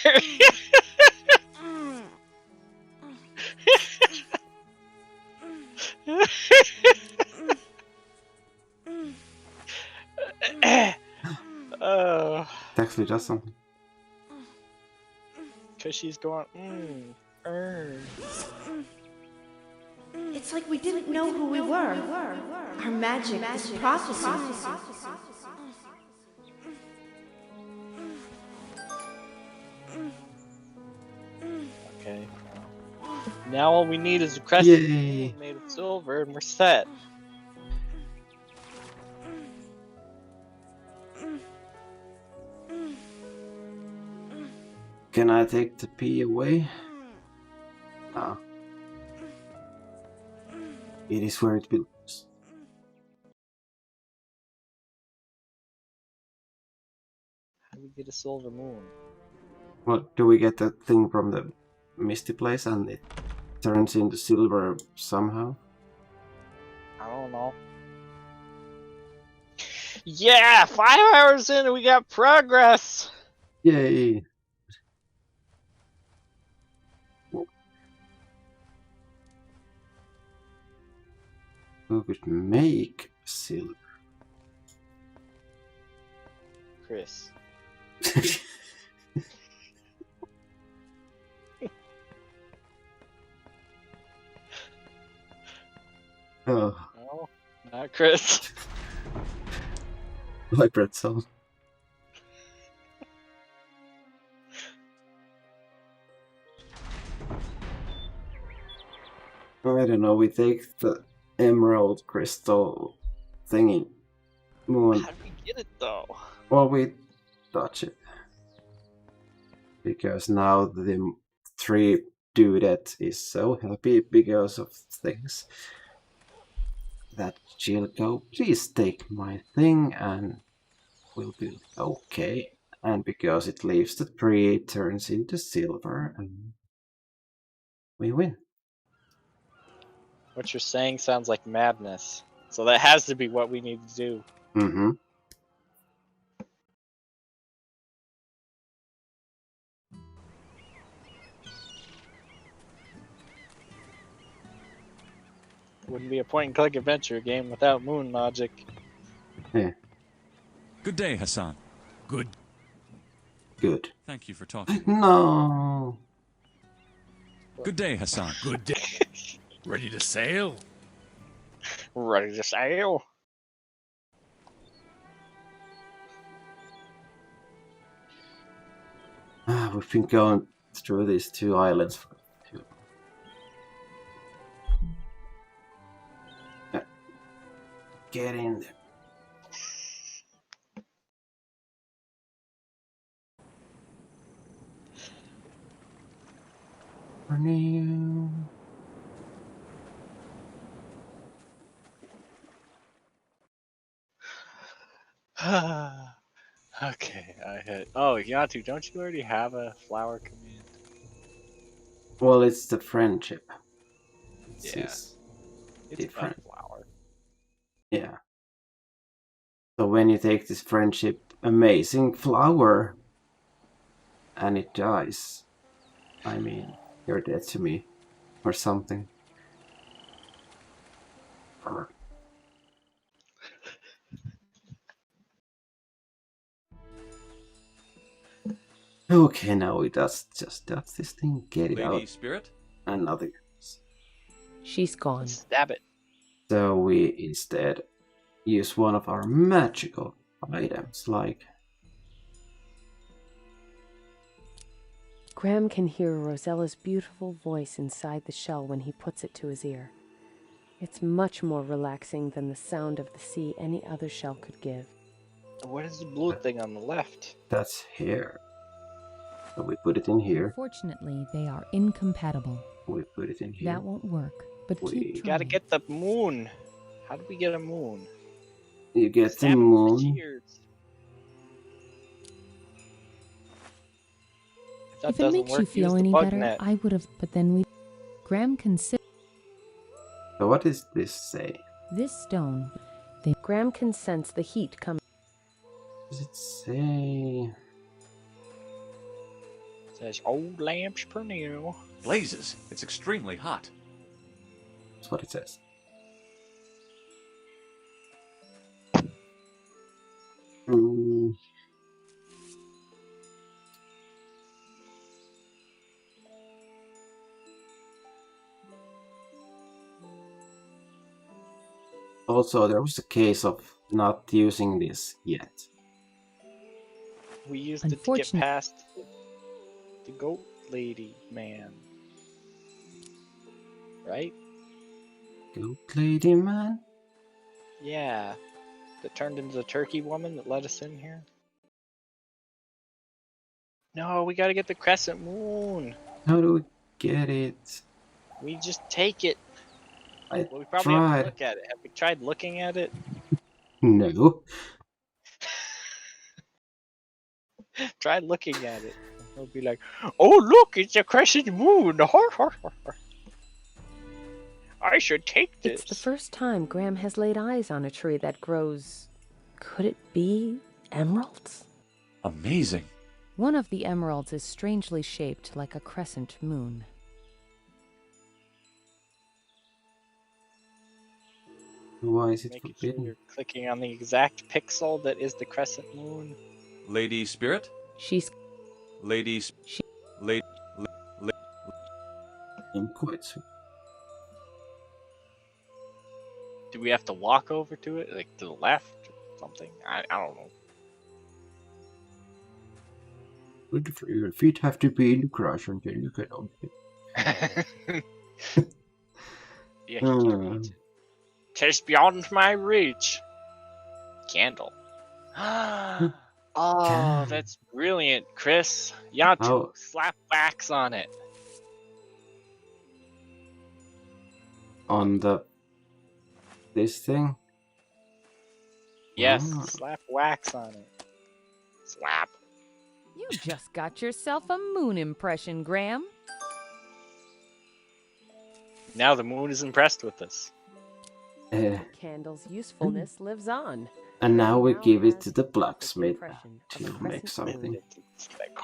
Oh. It actually does something. Because she's going, It's like we didn't know who we were. Our magic, this prophecy. Okay. Now all we need is a crescent Yay. moon made of silver and we're set. Can I take the P away? No. It is where it belongs. How do we get a silver moon? Well, do we get that thing from the misty place and it turns into silver somehow? I don't know. Yeah! 5 hours in and we got progress! Yay! Who could make silver? Chris. Oh. No, not Chris. Like pretzel. I don't know, we take the emerald crystal thingy. Moon. How do we get it though? Well, we touch it. Because now the 3 dudette is so happy because of things that she'll go, please take my thing and we'll be okay. And because it leaves the tree, it turns into silver and we win. What you're saying sounds like madness. So that has to be what we need to do. Mm-hmm. Wouldn't be a point-and-click adventure game without moon logic. Yeah. Good day, Hassan. Good. Good. Thank you for talking. No. Good day, Hassan. Good day. Ready to sail? Ready to sail. We've been going through these two islands for too long. Get in there. Okay, I hit. Oh, Janttu, don't you already have a flower command? Well, it's the friendship. It's different. a flower. Yeah. So when you take this friendship amazing flower and it dies, I mean, you're dead to me or something. Okay, now it does this thing. Get it Lady out. Spirit? Another. She's gone. Stab it. So we instead use one of our magical items, like... Graham can hear Rosella's beautiful voice inside the shell when he puts it to his ear. It's much more relaxing than the sound of the sea any other shell could give. What is the blue thing on the left? That's hair. So we put it in here. Unfortunately, they are incompatible. We put it in here. That won't work, but keep We trying. gotta get the moon. How do we get a moon? You get the moon. If it makes you feel any better, I would have. But then we. Graham consider. So what does this say? This stone. Graham can sense the heat coming. What does it say? It says old lamps per new. Blazes! It's extremely hot. That's what it says. Also, there was a case of not using this yet. We used it to get past the goat lady man. Right? Goat lady man? Yeah. That turned into the turkey woman that let us in here. No, we gotta get the crescent moon. How do we get it? We just take it. I Well, we probably have tried. to look at it. Have we tried looking at it? No. Tried looking at it. We'll be like, oh look, it's a crescent moon. I should take this. It's the first time Graham has laid eyes on a tree that grows... Could it be emeralds? Amazing. One of the emeralds is strangely shaped like a crescent moon. Why is it Making forbidden? sure you're clicking on the exact pixel that is the crescent moon. Lady Spirit? She's... Lady... Lady... I'm quite sure. Do we have to walk over to it, like to the left or something? I don't know. Your feet have to be in the crush until you get on it. Yeah, he can reach it. Tis beyond my reach. Candle. Oh, that's brilliant, Chris. Janttu, slap wax on it. On this thing? Yes, slap wax on it. Slap. You just got yourself a moon impression, Graham. Now the moon is impressed with us. Candle's usefulness lives on. And now we give it to the blacksmith to make something. It's like,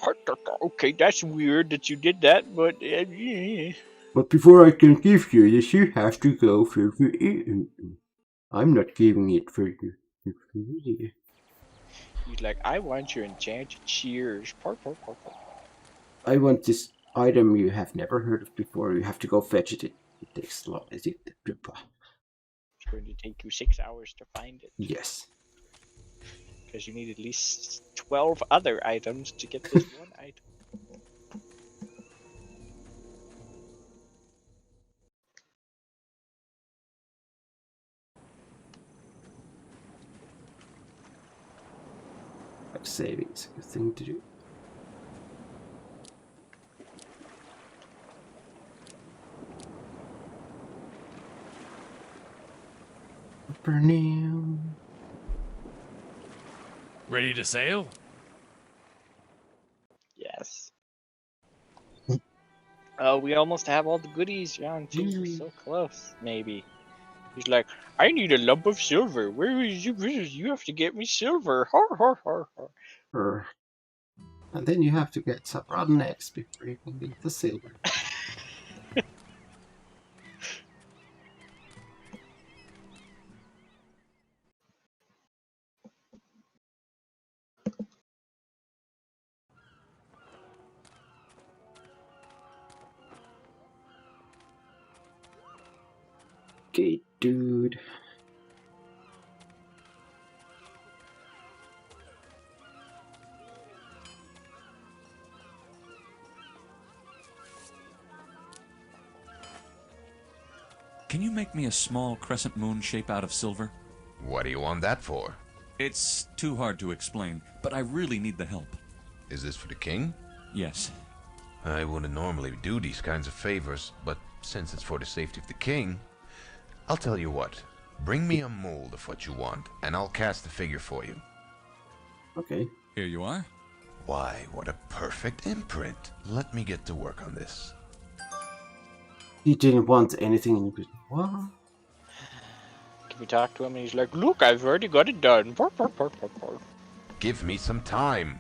okay, that's weird that you did that, but yeah. But before I can give you this, you have to go for the. I'm not giving it for you. He's like, I want your enchanted shears. I want this item you have never heard of before. You have to go fetch it. It takes a lot. Is it? It's going to take you 6 hours to find it. Yes. Because you need at least 12 other items to get this one item. Like saving is a good thing to do. Burning. Ready to sail? Yes. We almost have all the goodies, Janttu. We're so close, maybe. He's like, I need a lump of silver. Where is you? You have to get me silver. Har, har, har, har. And then you have to get some rotten eggs before you can get the silver. Okay, dude. Can you make me a small crescent moon shape out of silver? What do you want that for? It's too hard to explain, but I really need the help. Is this for the king? Yes. I wouldn't normally do these kinds of favors, but since it's for the safety of the king, I'll tell you what. Bring me a mold of what you want, and I'll cast the figure for you. Okay. Here you are. Why, what a perfect imprint. Let me get to work on this. He didn't want anything and you could... What? Can we talk to him? And he's like, look, I've already got it done. Give me some time.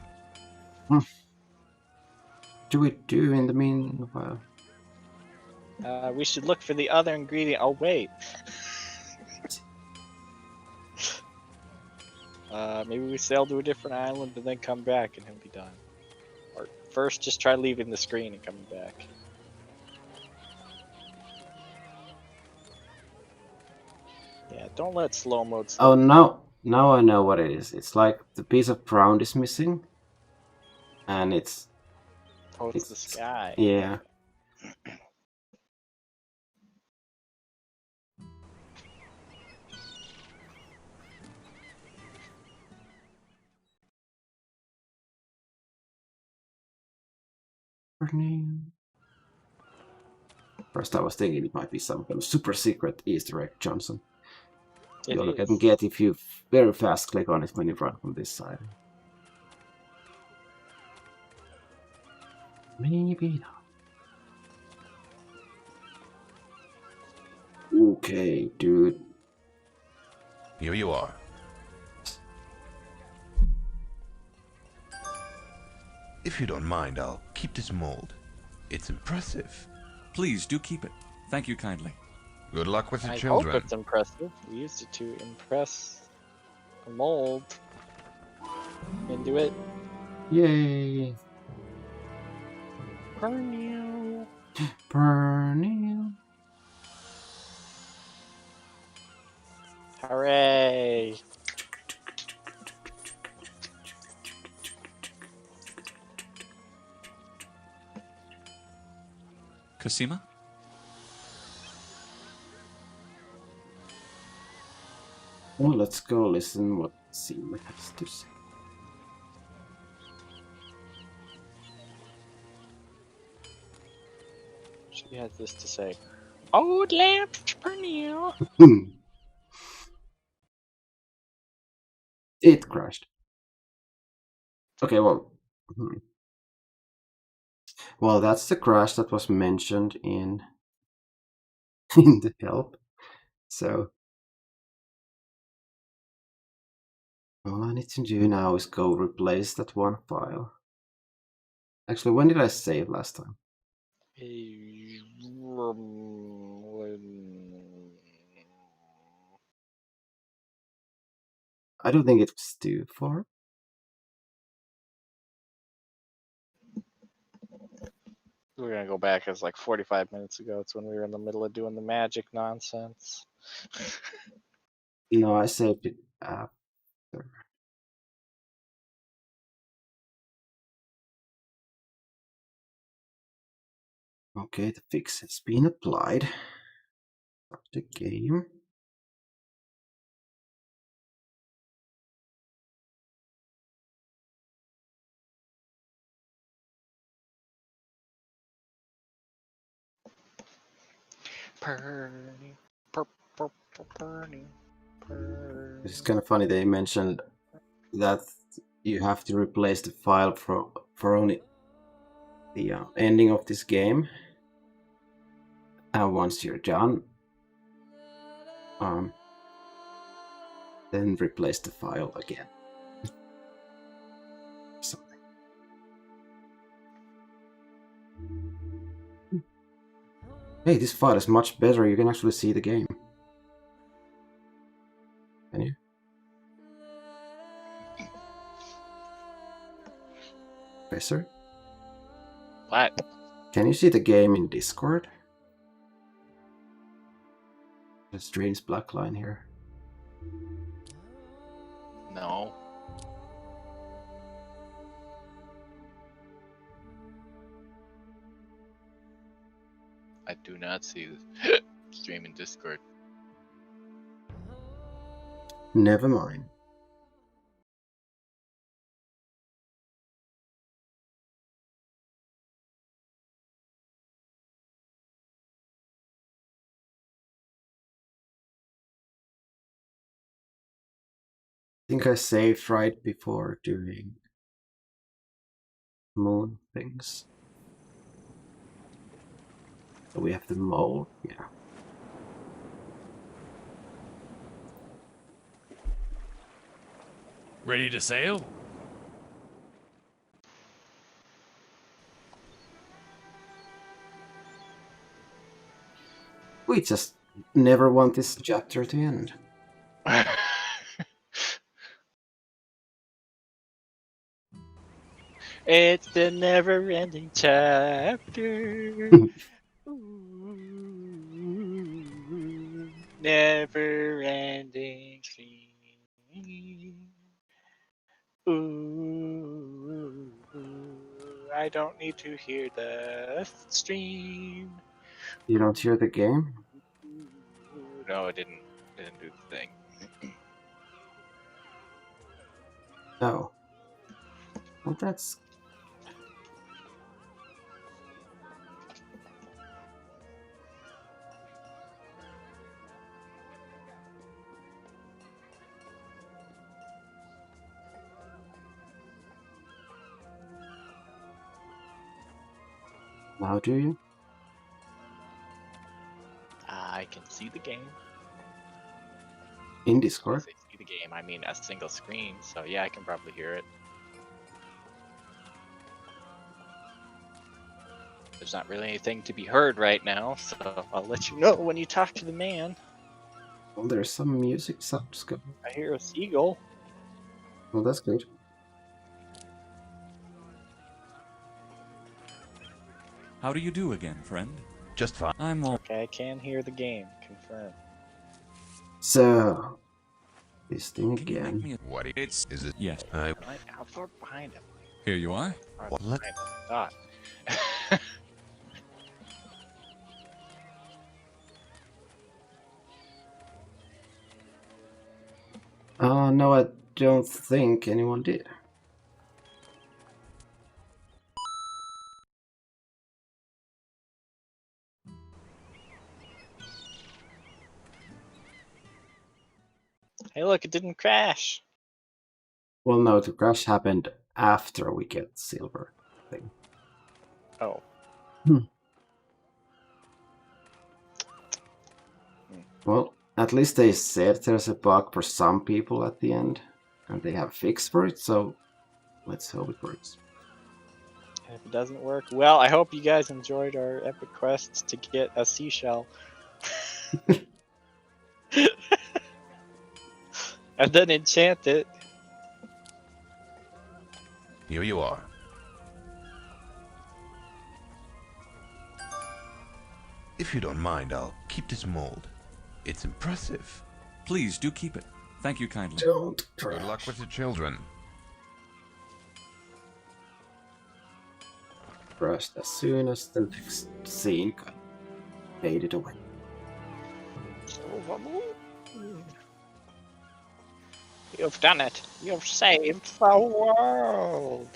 Do we do in the meanwhile? We should look for the other ingredient. Oh, wait. Maybe we sail to a different island and then come back and he'll be done. Or first, just try leaving the screen and coming back. Yeah, don't let slow mode slow. Oh, now I know what it is. It's like the piece of ground is missing. And it's... Oh, it's the sky. Yeah. First I was thinking it might be some kind of super secret Easter egg, Johnson. You only can get if you very fast click on it when you run from this side. Maybe not. Okay, dude. Here you are. If you don't mind, I'll keep this mold. It's impressive. Please do keep it. Thank you kindly. Good luck with the I children. hope it's impressive. We used it to impress a mold. Into it. Yay! Burn you. Burn you. Hooray! Cosima? Well, let's go listen what Sima has to say. She has this to say. Old lamps burn you. It crashed. Okay, well. Well, that's the crash that was mentioned in the help. So all I need to do now is go replace that one file. Actually, when did I save last time? I don't think it was too far. We're gonna go back as like 45 minutes ago. It's when we were in the middle of doing the magic nonsense. No, I saved it after. Okay, the fix has been applied. Start the game. Purny, purny. It's kind of funny they mentioned that you have to replace the file for only the ending of this game. And once you're done, then replace the file again. Something. Hey, this file is much better. You can actually see the game. Can you? Professor? What? Can you see the game in Discord? A strange black line here. No. I do not see the stream in Discord. Never mind. I think I saved right before doing moon things. So we have the mole, yeah. Ready to sail? We just never want this chapter to end. It's the never-ending chapter. Never-ending stream. Ooh, I don't need to hear the stream. You don't hear the game? No, it didn't do the thing. No. Well, that's... Now do you? I can see the game. In Discord? When I say see the game, I mean a single screen, so yeah, I can probably hear it. There's not really anything to be heard right now, so I'll let you know when you talk to the man. Well, there's some music sounds going. I hear a seagull. Well, that's good. How do you do again, friend? Just fine. I'm all... Okay, I can hear the game. Confirm. So... This thing again. What is it? Yes. Right, how far behind him? Here you are. What? Thought. No, I don't think anyone did. Hey, look, it didn't crash. Well, no, the crash happened after we get silver thing. Oh. Well, at least they said there's a bug for some people at the end, and they have a fix for it, so let's hope it works. If it doesn't work, well, I hope you guys enjoyed our epic quests to get a seashell. And then enchant it. Here you are. If you don't mind, I'll keep this mold. It's impressive. Please do keep it. Thank you kindly. Don't Good luck with the children. Crashed as soon as the next scene faded away. You've done it. You've saved the world.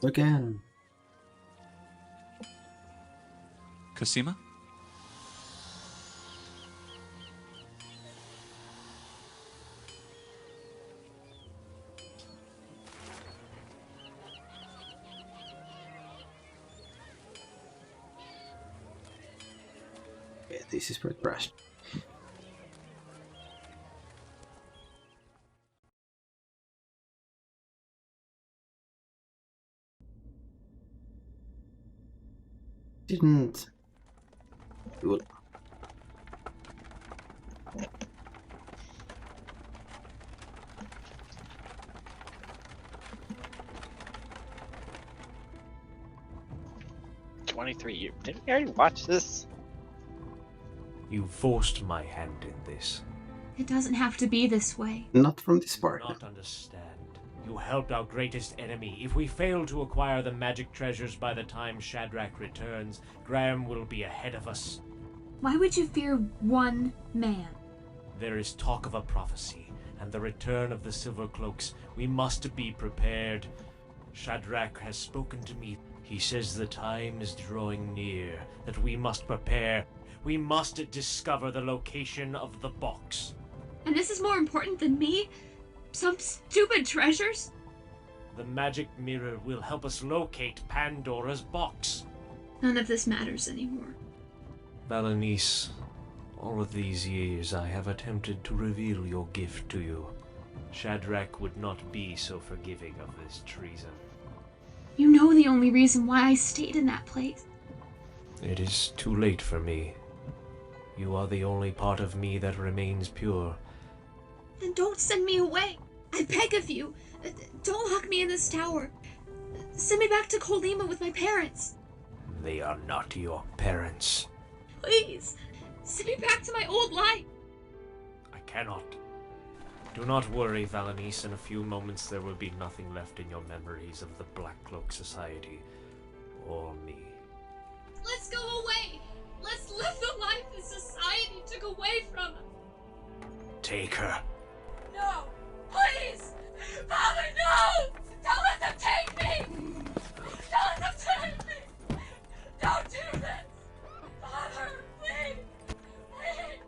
Again. Cosima? Yeah, this is pretty crashed. Didn't do it. Didn't we already watch this? You forced my hand in this. It doesn't have to be this way. Not from this part. You do not understand. You helped our greatest enemy. If we fail to acquire the magic treasures by the time Shadrach returns, Graham will be ahead of us. Why would you fear one man? There is talk of a prophecy, and the return of the Silver Cloaks. We must be prepared. Shadrach has spoken to me. He says the time is drawing near, that we must prepare. We must discover the location of the box. And this is more important than me? Some stupid treasures? The magic mirror will help us locate Pandora's box. None of this matters anymore. Valenice, all of these years I have attempted to reveal your gift to you. Shadrach would not be so forgiving of this treason. You know the only reason why I stayed in that place. It is too late for me. You are the only part of me that remains pure. Then don't send me away. I beg of you. Don't lock me in this tower. Send me back to Colima with my parents. They are not your parents. Please, send me back to my old life. I cannot. Do not worry, Valenice. In a few moments there will be nothing left in your memories of the Black Cloak Society or me. Let's go away. Let's live the life that society took away from us. Take her. No, please! Father, no! Don't let them take me! Don't let them take me! Don't do this! Father, please! Please!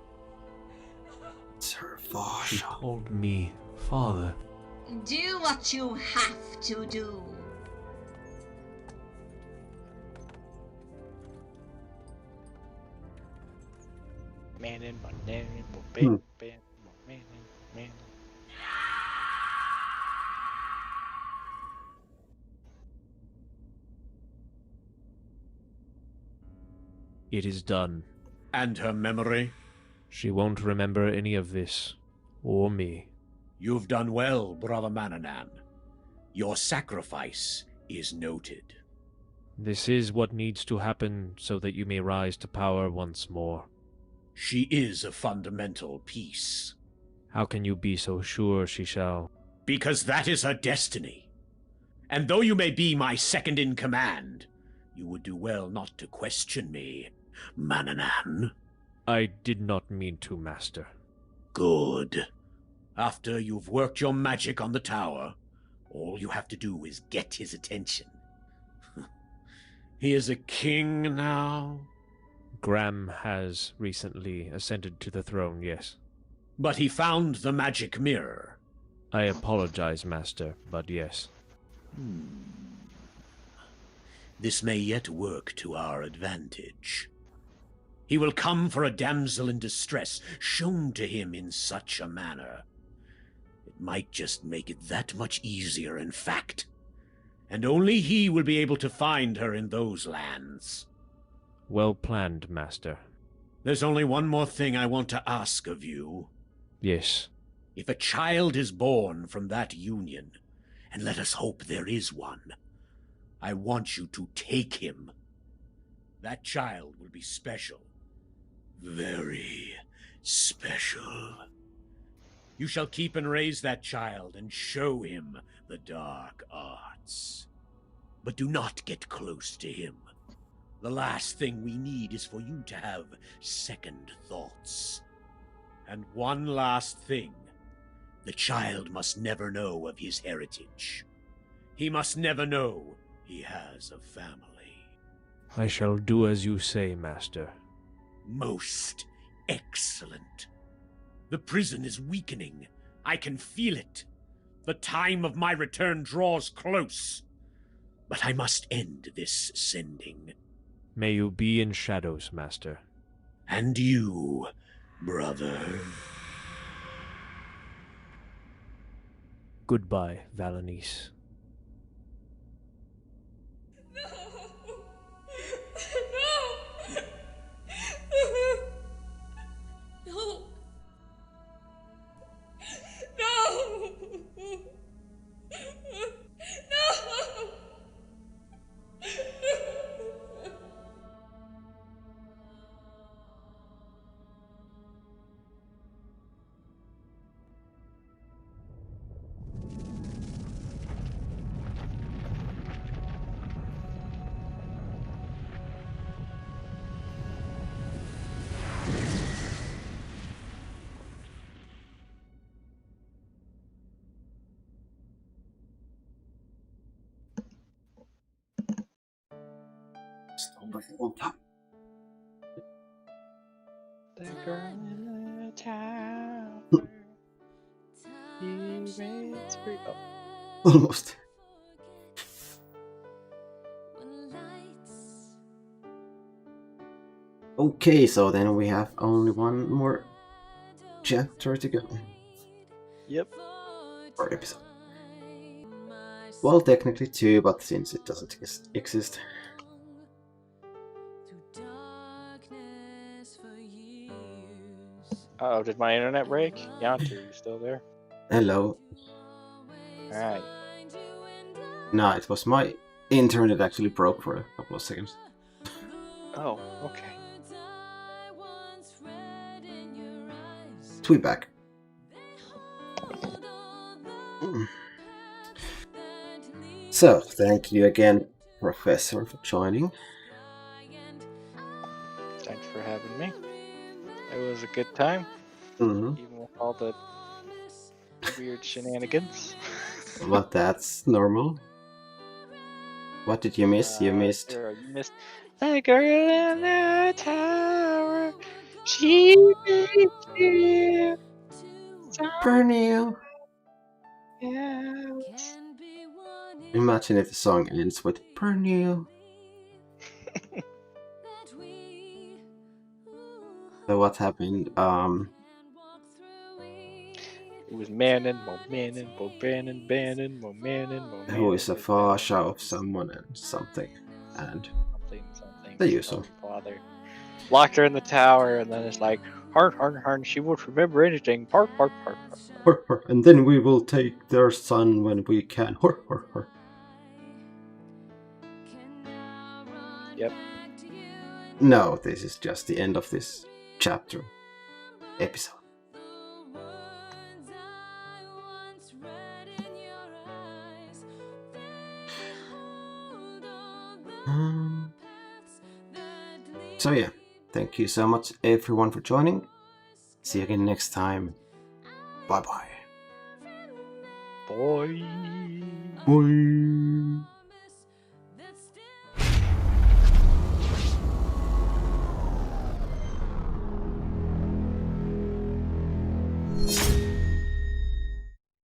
It's her father. She called me father. Do what you have to do. It is done. And her memory? She won't remember any of this, or me. You've done well, Brother Mananan. Your sacrifice is noted. This is what needs to happen so that you may rise to power once more. She is a fundamental piece. How can you be so sure she shall? Because that is her destiny. And though you may be my second in command, you would do well not to question me, Mananan. I did not mean to, Master. Good. After you've worked your magic on the tower, all you have to do is get his attention. He is a king now. Graham has recently ascended to the throne, yes. But he found the magic mirror. I apologize, Master, but yes. This may yet work to our advantage. He will come for a damsel in distress, shown to him in such a manner. It might just make it that much easier, in fact. And only he will be able to find her in those lands. Well planned, Master. There's only one more thing I want to ask of you. Yes. If a child is born from that union, and let us hope there is one, I want you to take him. That child will be special. Very special. You shall keep and raise that child and show him the dark arts. But do not get close to him. The last thing we need is for you to have second thoughts. And one last thing. The child must never know of his heritage. He must never know he has a family. I shall do as you say, Master. Most excellent. The prison is weakening. I can feel it. The time of my return draws close. But I must end this sending. May you be in shadows, Master. And you, brother. Goodbye, Valanice. No. No. No. The girl in the tower. You raise free. Oh. Almost. Okay, so then we have only one more chapter to go. Yep. Or episode. Well, technically two, but since it doesn't exist. Uh-oh, did my internet break? Janttu, you still there? Hello. Alright. No, it was my internet actually broke for a couple of seconds. Oh, okay. Tweet back. So, thank you again, Professor, for joining. Thanks for having me. It was a good time. Mm-hmm. Even with all the weird shenanigans. But that's normal. What did you miss? You missed... Girl, you missed the girl in the tower. She here. Pernille. Yes. Imagine if the song ends with Pernille. So what happened? It was Manon, more Manon, more Bannon, Bannon, more Manon, more Manon. Who is a fascia of someone and something. And the usual. Father. Locked her in the tower, and then it's like, heart, she won't remember anything. Heart. And then we will take their son when we can. Yep. No, this is just the end of this chapter. Episode. So yeah, thank you so much everyone for joining. See you again next time. Bye bye. Bye. Bye.